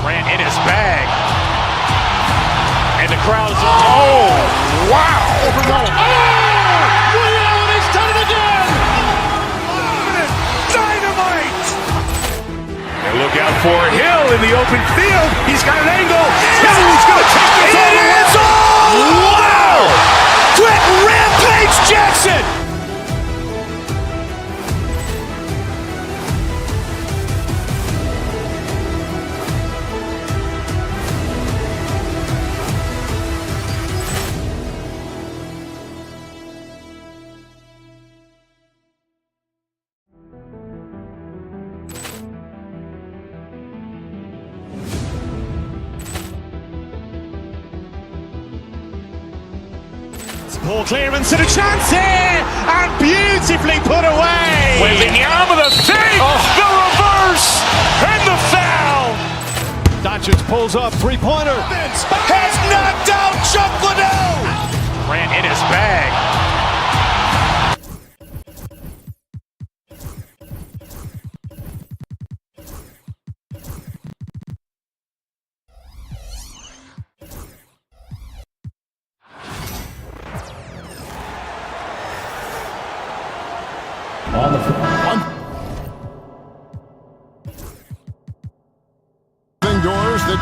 Ran in his bag. And the crowd is, oh, wow. He's done it again. Dynamite. And look out for Hill in the open field. He's got an angle. Hill's going to take this all the way. Wow! Quick Rampage Jackson. Poor clearance and a chance here, and beautifully put away. Wembanyama the save, the reverse, and the foul. Doncic pulls up, three-pointer. Has knocked out Chuck Liddell. Ran in his bag. Doors that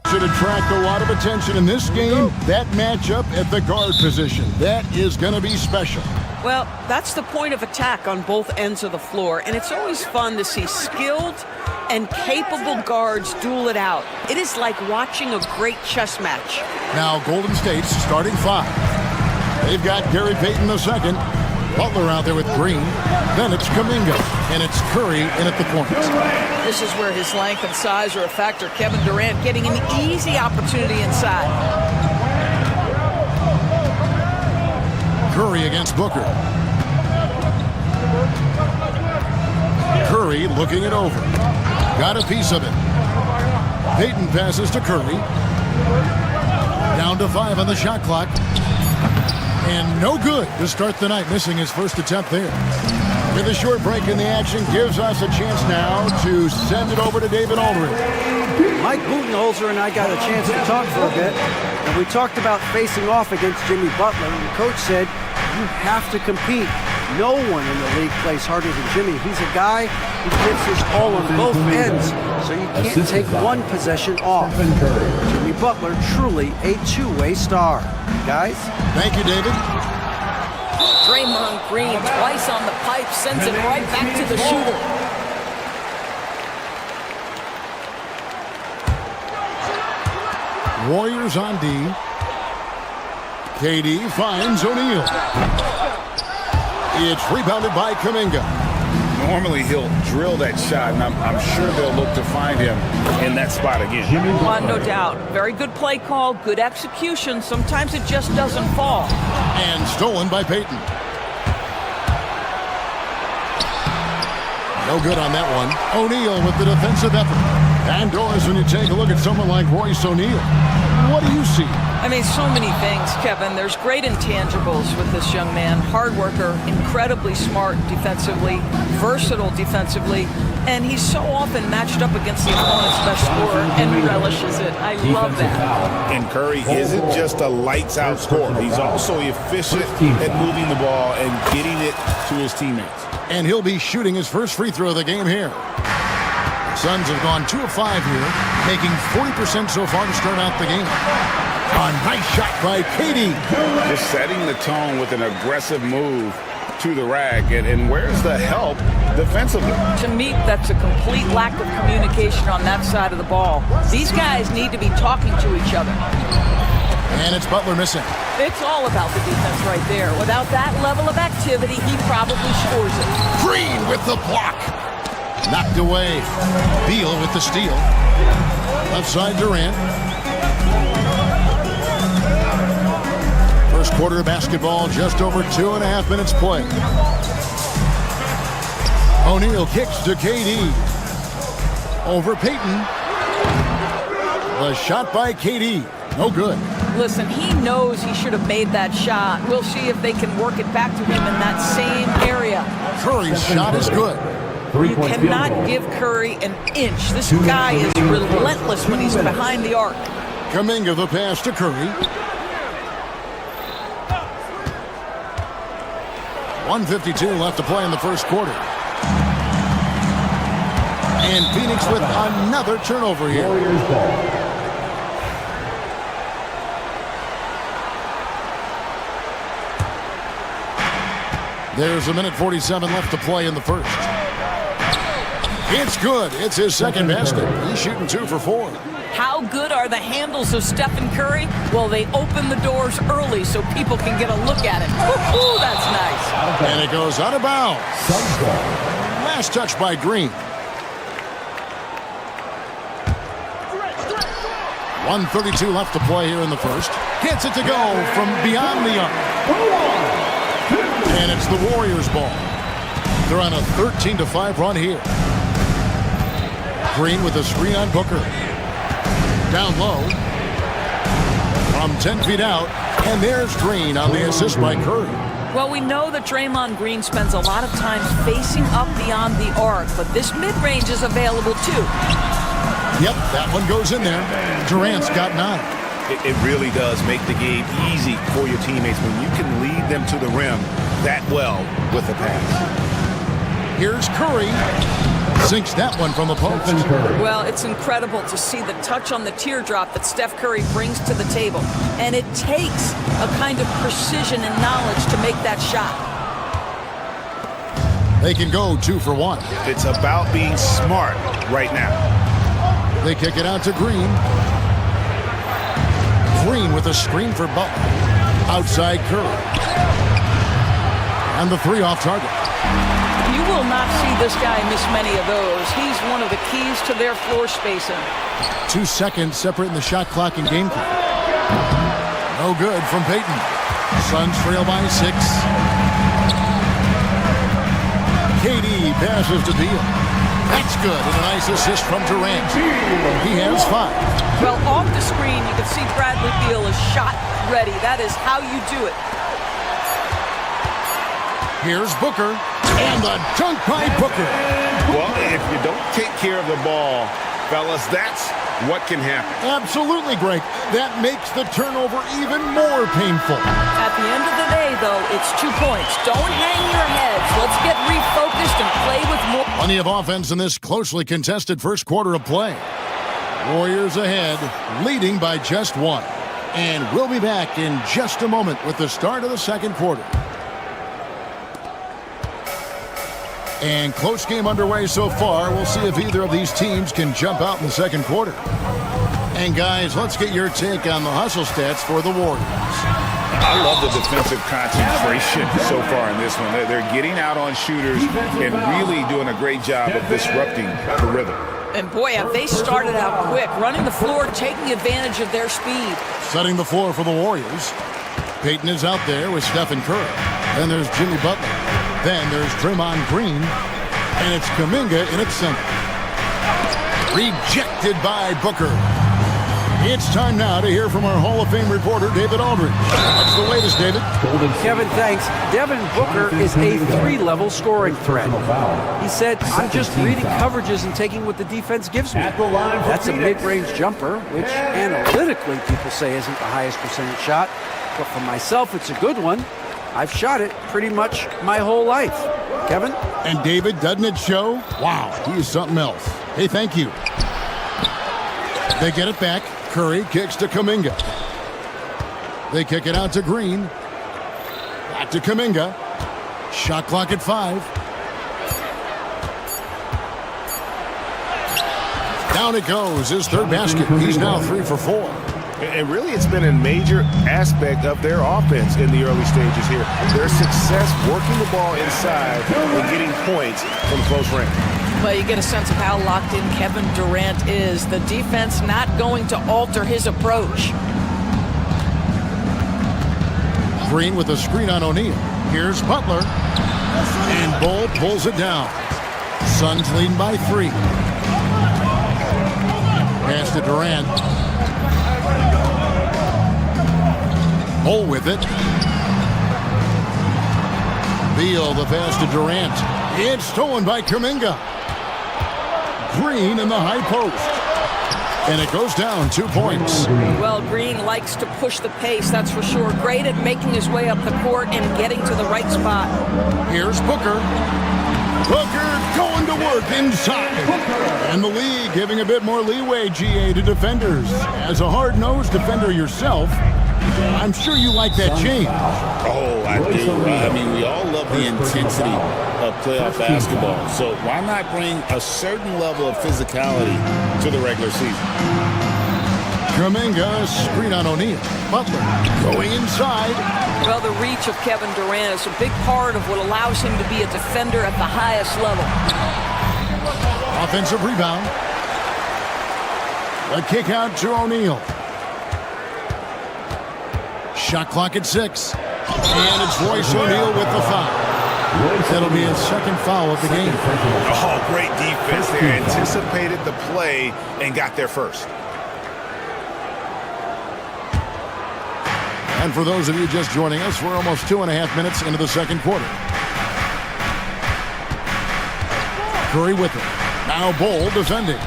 should attract a lot of attention in this game. That matchup at the guard position, that is going to be special. Well, that's the point of attack on both ends of the floor, and it's always fun to see skilled and capable guards duel it out. It is like watching a great chess match. Now Golden State's starting five. They've got Gary Payton II, Butler out there with Green, then it's Kuminga, and it's Curry in at the corners. This is where his length and size are a factor. Kevin Durant getting an easy opportunity inside. Curry against Booker. Curry looking it over. Got a piece of it. Payton passes to Curry. Down to 5 on the shot clock. And no good to start the night, missing his first attempt there. With a short break in the action, gives us a chance now to send it over to David Aldridge. Mike Budenholzer and I got a chance to talk for a bit, and we talked about facing off against Jimmy Butler, and the coach said, you have to compete. No one in the league plays harder than Jimmy. He's a guy who gives his all on both ends, so you can't take one possession off. Jimmy Butler, truly a two-way star. Guys? Thank you, David. Draymond Green twice on the pipe, sends it right back to the shooter. Warriors on D. KD finds O'Neal. It's rebounded by Kuminga. Normally he'll drill that shot, and I'm sure they'll look to find him in that spot again. No doubt. Very good play call, good execution. Sometimes it just doesn't fall. And stolen by Peyton. No good on that one. O'Neal with the defensive effort. And doors, when you take a look at someone like Royce O'Neal, what do you see? I mean, so many things, Kevin. There's great intangibles with this young man. Hard worker, incredibly smart defensively, versatile defensively, and he's so often matched up against the opponent's best scorer and relishes it. I love that. And Curry isn't just a lights-out scorer. He's also efficient at moving the ball and getting it to his teammates. And he'll be shooting his first free throw of the game here. Suns have gone 2 of 5 here, making 40% so far to start out the game. A nice shot by KD. Just setting the tone with an aggressive move to the rack. And where's the help defensively? To me, that's a complete lack of communication on that side of the ball. These guys need to be talking to each other. And it's Butler missing. It's all about the defense right there. Without that level of activity, he probably scores it. Green with the block. Knocked away. Beal with the steal. Left side Durant. First quarter of basketball, just over 2.5 minutes play. O'Neal kicks to KD. Over Peyton. The shot by KD. No good. Listen, he knows he should have made that shot. We'll see if they can work it back to him in that same area. Curry's shot is good. You cannot give Curry an inch. This guy is relentless when he's behind the arc. Kuminga the pass to Curry. 1:52 left to play in the first quarter. And Phoenix with another turnover here. There's 1:47 left to play in the first. It's good. It's his second basket. He's shooting 2 for 4. How good are the handles of Stephen Curry? Well, they open the doors early so people can get a look at it. Ooh, that's nice. And it goes out of bounds. Last touch by Green. 1:32 left to play here in the first. Gets it to go from beyond the arc. And it's the Warriors' ball. They're on a 13-5 run here. Green with a screen on Booker. Down low. From 10 feet out. And there's Green on the assist by Curry. Well, we know that Draymond Green spends a lot of time facing up beyond the arc, but this mid-range is available too. Yep, that one goes in there. Durant's got 9. It really does make the game easy for your teammates when you can lead them to the rim that well with a pass. Here's Curry. Sinks that one from the post. Well, it's incredible to see the touch on the teardrop that Steph Curry brings to the table. And it takes a kind of precision and knowledge to make that shot. They can go 2 for 1. It's about being smart right now. They kick it out to Green. Green with a screen for Butler. Outside Curry. And the 3 off target. You will not see this guy miss many of those. He's one of the keys to their floor spacing. 2 seconds separating the shot clock and game clock. No good from Peyton. Suns trail by 6. KD passes to Beal. That's good, and a nice assist from Durant. He has 5. Well, off the screen, you can see Bradley Beal is shot ready. That is how you do it. Here's Booker, and the dunk by Booker. Well, if you don't take care of the ball, fellas, that's what can happen. Absolutely, Greg. That makes the turnover even more painful. At the end of the day, though, it's 2 points. Don't hang your heads. Let's get refocused and play with more. Plenty of offense in this closely contested first quarter of play. Warriors ahead, leading by just 1. And we'll be back in just a moment with the start of the second quarter. And close game underway so far. We'll see if either of these teams can jump out in the second quarter. And guys, let's get your take on the hustle stats for the Warriors. I love the defensive concentration so far in this one. They're getting out on shooters and really doing a great job of disrupting the rhythm. And boy, have they started out quick, running the floor, taking advantage of their speed. Setting the floor for the Warriors. Peyton is out there with Stephen Curry. Then there's Jimmy Butler. Then there's Draymond Green. And it's Kuminga in its center. Rejected by Booker. It's time now to hear from our Hall of Fame reporter, David Aldridge. What's the latest, David? Kevin, thanks. Devin Booker is a 3-level scoring threat. He said, I'm just reading coverages and taking what the defense gives me. That's a mid-range jumper, which analytically people say isn't the highest percentage shot. But for myself, it's a good one. I've shot it pretty much my whole life. Kevin? And David, doesn't it show? Wow, he is something else. Hey, thank you. They get it back. Curry kicks to Kuminga. They kick it out to Green. Back to Kuminga. Shot clock at 5. Down it goes. His third basket. He's now 3 for 4. And really, it's been a major aspect of their offense in the early stages here. Their success working the ball inside and getting points from close range. Well, you get a sense of how locked in Kevin Durant is. The defense not going to alter his approach. Green with a screen on O'Neal. Here's Butler. And Bull pulls it down. Suns leading by 3. Pass to Durant. Bull with it. Beal the pass to Durant. It's stolen by Kuminga. Green in the high post. And it goes down 2 points. Well, Green likes to push the pace, that's for sure. Great at making his way up the court and getting to the right spot. Here's Booker. Booker going to work inside. And the league giving a bit more leeway, GA, to defenders. As a hard-nosed defender yourself, I'm sure you like that change. Oh, I do. I mean, we all love the intensity of playoff basketball. So why not bring a certain level of physicality to the regular season? Kuminga, screen on O'Neal. Butler going inside. Well, the reach of Kevin Durant is a big part of what allows him to be a defender at the highest level. Offensive rebound. A kick out to O'Neal. Shot clock at 6. And it's Royce O'Neal with the foul. That'll be his second foul of the game. Oh, great defense there. Anticipated the play and got there first. And for those of you just joining us, we're almost 2.5 minutes into the second quarter. Curry with it. Now Bull defending.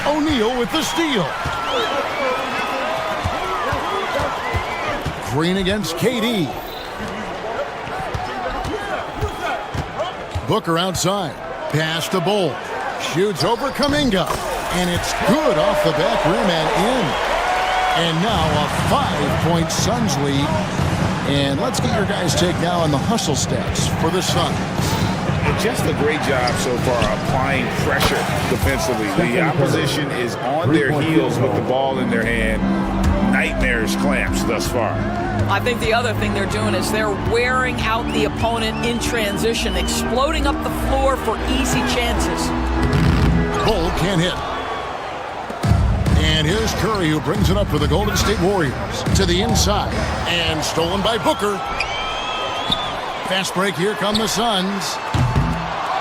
O'Neal with the steal. Green against KD. Booker outside. Pass to Bull. Shoots over Kuminga. And it's good off the back rim and in. And now a 5-point Suns lead. And let's get your guys' take now on the hustle stats for the Suns. And just a great job so far applying pressure defensively. The opposition is on their heels with the ball in their hand. Nightmares clamps thus far. I think the other thing they're doing is they're wearing out the opponent in transition, exploding up the floor for easy chances. Bull can't hit. And here's Curry, who brings it up for the Golden State Warriors to the inside. And stolen by Booker. Fast break, here come the Suns.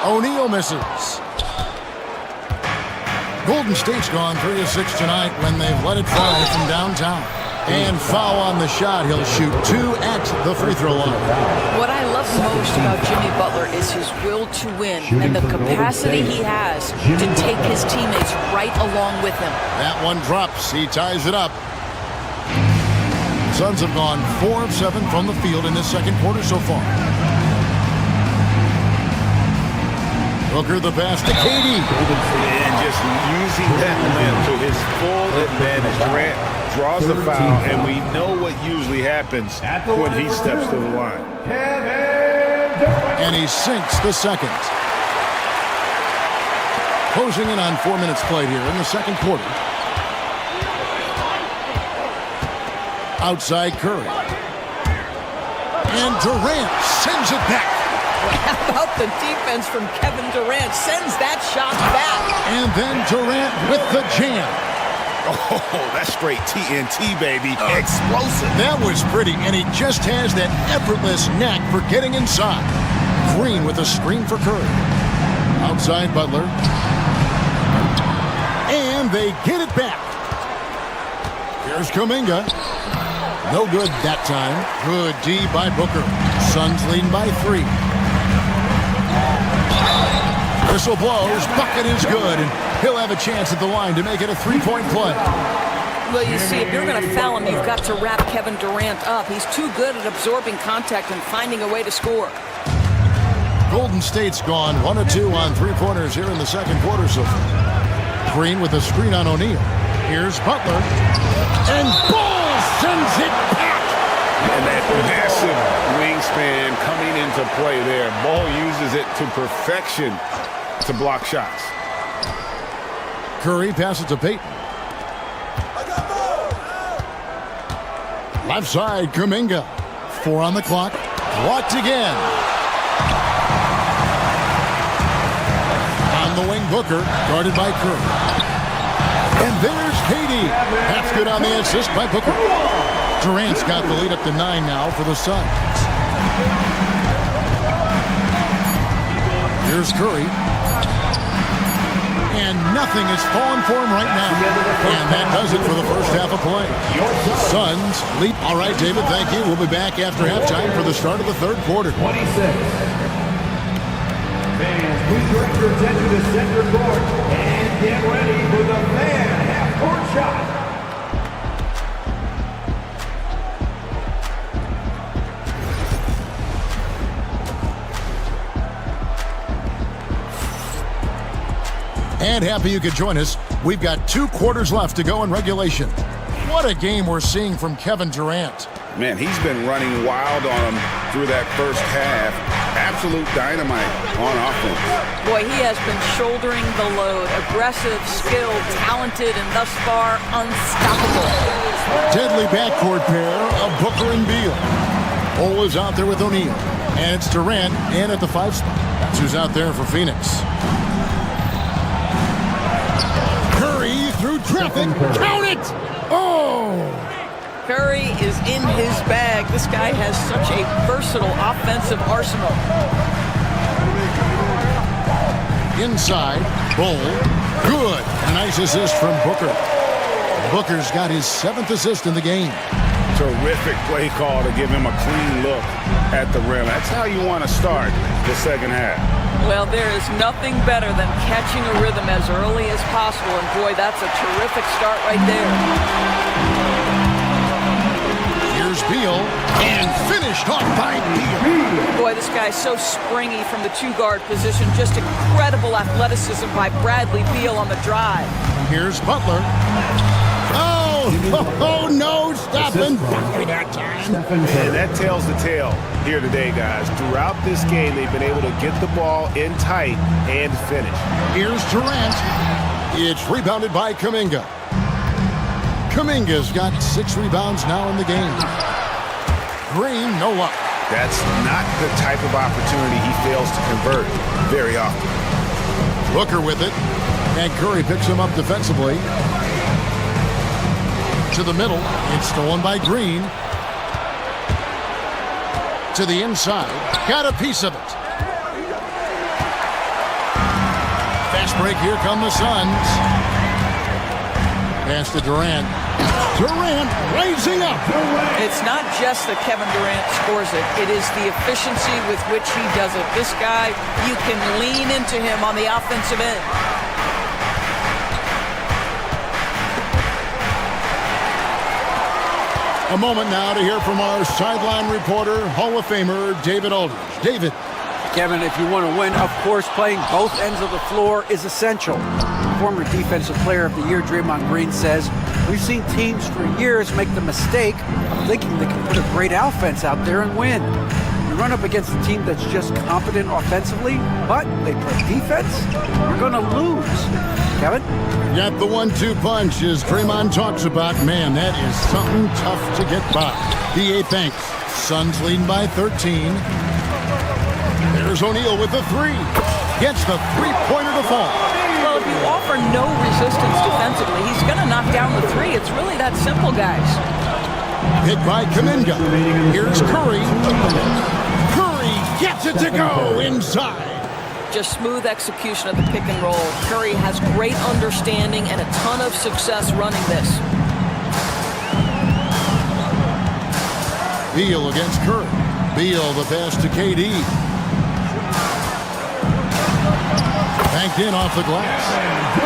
O'Neal misses. Golden State's gone 3 of 6 tonight when they've let it fly from downtown. And foul on the shot. He'll shoot 2 at the free throw line. What I love most about Jimmy Butler is his will to win and the capacity he has to take his teammates right along with him. That one drops. He ties it up. Suns have gone 4 of 7 from the field in this second quarter so far. Booker the pass to KD. And just using that length to his full advantage. Durant draws the foul, and we know what usually happens when he steps to the line. And he sinks the second. Closing in on 4 minutes played here in the second quarter. Outside Curry. Durant sends it back. How about the defense from Kevin Durant? Sends that shot back. And then Durant with the jam. Oh, that's straight TNT, baby. Explosive. That was pretty, and he just has that effortless knack for getting inside. Green with a screen for Curry. Outside Butler. And they get it back. Here's Kuminga. No good that time. Good D by Booker. Suns leading by 3. Whistle blows. Bucket is good, and he'll have a chance at the line to make it a 3-point play. Well, you see, if you're going to foul him, you've got to wrap Kevin Durant up. He's too good at absorbing contact and finding a way to score. Golden State's gone 1 of 2 on 3-pointers here in the second quarter so far. Green with a screen on O'Neal. Here's Butler. And Ball sends it back. And that massive wingspan coming into play there. Ball uses it to perfection to block shots. Curry passes to Payton. Left side, Kuminga. 4 on the clock. Blocked again. On the wing, Booker, guarded by Curry. And there's KD. That's good on the assist by Booker. Durant's got the lead up to 9 now for the Suns. Here's Curry. And nothing is falling for him right now. And that does it for the first half of play. Suns lead. All right, David, thank you. We'll be back after halftime for the start of the third quarter. 26. Fans, please direct your attention to center court and get ready for the fan half-court shot. And happy you could join us. We've got 2 quarters left to go in regulation. What a game we're seeing from Kevin Durant. Man, he's been running wild on him through that first half. Absolute dynamite on offense. Boy, he has been shouldering the load. Aggressive, skilled, talented, and thus far unstoppable. Deadly backcourt pair of Booker and Beal. Cole is out there with O'Neal. And it's Durant in at the 5 spot. That's who's out there for Phoenix. Curry through traffic. Count it! Oh! Curry is in his bag. This guy has such a versatile offensive arsenal. Inside, Bull. Good. A nice assist from Booker. Booker's got his 7th assist in the game. Terrific play call to give him a clean look at the rim. That's how you want to start the second half. Well, there is nothing better than catching a rhythm as early as possible. And boy, that's a terrific start right there. Here's Beal, and finished off by Beal. Boy, this guy's so springy from the 2-guard position. Just incredible athleticism by Bradley Beal on the drive. Here's Butler. Oh, no, stopping that time. And that tells the tale here today, guys. Throughout this game, they've been able to get the ball in tight and finish. Here's Durant. It's rebounded by Kuminga. Kuminga's got 6 rebounds now in the game. Green, no luck. That's not the type of opportunity he fails to convert very often. Booker with it. And Curry picks him up defensively. To the middle. It's stolen by Green. To the inside. Got a piece of it. Fast break. Here come the Suns. Pass to Durant. Durant raising up. It's not just that Kevin Durant scores it. It is the efficiency with which he does it. This guy, you can lean into him on the offensive end. A moment now to hear from our sideline reporter, Hall of Famer David Aldridge. David. Kevin, if you want to win, of course, playing both ends of the floor is essential. Former Defensive Player of the Year Draymond Green says, we've seen teams for years make the mistake of thinking they can put a great offense out there and win. You run up against a team that's just competent offensively, but they play defense, you're going to lose. Kevin? Got the 1-2 punch as Draymond talks about. Man, that is something tough to get by. DA, thanks. Suns leading by 13. There's O'Neal with the three. Gets the three-pointer to fall. Well, if you offer no resistance defensively, he's going to knock down the three. It's really that simple, guys. Hit by Kuminga. Here's Curry. Curry gets it to go inside. Just smooth execution of the pick and roll. Curry has great understanding and a ton of success running this. Beal against Curry. Beal the pass to KD. Banked in off the glass.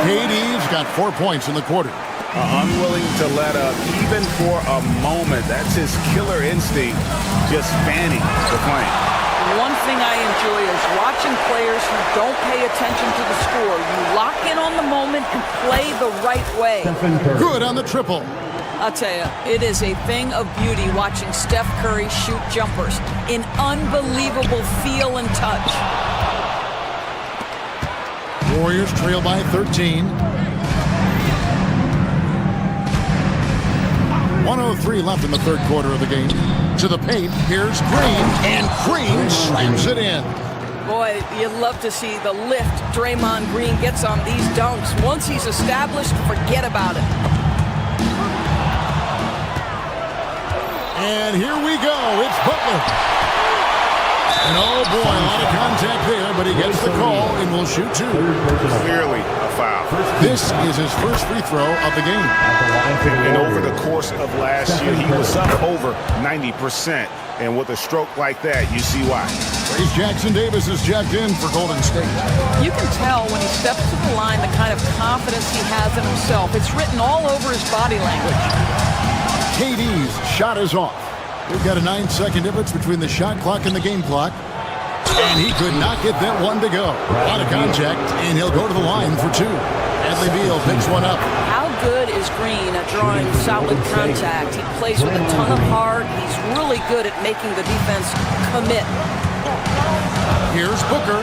KD's got 4 points in the quarter. Unwilling to let up even for a moment. That's his killer instinct, just fanning the flame. One thing I enjoy is watching players who don't pay attention to the score. You lock in on the moment and play the right way. Good on the triple. I'll tell you, it is a thing of beauty watching Steph Curry shoot jumpers. An unbelievable feel and touch. Warriors trail by 13. 1:03 left in the third quarter of the game. To the paint, here's Green, and Green slams it in. Boy, you'd love to see the lift Draymond Green gets on these dunks. Once he's established, forget about it. And here we go. It's Butler. And oh boy, a lot of contact there, but he gets the call and will shoot two. Clearly a foul. This is his first free throw of the game. And over the course of last year, he was up over 90%. And with a stroke like that, you see why. Trace Jackson Davis is jacked in for Golden State. You can tell when he steps to the line the kind of confidence he has in himself. It's written all over his body language. KD's shot is off. We've got a 9-second difference between the shot clock and the game clock. And he could not get that one to go. A lot of contact, and he'll go to the line for two. Bradley Beal picks one up. How good is Green at drawing solid contact? He plays with a ton of heart. He's really good at making the defense commit. Here's Booker.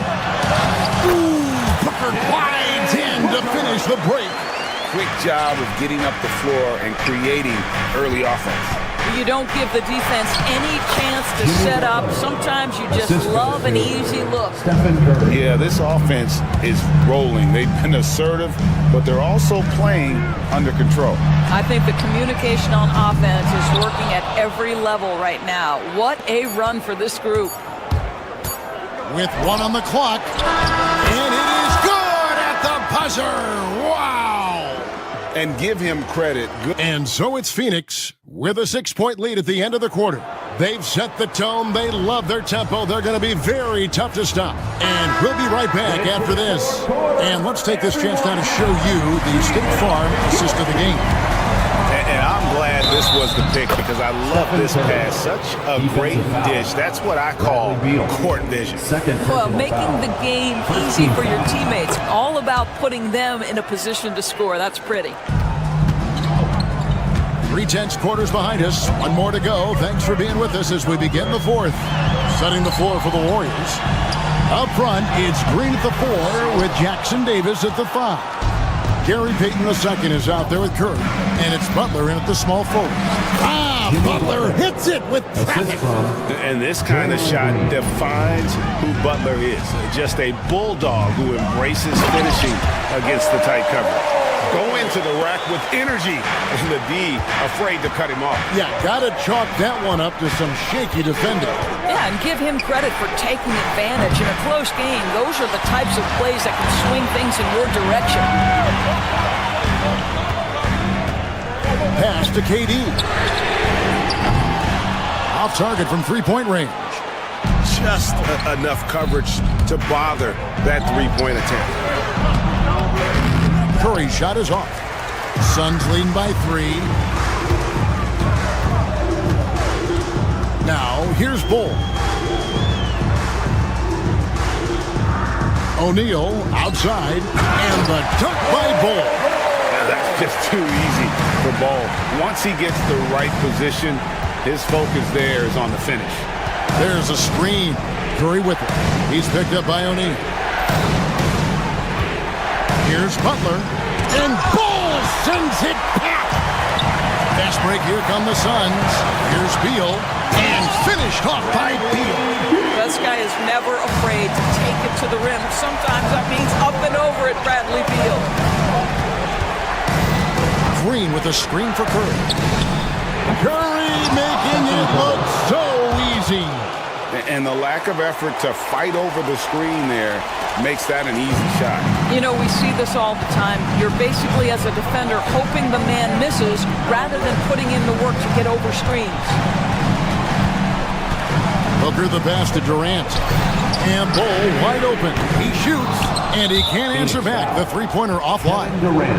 Ooh, Booker glides in to finish the break. Quick job of getting up the floor and creating early offense. You don't give the defense any chance to set up. Sometimes you just love an easy look. Yeah, this offense is rolling. They've been assertive, but they're also playing under control. I think the communication on offense is working at every level right now. What a run for this group. With one on the clock, and it is good at the buzzer. Wow! And give him credit. And so it's Phoenix with a 6-point lead at the end of the quarter. They've set the tone. They love their tempo. They're going to be very tough to stop. And we'll be right back after this. And let's take this chance now to show you the State Farm assist of the game. And I'm glad this was the pick because I love this pass. Such a great dish. That's what I call court vision. Well, making the game easy for your teammates. All about putting them in a position to score. That's pretty. 3/10 quarters behind us. One more to go. Thanks for being with us as we begin the fourth. Setting the floor for the Warriors. Up front, it's Green at the 4 with Jackson Davis at the 5. Gary Payton II is out there with Curry. And it's Butler in at the small forward. Butler hits it with traffic. And this kind of shot defines who Butler is. Just a bulldog who embraces finishing against the tight coverage. Go into the rack with energy, and the D afraid to cut him off. Yeah, gotta chalk that one up to some shaky defending. Yeah, and give him credit for taking advantage in a close game. Those are the types of plays that can swing things in your direction. Pass to KD. Off target from three-point range. Just enough coverage to bother that three-point attempt. Curry's shot is off. Suns leading by 3. Now, here's Bull. O'Neal outside, and the dunk by Bull. Now, that's just too easy for Bull. Once he gets the right position, his focus there is on the finish. There's a screen. Curry with it. He's picked up by O'Neal. Here's Butler, and Bull sends it back. Fast break, here come the Suns. Here's Beal, and finished off by Beal. This guy is never afraid to take it to the rim. Sometimes that means up and over at Bradley Beal. Green with a screen for Curry. Curry making it look so easy. And the lack of effort to fight over the screen there makes that an easy shot. You know, we see this all the time. You're basically, as a defender, hoping the man misses rather than putting in the work to get over screens. Booker the pass to Durant. And Bull wide open. He shoots, and he can't answer back. The three-pointer offline.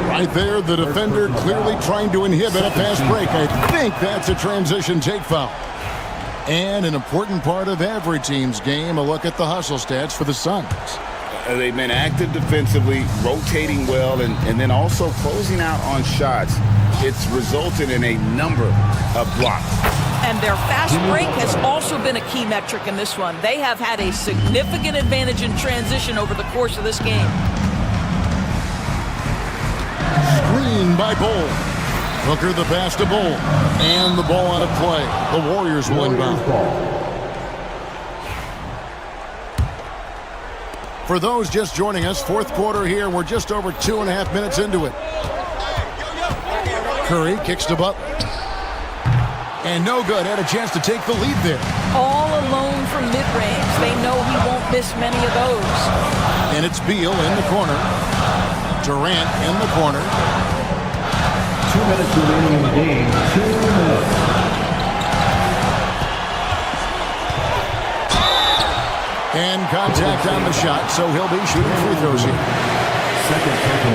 Right there, the defender clearly trying to inhibit a fast break. I think that's a transition take foul. And an important part of every team's game, a look at the hustle stats for the Suns. They've been active defensively, rotating well, and then also closing out on shots. It's resulted in a number of blocks. And their fast break has also been a key metric in this one. They have had a significant advantage in transition over the course of this game. Screen by Bull. Booker the pass to Bull. And the ball out of play. The Warriors will inbound. For those just joining us, fourth quarter here. We're just over 2.5 minutes into it. Curry kicks to Butler. And no good. Had a chance to take the lead there. All alone from mid-range. They know he won't miss many of those. And it's Beal in the corner. Durant in the corner. 2 minutes remaining in the game. 2 minutes. And contact on the shot, so he'll be shooting free throws here.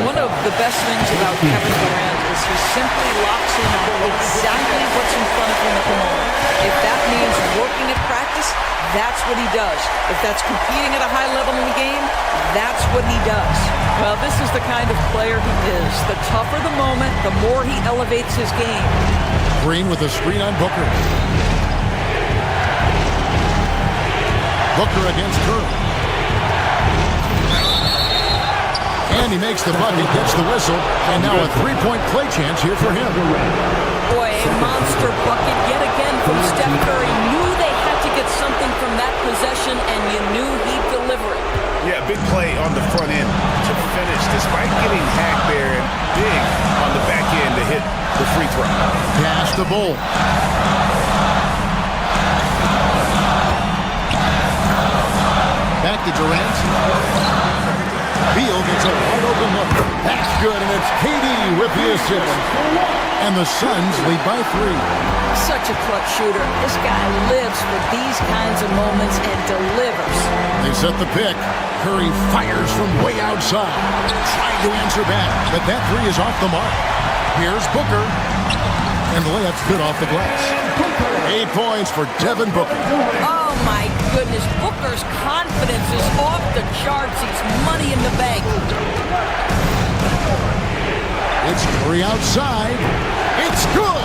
One of the best things about Kevin Durant is he simply locks in on exactly what's in front of him at the moment. If that means working at practice, that's what he does. If that's competing at a high level in the game, that's what he does. Well, this is the kind of player he is. The tougher the moment, the more he elevates his game. Green with a screen on Booker. Booker against Curry. And he makes the bucket, gets the whistle, and now a three-point play chance here for him. Boy, a monster bucket yet again from Steph Curry. Knew they had to get something from that possession, and you knew he'd deliver it. Yeah, big play on the front end to finish, despite getting hacked there, and big on the back end to hit the free throw. Pass the Bull. Back to Durant. Beal gets a wide open look. That's good, and it's KD with the assist. And the Suns lead by 3. Such a clutch shooter. This guy lives for these kinds of moments and delivers. They set the pick. Curry fires from way outside. Trying to answer back, but that 3 is off the mark. Here's Booker. And the layup's good off the glass. 8 points for Devin Booker. Oh, my goodness. Booker's confidence is off the charts. He's money in the bank. It's Curry outside. It's good.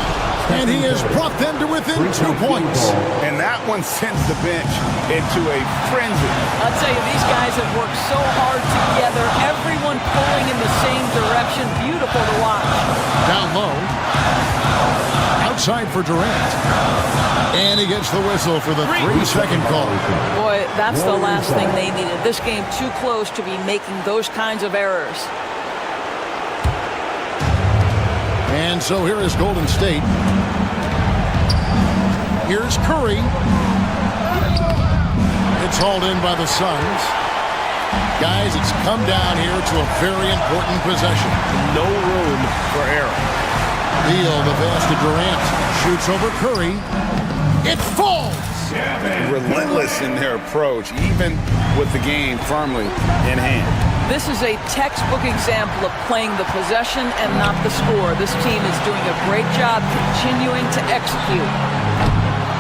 And he has brought them to within 2 points. And that one sends the bench into a frenzy. I'll tell you, these guys have worked so hard together. Everyone pulling in the same direction. Beautiful to watch. Down low. Outside for Durant. And he gets the whistle for the 3-second call. Boy, that's the last thing they needed. This game too close to be making those kinds of errors. And so here is Golden State. Here's Curry. It's hauled in by the Suns. Guys, it's come down here to a very important possession. No room for error. Beal, the pass to Durant. Shoots over Curry. It falls! Relentless in their approach, even with the game firmly in hand. This is a textbook example of playing the possession and not the score. This team is doing a great job continuing to execute.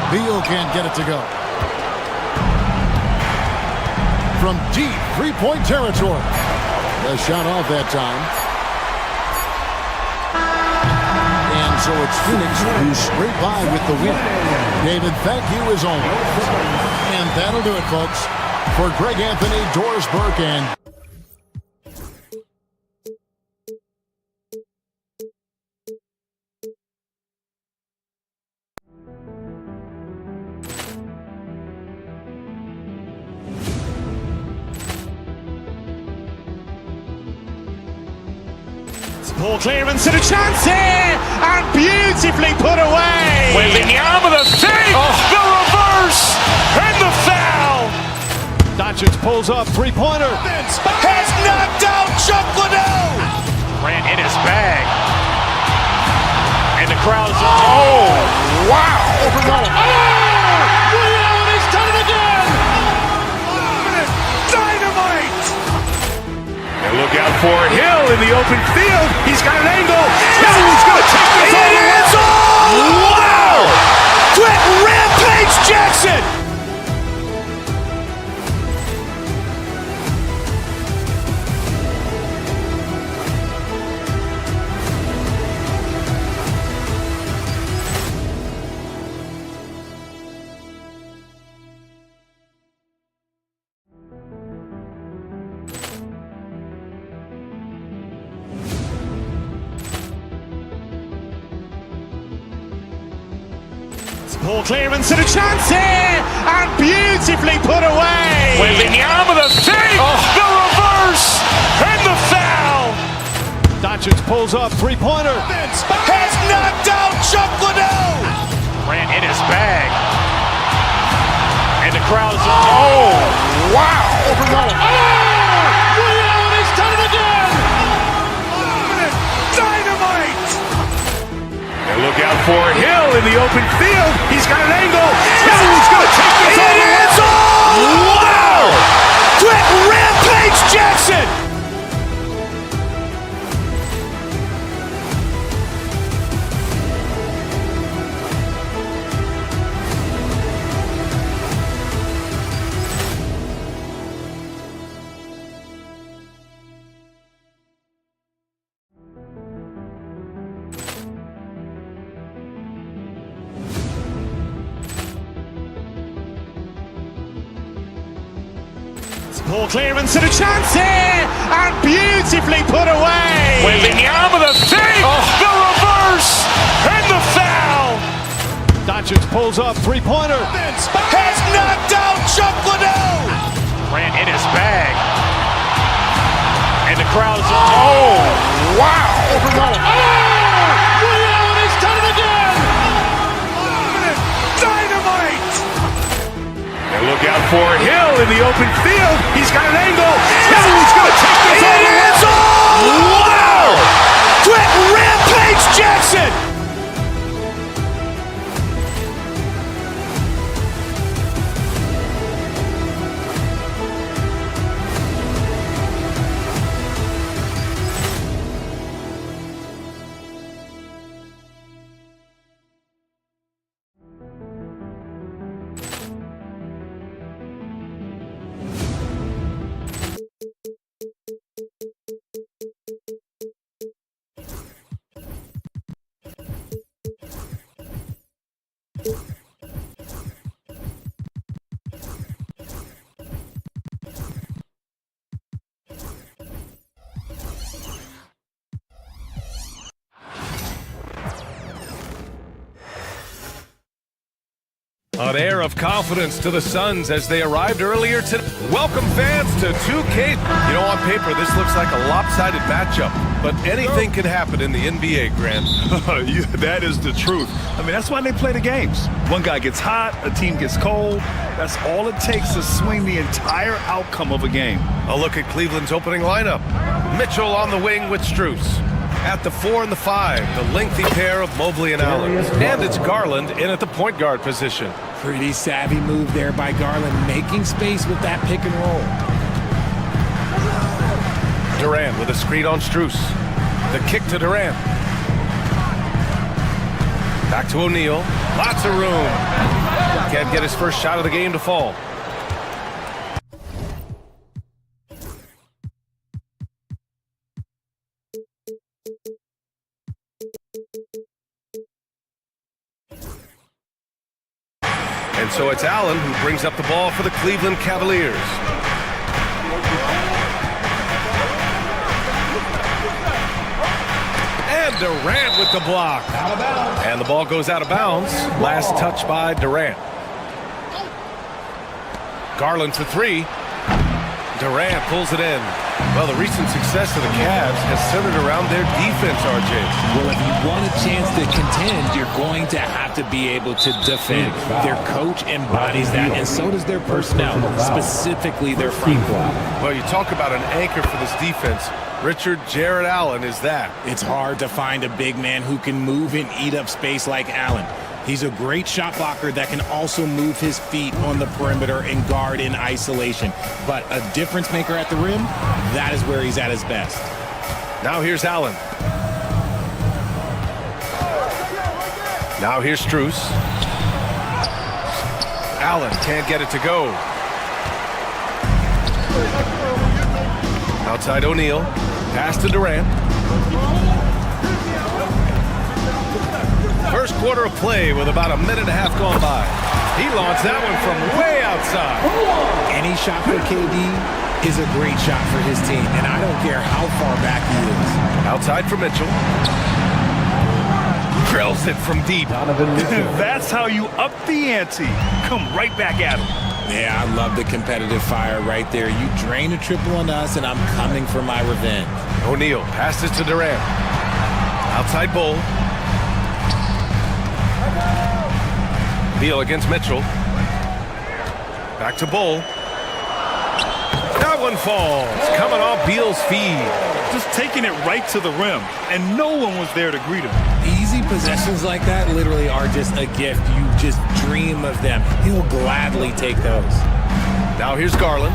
Beal can't get it to go. From deep three-point territory. The shot off that time. And so it's Phoenix who's straight by with the win. David, thank you as always. And that'll do it, folks. For Greg Anthony, Doris Burke, and Poor clearance and a chance here, and beautifully put away. Wembanyama the save, the reverse, and the foul. Doncic pulls up, three-pointer. Has knocked out Chuck Liddell. Ran in his bag. And the crowd's, oh, wow. He's done it again! Dynamite. And look out for Hill in the open field. He's got an angle. Hill's going to take this all the way. Wow! Quick Rampage Jackson. Poor clearance and a chance here, and beautifully put away. Wembanyama the save, the reverse, and the foul. Doncic pulls up, three-pointer. Has knocked out Chuck Liddell. Ran in his bag. And the crowd's, oh, wow. He's done it again! Dynamite. And look out for Hill in the open field. He's got an angle. Hill's going to take this all the way. Wow! Quick Rampage Jackson. Poor clearance and a chance here, and beautifully put away. Wembanyama the save, the reverse, and the foul. Doncic pulls up, three-pointer. Has knocked out Chuck Liddell. Ran in his bag. And the crowd's, oh, wow. He's done it again! Dynamite. And look out for Hill in the open field. He's got an angle. Hill's going to take this all the way. Wow! Quick Rampage Jackson. An air of confidence to the Suns as they arrived earlier today. Welcome fans to 2K. You know, on paper, this looks like a lopsided matchup, but anything can happen in the NBA, Grant. That is the truth. I mean, that's why they play the games. One guy gets hot, a team gets cold. That's all it takes to swing the entire outcome of a game. A look at Cleveland's opening lineup. Mitchell on the wing with Strus. At the 4 and the 5, the lengthy pair of Mobley and Allen. And it's Garland in at the point guard position. Pretty savvy move there by Garland, making space with that pick and roll. Durant with a screen on Strus. The kick to Durant. Back to O'Neal. Lots of room. Can't get his first shot of the game to fall. And so it's Allen who brings up the ball for the Cleveland Cavaliers. And Durant with the block. And the ball goes out of bounds. Last touch by Durant. Garland for three. Durant pulls it in. Well, the recent success of the Cavs has centered around their defense, RJ. Well, if you want a chance to contend, you're going to have to be able to defend. Their coach embodies that, and so does their personnel, specifically their front court. Well, you talk about an anchor for this defense. Richard Jarrett Allen is that. It's hard to find a big man who can move and eat up space like Allen. He's a great shot blocker that can also move his feet on the perimeter and guard in isolation. But a difference maker at the rim, that is where he's at his best. Now here's Allen. Now here's Strus. Allen can't get it to go. Outside O'Neal. Pass to Durant. First quarter of play with about a minute and a half gone by. He launched that one from way outside. Any shot for KD is a great shot for his team, and I don't care how far back he is. Outside for Mitchell. Drills it from deep. That's how you up the ante. Come right back at him. Yeah, I love the competitive fire right there. You drain a triple on us, and I'm coming for my revenge. O'Neal passes to Durant. Outside Bull. Beal against Mitchell. Back to Bull. That one falls. Coming off Beal's feed. Just taking it right to the rim, and no one was there to greet him. Easy possessions like that literally are just a gift. You just dream of them. He'll gladly take those. Now here's Garland.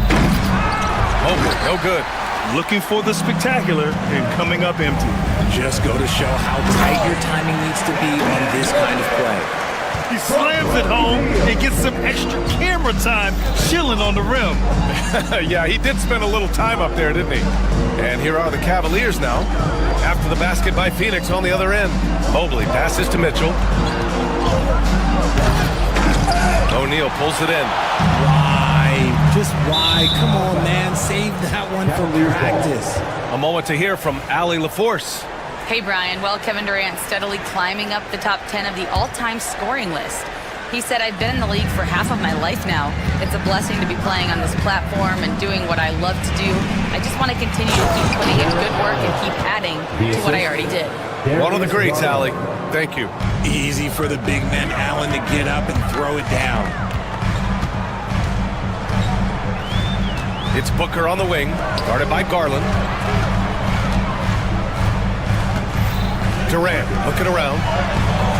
Oh, no good. Looking for the spectacular and coming up empty. Just go to show how tight your timing needs to be on this kind of play. He slams it home and gets some extra camera time chilling on the rim. Yeah, he did spend a little time up there, didn't he? And here are the Cavaliers now. After the basket by Phoenix on the other end. Mobley passes to Mitchell. O'Neal pulls it in. Why? Just why? Come on, man. Save that one for practice. A moment to hear from Allie LaForce. Hey, Brian. Well, Kevin Durant steadily climbing up the top 10 of the all-time scoring list. He said, I've been in the league for half of my life now. It's a blessing to be playing on this platform and doing what I love to do. I just want to continue to keep putting in good work and keep adding to what I already did. One of the greats, Allie. Thank you. Easy for the big man Allen to get up and throw it down. It's Booker on the wing, guarded by Garland. Durant looking around.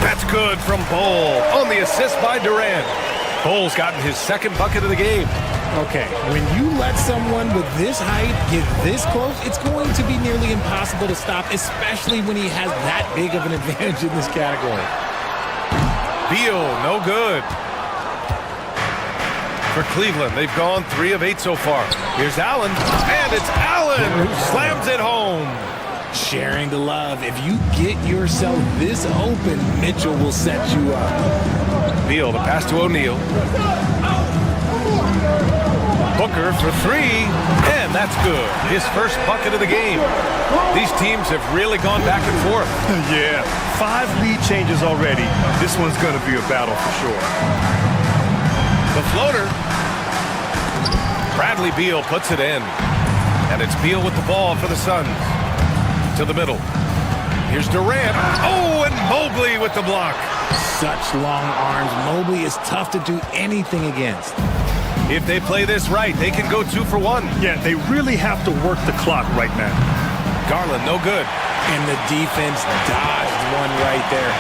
That's good from Bull on the assist by Durant. Bull's gotten his second bucket of the game. Okay, when you let someone with this height get this close, it's going to be nearly impossible to stop, especially when he has that big of an advantage in this category. Beal, no good. For Cleveland, they've gone 3 of 8 so far. Here's Allen, and it's Allen who slams it home. Sharing the love. If you get yourself this open, Mitchell will set you up. Beal, the pass to O'Neal. Booker for 3, and that's good. His first bucket of the game. These teams have really gone back and forth. Yeah, 5 lead changes already. This one's going to be a battle for sure. The floater. Bradley Beal puts it in. And it's Beal with the ball for the Suns. To the middle. Here's Durant. Oh, and Mobley with the block. Such long arms. Mobley is tough to do anything against. If they play this right, they can go 2 for 1. Yeah, they really have to work the clock right now. Garland, no good. And the defense dodged one right there.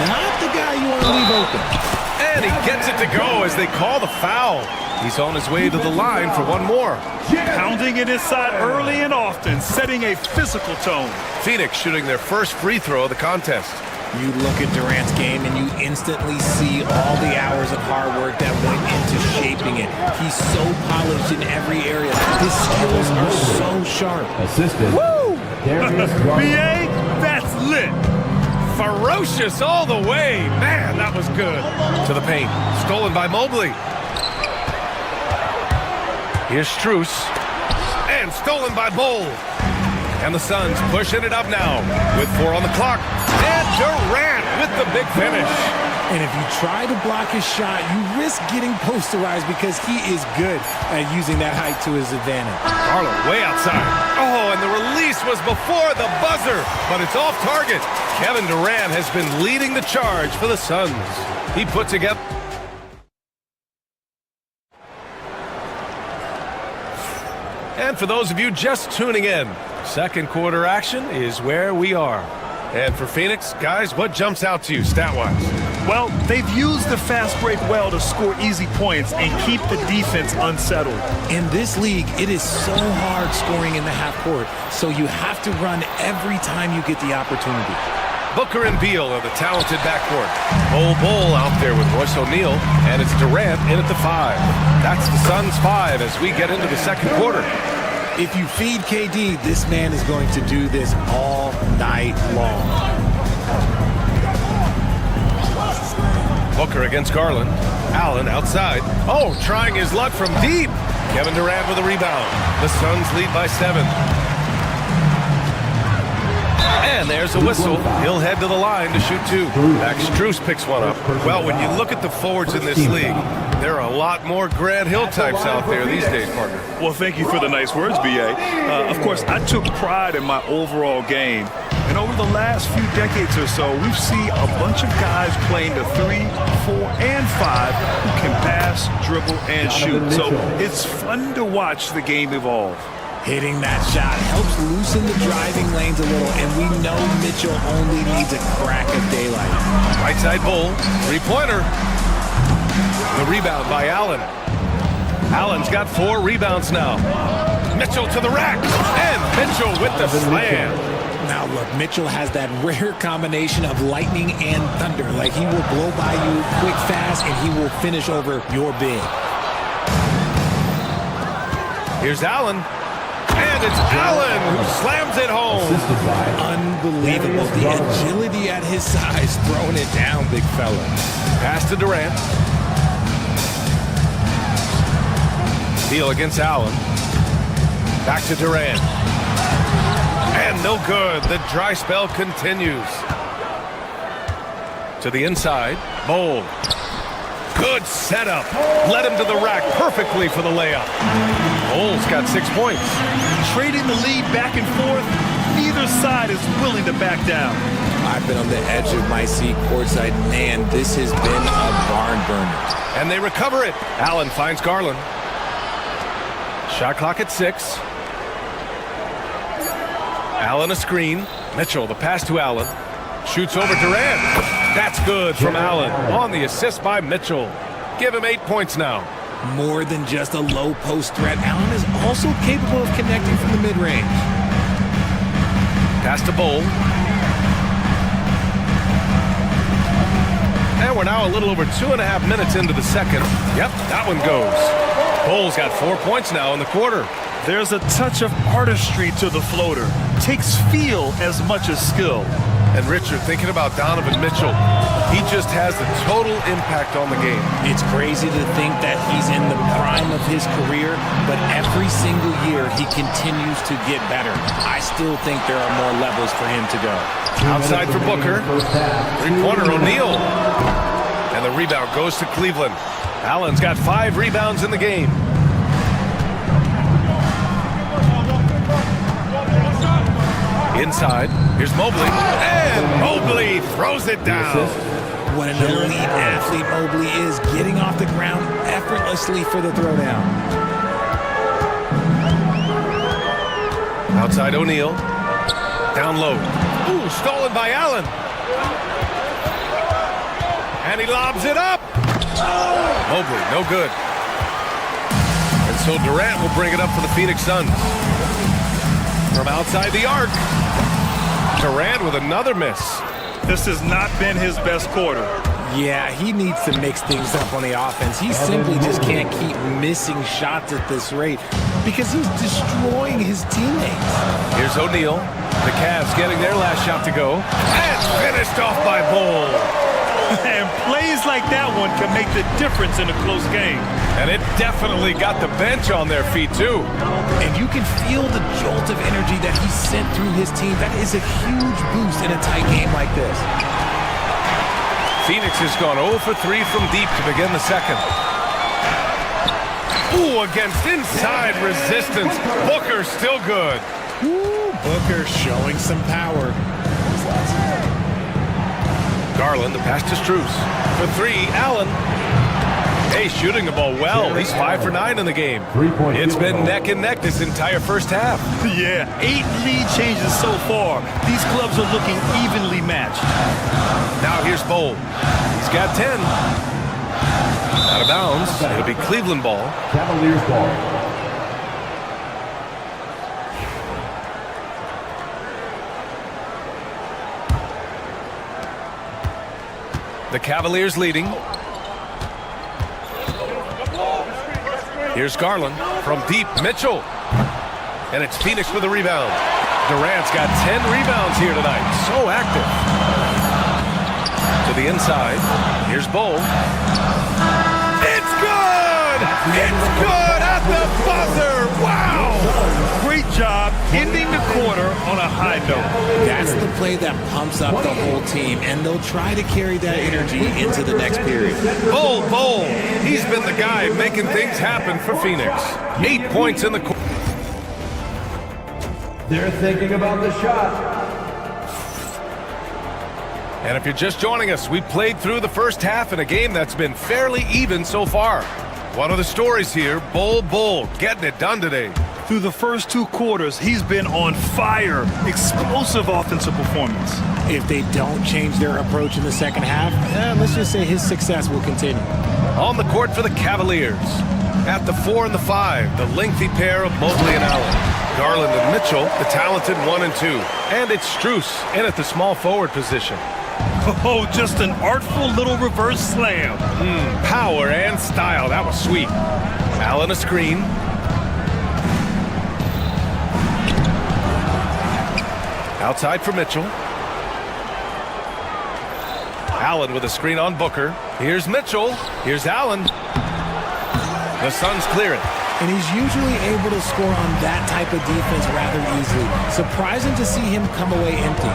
Not the guy you want to leave open. And he gets it to go as they call the foul. He's on his way to the line for one more. Pounding it inside early and often, setting a physical tone. Phoenix shooting their first free throw of the contest. You look at Durant's game and you instantly see all the hours of hard work that went into shaping it. He's so polished in every area. His skills are so sharp. Assistant. Woo! BA, that's lit. Ferocious all the way. Man, that was good. To the paint. Stolen by Mobley. Here's Strus. And stolen by Bull. And the Suns pushing it up now with 4 on the clock. And Durant with the big finish. And if you try to block his shot, you risk getting posterized because he is good at using that height to his advantage. Garland way outside. Oh, and the release was before the buzzer, but it's off target. Kevin Durant has been leading the charge for the Suns. He put together... And for those of you just tuning in, second quarter action is where we are. And for Phoenix, guys, what jumps out to you stat-wise? Well, they've used the fast break well to score easy points and keep the defense unsettled. In this league, it is so hard scoring in the half court, so you have to run every time you get the opportunity. Booker and Beal are the talented backcourt. Bol out there with Royce O'Neal, and it's Durant in at the 5. That's the Suns' 5 as we get into the second quarter. If you feed KD, this man is going to do this all night long. Booker against Garland. Allen outside. Oh, trying his luck from deep. Kevin Durant with a rebound. The Suns lead by 7. And there's a whistle. He'll head to the line to shoot 2. Max Strus picks one up. Well, when you look at the forwards in this league, there are a lot more Grant Hill types out there these days, partner. Well, thank you for the nice words, B.A. Of course, I took pride in my overall game. And over the last few decades or so, we've seen a bunch of guys playing the 3, 4, and 5 who can pass, dribble, and shoot. So it's fun to watch the game evolve. Hitting that shot helps loosen the driving lanes a little, and we know Mitchell only needs a crack of daylight. Right side Bull, 3-pointer. The rebound by Allen. Allen's got 4 rebounds now. Mitchell to the rack, and Mitchell with the slam. Now look, Mitchell has that rare combination of lightning and thunder. Like, he will blow by you quick, fast, and he will finish over your big. Here's Allen. And it's Allen who slams it home. Unbelievable. The agility at his size, throwing it down, big fella. Pass to Durant. Beal against Allen. Back to Durant. And no good. The dry spell continues. To the inside. Bowl. Good setup. Led him to the rack perfectly for the layup. Bowles got 6 points. Trading the lead back and forth, neither side is willing to back down. I've been on the edge of my seat courtside. Man, this has been a barn burner. And they recover it. Allen finds Garland. Shot clock at 6. Allen a screen. Mitchell, the pass to Allen. Shoots over Durant. That's good from Allen on the assist by Mitchell. Give him 8 points now. More than just a low post threat, Allen is also capable of connecting from the mid-range. Pass to Bull. And we're now a little over 2.5 minutes into the second. Yep, that one goes. Bull's got 4 points now in the quarter. There's a touch of artistry to the floater. Takes feel as much as skill. And Richard, thinking about Donovan Mitchell, he just has the total impact on the game. It's crazy to think that he's in the prime of his career, but every single year he continues to get better. I still think there are more levels for him to go. Outside for Booker. 3-pointer O'Neal. And the rebound goes to Cleveland. Allen's got 5 rebounds in the game. Inside, here's Mobley, and Mobley throws it down. What an elite athlete Mobley is, getting off the ground effortlessly for the throwdown. Outside O'Neal, down low. Ooh, stolen by Allen. And he lobs it up. Mobley, no good. And so Durant will bring it up for the Phoenix Suns. From outside the arc. Durant with another miss. This has not been his best quarter. Yeah, he needs to mix things up on the offense. He simply just can't keep missing shots at this rate because he's destroying his teammates. Here's O'Neal. The Cavs getting their last shot to go. And finished off by Bull. And plays like that one can make the difference in a close game. And it definitely got the bench on their feet, too. And you can feel the jolt of energy that he sent through his team. That is a huge boost in a tight game like this. Phoenix has gone 0 for 3 from deep to begin the second. Ooh, against inside resistance. Booker still good. Ooh, Booker showing some power. Garland, the pass to Strus. For 3, Allen. Hey, shooting the ball well. He's 5 for 9 in the game. It's been neck and neck this entire first half. Yeah, 8 lead changes so far. These clubs are looking evenly matched. Now here's Bowl. He's got 10. Out of bounds. It'll be Cleveland ball. Cavaliers ball. The Cavaliers leading. Here's Garland from deep. Mitchell. And it's Phoenix with a rebound. Durant's got 10 rebounds here tonight. So active. To the inside. Here's Bowl. It's good! It's good at the buzzer! Wow! Great job ending the quarter on a high note. That's the play that pumps up the whole team, and they'll try to carry that energy into the next period. Bowl. He's been the guy making things happen for Phoenix. 8 points in the quarter. They're thinking about the shot. And if you're just joining us, we played through the first half in a game that's been fairly even so far. One of the stories here, Bowl, getting it done today. Through the first 2 quarters, he's been on fire. Explosive offensive performance. If they don't change their approach in the second half, let's just say his success will continue. On the court for the Cavaliers. At the 4 and the 5, the lengthy pair of Mobley and Allen. Garland and Mitchell, the talented 1 and 2. And it's Strus in at the small forward position. Oh, just an artful little reverse slam. Power and style. That was sweet. Allen a screen. Outside for Mitchell. Allen with a screen on Booker. Here's Mitchell. Here's Allen. The Suns clear it. And he's usually able to score on that type of defense rather easily. Surprising to see him come away empty.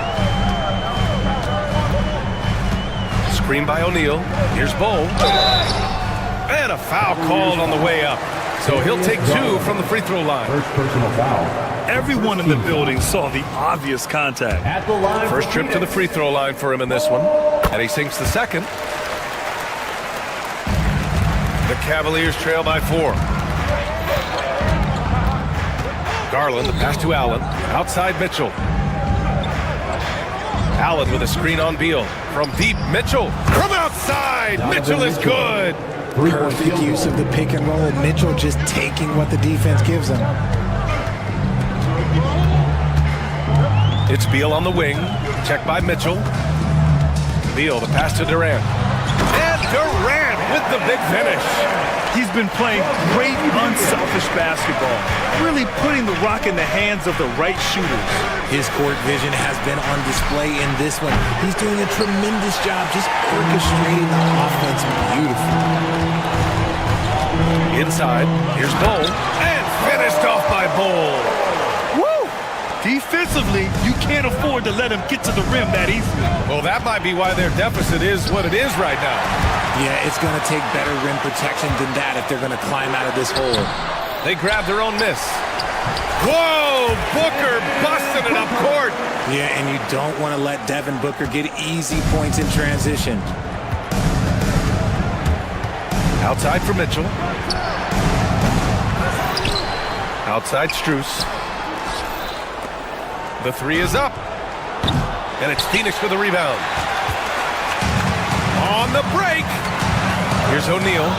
Screen by O'Neal. Here's Bowl. And a foul called on the way up. So he'll take 2 from the free throw line. First personal foul. Everyone in the building saw the obvious contact. At the line. First trip to the free throw line for him in this one. And he sinks the second. The Cavaliers trail by 4. Garland, the pass to Allen. Outside Mitchell. Allen with a screen on Beal. From deep, Mitchell. From outside, Mitchell is good. Perfect use of the pick and roll. Mitchell just taking what the defense gives him. It's Beal on the wing. Checked by Mitchell. Beal, the pass to Durant. And Durant with the big finish. He's been playing great, unselfish basketball, really putting the rock in the hands of the right shooters. His court vision has been on display in this one. He's doing a tremendous job just orchestrating the offense beautifully. Inside, here's Bowl. And finished off by Bowl. Woo! Defensively, you can't afford to let him get to the rim that easily. Well, that might be why their deficit is what it is right now. Yeah, it's going to take better rim protection than that if they're going to climb out of this hole. They grab their own miss. Whoa! Booker busting it up court. Yeah, and you don't want to let Devin Booker get easy points in transition. Outside for Mitchell. Outside Strus. The 3 is up. And it's Phoenix with a rebound. On the break. Here's O'Neal.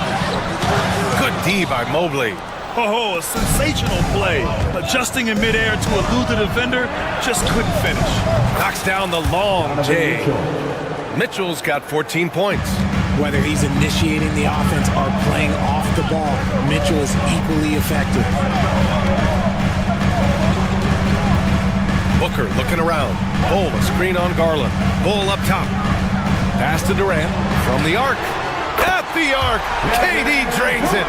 Good D by Mobley. Oh, a sensational play. Adjusting in midair to elude the defender, just couldn't finish. Knocks down the long J. Mitchell's got 14 points. Whether he's initiating the offense or playing off the ball, Mitchell is equally effective. Booker looking around. Bull, a screen on Garland. Bull up top. Pass to Durant from the arc. At the arc, KD drains it.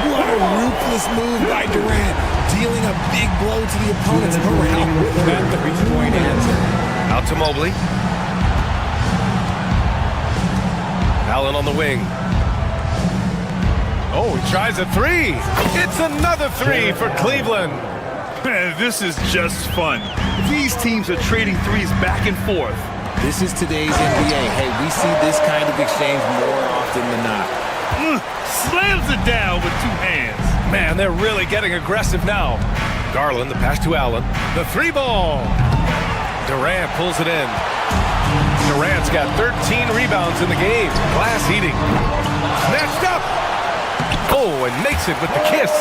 What a ruthless move by Durant, dealing a big blow to the opponent's morale with that three-point answer. Out to Mobley. Allen on the wing. Oh, he tries a three. It's another three for Cleveland. Man, this is just fun. These teams are trading threes back and forth. This is today's NBA. Hey, we see this kind of exchange more often than not. Slams it down with two hands. Man, they're really getting aggressive now. Garland, the pass to Allen. The three ball. Durant pulls it in. Durant's got 13 rebounds in the game. Glass eating. Snatched up. Oh, and makes it with the kiss.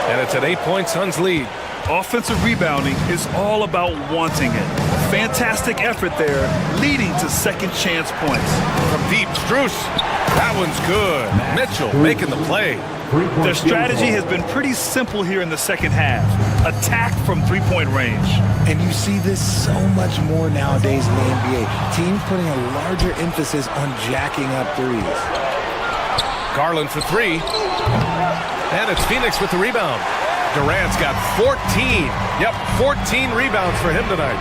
And it's an 8-point Suns lead. Offensive rebounding is all about wanting it. Fantastic effort there, leading to second chance points. From deep, Strus. That one's good. Mitchell making the play. Their strategy has been pretty simple here in the second half. Attack from three-point range. And you see this so much more nowadays in the NBA. Teams putting a larger emphasis on jacking up threes. Garland for three. And it's Phoenix with the rebound. Durant's got 14. Yep, 14 rebounds for him tonight.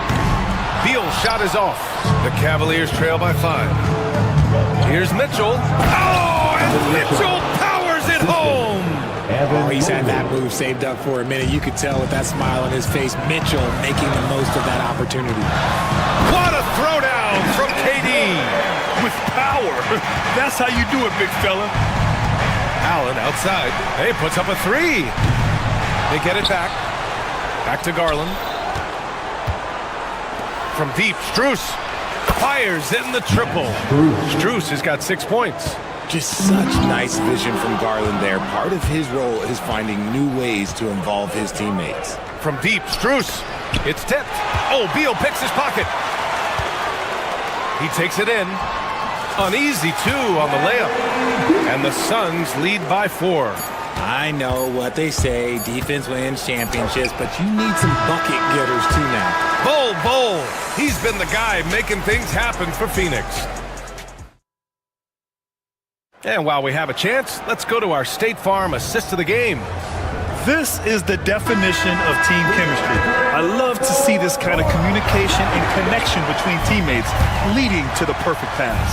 Beal's shot is off. The Cavaliers trail by 5. Here's Mitchell. Oh, and Mitchell powers it home. Oh, he's had that move saved up for a minute. You could tell with that smile on his face, Mitchell making the most of that opportunity. What a throwdown from KD. With power. That's how you do it, big fella. Allen outside. Hey, puts up a three. They get it back. Back to Garland. From deep, Strus fires in the triple. Strus has got 6 points. Just such nice vision from Garland there. Part of his role is finding new ways to involve his teammates. From deep, Strus. It's tipped. Oh, Beal picks his pocket. He takes it in. An easy 2 on the layup. And the Suns lead by 4. I know what they say, defense wins championships, but you need some bucket getters too now. Bull. He's been the guy making things happen for Phoenix. And while we have a chance, let's go to our State Farm assist of the game. This is the definition of team chemistry. I love to see this kind of communication and connection between teammates leading to the perfect pass.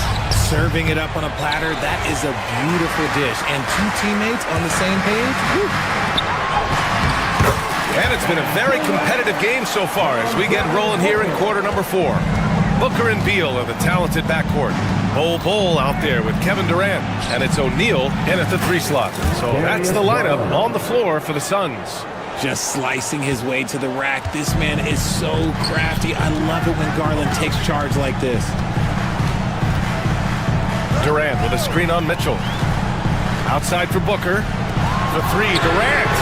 Serving it up on a platter, that is a beautiful dish. And two teammates on the same page. Woo. And it's been a very competitive game so far as we get rolling here in quarter number 4. Booker and Beal are the talented backcourt. Bull out there with Kevin Durant, and it's O'Neal in at the 3 slot. So that's the lineup on the floor for the Suns. Just slicing his way to the rack. This man is so crafty. I love it when Garland takes charge like this. Durant with a screen on Mitchell. Outside for Booker. The 3, Durant.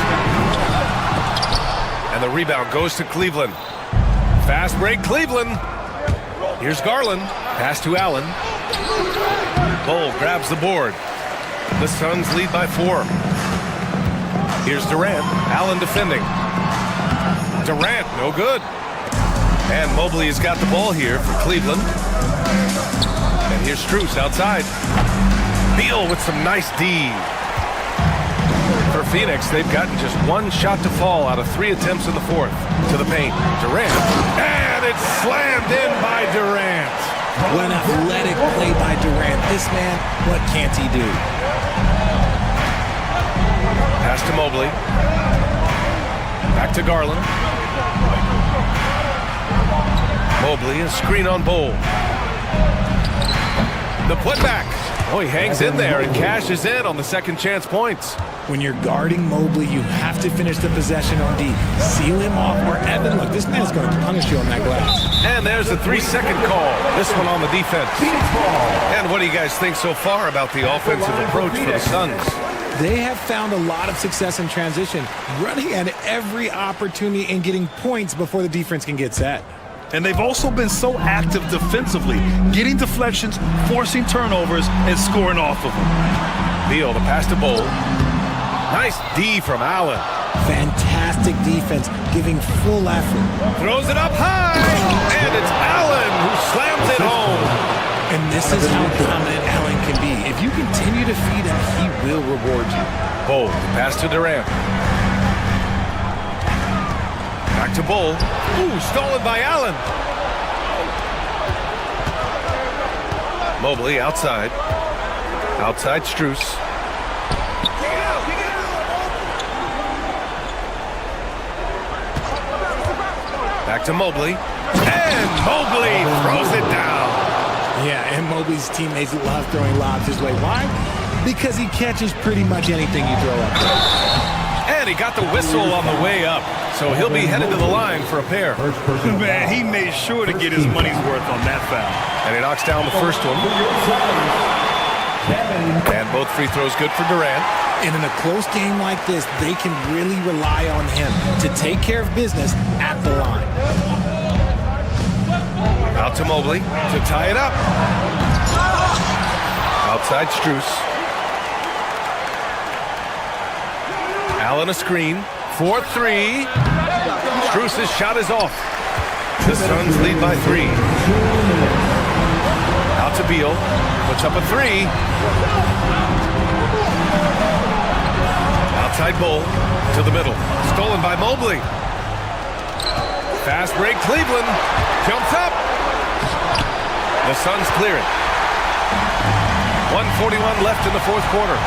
And the rebound goes to Cleveland. Fast break, Cleveland. Here's Garland. Pass to Allen. Bull grabs the board. The Suns lead by 4. Here's Durant. Allen defending. Durant, no good. And Mobley has got the ball here for Cleveland. And here's Strus outside. Beal with some nice D. For Phoenix, they've gotten just 1 shot to fall out of 3 attempts in the 4th. To the paint. Durant. And it's slammed in by Durant. What an athletic play by Durant. This man, what can't he do? Pass to Mobley. Back to Garland. Mobley, a screen on Bull. The putback. Oh, he hangs in there and cashes in on the second chance points. When you're guarding Mobley, you have to finish the possession on D. Seal him off, or Evan, look, this man's going to punish you on that glass. And there's a 3-second call. This one on the defense. And what do you guys think so far about the offensive approach for the Suns? They have found a lot of success in transition, running at every opportunity and getting points before the defense can get set. And they've also been so active defensively, getting deflections, forcing turnovers, and scoring off of them. Beal, the pass to Bull. Nice D from Allen. Fantastic defense, giving full effort. Throws it up high, and it's Allen who slams it home. And this is how dominant Allen can be. If you continue to feed him, he will reward you. Bull, pass to Durant. Back to Bull. Ooh, stolen by Allen. Mobley outside. Outside Strus. Back to Mobley. And Mobley throws it down. Yeah, and Mobley's teammates love throwing lobs his way. Why? Because he catches pretty much anything you throw up there. And he got the whistle on the way up. So he'll be headed to the line for a pair. Man, he made sure to get his money's worth on that foul. And he knocks down the first one. And both free throws good for Durant. And in a close game like this, they can really rely on him to take care of business at the line. Out to Mobley to tie it up. Outside Strus. Allen a screen. 4-3. Strus' shot is off. The Suns lead by 3. Out to Beal. Puts up a 3. Outside Bull to the middle. Stolen by Mobley. Fast break Cleveland. Jumps up. The Suns clear it. 1:41 left in the fourth quarter.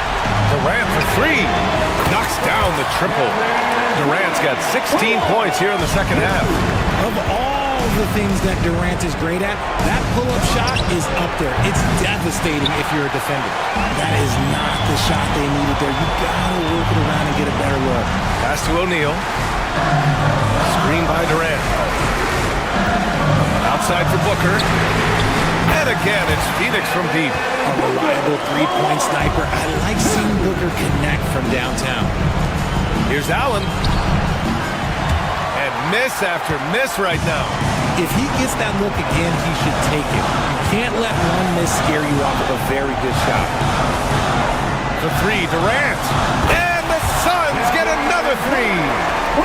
Durant for 3. Knocks down the triple. Durant's got 16 points here in the second half. Of all the things that Durant is great at, that pull-up shot is up there. It's devastating if you're a defender. That is not the shot they needed there. You gotta work it around and get a better look. Pass to O'Neal. Screen by Durant. Outside for Booker. And again, it's Phoenix from deep. A reliable three-point sniper. I like seeing Booker connect from downtown. Here's Allen. And miss after miss right now. If he gets that look again, he should take it. You can't let one miss scare you off of a very good shot. The 3, Durant. And the Suns get another 3.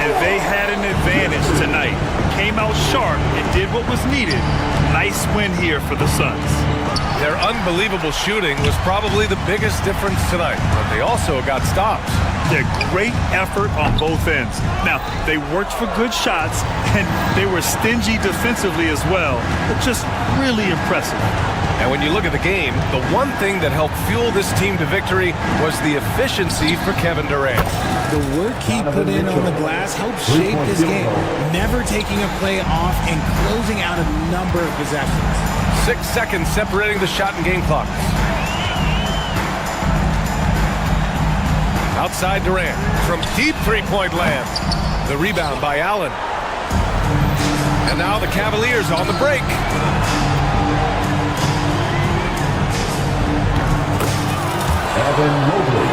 And they had an advantage tonight. Came out sharp and did what was needed. Nice win here for the Suns. Their unbelievable shooting was probably the biggest difference tonight, but they also got stops. Their great effort on both ends. Now, they worked for good shots, and they were stingy defensively as well, but just really impressive. And when you look at the game, the one thing that helped fuel this team to victory was the efficiency for Kevin Durant. The work he put in on the glass helped shape this game, never taking a play off and closing out a number of possessions. 6 seconds separating the shot and game clock. Outside Durant from deep three-point land. The rebound by Allen. And now the Cavaliers on the break. Evan Mobley.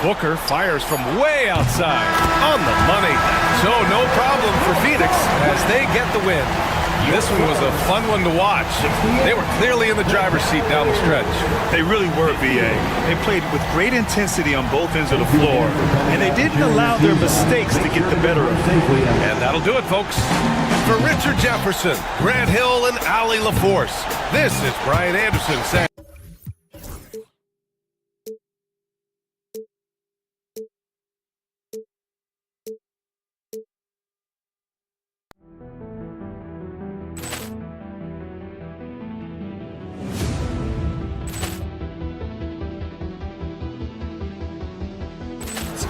Booker fires from way outside. On the money. So no problem for Phoenix as they get the win. This one was a fun one to watch. They were clearly in the driver's seat down the stretch. They really were, BA. They played with great intensity on both ends of the floor, and they didn't allow their mistakes to get the better of them. And that'll do it, folks. For Richard Jefferson, Grant Hill, and Allie LaForce, this is Brian Anderson saying...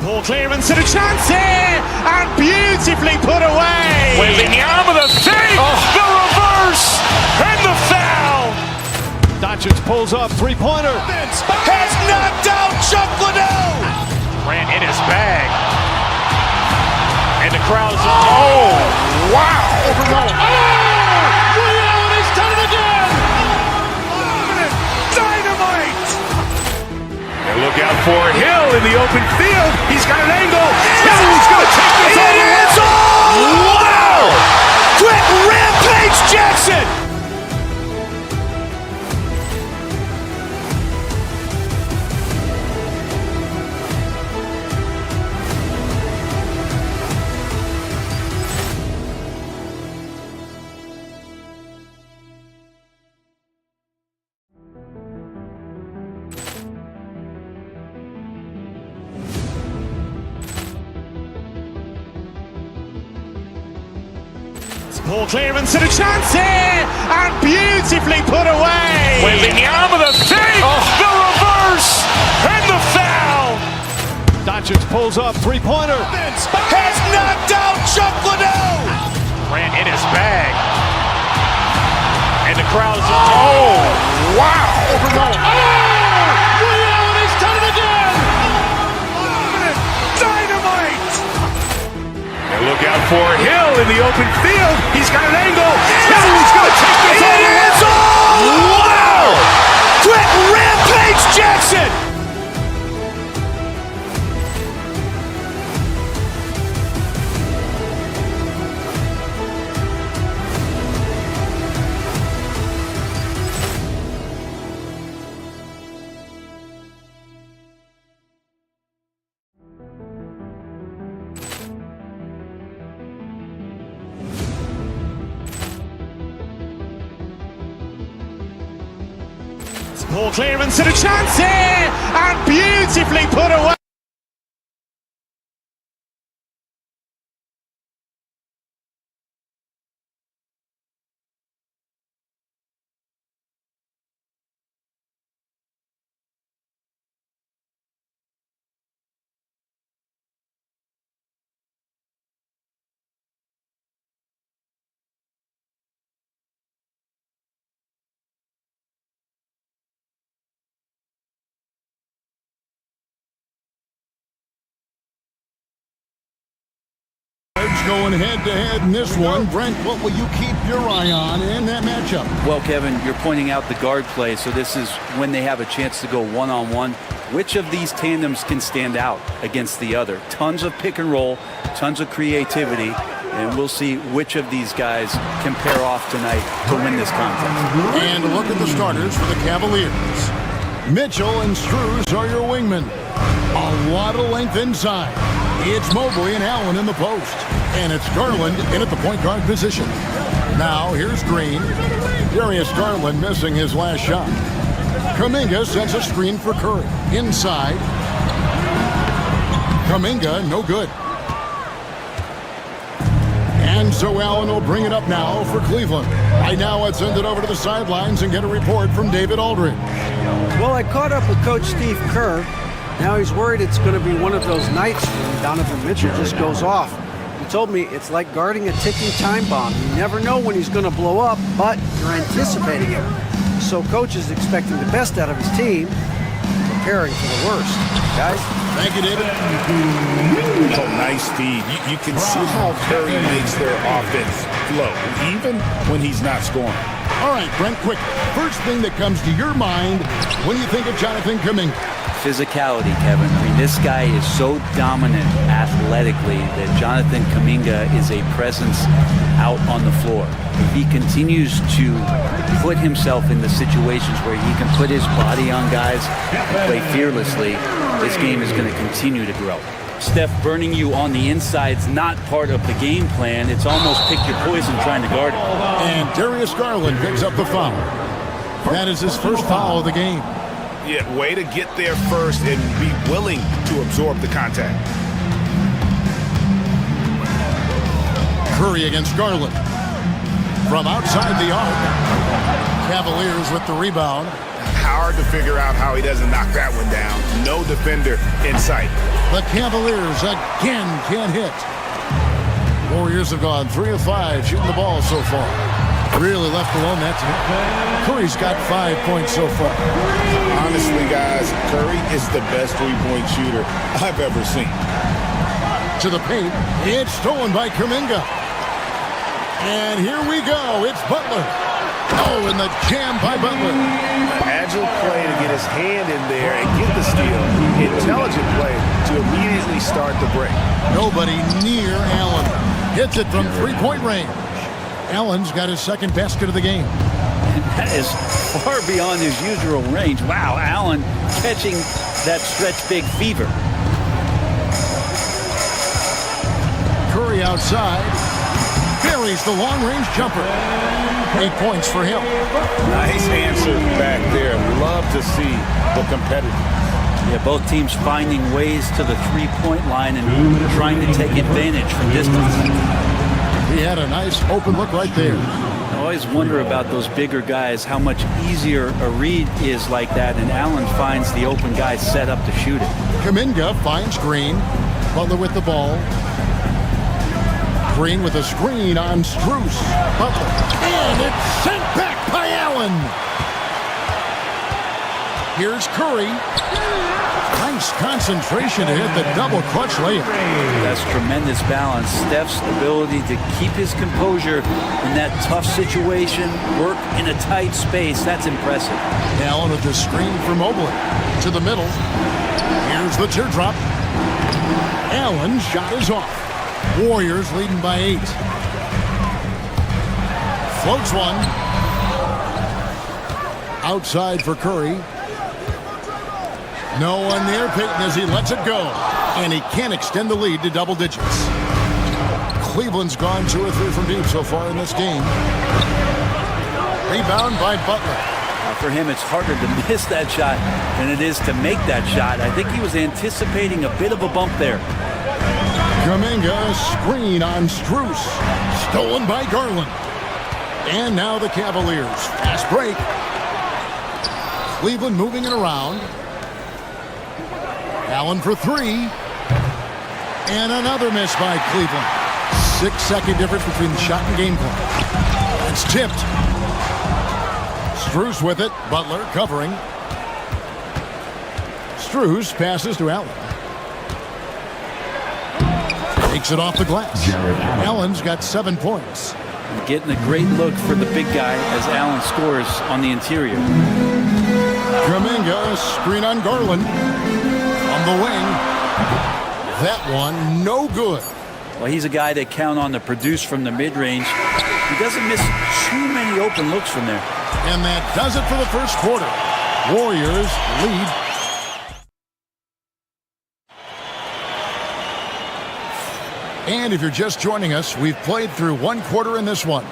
Poor clearance and a chance here, and beautifully put away. Wembanyama the save, the reverse, and the foul. Doncic pulls up, three-pointer. Has knocked out Chuck Liddell. Ran in his bag. And the crowd is, oh, wow. Ray Allen has done it again. Dynamite. And look out for Hill in the open field. He's got an angle. Hill's going to take this all the way. Wow! Quick Rampage Jackson. Ball clearance and a chance here, and beautifully put away. Wembanyama the fake, the reverse, and the foul. Doncic pulls up, three-pointer. Has knocked out Chuck Liddell. Ran in his bag. And the crowd is, oh, wow. Ray Allen has done it again. Dynamite. And look out for Hill in the open field. He's got an angle. Hill's going to take this all the way. Wow. Quick Rampage Jackson. Ball clearance and a chance here, and beautifully put away. Going head-to-head in this one. Brent, what will you keep your eye on in that matchup? Well, Kevin, you're pointing out the guard play, so this is when they have a chance to go one-on-one. Which of these tandems can stand out against the other? Tons of pick and roll, tons of creativity, and we'll see which of these guys can pair off tonight to win this contest. And look at the starters for the Cavaliers. Mitchell and Struz are your wingmen. A lot of length inside. It's Mobley and Allen in the post. And it's Garland in at the point guard position. Now here's Green. Darius Garland missing his last shot. Kuminga sets a screen for Curry. Inside. Kuminga, no good. And so Allen will bring it up now for Cleveland. Right now, let's send it over to the sidelines and get a report from David Aldridge. Well, I caught up with Coach Steve Kerr. Now he's worried it's going to be one of those nights when Donovan Mitchell just goes off. He told me it's like guarding a ticking time bomb. You never know when he's going to blow up, but you're anticipating it. So Coach is expecting the best out of his team, preparing for the worst. Guys? Thank you, David. Oh, nice feed. You can see how Curry makes their offense flow, even when he's not scoring. All right, Brent, quick. First thing that comes to your mind when you think of Jonathan Kuminga. Physicality, Kevin. I mean, this guy is so dominant athletically that Jonathan Kuminga is a presence out on the floor. If he continues to put himself in the situations where he can put his body on guys and play fearlessly, this game is going to continue to grow. Steph burning you on the inside's not part of the game plan. It's almost pick your poison trying to guard him. And Darius Garland picks up the foul. That is his first foul of the game. Yeah, way to get there first and be willing to absorb the contact. Curry against Garland. From outside the arc. Cavaliers with the rebound. Hard to figure out how he doesn't knock that one down. No defender in sight. The Cavaliers again can't hit. Warriors have gone 3 of 5 shooting the ball so far. Really left alone that time. Curry's got 5 points so far. Honestly, guys, Curry is the best three-point shooter I've ever seen. To the paint. It's stolen by Kuminga. And here we go. It's Butler. Oh, and the jam by Butler. Agile play to get his hand in there and get the steal. Intelligent play to immediately start the break. Nobody near Allen. Hits it from three-point range. Allen's got his second basket of the game. That is far beyond his usual range. Wow, Allen catching that stretch big fever. Curry outside. Buries the long-range jumper. 8 points for him. Nice answer back there. Love to see the competitors. Yeah, both teams finding ways to the three-point line and trying to take advantage from distance. He had a nice open look right there. I always wonder about those bigger guys, how much easier a read is like that, and Allen finds the open guy set up to shoot it. Kuminga finds Green. Butler with the ball. Green with a screen on Strus. Butler. And it's sent back by Allen. Here's Curry. Nice concentration to hit the double clutch layup. That's tremendous balance. Steph's ability to keep his composure in that tough situation, work in a tight space, that's impressive. Allen with the screen for Mobley. To the middle. Here's the teardrop. Allen's shot is off. Warriors leading by 8. Floats one. Outside for Curry. No one near Payton as he lets it go. And he can't extend the lead to double digits. Cleveland's gone 2 or 3 from deep so far in this game. Rebound by Butler. For him, it's harder to miss that shot than it is to make that shot. I think he was anticipating a bit of a bump there. Kuminga, screen on Strus. Stolen by Garland. And now the Cavaliers. Fast break. Cleveland moving it around. Allen for 3. And another miss by Cleveland. 6-second difference between the shot and game clock. It's tipped. Strus with it. Butler covering. Strus passes to Allen. Takes it off the glass. Allen's got 7 points. Getting a great look for the big guy as Allen scores on the interior. Kuminga, screen on Garland. On the wing. That one, no good. Well, he's a guy that count on to produce from the mid-range. He doesn't miss too many open looks from there. And that does it for the first quarter. Warriors lead. And if you're just joining us, we've played through 1 quarter in this one.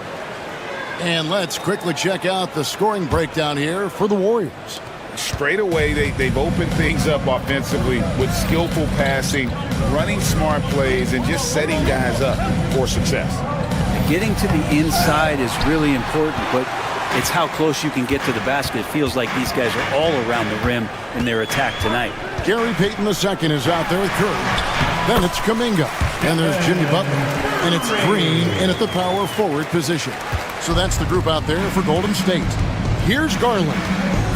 And let's quickly check out the scoring breakdown here for the Warriors. Straight away, they've opened things up offensively with skillful passing, running smart plays, and just setting guys up for success. Getting to the inside is really important, but it's how close you can get to the basket. It feels like these guys are all around the rim in their attack tonight. Gary Payton II is out there with Curry. Then it's Kuminga. And there's Jimmy Butler. And it's Green in at the power forward position. So that's the group out there for Golden State. Here's Garland.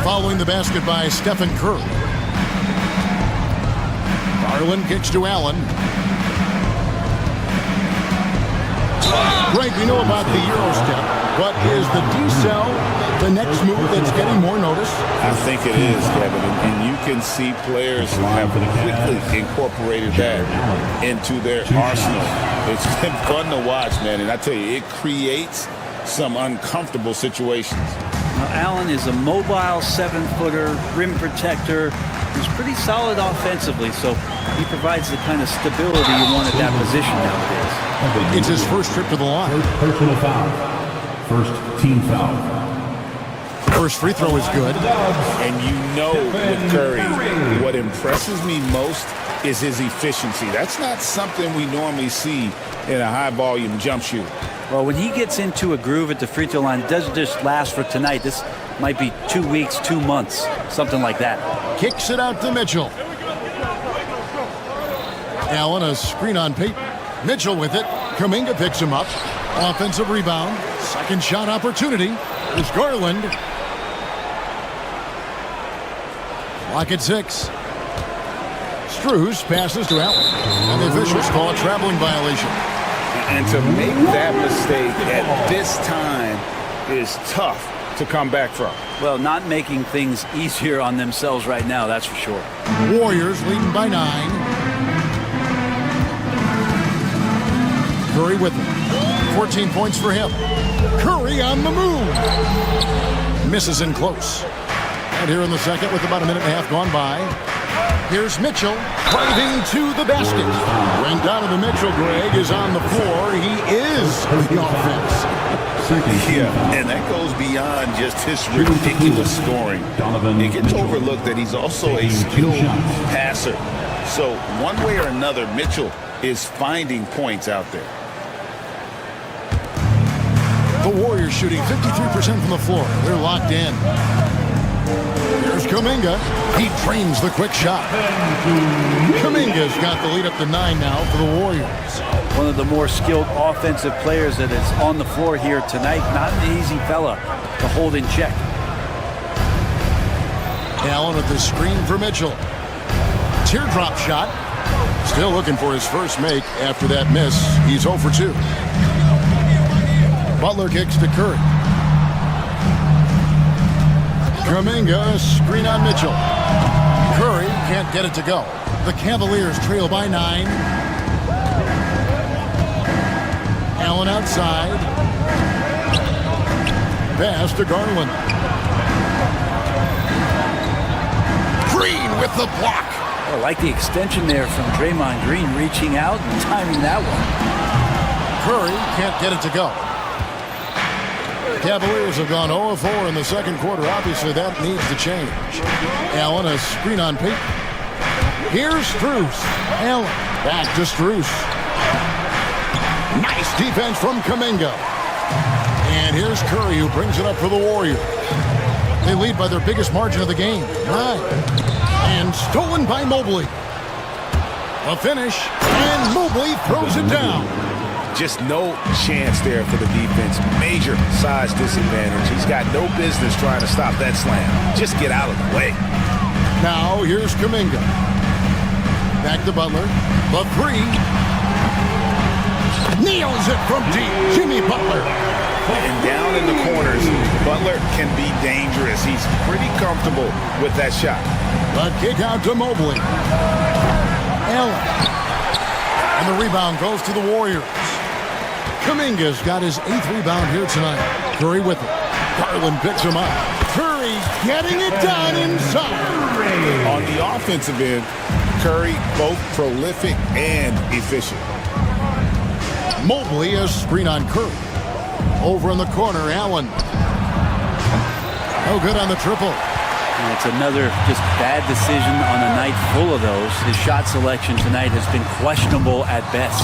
Following the basket by Stephen Curry. Garland kicks to Allen. Greg, we know about the Euro step, but is the decel the next move that's getting more notice? I think it is, Kevin, and you can see players who have quickly incorporated that into their arsenal. It's been fun to watch, man, and I tell you, it creates some uncomfortable situations. Now, Allen is a mobile 7-footer, rim protector. He's pretty solid offensively, so he provides the kind of stability you want at that position nowadays. It's his first trip to the line. First personal foul. First team foul. First free throw is good. And you know with Curry, what impresses me most is his efficiency. That's not something we normally see in a high-volume jump shooter. Well, when he gets into a groove at the free throw line, it doesn't just last for tonight. This might be 2 weeks, 2 months, something like that. Kicks it out to Mitchell. Allen, a screen on Payton. Mitchell with it. Kuminga picks him up. Offensive rebound. Second shot opportunity. There's Garland. Clock at 6. Strus passes to Allen. And the officials call a traveling violation. And to make that mistake at this time is tough to come back from. Well, not making things easier on themselves right now, that's for sure. Warriors leading by 9. Curry with him. 14 points for him. Curry on the move. Misses in close. And here in the second with about a minute and a half gone by. Here's Mitchell driving to the basket. When Donovan Mitchell, Greg, is on the floor, he is the offense. Yeah, and that goes beyond just his ridiculous scoring. It gets overlooked that he's also a skilled passer. So one way or another, Mitchell is finding points out there. The Warriors shooting 53% from the floor. They're locked in. Here's Kuminga. He trains the quick shot. Kuminga's got the lead up to 9 now for the Warriors. One of the more skilled offensive players that is on the floor here tonight. Not an easy fella to hold in check. Allen with the screen for Mitchell. Teardrop shot. Still looking for his first make after that miss. He's 0 for 2. Butler kicks to Curry. Kuminga, screen on Mitchell. Curry can't get it to go. The Cavaliers trail by 9. Allen outside. Pass to Garland. Green with the block. I like the extension there from Draymond Green, reaching out and timing that one. Curry can't get it to go. Cavaliers have gone 0-4 in the second quarter. Obviously, that needs to change. Allen, a screen on Payton. Here's Strus. Allen, back to Strus. Nice defense from Kuminga. And here's Curry, who brings it up for the Warriors. They lead by their biggest margin of the game, 9. And stolen by Mobley. A finish, and Mobley throws it down. Just no chance there for the defense. Major size disadvantage. He's got no business trying to stop that slam. Just get out of the way. Now here's Kuminga. Back to Butler. The 3. Nails it from deep. Jimmy Butler. And down in the corners, Butler can be dangerous. He's pretty comfortable with that shot. The kick out to Mobley. Allen. And the rebound goes to the Warriors. Kuminga's got his 8th rebound here tonight. Curry with it. Garland picks him up. Curry getting it done inside. On the offensive end, Curry both prolific and efficient. Mobley a screen on Curry. Over in the corner, Allen. No good on the triple. And it's another just bad decision on a night full of those. His shot selection tonight has been questionable at best.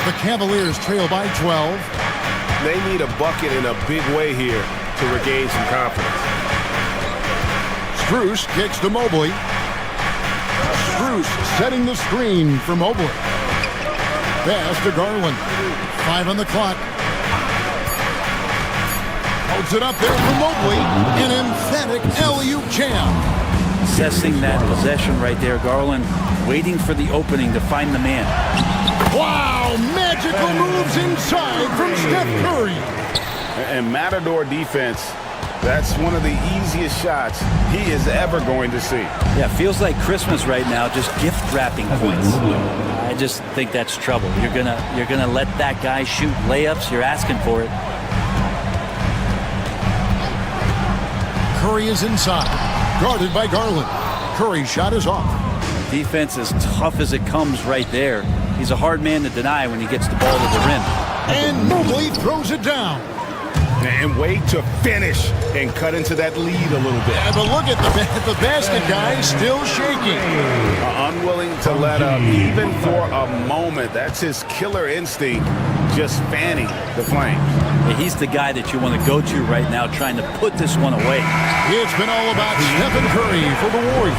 The Cavaliers trail by 12. They need a bucket in a big way here to regain some confidence. Strus kicks to Mobley. Strus setting the screen for Mobley. Pass to Garland. 5 on the clock. Holds it up there for Mobley. An emphatic alley-oop jam. Assessing that possession right there, Garland waiting for the opening to find the man. Wow, magical moves inside from Steph Curry. And Matador defense, that's one of the easiest shots he is ever going to see. Yeah, feels like Christmas right now, just gift wrapping points. I just think that's trouble. You're gonna let that guy shoot layups. You're asking for it. Curry is inside, guarded by Garland. Curry's shot is off. Defense as tough as it comes right there. He's a hard man to deny when he gets the ball to the rim. And Mobley throws it down. And wait to finish and cut into that lead a little bit. Yeah, but look at the basket guy still shaking. Unwilling to let up even for a moment. That's his killer instinct, just fanning the flames. Yeah, he's the guy that you want to go to right now trying to put this one away. It's been all about Stephen Curry for the Warriors.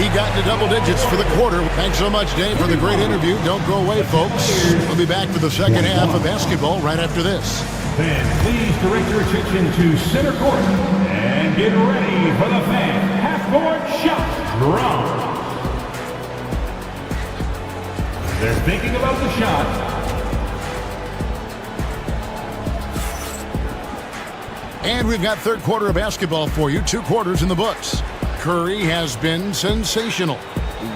He got to double digits for the quarter. Thanks so much, Dave, for the great interview. Don't go away, folks. We'll be back for the second half of basketball right after this. Then please direct your attention to center court and get ready for the fan half-court shot drop. They're thinking about the shot. And we've got third quarter of basketball for you. 2 quarters in the books. Curry has been sensational.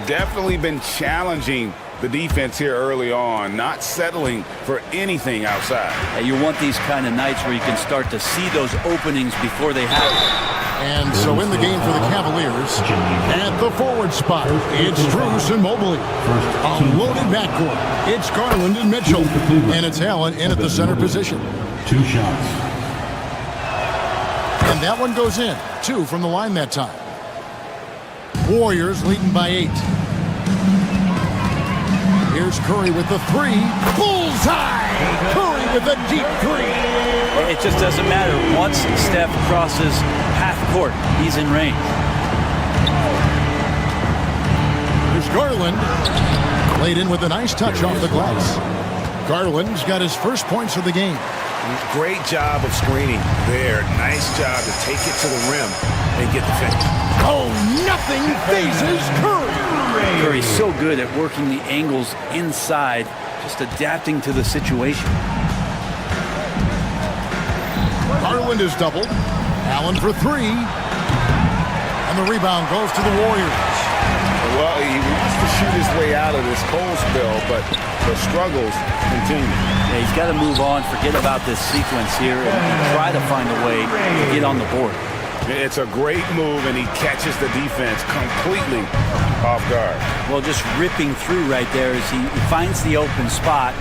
Definitely been challenging the defense here early on, not settling for anything outside. You want these kind of nights where you can start to see those openings before they happen. And so in the game for the Cavaliers, at the forward spot, it's Strus and Mobley. A loaded backcourt. It's Garland and Mitchell. And it's Allen in at the center position. 2 shots. And that one goes in. 2 from the line that time. Warriors leading by 8. Here's Curry with the three. Bullseye! Curry with a deep three. It just doesn't matter. Once Steph crosses half court, he's in range. Here's Garland. Laid in with a nice touch off the glass. Garland's got his first points of the game. Great job of screening there. Nice job to take it to the rim and get the finish. Oh, nothing phases Curry. Curry's so good at working the angles inside, just adapting to the situation. Garland is doubled. Allen for three. And the rebound goes to the Warriors. Well, he wants to shoot his way out of this cold spell, but the struggles continue. Yeah, he's got to move on, forget about this sequence here, and try to find a way to get on the board. It's a great move, and he catches the defense completely off guard. Well, just ripping through right there as he finds the open spot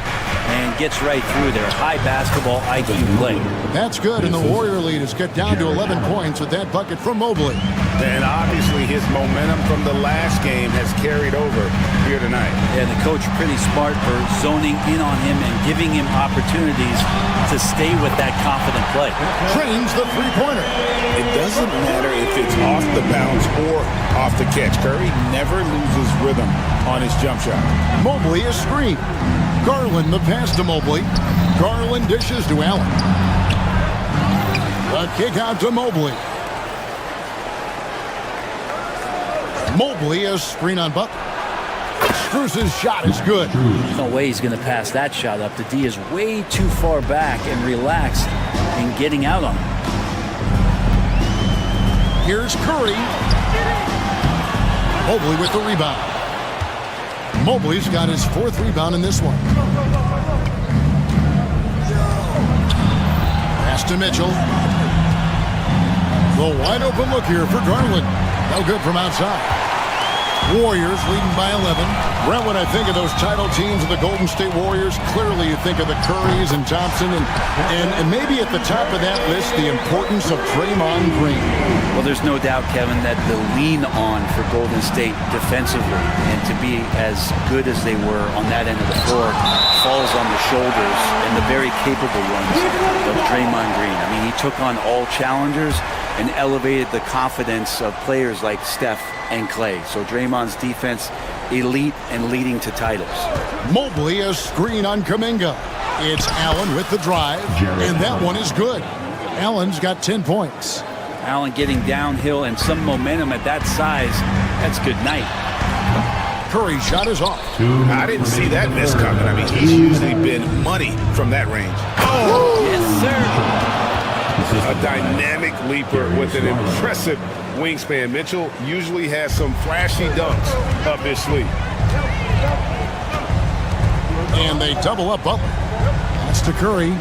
and gets right through there. High basketball IQ play. That's good, and the Warrior lead has got down to 11 points with that bucket from Mobley. And obviously his momentum from the last game has carried over here tonight. Yeah, the coach pretty smart for zoning in on him and giving him opportunities to stay with that confident play. Trains the three-pointer. It doesn't matter if it's off the bounce or off the catch. Curry never loses rhythm on his jump shot. Mobley is screened. Garland the pass to Mobley. Garland dishes to Allen. A kick out to Mobley. Mobley is screen on Butler. Strus's shot is good. No way he's going to pass that shot up. The D is way too far back and relaxed in getting out on him. Here's Curry. Mobley with the rebound. Mobley's got his fourth rebound in this one. Pass to Mitchell. The wide open look here for Garland. No good from outside. Warriors leading by 11. Brent, when I think of those title teams of the Golden State Warriors, clearly you think of the Currys and Thompson, and maybe at the top of that list, the importance of Draymond Green. Well, there's no doubt, Kevin, that the lean on for Golden State defensively and to be as good as they were on that end of the floor falls on the shoulders and the very capable ones of Draymond Green. I mean, he took on all challengers and elevated the confidence of players like Steph and Clay. So Draymond's defense, elite and leading to titles. Mobley a screen on Kuminga. It's Allen with the drive, and that one is good. Allen's got 10 points. Allen getting downhill and some momentum at that size. That's good night. Curry shot is off. I didn't see that miss coming. I mean, he's usually been money from that range. Oh, yes, sir. A dynamic leaper with an impressive wingspan. Mitchell usually has some flashy dunks up his sleeve. And they double up Butler. That's to Curry.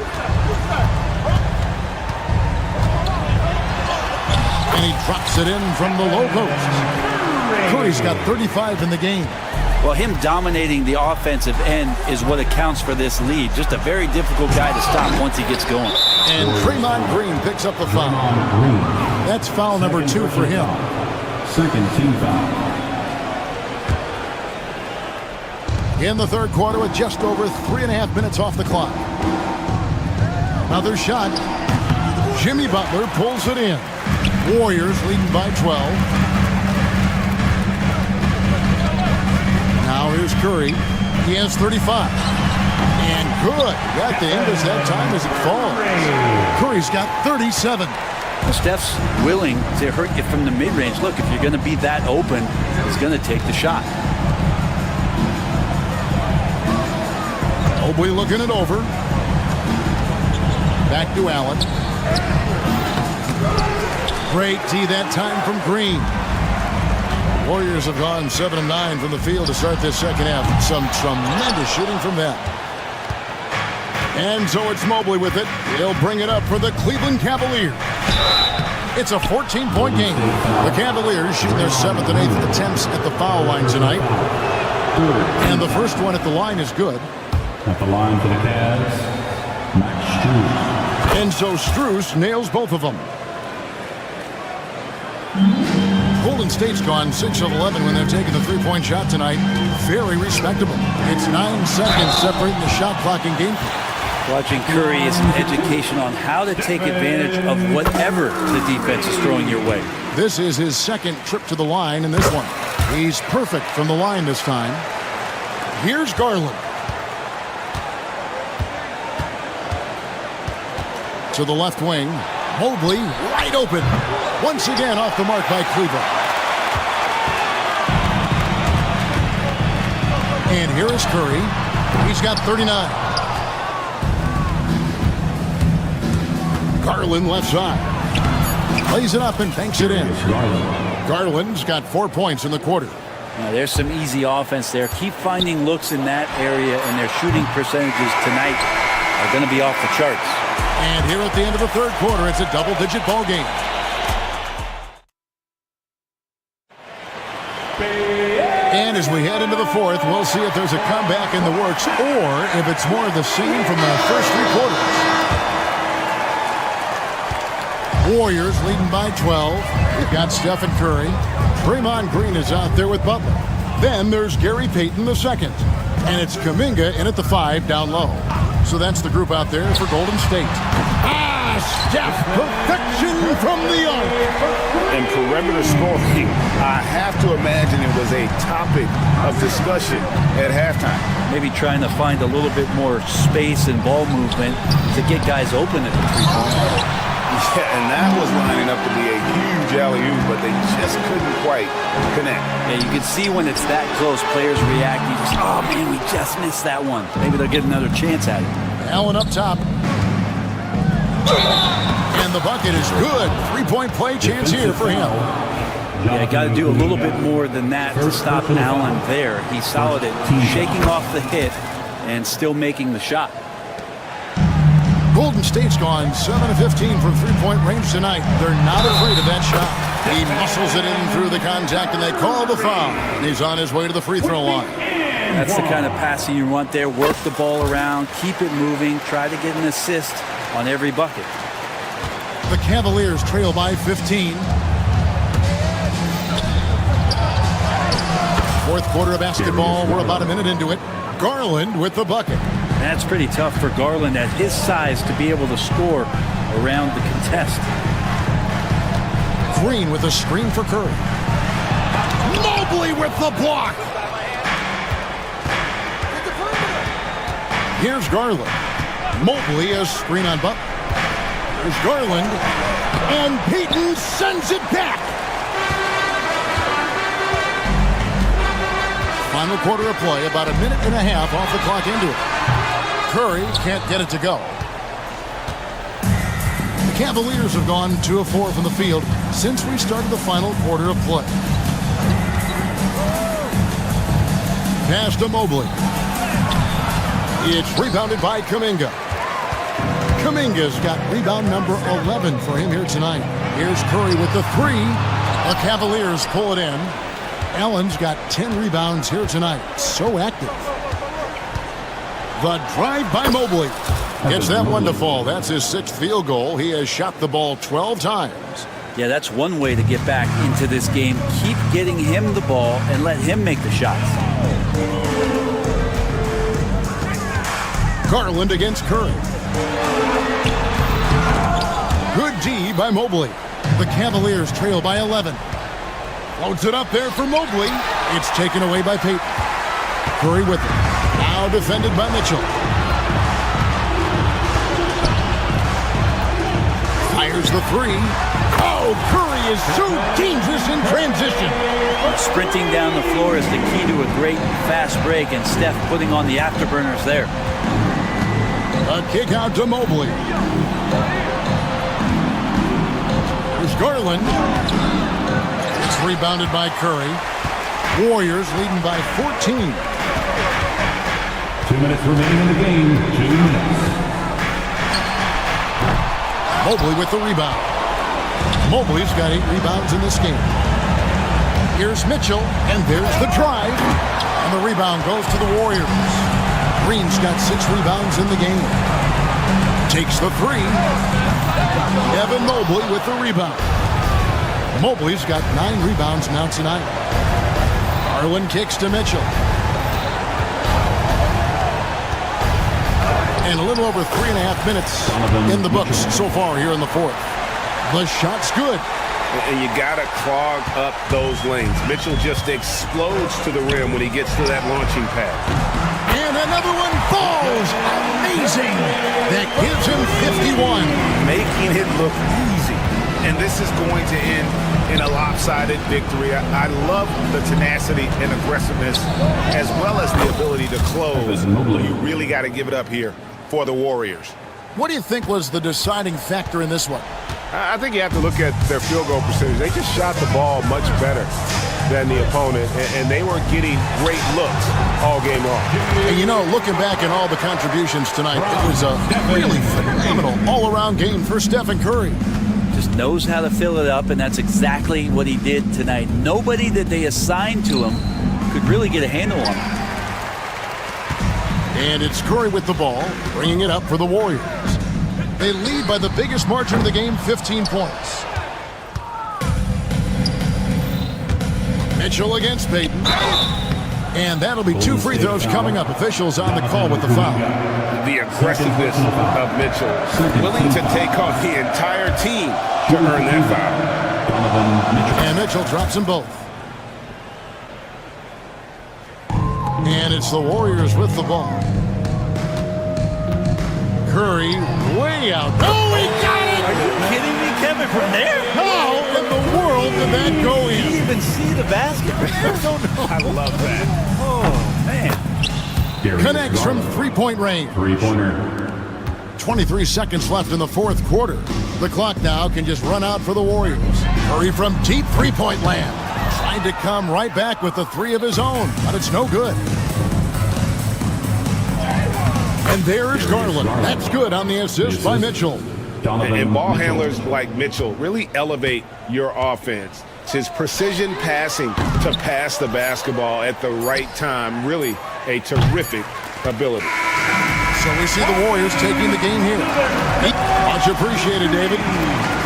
And he drops it in from the low post. Curry's got 35 in the game. Well, him dominating the offensive end is what accounts for this lead. Just a very difficult guy to stop once he gets going. And Draymond Green picks up the foul. That's foul number 2 for him. Second team foul. In the third quarter with just over 3.5 minutes off the clock. Another shot. Jimmy Butler pulls it in. Warriors leading by 12. Now here's Curry. He has 35. And good. Got the end as that time as it falls. Curry's got 37. Well, Steph's willing to hurt you from the mid-range. Look, if you're going to be that open, he's going to take the shot. Mobley looking it over. Back to Allen. Great D that time from Green. Warriors have gone 7 of 9 from the field to start this second half. Some tremendous shooting from them. And so it's Mobley with it. He'll bring it up for the Cleveland Cavaliers. It's a 14-point game. The Cavaliers shooting their 7th and 8th attempts at the foul line tonight. And the first one at the line is good. At the line for the Cavs, Max Strus. And so Strus nails both of them. Pulled Golden State's gone 6 of 11 when they're taking the three-point shot tonight. Very respectable. It's 9 seconds separating the shot clock and game clock. Watching Curry is an education on how to take advantage of whatever the defense is throwing your way. This is his second trip to the line in this one. He's perfect from the line this time. Here's Garland. To the left wing. Mobley wide open. Once again off the mark by Cleveland. And here is Curry. He's got 39. Garland left side. Plays it up and banks it in. Garland's got 4 points in the quarter. Now, there's some easy offense there. Keep finding looks in that area, and their shooting percentages tonight are going to be off the charts. And here at the end of the third quarter, it's a double-digit ball game. And as we head into the fourth, we'll see if there's a comeback in the works or if it's more of the same from the first three quarters. Warriors leading by 12. We've got Stephen Curry. Draymond Green is out there with Butler. Then there's Gary Payton the second. And it's Kuminga in at the 5 down low. So that's the group out there for Golden State. Steph, perfection from the arc. And perimeter scoring, I have to imagine it was a topic of discussion at halftime. Maybe trying to find a little bit more space and ball movement to get guys open at the three-point. Yeah, and that was lining up to be a huge alley-oop, but they just couldn't quite connect. Yeah, you can see when it's that close, players react. You just, oh man, we just missed that one. Maybe they'll get another chance at it. Allen up top. And the bucket is good. Three-point play chance here for him. Yeah, got to do a little bit more than that to stop Allen there. He's solid at shaking off the hit and still making the shot. Golden State's gone 7 of 15 from three-point range tonight. They're not afraid of that shot. He muscles it in through the contact, and they call the foul. And he's on his way to the free throw line. That's the kind of passing you want there. Work the ball around, keep it moving, try to get an assist on every bucket. The Cavaliers trail by 15. Fourth quarter of basketball. We're about a minute into it. Garland with the bucket. That's pretty tough for Garland at his size to be able to score around the contest. Green with a screen for Curry. Mobley with the block. Here's Garland. Mobley a screen on Butler. Here's Garland. And Payton sends it back. Final quarter of play, about a minute and a half off the clock into it. Curry can't get it to go. The Cavaliers have gone 2 of 4 from the field since we started the final quarter of play. Pass to Mobley. It's rebounded by Kuminga. Kuminga's got rebound number 11 for him here tonight. Here's Curry with the 3. The Cavaliers pull it in. Allen's got 10 rebounds here tonight. So active. The drive by Mobley. Gets that one to fall. That's his 6th field goal. He has shot the ball 12 times. Yeah, that's one way to get back into this game. Keep getting him the ball and let him make the shots. Garland against Curry. Good D by Mobley. The Cavaliers trail by 11. Floats it up there for Mobley. It's taken away by Payton. Curry with it. Now defended by Mitchell. Fires the 3. Oh, Curry is so dangerous in transition. Sprinting down the floor is the key to a great fast break, and Steph putting on the afterburners there. A kick out to Mobley. Here's Garland. It's rebounded by Curry. Warriors leading by 14. 2 minutes remaining in the game. 2 minutes. Mobley with the rebound. Mobley's got 8 rebounds in this game. Here's Mitchell, and there's the drive. And the rebound goes to the Warriors. Green's got 6 rebounds in the game. Takes the 3. Evan Mobley with the rebound. Mobley's got 9 rebounds now tonight. Garland kicks to Mitchell. And a little over 3.5 minutes in the books so far here in the fourth. The shot's good. And you got to clog up those lanes. Mitchell just explodes to the rim when he gets to that launching pad. And another one falls. Amazing. That gives him 51. Making it look easy. And this is going to end in a lopsided victory. I love the tenacity and aggressiveness as well as the ability to close. You really got to give it up here for the Warriors. What do you think was the deciding factor in this one? I think you have to look at their field goal percentage. They just shot the ball much better than the opponent, and they were getting great looks all game long. And you know, looking back at all the contributions tonight, it was a really phenomenal all-around game for Stephen Curry. Just knows how to fill it up, and that's exactly what he did tonight. Nobody that they assigned to him could really get a handle on him. And it's Curry with the ball, bringing it up for the Warriors. They lead by the biggest margin of the game, 15 points. Mitchell against Payton. And that'll be 2 free throws coming up. Officials on the call with the foul. The aggressiveness of Mitchell, willing to take on the entire team to earn that foul. And Mitchell drops them both. And it's the Warriors with the ball. Curry way out. Oh, he got it! Are you kidding me, Kevin? From there? How in the world did that go in? Did you even see the basket? I don't know. I love that. Oh, man. Connects from three-point range. Three-pointer. 23 seconds left in the fourth quarter. The clock now can just run out for the Warriors. Curry from deep three-point land. Trying to come right back with the 3 of his own, but it's no good. And there's Garland. That's good on the assist by Mitchell. And ball handlers like Mitchell really elevate your offense. It's his precision passing to pass the basketball at the right time. Really a terrific ability. So we see the Warriors taking the game here. Much appreciated, David.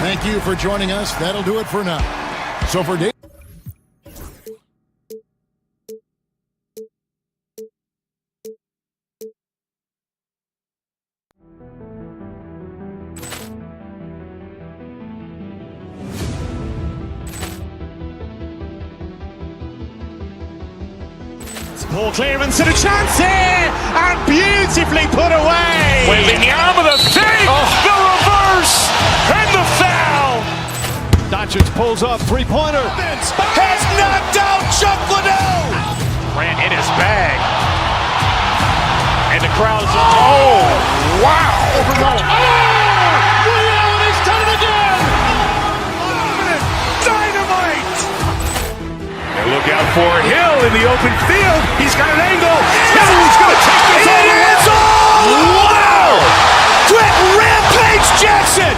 Thank you for joining us. That'll do it for now. So for David. Ball clearance and a chance here, and beautifully put away. Wembanyama the fake, the reverse, and the foul. Doncic pulls up, three-pointer. Has knocked out Chuck Liddell. Grant in his bag. And the crowd is, oh, wow. He's done it again. Dynamite. And look out for Hill in the open field. He's got an angle. Hill's going to take this all the way. Wow! Quick Rampage Jackson.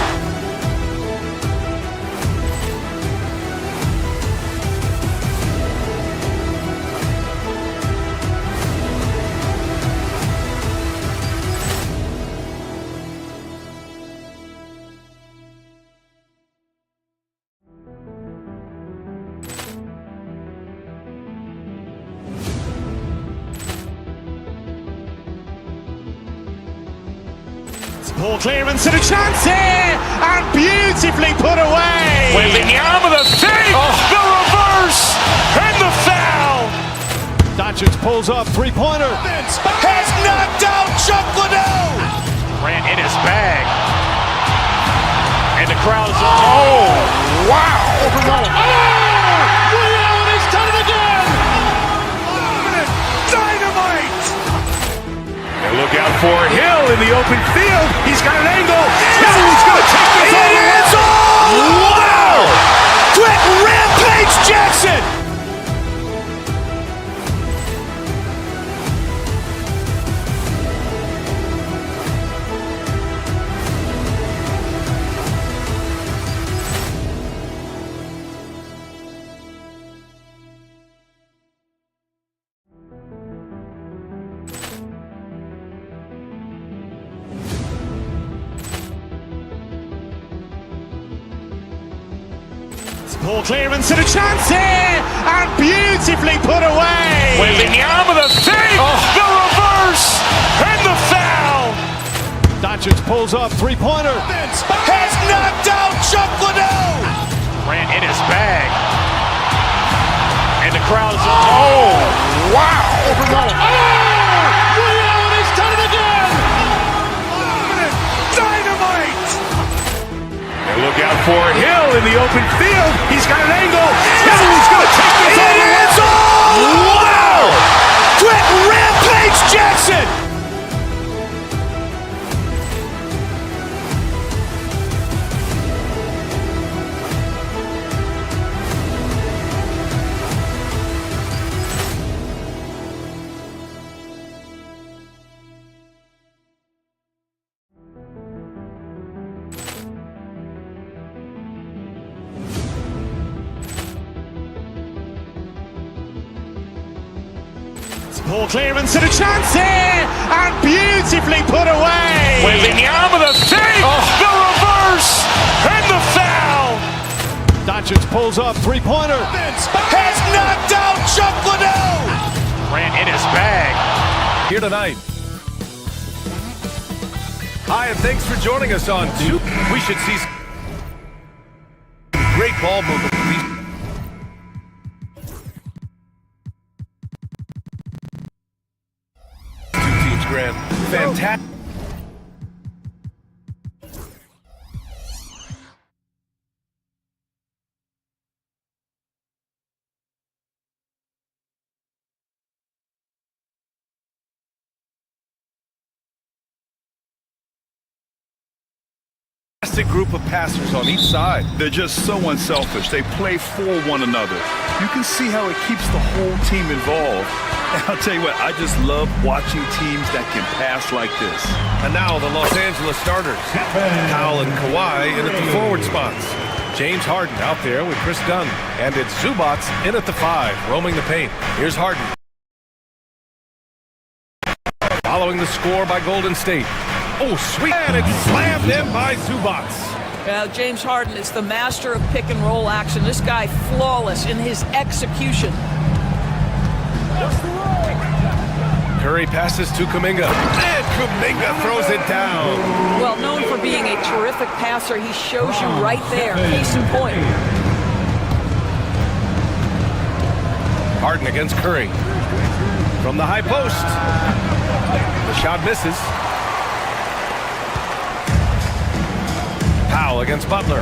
Ball clearance and a chance here, and beautifully put away. Wembanyama the fake, the reverse, and the foul. Doncic pulls up, three-pointer. Has knocked out Chuck Liddell. Grant in his bag. And the crowd is, oh, wow. He's done it again. Dynamite. And look out for Hill in the open field. He's got an angle. Hill's going to take this all the way. Wow! Quick Rampage Jackson. Poor clearance and a chance here, and beautifully put away. Wembanyama the save, the reverse, and the foul. Doncic pulls up, three-pointer. Has knocked out Chuck Liddell. Ran in his bag. And the crowd is, oh, wow. He's done it again. Dynamite. And look out for Hill in the open field. He's got an angle. Hill's going to take this all the way. Wow. Quick rampage Jackson. Poor clearance and a chance here, and beautifully put away. Wembanyama the save, the reverse, and the foul. Doncic pulls up, three-pointer. Has knocked out Chuck Liddell. Ran in his bag. Here tonight. Hi, and thanks for joining us on Two. We should see great ball movement. Grant. Fantastic. Group of passers on each side. They're just so unselfish. They play for one another. You can see how it keeps the whole team involved. And I'll tell you what, I just love watching teams that can pass like this. And now the Los Angeles starters. Powell and Kawhi in at the forward spots. James Harden out there with Chris Dunn. And it's Zubac in at the 5, roaming the paint. Here's Harden. Following the score by Golden State. Oh, sweet. And it's slammed in by Zubac. Well, James Harden is the master of pick and roll action. This guy flawless in his execution. Curry passes to Kuminga. And Kuminga throws it down. Well, known for being a terrific passer, he shows you right there. Case in point. Harden against Curry. From the high post. The shot misses. Powell against Butler.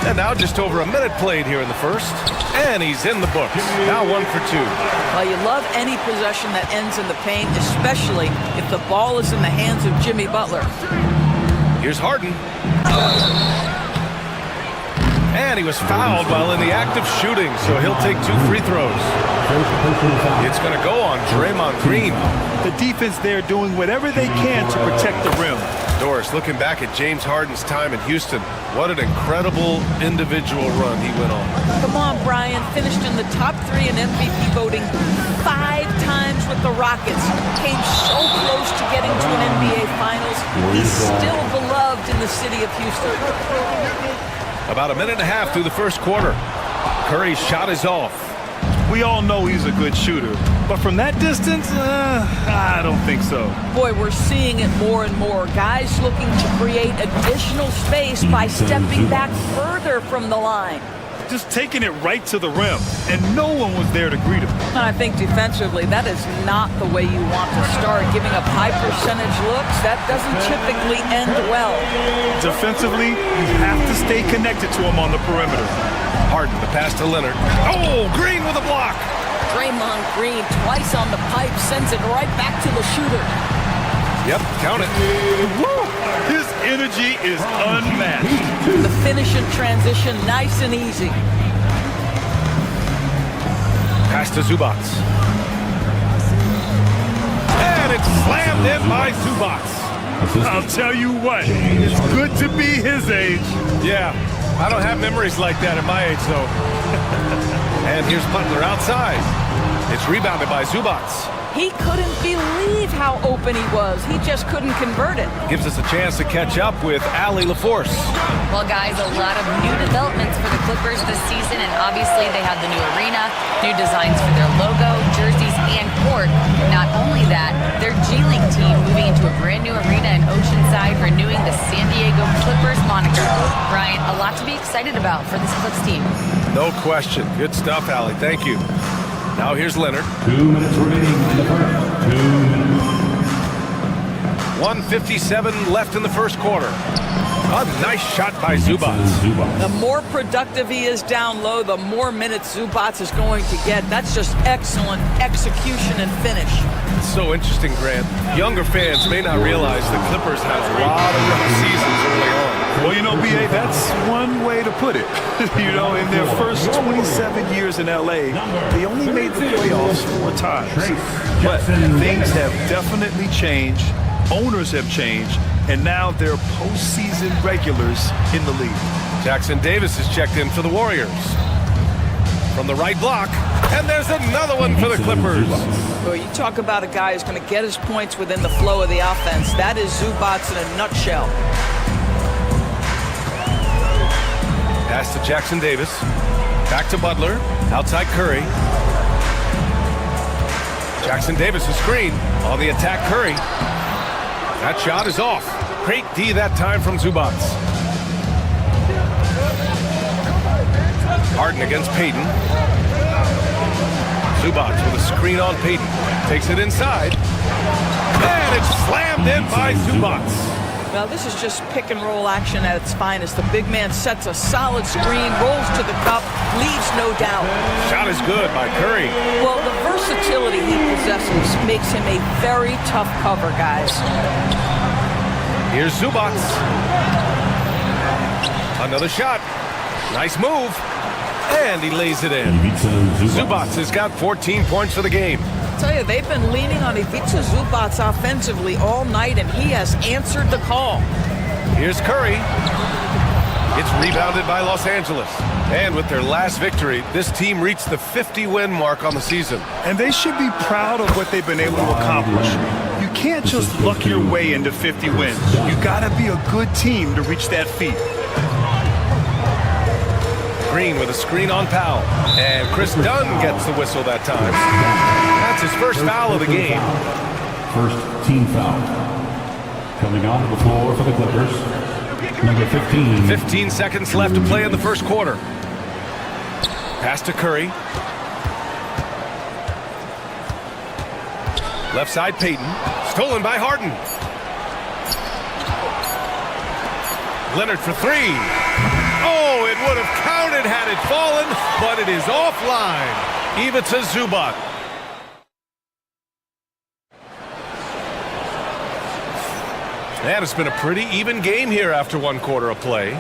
And now just over a minute played here in the first. And he's in the books. Now 1 for 2. Well, you love any possession that ends in the paint, especially if the ball is in the hands of Jimmy Butler. Here's Harden. And he was fouled while in the act of shooting, so he'll take 2 free throws. It's going to go on Draymond Green. The defense there doing whatever they can to protect the rim. Doris, looking back at James Harden's time in Houston, what an incredible individual run he went on. Come on, Brian. Finished in the top 3 in MVP voting 5 times with the Rockets. Came so close to getting to an NBA Finals. He's still beloved in the city of Houston. About a minute and a half through the first quarter. Curry's shot is off. We all know he's a good shooter, but from that distance, I don't think so. Boy, we're seeing it more and more. Guys looking to create additional space by stepping back further from the line. Just taking it right to the rim, and no one was there to greet him. And I think defensively, that is not the way you want to start. Giving up high percentage looks, that doesn't typically end well. Defensively, you have to stay connected to him on the perimeter. Harden, the pass to Leonard. Oh, Green with a block. Draymond Green twice on the pipe, sends it right back to the shooter. Yep, count it. His energy is unmatched. The finish in transition, nice and easy. Pass to Zubac. And it's slammed in by Zubac. I'll tell you what, it's good to be his age. Yeah, I don't have memories like that at my age, though. And here's Butler outside. It's rebounded by Zubac. He couldn't believe how open he was. He just couldn't convert it. Gives us a chance to catch up with Allie LaForce. Well, guys, a lot of new developments for the Clippers this season, and obviously they have the new arena, new designs for their logo, jerseys, and court. Not only that, their G League team moving into a brand new arena in Oceanside, renewing the San Diego Clippers moniker. Brian, a lot to be excited about for this Clips team. No question. Good stuff, Allie. Thank you. Now here's Leonard. 2 minutes remaining in the first. 2 minutes. 1:57 left in the first quarter. A nice shot by Zubac. The more productive he is down low, the more minutes Zubac is going to get. That's just excellent execution and finish. It's so interesting, Grant. Younger fans may not realize the Clippers had a lot of rough seasons early on. Well, you know, B.A., that's one way to put it. You know, in their first 27 years in L.A., they only made the playoffs 4 times. But things have definitely changed. Owners have changed. And now they're postseason regulars in the league. Jackson Davis is checked in for the Warriors. From the right block, and there's another one for the Clippers. Well, you talk about a guy who's going to get his points within the flow of the offense. That is Zubac in a nutshell. Pass to Jackson Davis. Back to Butler. Outside Curry. Jackson Davis, a screen. On the attack, Curry. That shot is off. Great D that time from Zubac. Harden against Payton. Zubac with a screen on Payton. Takes it inside. And it's slammed in by Zubac. Now, this is just pick and roll action at its finest. The big man sets a solid screen, rolls to the cup, leaves no doubt. Shot is good by Curry. Well, the versatility he possesses makes him a very tough cover, guys. Here's Zubac. Another shot. Nice move. And he lays it in. Zubac has got 14 points for the game. I tell you, they've been leaning on Ivica Zubac offensively all night, and he has answered the call. Here's Curry. It's rebounded by Los Angeles. And with their last victory, this team reached the 50-win mark on the season. And they should be proud of what they've been able to accomplish. You can't just luck your way into 50 wins. You gotta be a good team to reach that feat. Green with a screen on Powell. And Chris Dunn gets the whistle that time. That's his first foul of the game. First team foul. Coming onto the floor for the Clippers, number 15. 15 seconds left to play in the first quarter. Pass to Curry. Left side, Payton. Stolen by Harden. Leonard for 3. Oh, it would have counted had it fallen, but it is offline. Ivica Zubac. And it's been a pretty even game here after 1 quarter of play.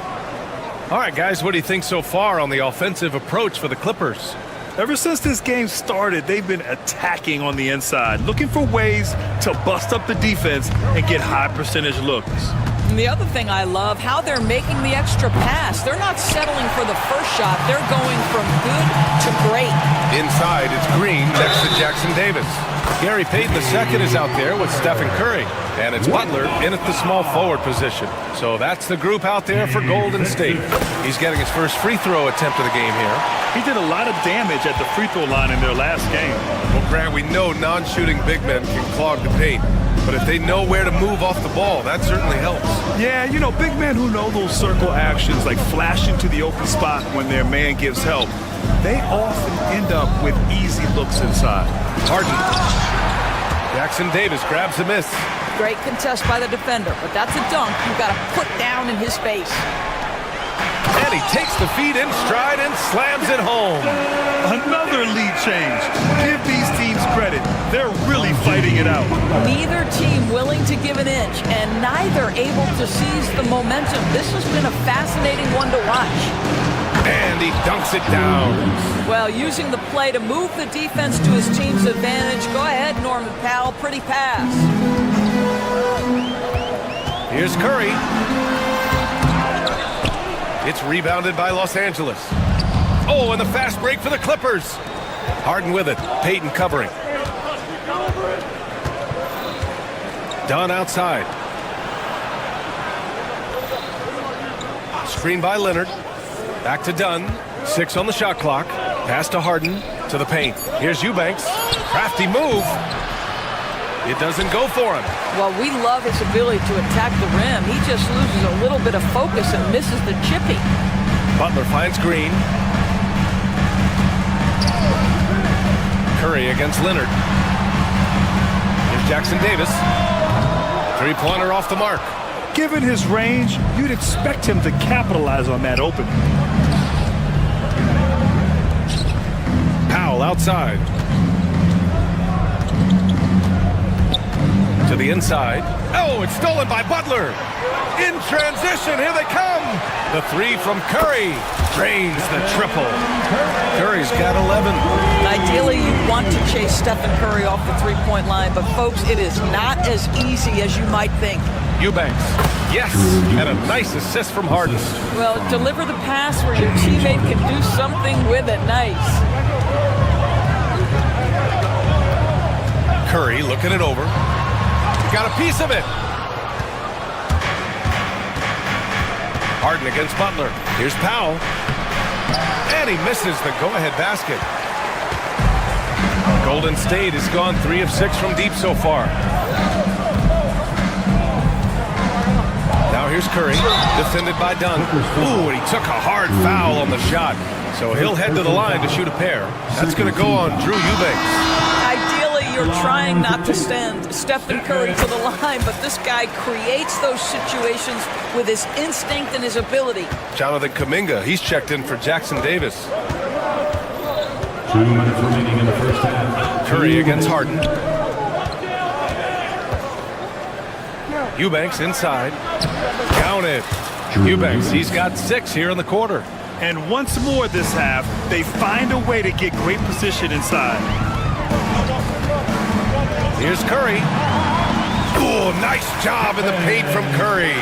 All right, guys, what do you think so far on the offensive approach for the Clippers? Ever since this game started, they've been attacking on the inside, looking for ways to bust up the defense and get high percentage looks. And the other thing I love, how they're making the extra pass. They're not settling for the first shot. They're going from good to great. Inside, it's Green next to Jackson Davis. Gary Payton II is out there with Stephen Curry. And it's Butler in at the small forward position. So that's the group out there for Golden State. He's getting his first free throw attempt of the game here. He did a lot of damage at the free throw line in their last game. Well, Grant, we know non-shooting big men can clog the paint. But if they know where to move off the ball, that certainly helps. Yeah, you know, big men who know those circle actions, like flashing to the open spot when their man gives help, they often end up with easy looks inside. Harden. Jackson Davis grabs the miss. Great contest by the defender, but that's a dunk you've got to put down in his face. And he takes the feed in stride and slams it home. Another lead change. Give these teams credit. They're really fighting it out. Neither team willing to give an inch, and neither able to seize the momentum. This has been a fascinating one to watch. And he dunks it down. Well, using the play to move the defense to his team's advantage. Go ahead, Norman Powell. Pretty pass. Here's Curry. It's rebounded by Los Angeles. Oh, and the fast break for the Clippers. Harden with it. Payton covering. Dunn outside. Screen by Leonard. Back to Dunn. 6 on the shot clock. Pass to Harden. To the paint. Here's Eubanks. Crafty move. It doesn't go for him. Well, we love his ability to attack the rim. He just loses a little bit of focus and misses the chippy. Butler finds Green. Curry against Leonard. Here's Jackson Davis. Three-pointer off the mark. Given his range, you'd expect him to capitalize on that opening. Powell outside. To the inside. Oh, it's stolen by Butler. In transition, here they come. The three from Curry. Drains the triple. Curry's got 11. Ideally, you want to chase Stephen Curry off the three-point line, but folks, it is not as easy as you might think. Eubanks. Yes, and a nice assist from Harden. Well, deliver the pass where your teammate can do something with it. Nice. Curry looking it over. He got a piece of it. Harden against Butler. Here's Powell. And he misses the go-ahead basket. Golden State has gone 3 of 6 from deep so far. Now here's Curry, defended by Dunn. Ooh, and he took a hard foul on the shot. So he'll head to the line to shoot a pair. That's going to go on Drew Eubanks. Ideally, you're trying not to send Stephen Curry to the line, but this guy creates those situations with his instinct and his ability. Jonathan Kuminga, he's checked in for Jackson Davis. 2 minutes remaining in the first half. Curry against Harden. Eubanks inside. Count it. Eubanks, he's got 6 here in the quarter. And once more this half, they find a way to get great position inside. Here's Curry. Oh, nice job in the paint from Curry.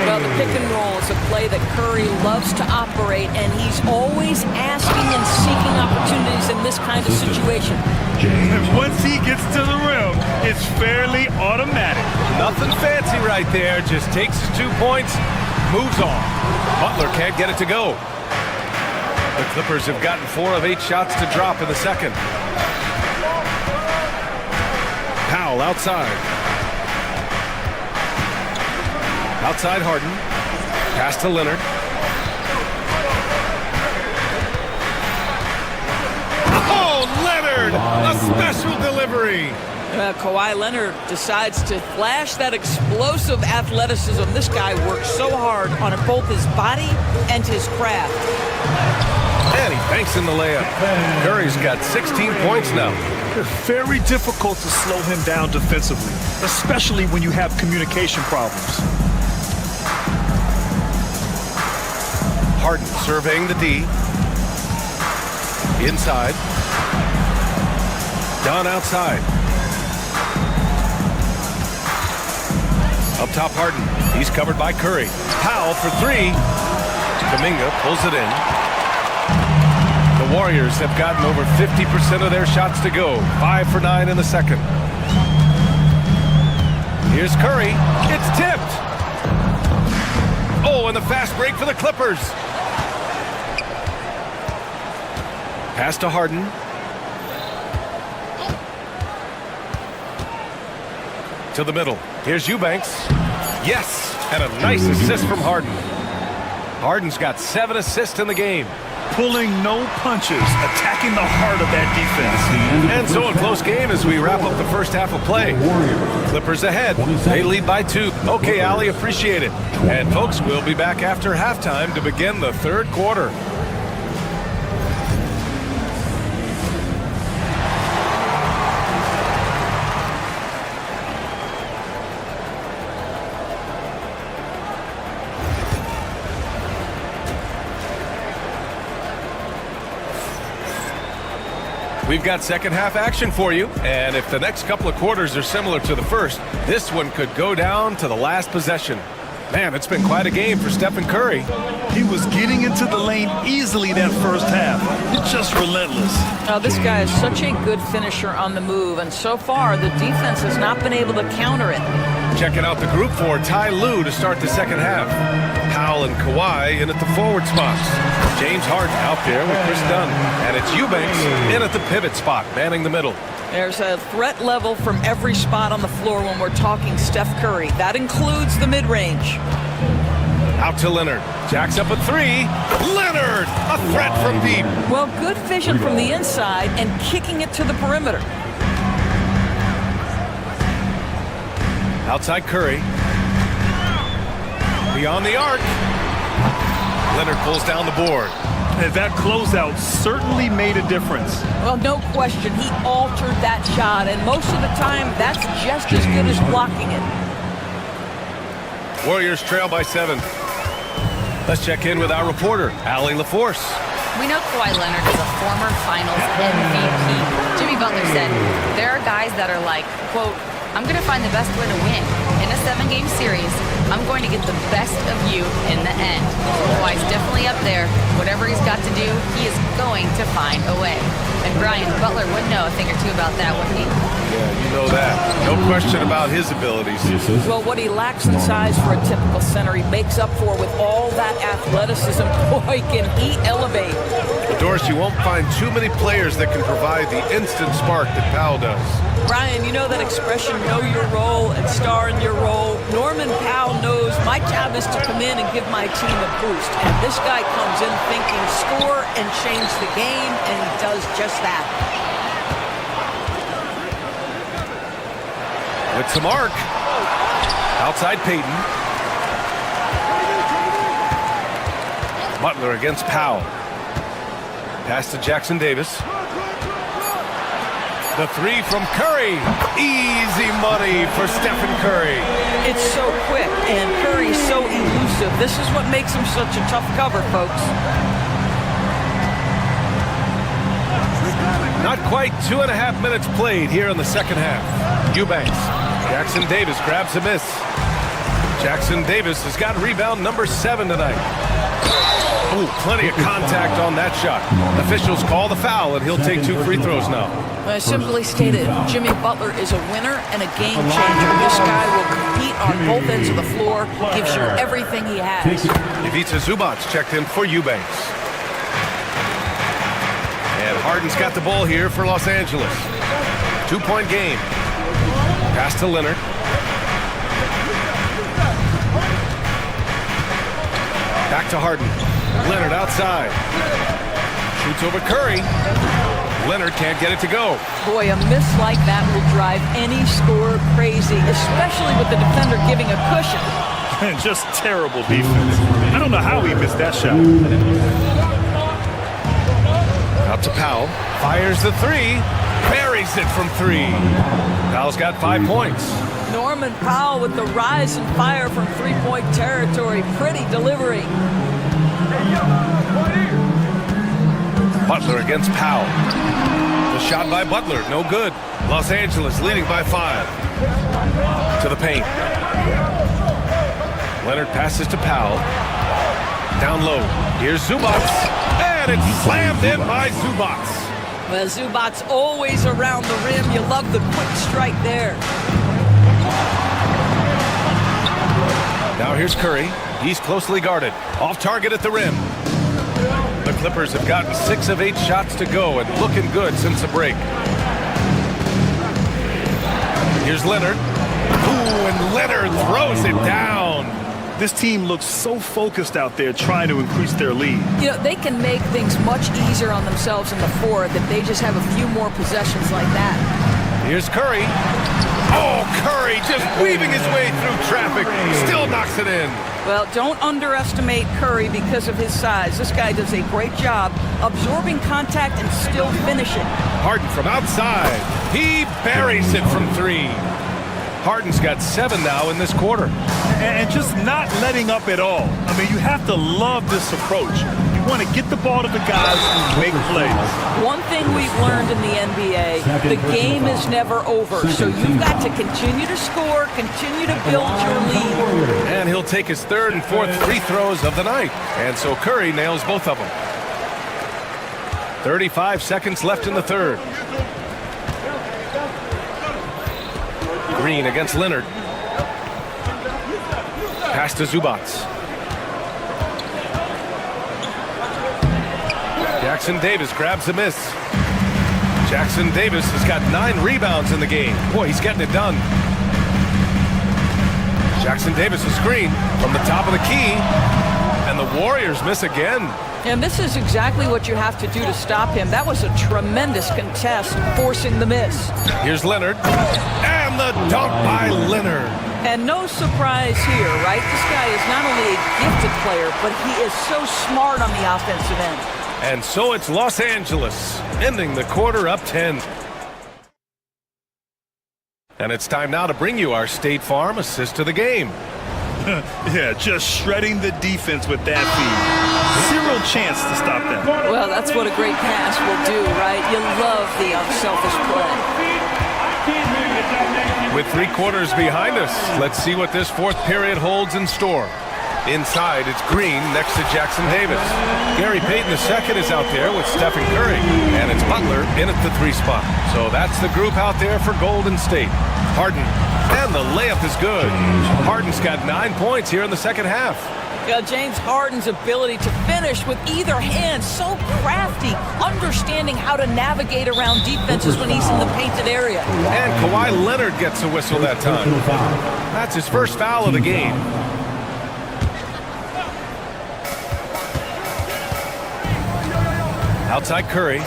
Well, the pick and roll is a play that Curry loves to operate, and he's always asking and seeking opportunities in this kind of situation. And once he gets to the rim, it's fairly automatic. Nothing fancy right there. Just takes his 2 points, moves on. Butler can't get it to go. The Clippers have gotten 4 of 8 shots to drop in the second. Powell outside. Outside Harden. Pass to Leonard. Oh, Leonard! A special delivery. Kawhi Leonard decides to flash that explosive athleticism. This guy works so hard on both his body and his craft. And he banks in the layup. Curry's got 16 points now. Very difficult to slow him down defensively, especially when you have communication problems. Harden surveying the D. Inside. Dunn outside. Up top Harden. He's covered by Curry. Powell for 3. Kuminga pulls it in. The Warriors have gotten over 50% of their shots to go. 5 for 9 in the second. Here's Curry. It's tipped. Oh, and the fast break for the Clippers. Pass to Harden. To the middle. Here's Eubanks. Yes, and a nice assist from Harden. Harden's got 7 assists in the game. Pulling no punches, attacking the heart of that defense. And so a close game as we wrap up the first half of play. Clippers ahead. They lead by 2. Okay, Ali, appreciate it. And folks, we'll be back after halftime to begin the third quarter. We've got second half action for you, and if the next couple of quarters are similar to the first, this one could go down to the last possession. Man, it's been quite a game for Stephen Curry. He was getting into the lane easily that first half. It's just relentless. Now, this guy is such a good finisher on the move, and so far the defense has not been able to counter it. Checking out the group for Ty Lue to start the second half. Powell and Kawhi in at the forward spots. James Harden out there with Chris Dunn. And it's Eubanks in at the pivot spot, manning the middle. There's a threat level from every spot on the floor when we're talking Steph Curry. That includes the mid-range. Out to Leonard. Jacks up a three. Leonard, a threat from deep. Well, good vision from the inside and kicking it to the perimeter. Outside Curry. Beyond the arc. Leonard pulls down the board. And that closeout certainly made a difference. Well, no question. He altered that shot, and most of the time, that's just as good as blocking it. Warriors trail by 7. Let's check in with our reporter, Allie LaForce. We know Kawhi Leonard is a former Finals MVP. Jimmy Butler said, there are guys that are like, quote, I'm going to find the best way to win. In a 7-game series, I'm going to get the best of you in the end. Kawhi's definitely up there. Whatever he's got to do, he is going to find a way. And Brian, Butler would know a thing or two about that, wouldn't he? Yeah, you know that. No question about his abilities. Well, what he lacks in size for a typical center, he makes up for with all that athleticism. Boy, can he elevate. Well, Doris, you won't find too many players that can provide the instant spark that Powell does. Brian, you know that expression, know your role and star in your role. Norman Powell knows my job is to come in and give my team a boost. And this guy comes in thinking score and change the game, and he does just that. With some arc. Outside Payton. Butler against Powell. Pass to Jackson Davis. The three from Curry. Easy money for Stephen Curry. It's so quick, and Curry's so elusive. This is what makes him such a tough cover, folks. Not quite 2.5 minutes played here in the second half. Eubanks. Jackson Davis grabs a miss. Jackson Davis has got rebound number 7 tonight. Ooh, plenty of contact on that shot. Officials call the foul, and he'll take 2 free throws now. Well, simply stated, Jimmy Butler is a winner and a game changer. This guy will compete on both ends of the floor, gives you everything he has. Ivica Zubac checked in for Eubanks. And Harden's got the ball here for Los Angeles. 2-point game. Pass to Leonard. Back to Harden. Leonard outside. Shoots over Curry. Leonard can't get it to go. Boy, a miss like that will drive any scorer crazy, especially with the defender giving a cushion. Just terrible defense. I don't know how he missed that shot. Out to Powell. Fires the 3. Buries it from 3. Powell's got 5 points. Norman Powell with the rise and fire from three-point territory. Pretty delivery. Butler against Powell. The shot by Butler, no good. Los Angeles leading by 5. To the paint. Leonard passes to Powell. Down low. Here's Zubac. And it's slammed in by Zubac. Well, Zubac's always around the rim. You love the quick strike there. Now here's Curry. He's closely guarded. Off target at the rim. The Clippers have gotten 6 of 8 shots to go and looking good since the break. Here's Leonard. Ooh, and Leonard throws it down. This team looks so focused out there trying to increase their lead. You know, they can make things much easier on themselves in the fourth if they just have a few more possessions like that. Here's Curry. Oh, Curry just weaving his way through traffic. Still knocks it in. Well, don't underestimate Curry because of his size. This guy does a great job absorbing contact and still finishing. Harden from outside. He buries it from 3. Harden's got 7 now in this quarter. And just not letting up at all. I mean, you have to love this approach. You want to get the ball to the guys and make plays. One thing we've learned in the NBA, the game is never over. So you've got to continue to score, continue to build your lead. And he'll take his 3rd and 4th free throws of the night. And so Curry nails both of them. 35 seconds left in the 3rd. Green against Leonard. Pass to Zubats. Jackson Davis grabs the miss. Jackson Davis has got 9 rebounds in the game. Boy, he's getting it done. Jackson Davis a screen from the top of the key, and the Warriors miss again. And this is exactly what you have to do to stop him. That was a tremendous contest, forcing the miss. Here's Leonard, and the dunk by Leonard. And no surprise here, right? This guy is not only a gifted player, but he is so smart on the offensive end. And so it's Los Angeles, ending the quarter up 10. And it's time now to bring you our State Farm assist of the game. Yeah, just shredding the defense with that feed. Zero chance to stop them. Well, that's what a great pass will do, right? You love the unselfish play. With 3 quarters behind us, let's see what this 4th period holds in store. Inside, it's Green next to Jackson Davis. Gary Payton II is out there with Stephen Curry. And it's Butler in at the 3 spot. So that's the group out there for Golden State. Harden. And the layup is good. Harden's got 9 points here in the second half. Yeah, James Harden's ability to finish with either hand, so crafty, understanding how to navigate around defenses when he's in the painted area. And Kawhi Leonard gets a whistle that time. That's his first foul of the game. Outside Curry.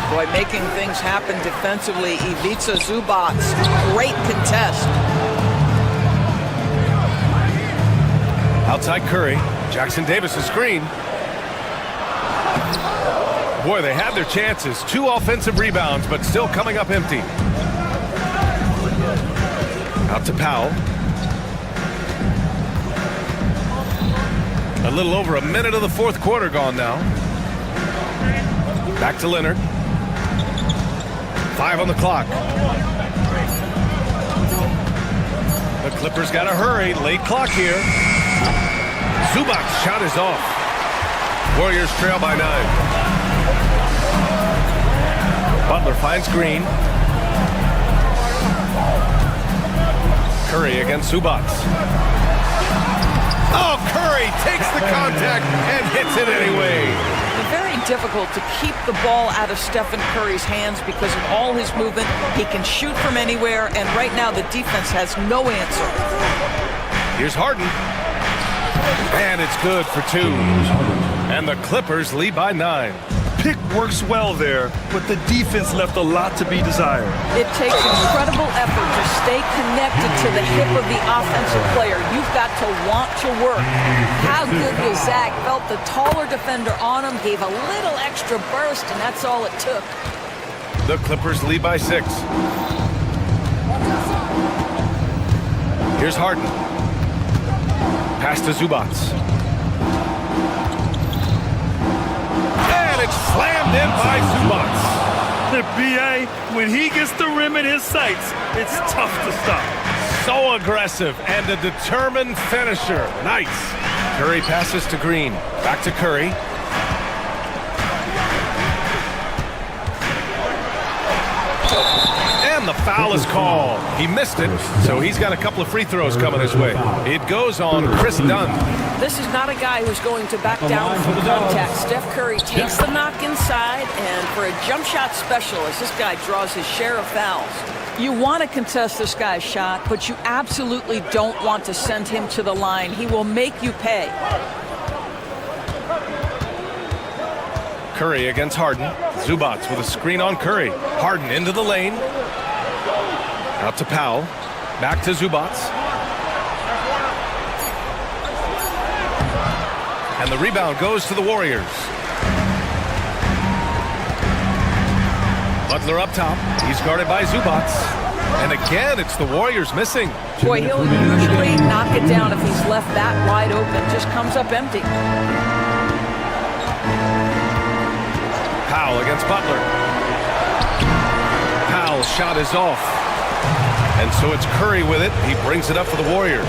Boy, making things happen defensively. Ivica Zubac, great contest. Outside Curry. Jackson Davis' screen. Boy, they had their chances. 2 offensive rebounds, but still coming up empty. Out to Powell. A little over a minute of the 4th quarter gone now. Back to Leonard. 5 on the clock. The Clippers got to hurry. Late clock here. Zubac's shot is off. Warriors trail by 9. Butler finds Green. Curry against Zubac. Oh, Curry takes the contact and hits it anyway. Very difficult to keep the ball out of Stephen Curry's hands because of all his movement. He can shoot from anywhere, and right now the defense has no answer. Here's Harden. And it's good for 2. And the Clippers lead by 9. Pick works well there, but the defense left a lot to be desired. It takes incredible effort to stay connected to the hip of the offensive player. You've got to want to work. How good was Zach? Felt the taller defender on him, gave a little extra burst, and that's all it took. The Clippers lead by 6. Here's Harden. Pass to Zubac. And it's slammed in by Zubac. The BA, when he gets the rim in his sights, it's tough to stop. So aggressive and a determined finisher. Nice. Curry passes to Green. Back to Curry. And the foul is called. He missed it, so he's got a couple of free throws coming his way. It goes on Chris Dunn. This is not a guy who's going to back down from contact. Steph Curry takes the knock inside, and for a jump shot specialist, this guy draws his share of fouls. You want to contest this guy's shot, but you absolutely don't want to send him to the line. He will make you pay. Curry against Harden. Zubac with a screen on Curry. Harden into the lane. Out to Powell. Back to Zubac. And the rebound goes to the Warriors. Butler up top. He's guarded by Zubac. And again, it's the Warriors missing. Boy, he'll usually knock it down if he's left that wide open. Just comes up empty. Powell against Butler. Powell's shot is off. And so it's Curry with it. He brings it up for the Warriors.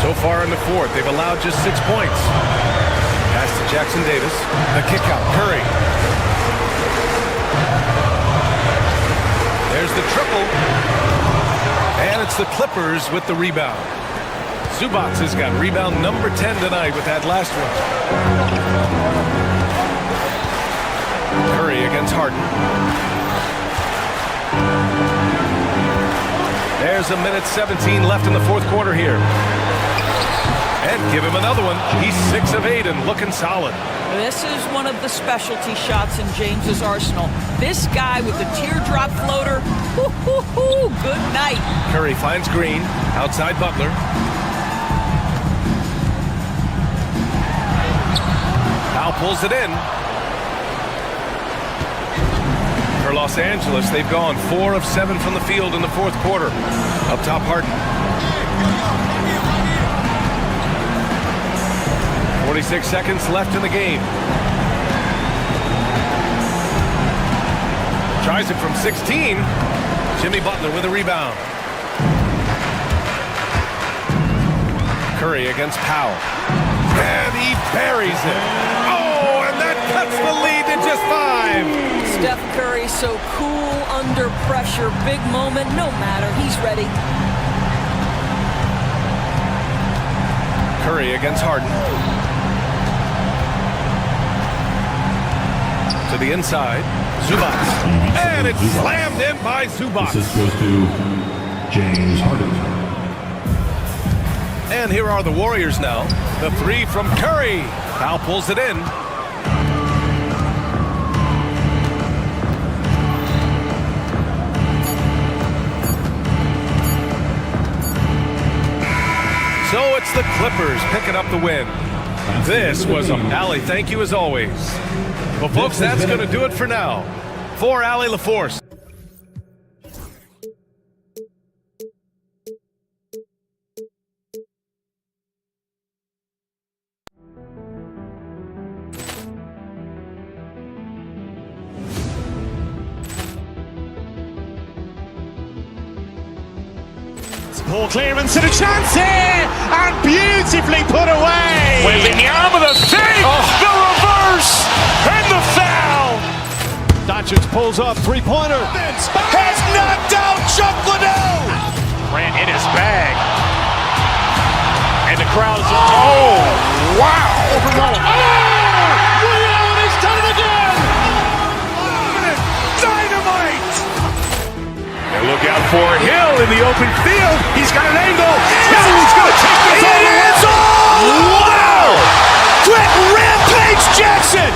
So far in the 4th, they've allowed just 6 points. Pass to Jackson Davis. The kick out. Curry. There's the triple. And it's the Clippers with the rebound. Zubac has got rebound number 10 tonight with that last one. Curry against Harden. There's a minute 17 left in the fourth quarter here. And give him another one. He's 6 of 8 and looking solid. This is one of the specialty shots in James's arsenal. This guy with the teardrop floater, good night. Curry finds Green, outside Butler. Now pulls it in. For Los Angeles, they've gone 4 of 7 from the field in the fourth quarter. Up top, Harden. 46 seconds left in the game. Tries it from 16. Jimmy Butler with a rebound. Curry against Powell. And he buries it. Oh, and that cuts the lead to just 5. Steph Curry so cool under pressure. Big moment, no matter. He's ready. Curry against Harden. To the inside. Zubac. And it's slammed in by Zubac. This goes to James Harden. And here are the Warriors now. The 3 from Curry. Powell pulls it in. So it's the Clippers picking up the win. This was a Allie, thank you as always. Well, folks, that's going to do it for now. For Allie LaForce. Poor clearance and a chance here, and beautifully put away. Wembanyama the save, the reverse, and the foul. Doncic pulls up, three-pointer. Has knocked out Chuck Liddell. Ran in his bag. And the crowd is, oh, wow. He's done it again. Dynamite. And look out for Hill in the open field. He's got an angle. He's going to take this all the way. Wow. Quick Rampage Jackson.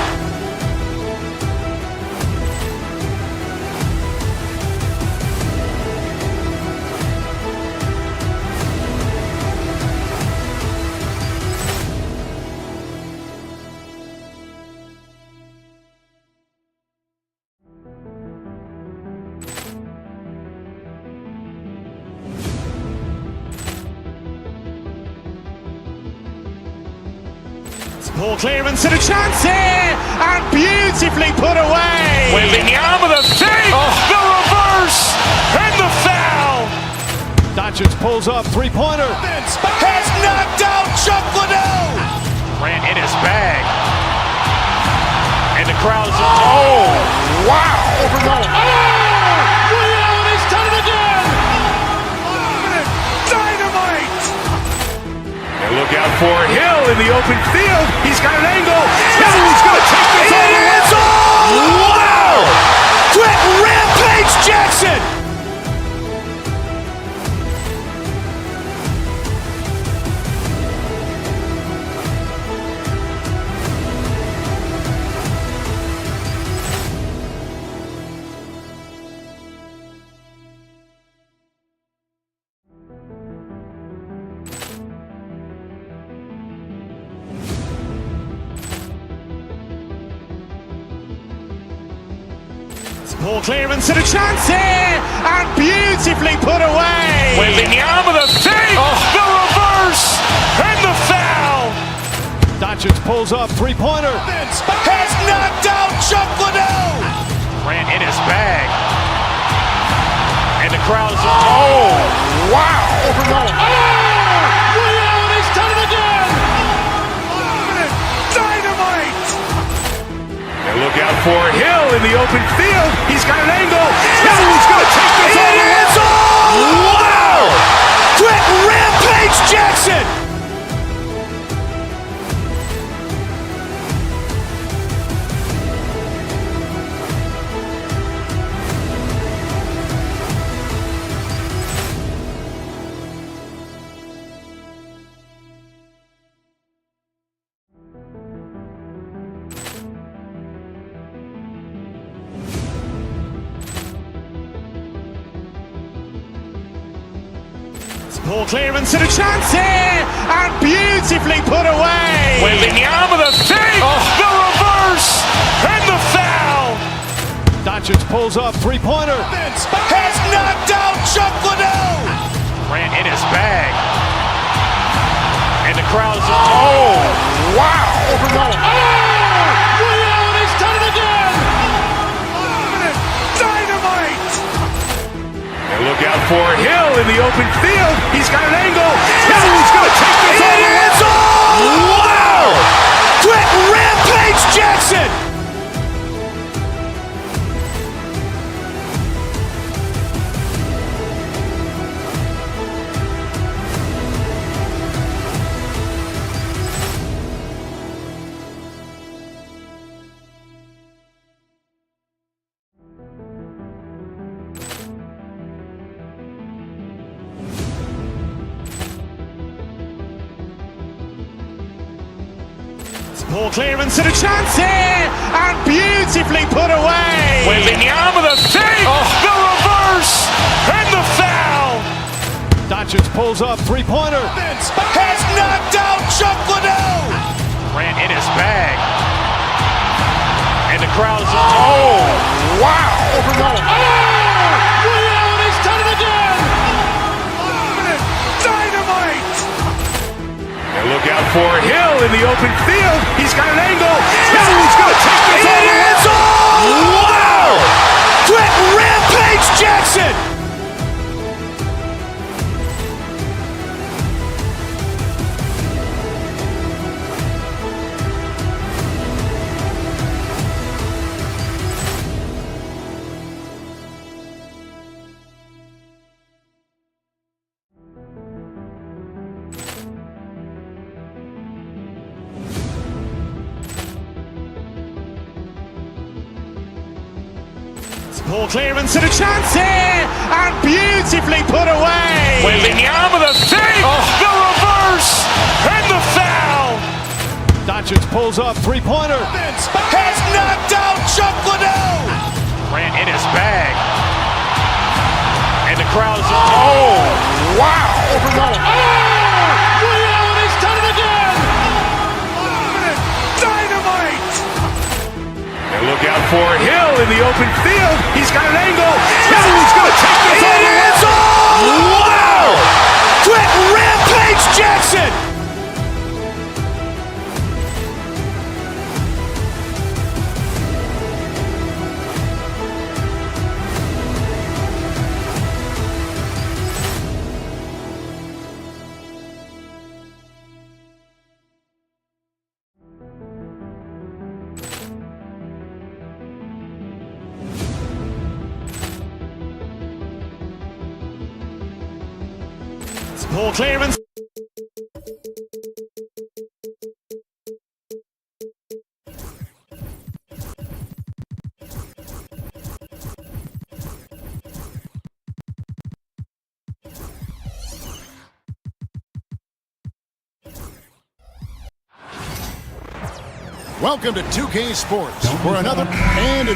Poor clearance and a chance here, and beautifully put away. Wembanyama the save, the reverse, and the foul. Doncic pulls up, three-pointer. Has knocked out Chuck Liddell. Ran in his bag. And the crowd is, oh, wow. He's done it again. Dynamite. And look out for Hill in the open field. He's got an angle. He's going to take this all the way. Wow. Quick Rampage Jackson. Poor clearance and a chance here, and beautifully put away. Wembanyama the save, the reverse, and the foul. Doncic pulls up, three-pointer. Has knocked out Chuck Liddell. Ran in his bag. And the crowd is, oh, wow. He's done it again. Dynamite. And look out for Hill in the open field. He's got an angle. He's going to take this all the way. Wow. Ball clearance and a chance here, and beautifully put away. Wembanyama the save, the reverse, and the foul. Doncic pulls up, three-pointer. Has knocked out Chuck Liddell. Grant in his bag. And the crowd's, oh, wow. He's done it again! Dynamite. And look out for Hill in the open field. He's got an angle. Hill's going to take this all the way. Wow! Quick rampage Jackson. Ball clearance and a chance here, and beautifully put away. Wembanyama the save, the reverse, and the foul. Doncic pulls up, three-pointer. Has knocked out Chuck Liddell. Grant in his bag. And the crowd's, oh, wow. He's done it again! Dynamite. And look out for Hill in the open field. He's got an angle. Hill's going to take this all the way. Wow! Quick rampage Jackson. Ball clearance and a chance here, and beautifully put away. Wembanyama the save, the reverse, and the foul. Doncic pulls up, three-pointer. Has knocked out Chuck Liddell. Grant in his bag. And the crowd's, oh, wow. He's done it again! Dynamite. And look out for Hill in the open field. He's got an angle. Hill's going to take this all the way. Wow! Quick rampage Jackson. Ball clearance. Welcome to 2K Sports for another and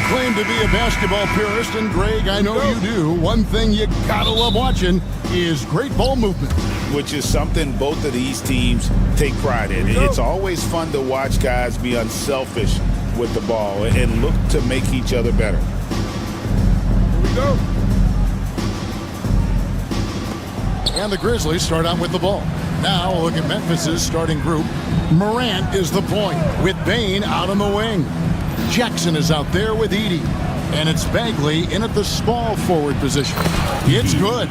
claim to be a basketball purist, and Greg, I know you do. One thing you gotta love watching is great ball movement, which is something both of these teams take pride in. It's always fun to watch guys be unselfish with the ball and look to make each other better. Here we go. And the Grizzlies start out with the ball. Now look at Memphis's starting group. Morant is the point with Bane out on the wing. Jackson is out there with Edey. And it's Bagley in at the small forward position. It's good.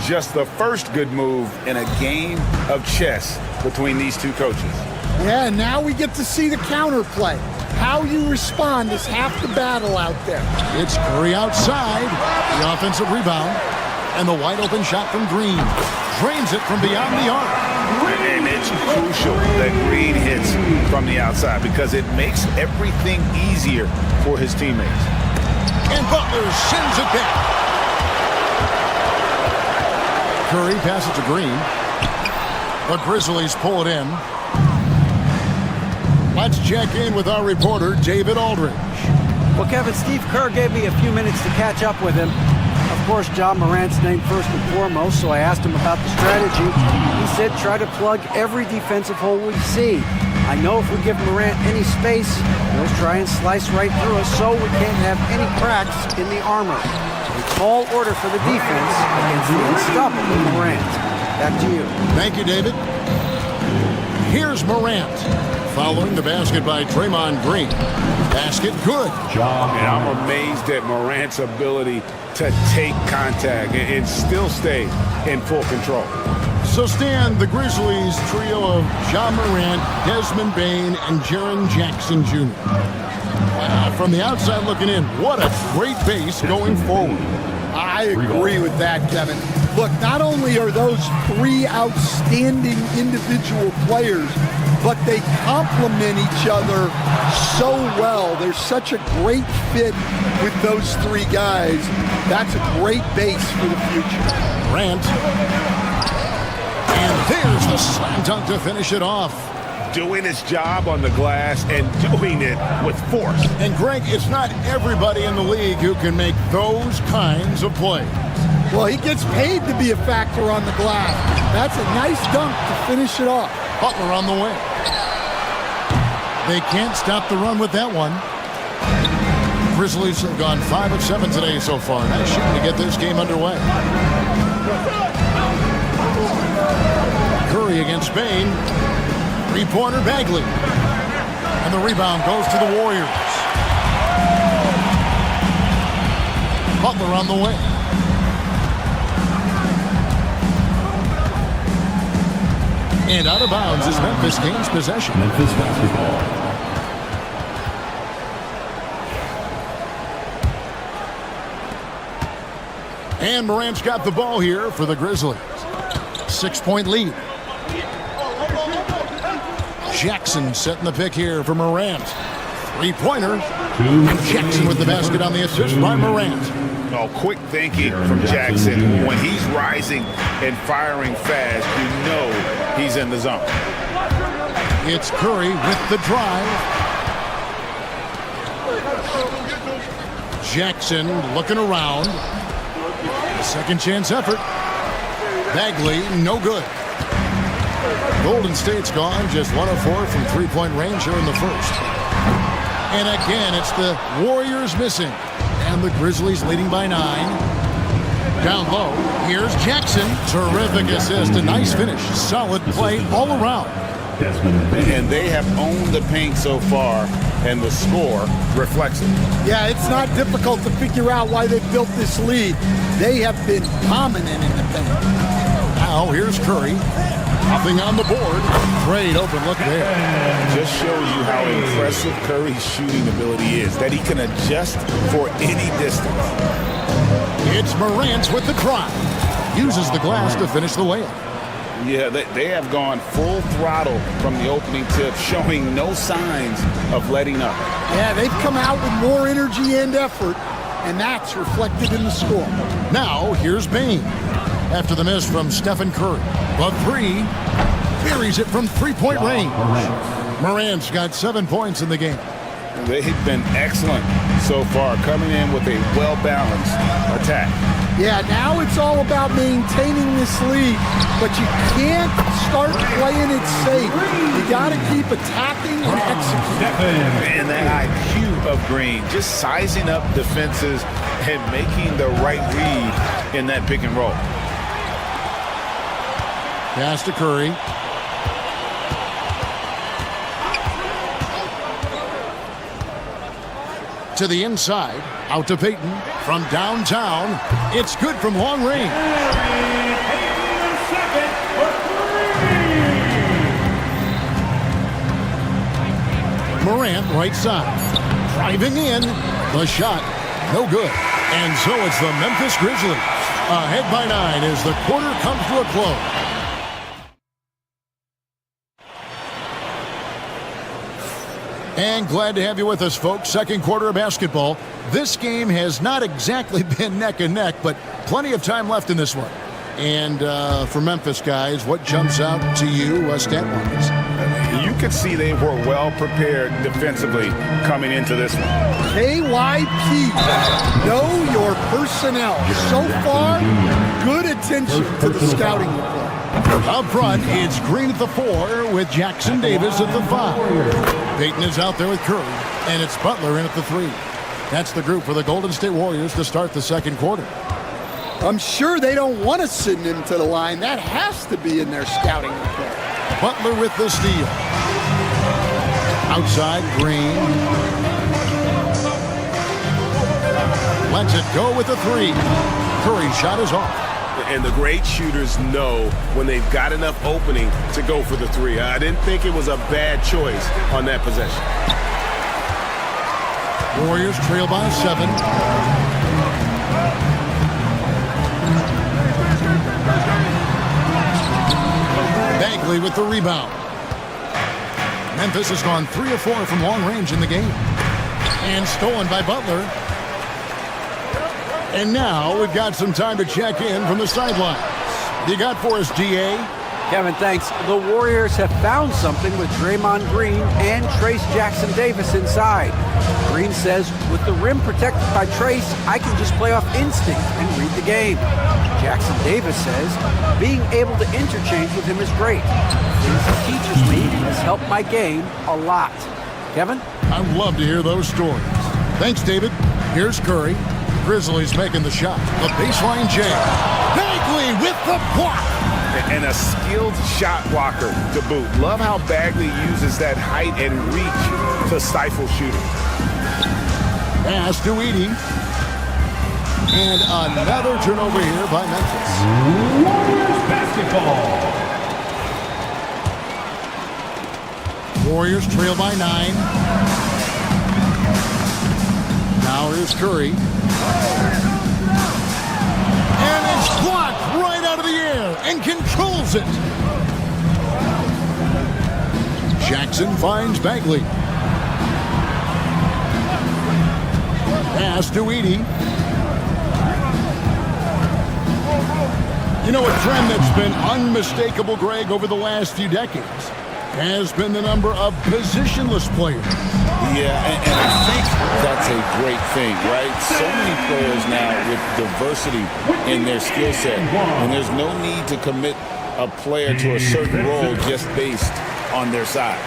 Just the first good move in a game of chess between these two coaches. Yeah, now we get to see the counterplay. How you respond is half the battle out there. It's Curry outside. The offensive rebound. And the wide open shot from Green. Drains it from beyond the arc. And it's crucial that Green hits from the outside because it makes everything easier for his teammates. And Butler sends it back. Curry passes to Green. The Grizzlies pull it in. Let's check in with our reporter, David Aldridge. Well, Kevin, Steve Kerr gave me a few minutes to catch up with him. Of course, John Morant's named first and foremost, so I asked him about the strategy. He said try to plug every defensive hole we see. I know if we give Morant any space, he'll try and slice right through us, so we can't have any cracks in the armor. A tall order for the defense against the unstoppable Morant. Back to you. Thank you, David. Here's Morant. Following the basket by Draymond Green. Basket good. And I'm amazed at Morant's ability to take contact and still stay in full control. So Stan, the Grizzlies trio of Ja Morant, Desmond Bane, and Jaren Jackson Jr. Wow, from the outside looking in, what a great base going forward. I agree with that, Kevin. Look, not only are those three outstanding individual players, but they complement each other so well. There's such a great fit with those three guys. That's a great base for the future. Morant. And there's the slam dunk to finish it off. Doing his job on the glass and doing it with force. And Greg, it's not everybody in the league who can make those kinds of plays. Well, he gets paid to be a factor on the glass. That's a nice dunk to finish it off. Butler on the way. They can't stop the run with that one. Grizzlies have gone 5 of 7 today so far. Nice shooting to get this game underway. Curry against Bane. Three-pointer Bagley. And the rebound goes to the Warriors. Butler on the way. And out of bounds as Memphis gains possession. Memphis basketball. And Morant's got the ball here for the Grizzlies. 6-point lead. Jackson setting the pick here for Morant. Three-pointer. And Jackson with the basket on the assist by Morant. Oh, quick thinking from Jackson. When he's rising and firing fast, you know he's in the zone. It's Curry with the drive. Jackson looking around. Second chance effort. Bagley, no good. Golden State's gone just 1 of 4 from three-point range here in the first. And again, it's the Warriors missing. And the Grizzlies leading by 9. Down low, here's Jackson. Terrific assist, a nice finish. Solid play all around. And they have owned the paint so far, and the score reflects it. Yeah, it's not difficult to figure out why they built this lead. They have been dominant in the paint. Now here's Curry. Nothing on the board. Great open look there. Just shows you how impressive Curry's shooting ability is, that he can adjust for any distance. It's Morant with the drive. Uses the glass to finish the layup. Yeah, they have gone full throttle from the opening tip, showing no signs of letting up. Yeah, they've come out with more energy and effort, and that's reflected in the score. Now, here's Bane. After the miss from Stephen Curry. The three buries it from three-point range. Morant's got 7 points in the game. They've been excellent so far, coming in with a well-balanced attack. Yeah, now it's all about maintaining this lead, but you can't start playing it safe. You got to keep attacking and executing. And that IQ of Green, just sizing up defenses and making the right read in that pick and roll. Pass to Curry. To the inside, out to Payton. From downtown, it's good from long range. Morant, right side. Driving in. The shot, no good. And so it's the Memphis Grizzlies. Ahead by 9 as the quarter comes to a close. And glad to have you with us, folks. Second quarter of basketball. This game has not exactly been neck and neck, but plenty of time left in this one. And for Memphis guys, what jumps out to you stat-wise? You could see they were well prepared defensively coming into this one. KYP, know your personnel. So far, good attention to the scouting report. Up front, it's Green at the 4 with Jackson Davis at the 5. Peyton is out there with Curry, and it's Butler in at the 3. That's the group for the Golden State Warriors to start the second quarter. I'm sure they don't want to send him to the line. That has to be in their scouting report. Butler with the steal. Outside, Green. Lets it go with the 3. Curry's shot is off. And the great shooters know when they've got enough opening to go for the 3. I didn't think it was a bad choice on that possession. Warriors trail by 7. Bagley with the rebound. Memphis has gone 3 of 4 from long range in the game. And stolen by Butler. And now we've got some time to check in from the sidelines. You got for us, DA? Kevin, thanks. The Warriors have found something with Draymond Green and Trace Jackson Davis inside. Green says, with the rim protected by Trace, I can just play off instinct and read the game. Jackson Davis says, being able to interchange with him is great. Things he teaches me has helped my game a lot. Kevin? I'd love to hear those stories. Thanks, David. Here's Curry. Grizzlies making the shot. The baseline jam. Bagley with the block. And a skilled shot blocker to boot. Love how Bagley uses that height and reach to stifle shooting. Pass to Edey. And another turnover here by Memphis. Warriors basketball. Warriors trail by 9. Now here's Curry. And it's blocked right out of the air and controls it. Jackson finds Bagley. Pass to Edey. You know, a trend that's been unmistakable, Greg, over the last few decades has been the number of positionless players. Yeah, and I think that's a great thing, right? So many players now with diversity in their skill set, and there's no need to commit a player to a certain role just based on their size.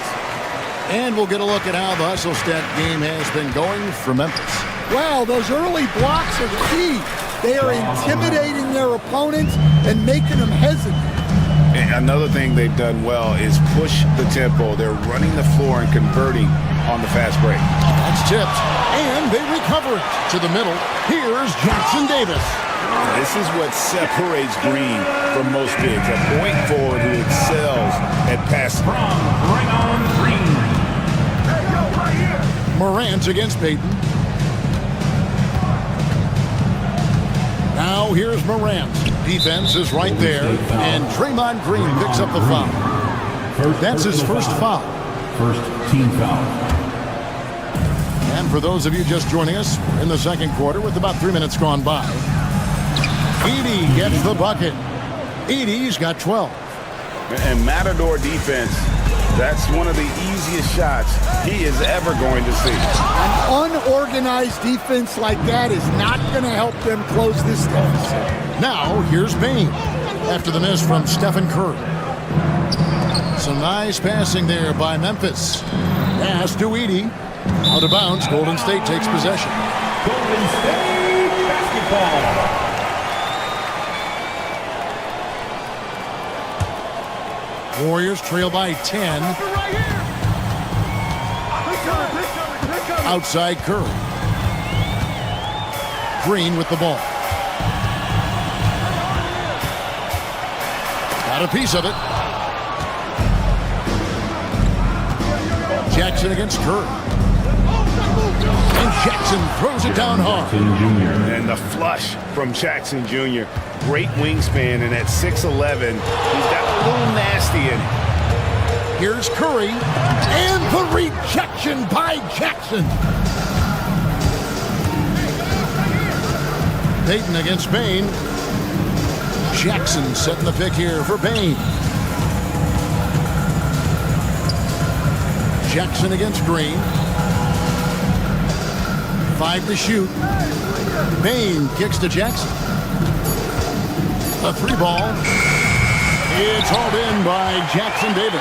And we'll get a look at how the hustle stat game has been going for Memphis. Wow, those early blocks are key. They are intimidating their opponents and making them hesitate. And another thing they've done well is push the tempo. They're running the floor and converting on the fast break. That's tipped, and they recover it to the middle. Here's Jackson Davis. This is what separates Green from most bigs, a point forward who excels at passing. Bring on Green. Morant against Peyton. Now here's Morant. Defense is right there, and Draymond Green picks up the foul. That's his first foul. First team foul. And for those of you just joining us, we're in the second quarter with about 3 minutes gone by. Edey gets the bucket. Edey's got 12. And Matador defense, that's one of the easiest shots he is ever going to see. An unorganized defense like that is not going to help them close this deficit. Now, here's Bain after the miss from Stephen Curry. Some nice passing there by Memphis. Pass to Edey. Out of bounds, Golden State takes possession. Golden State basketball. Warriors trail by 10. Outside Curry. Green with the ball. Got a piece of it. Jackson against Curry. And Jackson throws it down hard. And the flush from Jackson Jr. Great wingspan, and at 6'11", he's got a little nasty in it. Here's Curry, and the rejection by Jackson. Peyton against Bain. Jackson setting the pick here for Bane. Jackson against Green. 5 to shoot. Bane kicks to Jackson. A 3-ball. It's hauled in by Jackson Davis.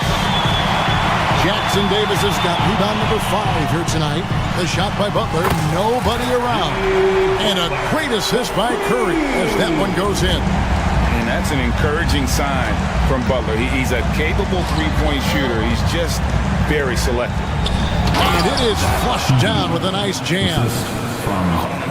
Jackson Davis has got rebound number 5 here tonight. The shot by Butler, nobody around. And a great assist by Curry as that one goes in. And that's an encouraging sign from Butler. He's a capable three-point shooter. He's just very selective. And it is flushed down with a nice jam.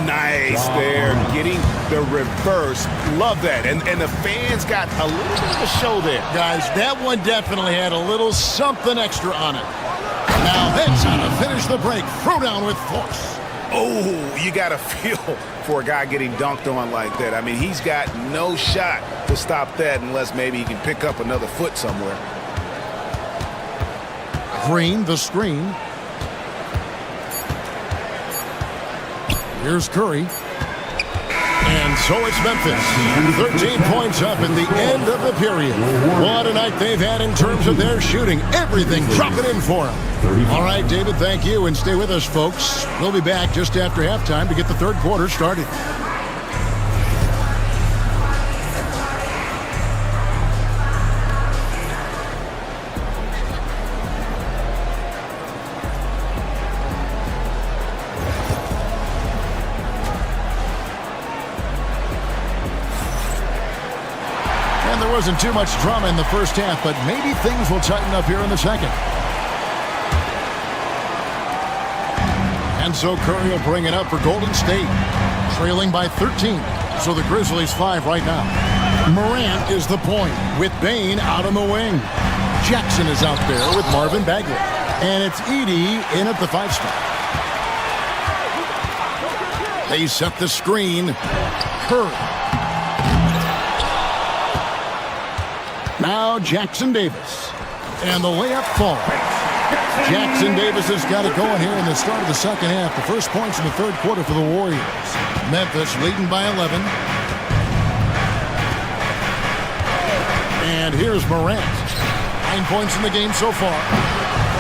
Nice there, getting the reverse. Love that. And the fans got a little bit of a show there. Guys, that one definitely had a little something extra on it. Now that's how to finish the break. Throw down with force. Oh, you got to feel for a guy getting dunked on like that. I mean, he's got no shot to stop that unless maybe he can pick up another foot somewhere. Green, the screen. Here's Curry. And so it's Memphis. 13 points up at the end of the period. What a night they've had in terms of their shooting. Everything dropping in for them. All right, David, thank you. And stay with us, folks. We'll be back just after halftime to get the third quarter started. Wasn't too much drama in the first half, but maybe things will tighten up here in the second. And so Curry will bring it up for Golden State, trailing by 13. So the Grizzlies 5 right now. Morant is the point with Bane out on the wing. Jackson is out there with Marvin Bagley. And it's Edey in at the 5 spot. They set the screen. Curry. Now Jackson Davis. And the layup falls. Jackson Davis has got it going here in the start of the second half. The first points in the third quarter for the Warriors. Memphis leading by 11. And here's Morant. 9 points in the game so far.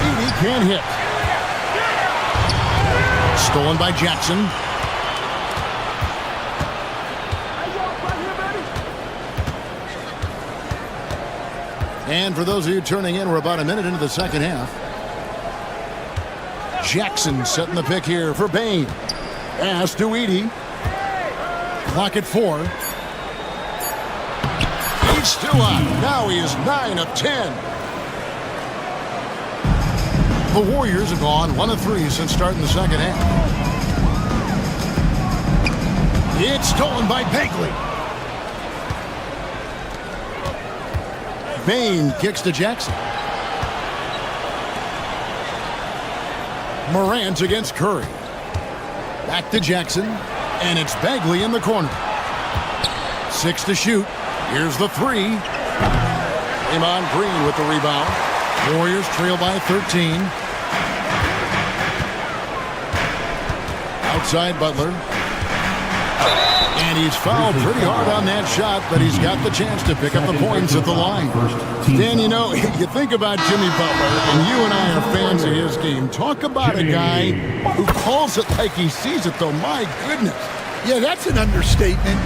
Edey can't hit. Stolen by Jackson. And for those of you turning in, we're about a minute into the second half. Jackson setting the pick here for Bane. Pass to Edey. Clock at 4. He's still on. Now he is 9 of 10. The Warriors have gone 1 of 3 since starting the second half. It's stolen by Bagley. Bane kicks to Jackson. Morant against Curry. Back to Jackson. And it's Bagley in the corner. 6 to shoot. Here's the 3. Draymond Green with the rebound. Warriors trail by 13. Outside Butler. And he's fouled pretty hard on that shot, but he's got the chance to pick up the points at the line. Dan, you know, you think about Jimmy Butler, and you and I are fans of his game. Talk about a guy who calls it like he sees it, though. My goodness. Yeah, that's an understatement.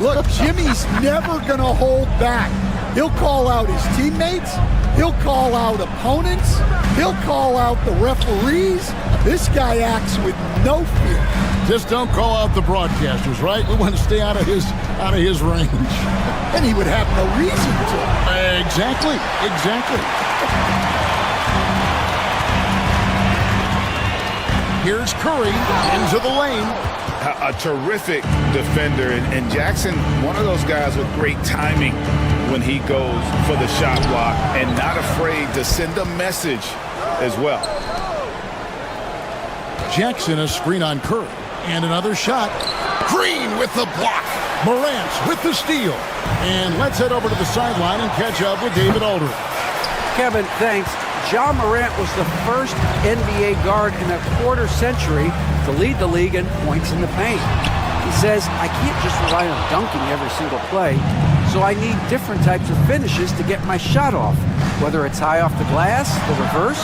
Look, Jimmy's never going to hold back. He'll call out his teammates. He'll call out opponents. He'll call out the referees. This guy acts with no fear. Just don't call out the broadcasters, right? We want to stay out of his range. And he would have no reason to. Exactly. Here's Curry into the lane. A terrific defender, and Jackson, one of those guys with great timing when he goes for the shot block and not afraid to send a message as well. Jackson a screen on Curry. And another shot. Green with the block. Morant with the steal. And let's head over to the sideline and catch up with David Aldridge. Kevin, thanks. Ja Morant was the first NBA guard in a quarter century to lead the league in points in the paint. He says, I can't just rely on dunking every single play, So I need different types of finishes to get my shot off, whether it's high off the glass, the reverse,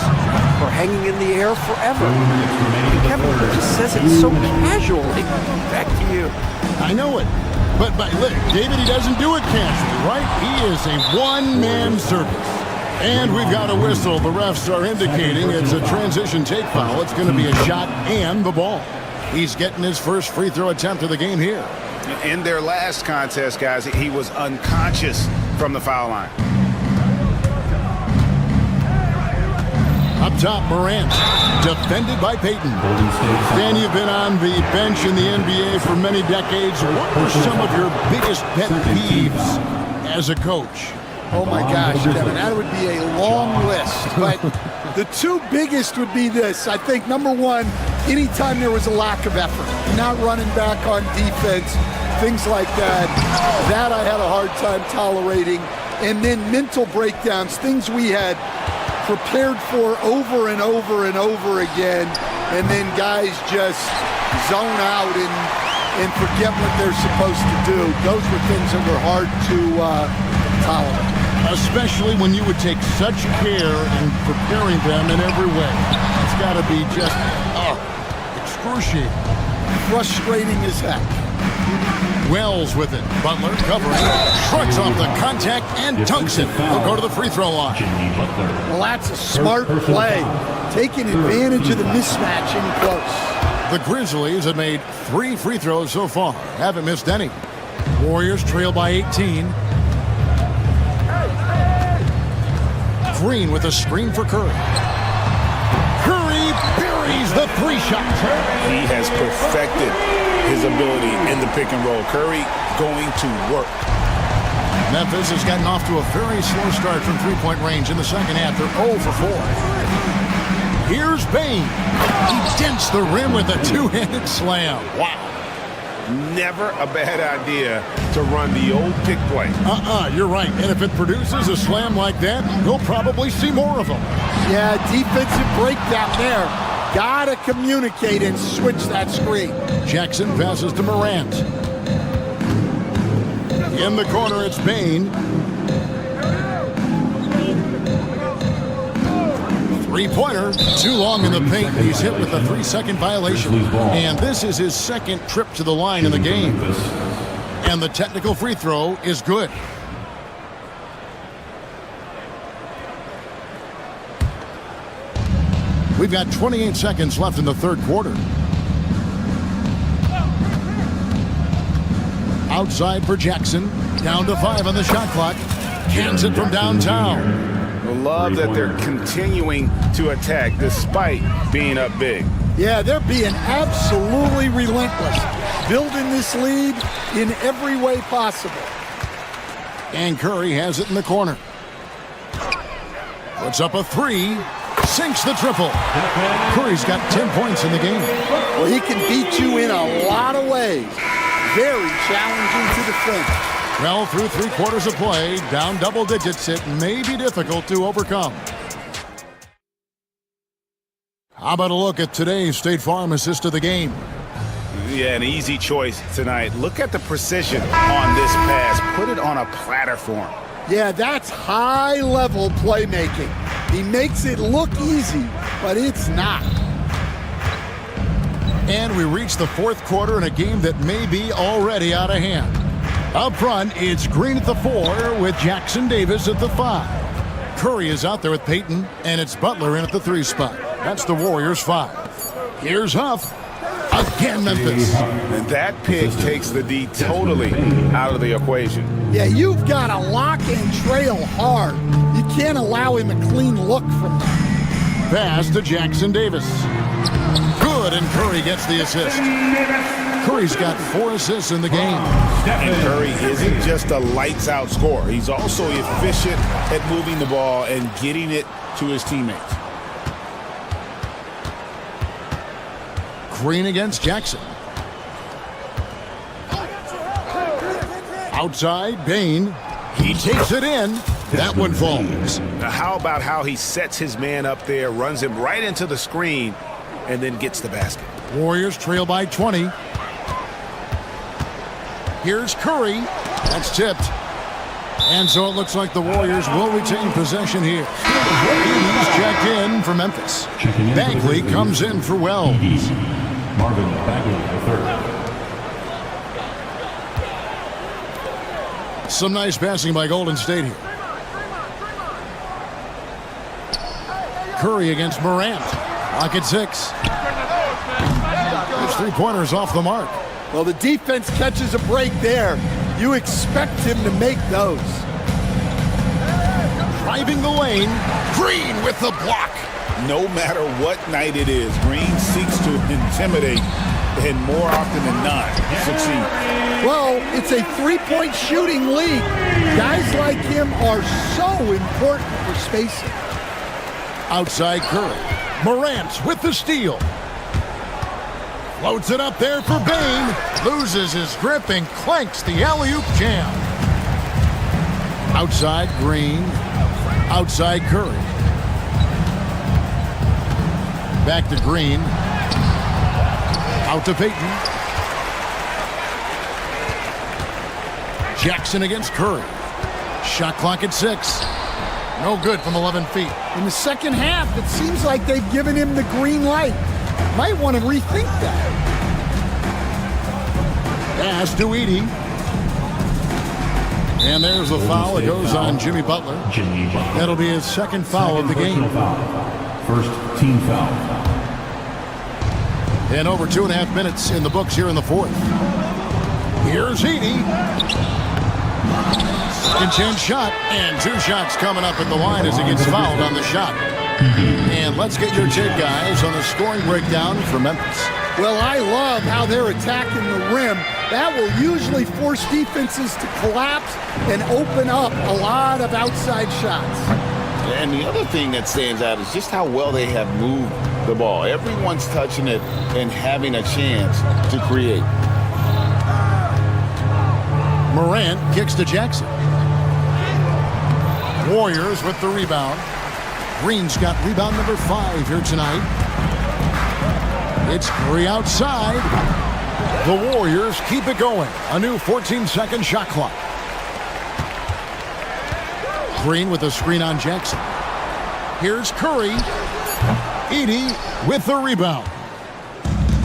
or hanging in the air forever. And Kevin just says it so casually. Back to you. I know it. But look, David, he doesn't do it casually, right? He is a one-man circus. And we've got a whistle. The refs are indicating it's a transition take foul. It's going to be a shot and the ball. He's getting his first free throw attempt of the game here. In their last contest, guys, he was unconscious from the foul line. Up top, Morant, defended by Payton. Dan, you've been on the bench in the NBA for many decades. What were some of your biggest pet peeves as a coach? Oh my gosh, Kevin, that would be a long list. But the two biggest would be this. I think number one, anytime there was a lack of effort, not running back on defense, things like that, that I had a hard time tolerating. And then mental breakdowns, things we had prepared for over and over and over again, and then guys just zone out and forget what they're supposed to do. Those were things that were hard to tolerate. Especially when you would take such care in preparing them in every way. It's got to be just excruciating. Frustrating as heck. Wells with it. Butler covering. Shrugs off the contact and dunks it. He'll go to the free throw line. Well, that's a smart play. Taking advantage of the mismatch in close. The Grizzlies have made 3 free throws so far. Haven't missed any. Warriors trail by 18. Green with a screen for Curry. Curry buries the 3-shot. He has perfected his ability in the pick and roll. Curry going to work. Memphis has gotten off to a very slow start from three-point range in the second half. They're 0 for 4. Here's Bane. He dents the rim with a two-handed slam. Wow. Never a bad idea to run the old pick play. You're right. And if it produces a slam like that, you'll probably see more of them. Yeah, defensive breakdown there. Gotta communicate and switch that screen. Jackson passes to Morant. In the corner, it's Bane. Three-pointer, too long in the paint. He's hit with a 3-second violation. And this is his second trip to the line in the game. And the technical free throw is good. We've got 28 seconds left in the third quarter. Outside for Jackson. Down to 5 on the shot clock. Cans it from downtown. Love that they're continuing to attack despite being up big. Yeah, they're being absolutely relentless. Building this lead in every way possible. And Curry has it in the corner. Puts up a 3. Sinks the triple. Curry's got 10 points in the game. Well, he can beat you in a lot of ways. Very challenging to defend. Well, through 3 quarters of play, down double digits, it may be difficult to overcome. How about a look at today's State Farm assist of the game? Yeah, an easy choice tonight. Look at the precision on this pass. Put it on a platter for him. Yeah, that's high-level playmaking. He makes it look easy, but it's not. And we reach the fourth quarter in a game that may be already out of hand. Up front, it's Green at the 4 with Jackson Davis at the 5. Curry is out there with Payton, and it's Butler in at the 3 spot. That's the Warriors' 5. Here's Huff. Again, Memphis. And that pick takes the D totally out of the equation. Yeah, you've got to lock and trail hard. You can't allow him a clean look from that. Pass to Jackson Davis. Good, and Curry gets the assist. Curry's got 4 assists in the game. And Curry isn't just a lights-out scorer. He's also efficient at moving the ball and getting it to his teammates. Green against Jackson. Outside, Bane. He takes it in. That one falls. Now, how about how he sets his man up there, runs him right into the screen, and then gets the basket. Warriors trail by 20. Here's Curry. That's tipped. And so it looks like the Warriors will retain possession here. He's checked in for Memphis. Bagley comes in for Wells. Marvin Bagley, the third. Some nice passing by Golden State here. Curry against Morant. Lock at 6. There's 3-pointers off the mark. Well, the defense catches a break there. You expect him to make those. Driving the lane, Green with the block. No matter what night it is, Green seeks to intimidate and more often than not succeed. Well, it's a 3-point shooting league. Guys like him are so important for spacing. Outside Curry. Morant with the steal. Floats it up there for Bane. Loses his grip and clanks the alley-oop jam. Outside Green. Outside Curry. Back to Green. Out to Payton. Jackson against Curry. Shot clock at 6. No good from 11 feet. In the second half, it seems like they've given him the green light. Might want to rethink that. Pass to Edey. And there's the foul. It goes on Jimmy Butler. That'll be his second foul of the game. First team foul. And over 2.5 minutes in the books here in the fourth. Here's Edey. Second chance shot. And 2 shots coming up at the line as he gets fouled on the shot. And let's get your take, guys, on the scoring breakdown for Memphis. Well, I love how they're attacking the rim. That will usually force defenses to collapse and open up a lot of outside shots. And the other thing that stands out is just how well they have moved the ball. Everyone's touching it and having a chance to create. Morant kicks to Jackson. Warriors with the rebound. Green's got rebound number 5 here tonight. It's Curry outside. The Warriors keep it going. A new 14-second shot clock. Green with a screen on Jackson. Here's Curry. Edey with the rebound.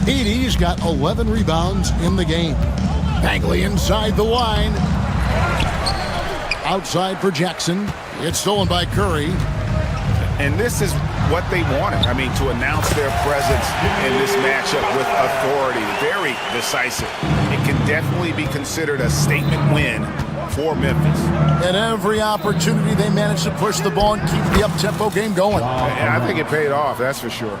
Edey's got 11 rebounds in the game. Bagley inside the line. Outside for Jackson. It's stolen by Curry. And this is what they wanted. I mean, to announce their presence in this matchup with authority. Very decisive. It can definitely be considered a statement win for Memphis. At every opportunity, they managed to push the ball and keep the up-tempo game going. And I think it paid off, that's for sure.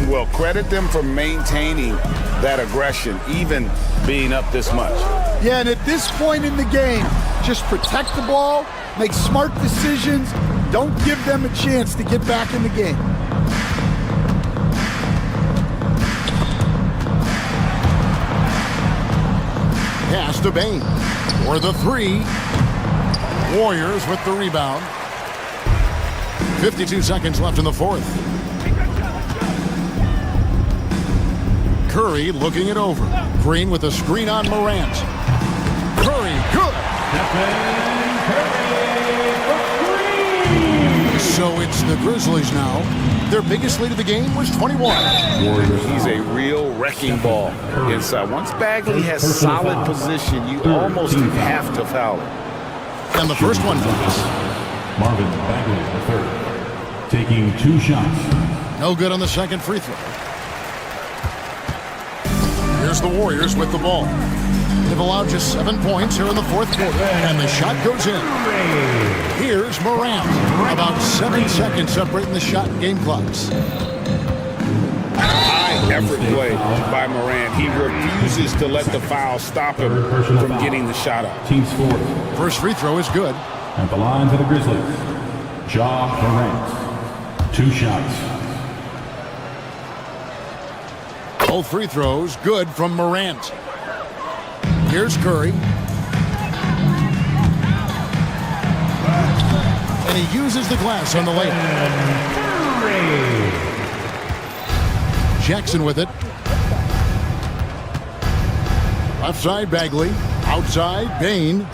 Well, credit them for maintaining that aggression, even being up this much. Yeah, and at this point in the game, just protect the ball, make smart decisions, don't give them a chance to get back in the game. Pass to Bane for the 3. Warriors with the rebound. 52 seconds left in the fourth. Curry looking it over. Green with a screen on Morant. Curry, good. So it's the Grizzlies now. Their biggest lead of the game was 21. He's a real wrecking ball inside. Once Bagley has solid position, you almost have to foul him. And the first one falls. Marvin Bagley, the third, taking 2 shots. No good on the second free throw. Here's the Warriors with the ball. They've allowed just 7 points here in the fourth quarter, and the shot goes in. Here's Morant. About 7 seconds separating the shot and game clocks. High effort play by Morant. He refuses to let the foul stop him from getting the shot up. Team scored. First free throw is good. At the line for the Grizzlies, Ja Morant. 2 shots. Both free throws good from Morant. Here's Curry. And he uses the glass on the layup. Jackson with it. Left side Bagley. Outside Bane.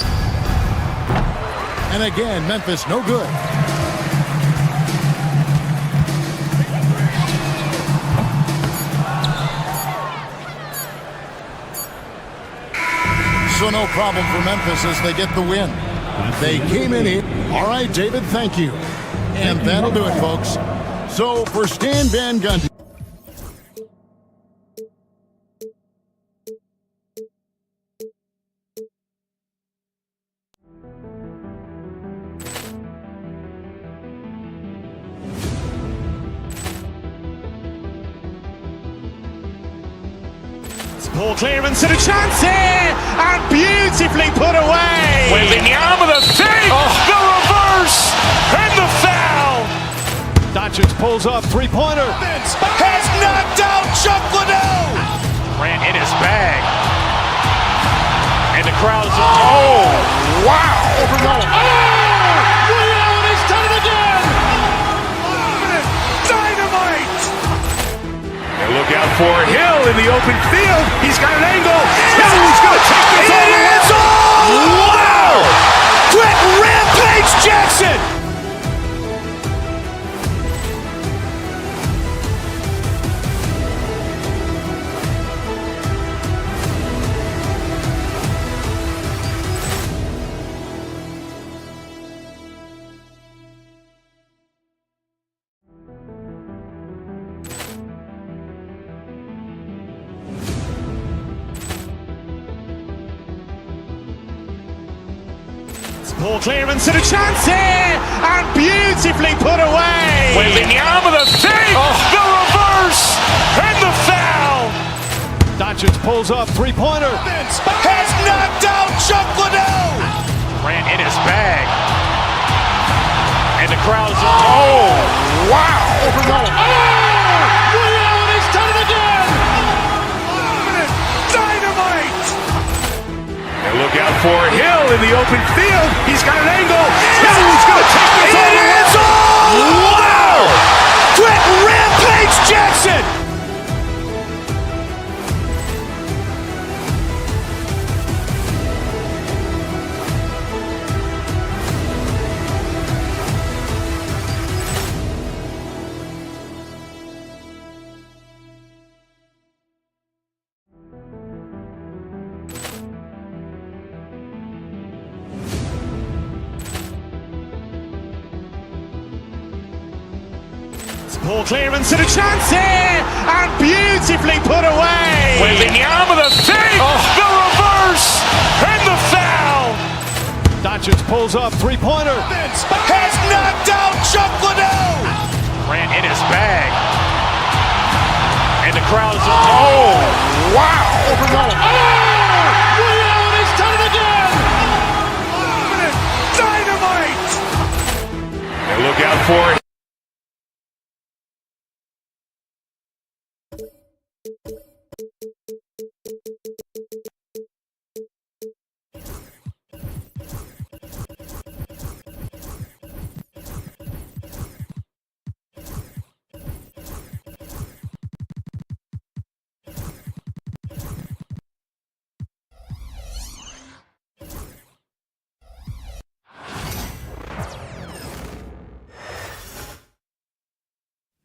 And again, Memphis no good. So no problem for Memphis as they get the win. They came in here. All right, David, thank you. And that'll do it, folks. So for Stan Van Gundy. Poor clearance and a chance here, and beautifully put away. Wembanyama the save, the reverse, and the foul. Doncic pulls up, three-pointer. Has knocked out Chuck Liddell. Ran in his bag. And the crowd is, oh, wow. Leon has done it again. Dynamite. And look out for Hill in the open field. He's got an angle. Hill's going to take this all the way. Wow! Brett Rampage Jackson. Poor clearance and a chance here, and beautifully put away. Wembanyama the save, the reverse, and the foul. Doncic pulls up, three-pointer. Has knocked out Chuck Liddell. Ran in his bag. And the crowd is, oh, wow. Leon has done it again. Dynamite. And look out for Hill in the open field. He's got an angle. Hill's going to take this all the way. Wow! Brett Rampage Jackson. Poor clearance and a chance here, and beautifully put away. Wembanyama the save, the reverse, and the foul. Doncic pulls up, three-pointer. Has knocked out Chuck Liddell. Ran in his bag. And the crowd is, oh, wow. Leon has done it again. Dynamite. And look out for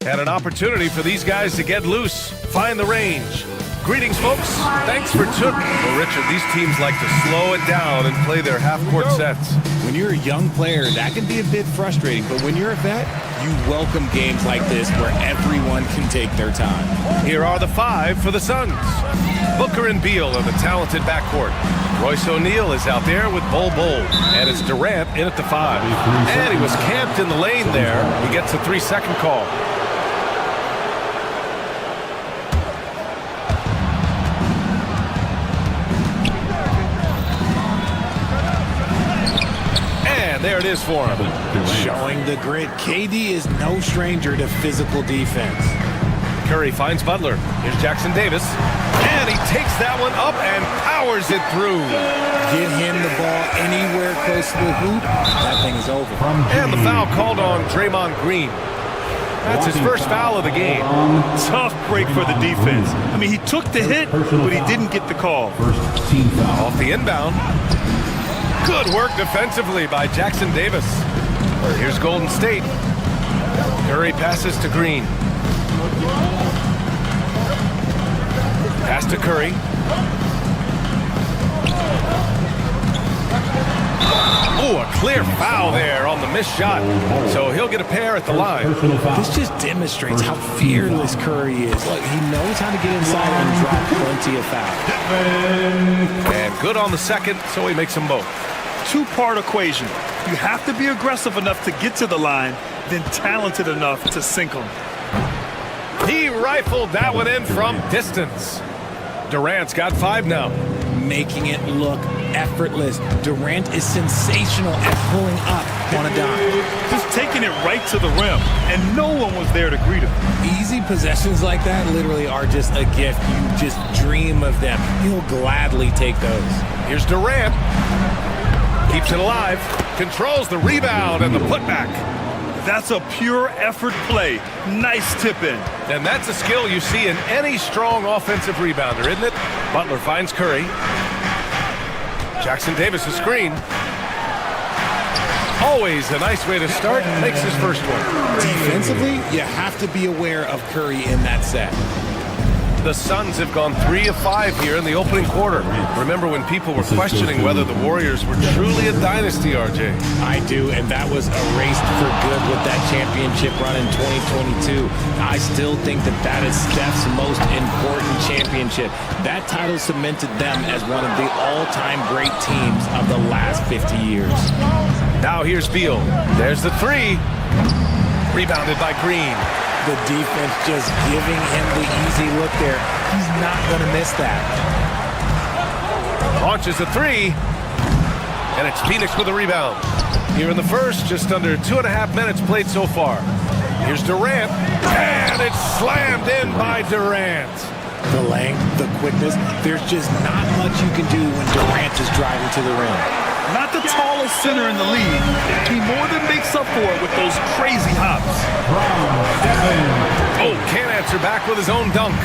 And an opportunity for these guys to get loose, find the range. Greetings, folks. Thanks for tuning. Well, Richard, these teams like to slow it down and play their half-court sets. When you're a young player, that can be a bit frustrating, but when you're a vet, you welcome games like this where everyone can take their time. Here are the five for the Suns. Booker and Beal are the talented backcourt. Royce O'Neal is out there with Bol Bol, and it's Durant in at the 5. And he was camped in the lane there. He gets a 3-second call. There it is for him. Showing the grit. KD is no stranger to physical defense. Curry finds Butler. Here's Jackson Davis. And he takes that one up and powers it through. Get him the ball anywhere close to the hoop, that thing is over. And the foul called on Draymond Green. That's his first foul of the game. Tough break for the defense. I mean, he took the hit, but he didn't get the call. Off the inbound. Good work defensively by Jackson Davis. Here's Golden State. Curry passes to Green. Pass to Curry. Oh, a clear foul there on the missed shot. So he'll get a pair at the line. This just demonstrates how fearless Curry is. Look, he knows how to get inside and drop plenty of fouls. And good on the second, so he makes them both. Two-part equation. You have to be aggressive enough to get to the line, then talented enough to sink them. He rifled that one in from distance. Durant's got 5 now. Making it look effortless. Durant is sensational at pulling up on a dime. Just taking it right to the rim, and no one was there to greet him. Easy possessions like that literally are just a gift. You just dream of them. He'll gladly take those. Here's Durant. Keeps it alive. Controls the rebound and the putback. That's a pure effort play. Nice tip in. And that's a skill you see in any strong offensive rebounder, isn't it? Butler finds Curry. Jackson Davis' screen. Always a nice way to start. Makes his first one. Defensively, you have to be aware of Curry in that set. The Suns have gone 3 of 5 here in the opening quarter. Remember when people were questioning whether the Warriors were truly a dynasty, RJ? I do, and that was erased for good with that championship run in 2022. I still think that is Steph's most important championship. That title cemented them as one of the all-time great teams of the last 50 years. Now here's Beal. There's the 3. Rebounded by Green. The defense just giving him the easy look there. He's not going to miss that. Launches a 3. And it's Phoenix with a rebound. Here in the first, just under 2.5 minutes played so far. Here's Durant. And it's slammed in by Durant. The length, the quickness, there's just not much you can do when Durant is driving to the rim. Not the tallest center in the league. He more than makes up for it with those crazy hops. Oh, can't answer back with his own dunk.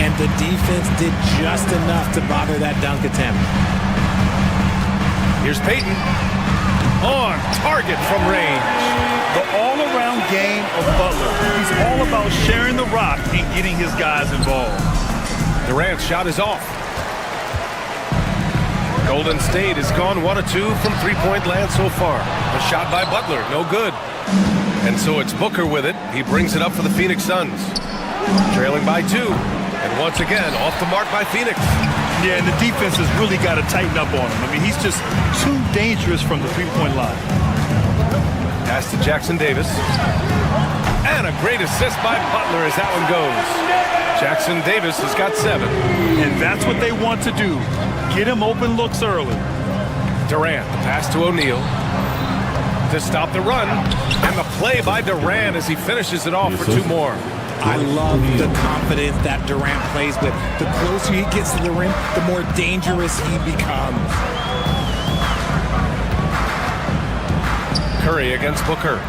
And the defense did just enough to bother that dunk attempt. Here's Payton. On target from range. The all-around game of Butler. He's all about sharing the rock and getting his guys involved. Durant's shot is off. Golden State has gone 1 of 2 from three-point land so far. A shot by Butler, no good. And so it's Booker with it. He brings it up for the Phoenix Suns. Trailing by 2. And once again, off the mark by Phoenix. Yeah, and the defense has really got to tighten up on him. I mean, he's just too dangerous from the three-point line. Pass to Jackson Davis. And a great assist by Butler as that one goes. Jackson Davis has got 7. And that's what they want to do. Get him open looks early. Durant, the pass to O'Neal. To stop the run. And the play by Durant as he finishes it off for 2 more. I love the confidence that Durant plays with. The closer he gets to the rim, the more dangerous he becomes. Curry against Booker.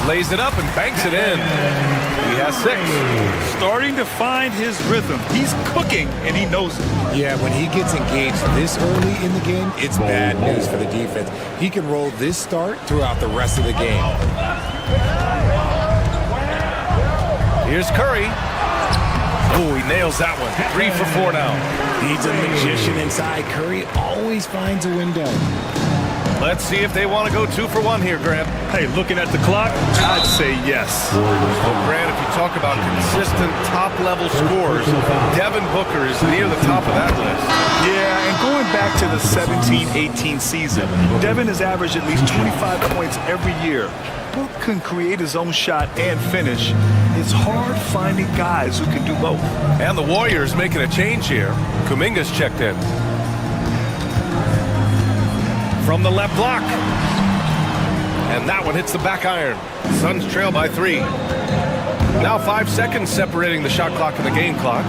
Lays it up and banks it in. He has 6. Starting to find his rhythm. He's cooking, and he knows it. Yeah, when he gets engaged this early in the game, it's bad news for the defense. He can roll this start throughout the rest of the game. Here's Curry. Oh, he nails that one. 3 for 4 now. He's a magician inside. Curry always finds a window. Let's see if they want to go 2 for 1 here, Grant. Hey, looking at the clock, I'd say yes. Well, Grant, if you talk about consistent top-level scores, Devin Booker is near the top of that list. Yeah, and going back to the 17-18 season, Devin has averaged at least 25 points every year. Book can create his own shot and finish. It's hard finding guys who can do both. And the Warriors making a change here. Kuminga's checked in. From the left block. And that one hits the back iron. Suns trail by 3. Now 5 seconds separating the shot clock and the game clock.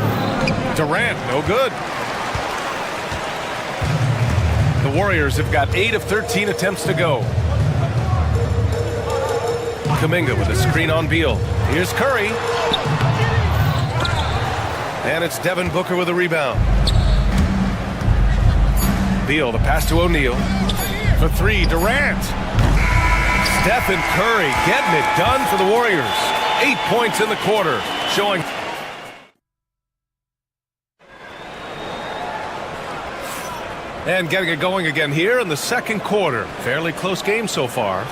Durant, no good. The Warriors have got 8 of 13 attempts to go. Kuminga with a screen on Beal. Here's Curry. And it's Devin Booker with a rebound. Beal, the pass to O'Neal. For three, Durant. Stephen Curry getting it done for the Warriors. 8 points in the quarter, showing. And getting it going again here in the second quarter. Fairly close game so far.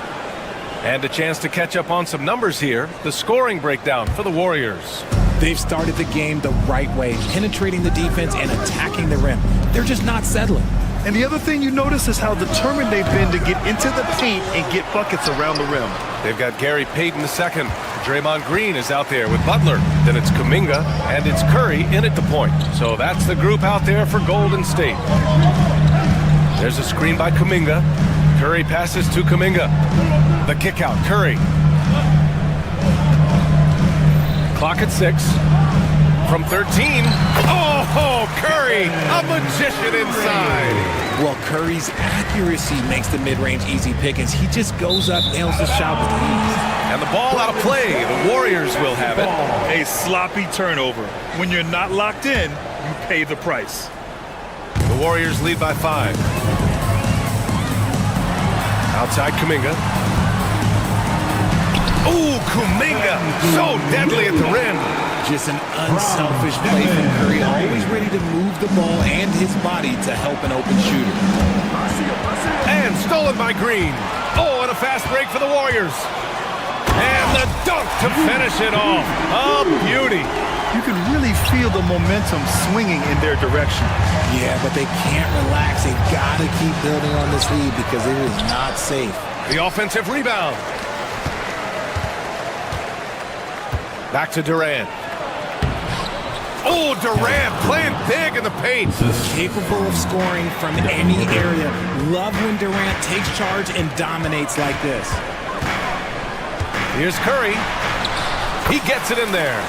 And a chance to catch up on some numbers here. The scoring breakdown for the Warriors. They've started the game the right way, penetrating the defense and attacking the rim. They're just not settling. And the other thing you notice is how determined they've been to get into the paint and get buckets around the rim. They've got Gary Payton II. Draymond Green is out there with Butler. Then it's Kuminga, and it's Curry in at the point. So that's the group out there for Golden State. There's a screen by Kuminga. Curry passes to Kuminga. The kick out, Curry. Clock at 6. From 13. Oh, Curry, a magician inside. Well, Curry's accuracy makes the mid-range easy pickings. He just goes up, nails the shot with ease. And the ball out of play. The Warriors will have it. A sloppy turnover. When you're not locked in, you pay the price. The Warriors lead by 5. Outside Kuminga. Ooh, Kuminga, so deadly at the rim. Just an unselfish play from Curry, always ready to move the ball and his body to help an open shooter. And stolen by Green. Oh, and a fast break for the Warriors. And the dunk to finish it off. A beauty. You can really feel the momentum swinging in their direction. Yeah, but they can't relax. They've got to keep building on this lead because it is not safe. The offensive rebound. Back to Durant. Oh, Durant playing big in the paint. Capable of scoring from any area. Love when Durant takes charge and dominates like this. Here's Curry. He gets it in there.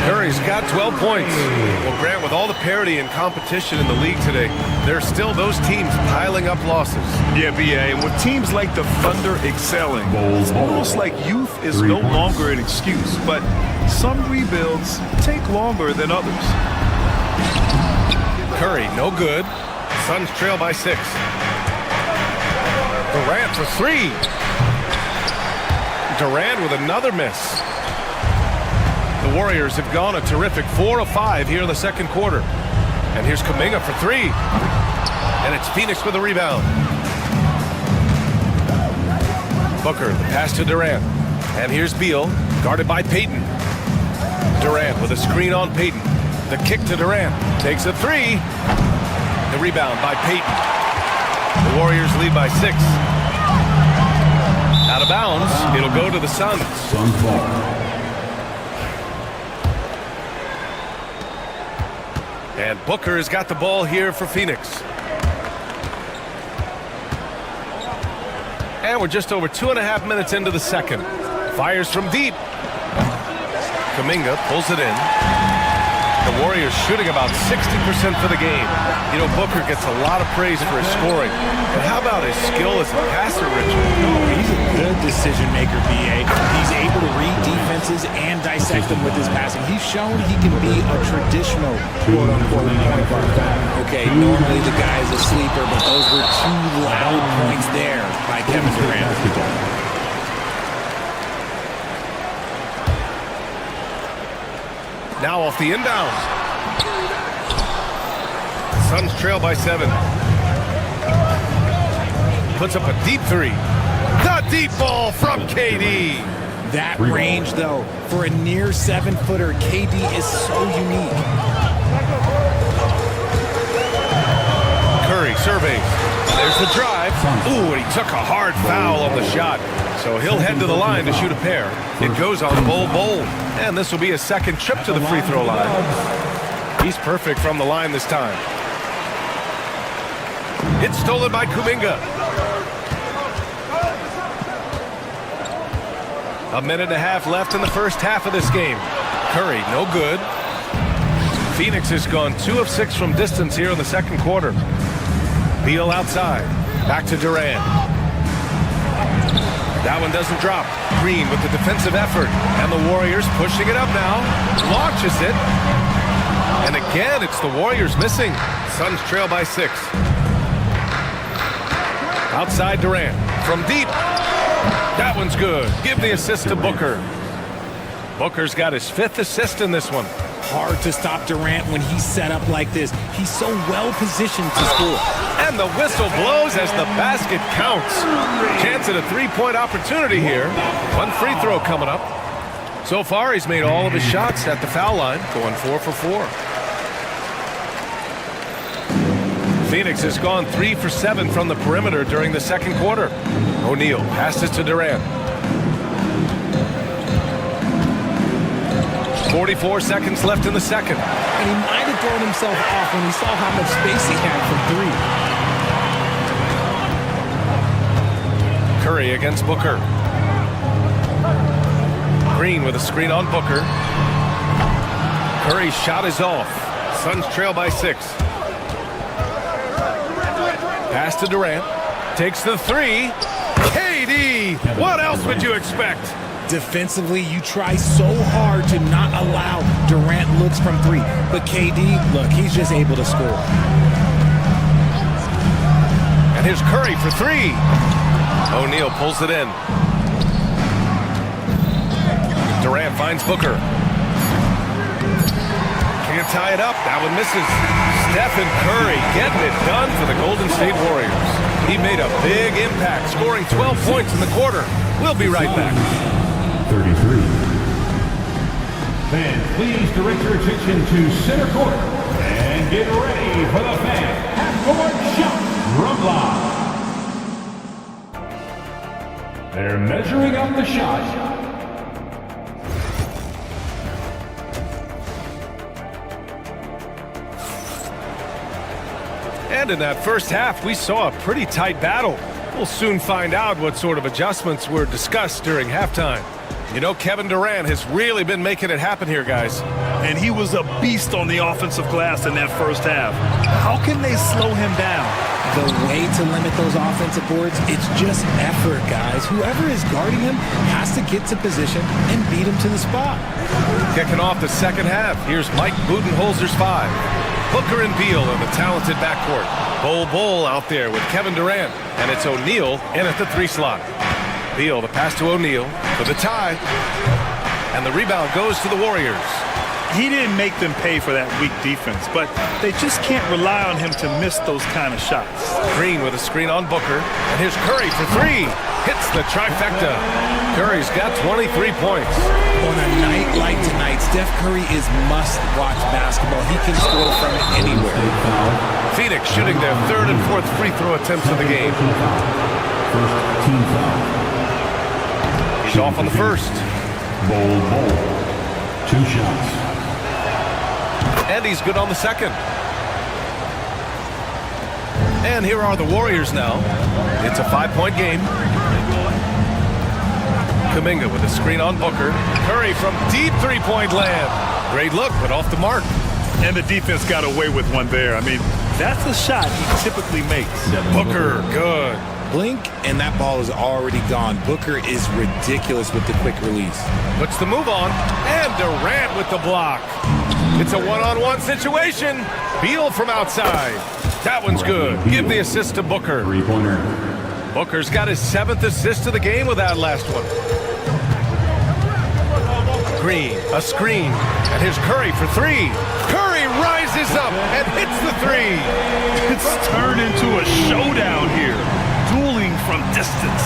Curry's got 12 points. Well, Grant, with all the parity and competition in the league today, there's still those teams piling up losses. Yeah, B.A., and with teams like the Thunder excelling, it's almost like youth is no longer an excuse, but some rebuilds take longer than others. Curry, no good. Suns trail by 6. Durant for 3. Durant with another miss. The Warriors have gone a terrific 4 of 5 here in the second quarter. And here's Kuminga for 3. And it's Phoenix with a rebound. Booker, the pass to Durant. And here's Beal, guarded by Payton. Durant with a screen on Payton. The kick to Durant. Takes a 3. The rebound by Payton. The Warriors lead by 6. Out of bounds. It'll go to the Suns. Suns ball. And Booker has got the ball here for Phoenix. And we're just over 2.5 minutes into the second. Fires from deep. Kuminga pulls it in. The Warriors shooting about 60% for the game. You know, Booker gets a lot of praise for his scoring. But how about his skill as a passer, Richard? Oh, he's a good decision maker, B.A. He's able to read defenses and dissect them with his passing. He's shown he can be a traditional quote-unquote point guard. Okay, normally the guy is a sleeper, but those were 2 loud points there by Kevin Durant. Now off the inbound. Suns trail by 7. Puts up a deep 3. The deep ball from KD. That range, though, for a near 7-footer, KD is so unique. Curry surveys. There's the drive. Ooh, and he took a hard foul on the shot. So he'll head to the line to shoot a pair. It goes on Bol. And this will be a second trip to the free throw line. He's perfect from the line this time. It's stolen by Kuminga. 1.5 minutes left in the first half of this game. Curry, no good. Phoenix has gone 2 of 6 from distance here in the second quarter. Beal outside. Back to Durant. That one doesn't drop. Green with the defensive effort. And the Warriors pushing it up now. Launches it. And again, it's the Warriors missing. Suns trail by 6. Outside Durant. From deep. That one's good. Give the assist to Booker. Booker's got his 5th assist in this one. Hard to stop Durant when he's set up like this. He's so well positioned to score. And the whistle blows as the basket counts. Chance at a 3-point opportunity here. One free throw coming up. So far, he's made all of his shots at the foul line, going 4 for 4. Phoenix has gone 3 for 7 from the perimeter during the second quarter. O'Neal passes to Durant. 44 seconds left in the second. And he might have thrown himself off when he saw how much space he had from 3. Curry against Booker. Green with a screen on Booker. Curry's shot is off. Suns trail by 6. Pass to Durant. Takes the 3. KD! What else would you expect? Defensively, you try so hard to not allow Durant looks from 3. But KD, look, he's just able to score. And here's Curry for 3. O'Neal pulls it in. Durant finds Booker. Can't tie it up. That one misses. Stephen Curry getting it done for the Golden State Warriors. He made a big impact, scoring 12 points in the quarter. We'll be right back. 33. Fans, please direct your attention to center court and get ready for the fan half-court shot from live. They're measuring up the shot. And in that first half, we saw a pretty tight battle. We'll soon find out what sort of adjustments were discussed during halftime. You know, Kevin Durant has really been making it happen here, guys. And he was a beast on the offensive glass in that first half. How can they slow him down? The way to limit those offensive boards, it's just effort, guys. Whoever is guarding him has to get to position and beat him to the spot. Kicking off the second half, here's Mike Budenholzer's 5. Booker and Beal in the talented backcourt. Bol out there with Kevin Durant, and it's O'Neal in at the 3 slot. Beal, the pass to O'Neal for the tie, and the rebound goes to the Warriors. He didn't make them pay for that weak defense, but they just can't rely on him to miss those kind of shots. Green with a screen on Booker, and here's Curry for 3. Hits the trifecta. Curry's got 23 points. On a night like tonight, Steph Curry is must-watch basketball. He can score from anywhere. Phoenix shooting their 3rd and 4th free throw attempts of the game. First team foul. He's off on the first. Bol. 2 shots. And he's good on the second. And here are the Warriors now. It's a 5-point game. Kuminga with a screen on Booker. Curry from deep 3-point land. Great look, but off the mark. And the defense got away with one there. I mean, that's a shot he typically makes. Booker, good. Blink, and that ball is already gone. Booker is ridiculous with the quick release. Puts the move on, and Durant with the block. It's a one-on-one situation. Beal from outside. That one's good. Give the assist to Booker. 3-pointer. Booker's got his 7th assist of the game with that last one. Green, a screen, and here's Curry for 3. Curry rises up and hits the 3. It's turned into a showdown here. Dueling from distance.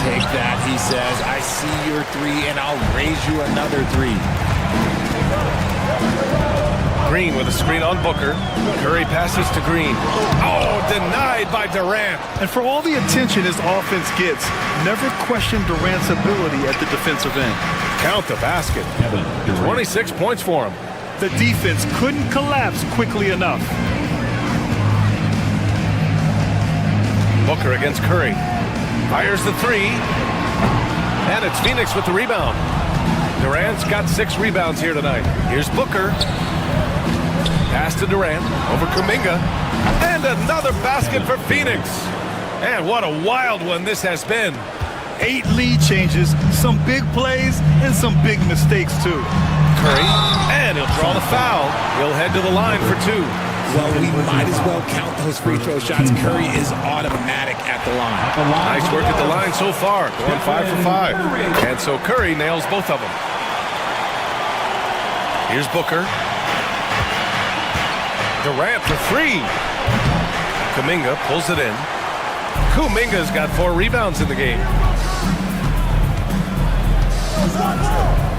Take that, he says. I see your 3, and I'll raise you another 3. Green with a screen on Booker. Curry passes to Green. Oh, denied by Durant. And for all the attention his offense gets, never question Durant's ability at the defensive end. Count the basket. 26 points for him. The defense couldn't collapse quickly enough. Booker against Curry. Fires the 3. And it's Phoenix with the rebound. Durant's got 6 rebounds here tonight. Here's Booker. Pass to Durant over Kuminga. And another basket for Phoenix. And what a wild one this has been. 8 lead changes, some big plays, and some big mistakes too. Curry, and he'll draw the foul. He'll head to the line for 2. Well, we might as well count those free throw shots. Curry is automatic at the line. Nice work at the line so far, going 5 for 5. And so Curry nails both of them. Here's Booker. Durant for 3. Kuminga pulls it in. Kuminga's got 4 rebounds in the game.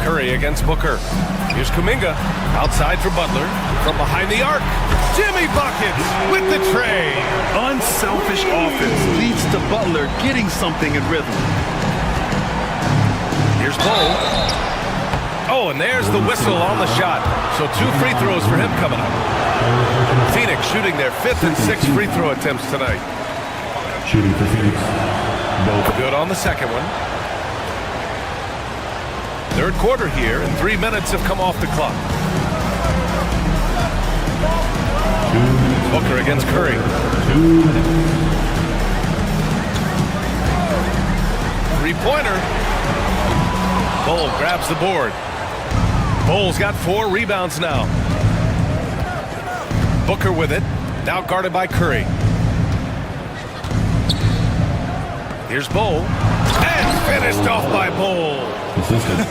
Curry against Booker. Here's Kuminga. Outside for Butler. From behind the arc. Jimmy buckets with the tray. Unselfish offense leads to Butler getting something in rhythm. Here's Cole. Oh, and there's the whistle on the shot. So 2 free throws for him coming up. Phoenix shooting their 5th and 6th free throw attempts tonight. Shooting for Phoenix. Both good on the second one. Third quarter here, and 3 minutes have come off the clock. Booker against Curry. 2 minutes. 3-pointer. Bol grabs the board. Bol's got 4 rebounds now. Booker with it. Now guarded by Curry. Here's Bol. And finished off by Bol.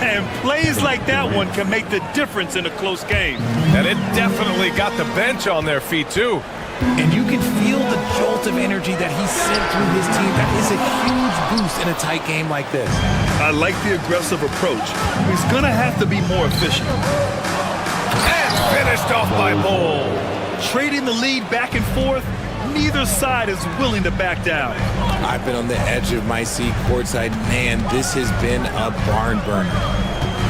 And plays like that one can make the difference in a close game. And it definitely got the bench on their feet, too. And you can feel the jolt of energy that he sent through his team. That is a huge boost in a tight game like this. I like the aggressive approach. He's going to have to be more efficient. And finished off by Bol. Trading the lead back and forth, neither side is willing to back down. I've been on the edge of my seat courtside. Man, this has been a barn burner.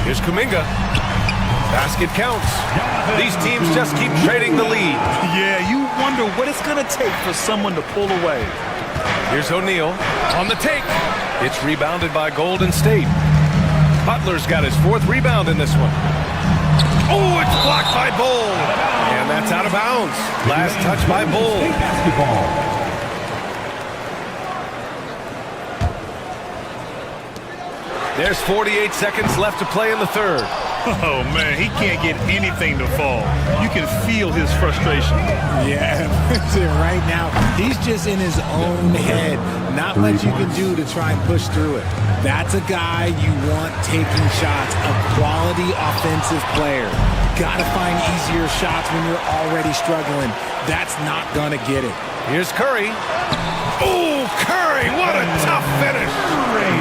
Here's Kuminga. Basket counts. These teams just keep trading the lead. Yeah, you wonder what it's going to take for someone to pull away. Here's O'Neal on the take. It's rebounded by Golden State. Butler's got his 4th rebound in this one. Oh, it's blocked by Bol. And that's out of bounds. Last touch by Bol. Basketball. There's 48 seconds left to play in the third. Oh, man, he can't get anything to fall. You can feel his frustration. Yeah, right now, he's just in his own head. Not much you can do to try and push through it. That's a guy you want taking shots, a quality offensive player. Got to find easier shots when you're already struggling. That's not going to get it. Here's Curry. Oh, Curry, what a tough finish.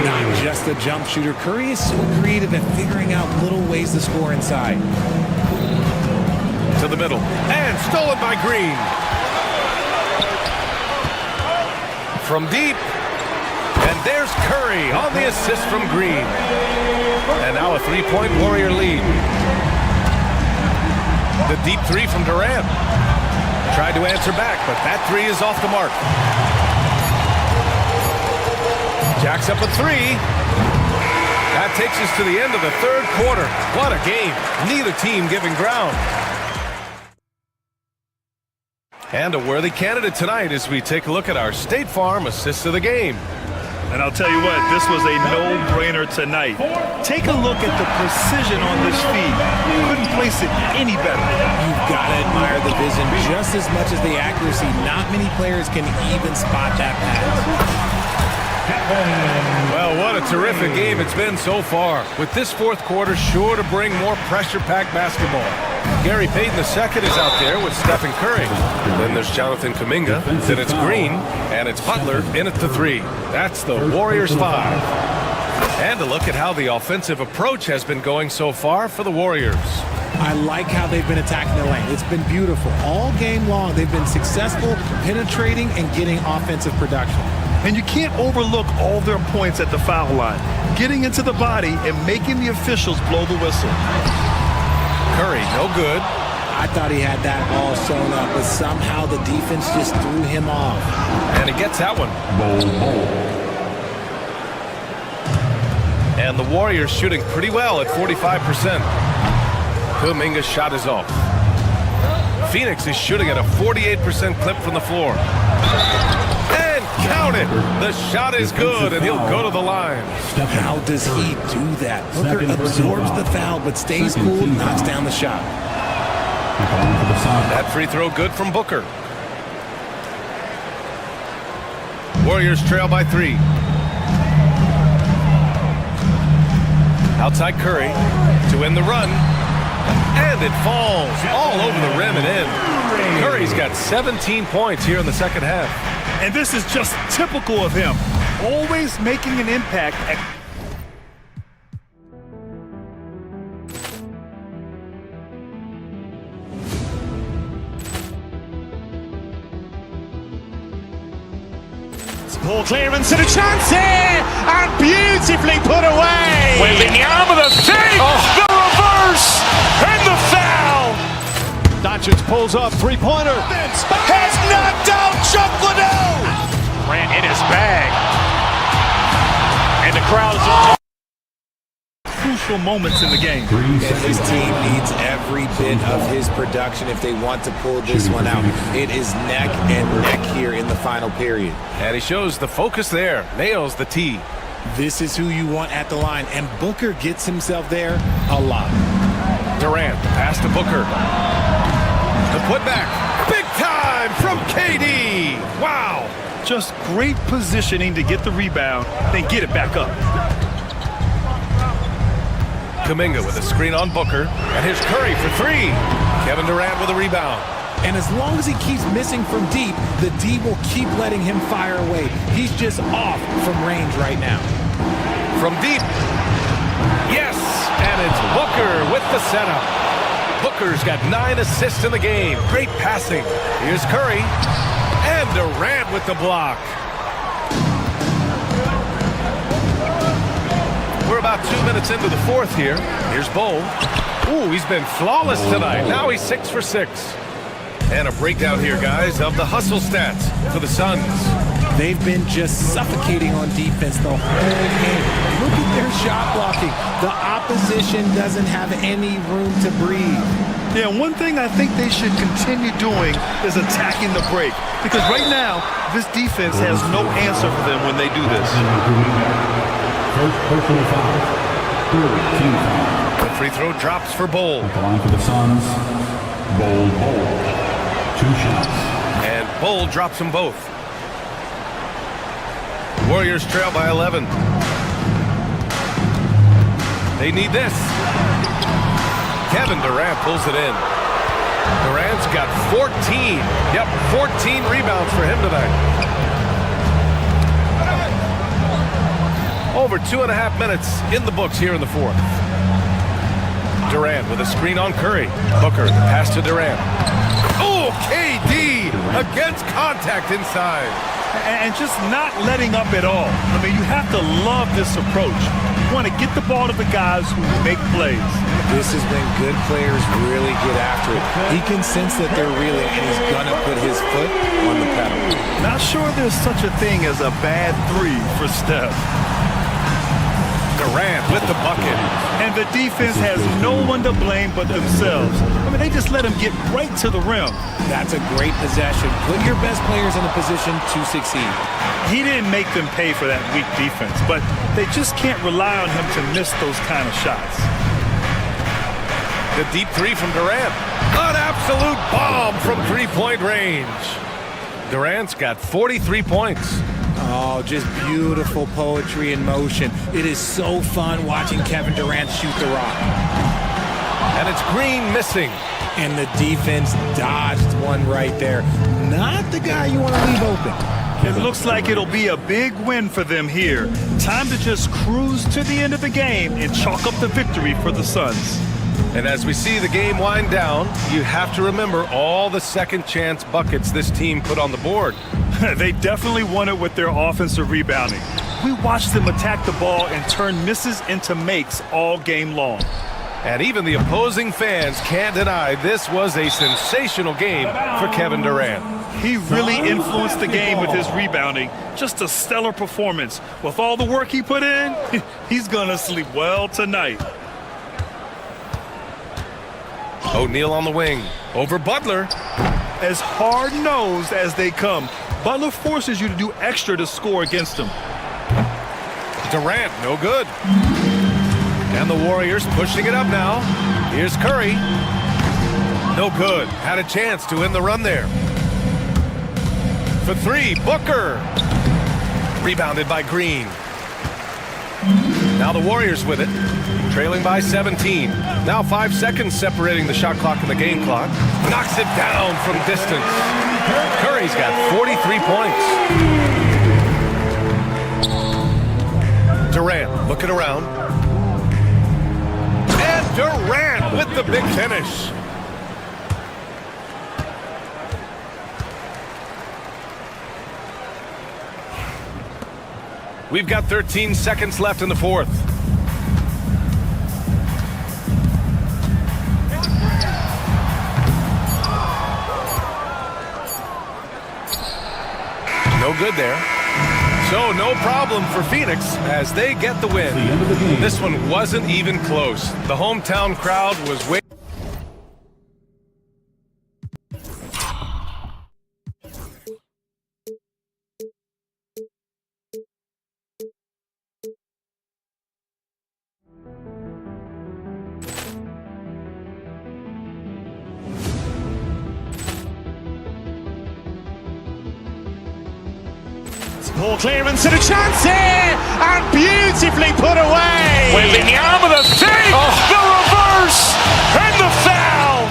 Not just a jump shooter. Curry is so creative at figuring out little ways to score inside. To the middle. And stolen by Green. From deep. And there's Curry on the assist from Green. And now a 3-point Warrior lead. The deep 3 from Durant. Tried to answer back, but that 3 is off the mark. Jacks up a 3. That takes us to the end of the third quarter. What a game. Neither team giving ground. And a worthy candidate tonight as we take a look at our State Farm assists of the game. And I'll tell you what, this was a no-brainer tonight. Take a look at the precision on this feed. Couldn't place it any better. You've got to admire the vision just as much as the accuracy. Not many players can even spot that pass. Well, what a terrific game it's been so far. With this fourth quarter sure to bring more pressure-packed basketball. Gary Payton II is out there with Stephen Curry. Then there's Jonathan Kuminga. Then it's Green. And it's Butler in at the 3. That's the Warriors 5. And a look at how the offensive approach has been going so far for the Warriors. I like how they've been attacking the lane. It's been beautiful. All game long, they've been successful penetrating and getting offensive production. And you can't overlook all their points at the foul line. Getting into the body and making the officials blow the whistle. Curry, no good. I thought he had that all sewn up, but somehow the defense just threw him off. And he gets that one. And the Warriors shooting pretty well at 45%. Kuminga's shot is off. Phoenix is shooting at a 48% clip from the floor. And count it! The shot is good, and he'll go to the line. How does he do that? Booker absorbs the foul, but stays cool, knocks down the shot. That free throw good from Booker. Warriors trail by 3. Outside Curry to win the run. And it falls all over the rim and in. Curry's got 17 points here in the second half. And this is just typical of him. Always making an impact at Poor clearance and a chance here, and beautifully put away. Wembanyama the save, the reverse, and the foul. Doncic pulls up, three-pointer. Has knocked out Chuck Liddell. Ran in his bag. And the crowd is crucial moments in the game. And this team needs every bit of his production if they want to pull this one out. It is neck and neck here in the final period. And he shows the focus there. Nails the tee. This is who you want at the line, and Booker gets himself there a lot. Durant, pass to Booker. The putback. Big time from KD. Wow. Just great positioning to get the rebound, then get it back up. Kuminga with a screen on Booker. And here's Curry for 3. Kevin Durant with a rebound. And as long as he keeps missing from deep, the D will keep letting him fire away. He's just off from range right now. From deep. Yes, and it's Booker with the setup. Booker's got 9 assists in the game. Great passing. Here's Curry. And Durant with the block. We're about 2 minutes into the fourth here. Here's Bol. Ooh, he's been flawless tonight. Now he's 6 for 6. And a breakdown here, guys, of the hustle stats for the Suns. They've been just suffocating on defense the whole game. Look at their shot blocking. The opposition doesn't have any room to breathe. Yeah, one thing I think they should continue doing is attacking the break. Because right now, this defense has no answer for them when they do this. First personal foul. Third team foul. The free throw drops for Bol. At the line for the Suns, Bol. 2 shots. And Bol drops them both. Warriors trail by 11. They need this. Kevin Durant pulls it in. Durant's got 14. Yep, 14 rebounds for him tonight. Over 2.5 minutes in the books here in the fourth. Durant with a screen on Curry. Booker, the pass to Durant. Oh, KD against contact inside. And just not letting up at all. I mean, you have to love this approach. You want to get the ball to the guys who make plays. This has been good players really get after it. He can sense that they're reeling, and he's going to put his foot on the pedal. Not sure there's such a thing as a bad 3 for Steph. Durant with the bucket. And the defense has no one to blame but themselves. I mean, they just let him get right to the rim. That's a great possession. Put your best players in a position to succeed. He didn't make them pay for that weak defense, but they just can't rely on him to miss those kind of shots. The deep 3 from Durant. An absolute bomb from 3-point range. Durant's got 43 points. Oh, just beautiful poetry in motion. It is so fun watching Kevin Durant shoot the rock. And it's Green missing. And the defense dodged one right there. Not the guy you want to leave open. It looks like it'll be a big win for them here. Time to just cruise to the end of the game and chalk up the victory for the Suns. And as we see the game wind down, you have to remember all the second chance buckets this team put on the board. They definitely won it with their offensive rebounding. We watched them attack the ball and turn misses into makes all game long. And even the opposing fans can't deny this was a sensational game for Kevin Durant. He really influenced the game with his rebounding. Just a stellar performance. With all the work he put in, he's gonna sleep well tonight. O'Neal on the wing, over Butler. As hard-nosed as they come, Butler forces you to do extra to score against him. Durant, no good. And the Warriors pushing it up now. Here's Curry. No good. Had a chance to end the run there. For three, Booker. Rebounded by Green. Now the Warriors with it, trailing by 17. Now 5 seconds separating the shot clock and the game clock. Knocks it down from distance. Curry's got 43 points. Durant looking around. And Durant with the big finish. We've got 13 seconds left in the fourth. No good there. So no problem for Phoenix as they get the win. This one wasn't even close. The hometown crowd was waiting. Poor clearance and a chance here, and beautifully put away. Wembanyama the fake, the reverse, and the foul.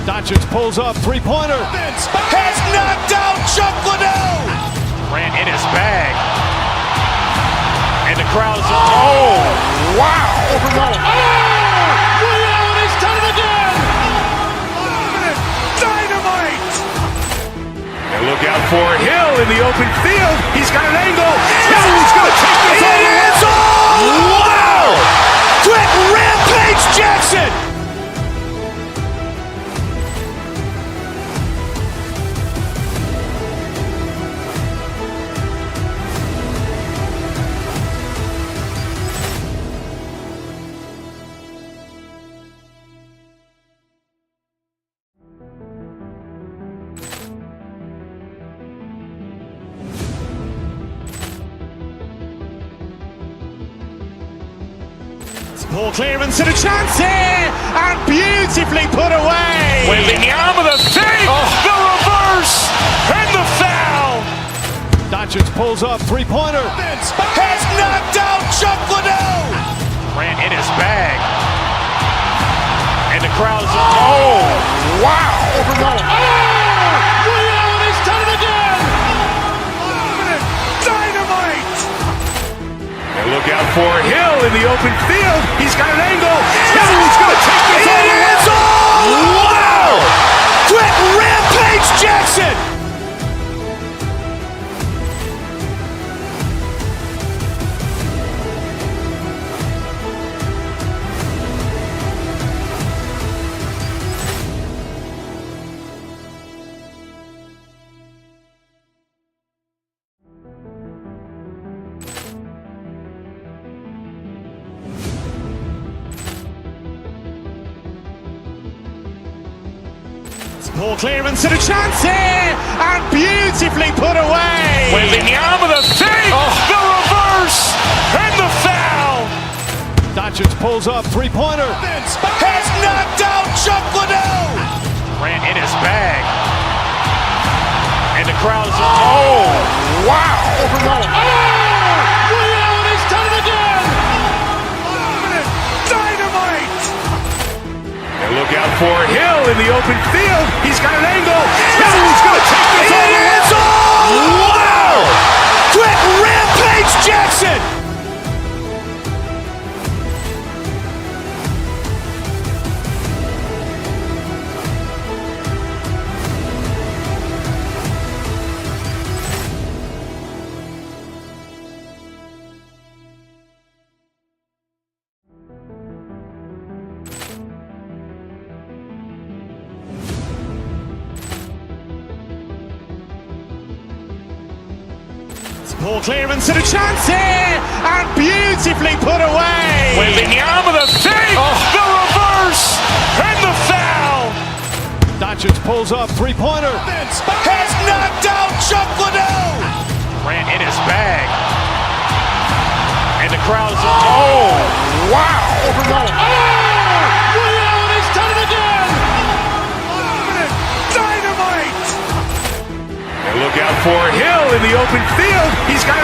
Doncic pulls up, three-pointer. Has knocked out Chuck Liddell. Ran in his bag. And the crowd's, oh, wow. Reality's done it again. Dynamite. And look out for Hill in the open field. He's got an angle. He's going to take this all the way. Wow! Quick Rampage Jackson. Poor clearance and a chance here, and beautifully put away. Wembanyama the fake, the reverse, and the foul. Doncic pulls up, three-pointer. Has knocked out Chuck Liddell. Ran in his bag. And the crowd's, oh, wow. Reality's done it again. Dynamite. And look out for Hill in the open field. He's got an angle. He's going to take this all the way. Wow! Quick Rampage Jackson. Poor clearance and a chance here, and beautifully put away. Wembanyama the fake, the reverse, and the foul. Doncic pulls up, three-pointer. Has knocked out Chuck Liddell. Ran in his bag. And the crowd's, oh, wow. Reality's done it again. Dynamite. And look out for Hill in the open field. He's got an angle. He's going to take this all the way. Wow! Quick Rampage Jackson. Poor clearance and a chance here, and beautifully put away. Wembanyama the fake, the reverse, and the foul. Doncic pulls up, three-pointer. Has knocked out Chuck Liddell. Ran in his bag. And the crowd's, oh, wow. Reality's done it again. Look out for Hill in the open field. He's got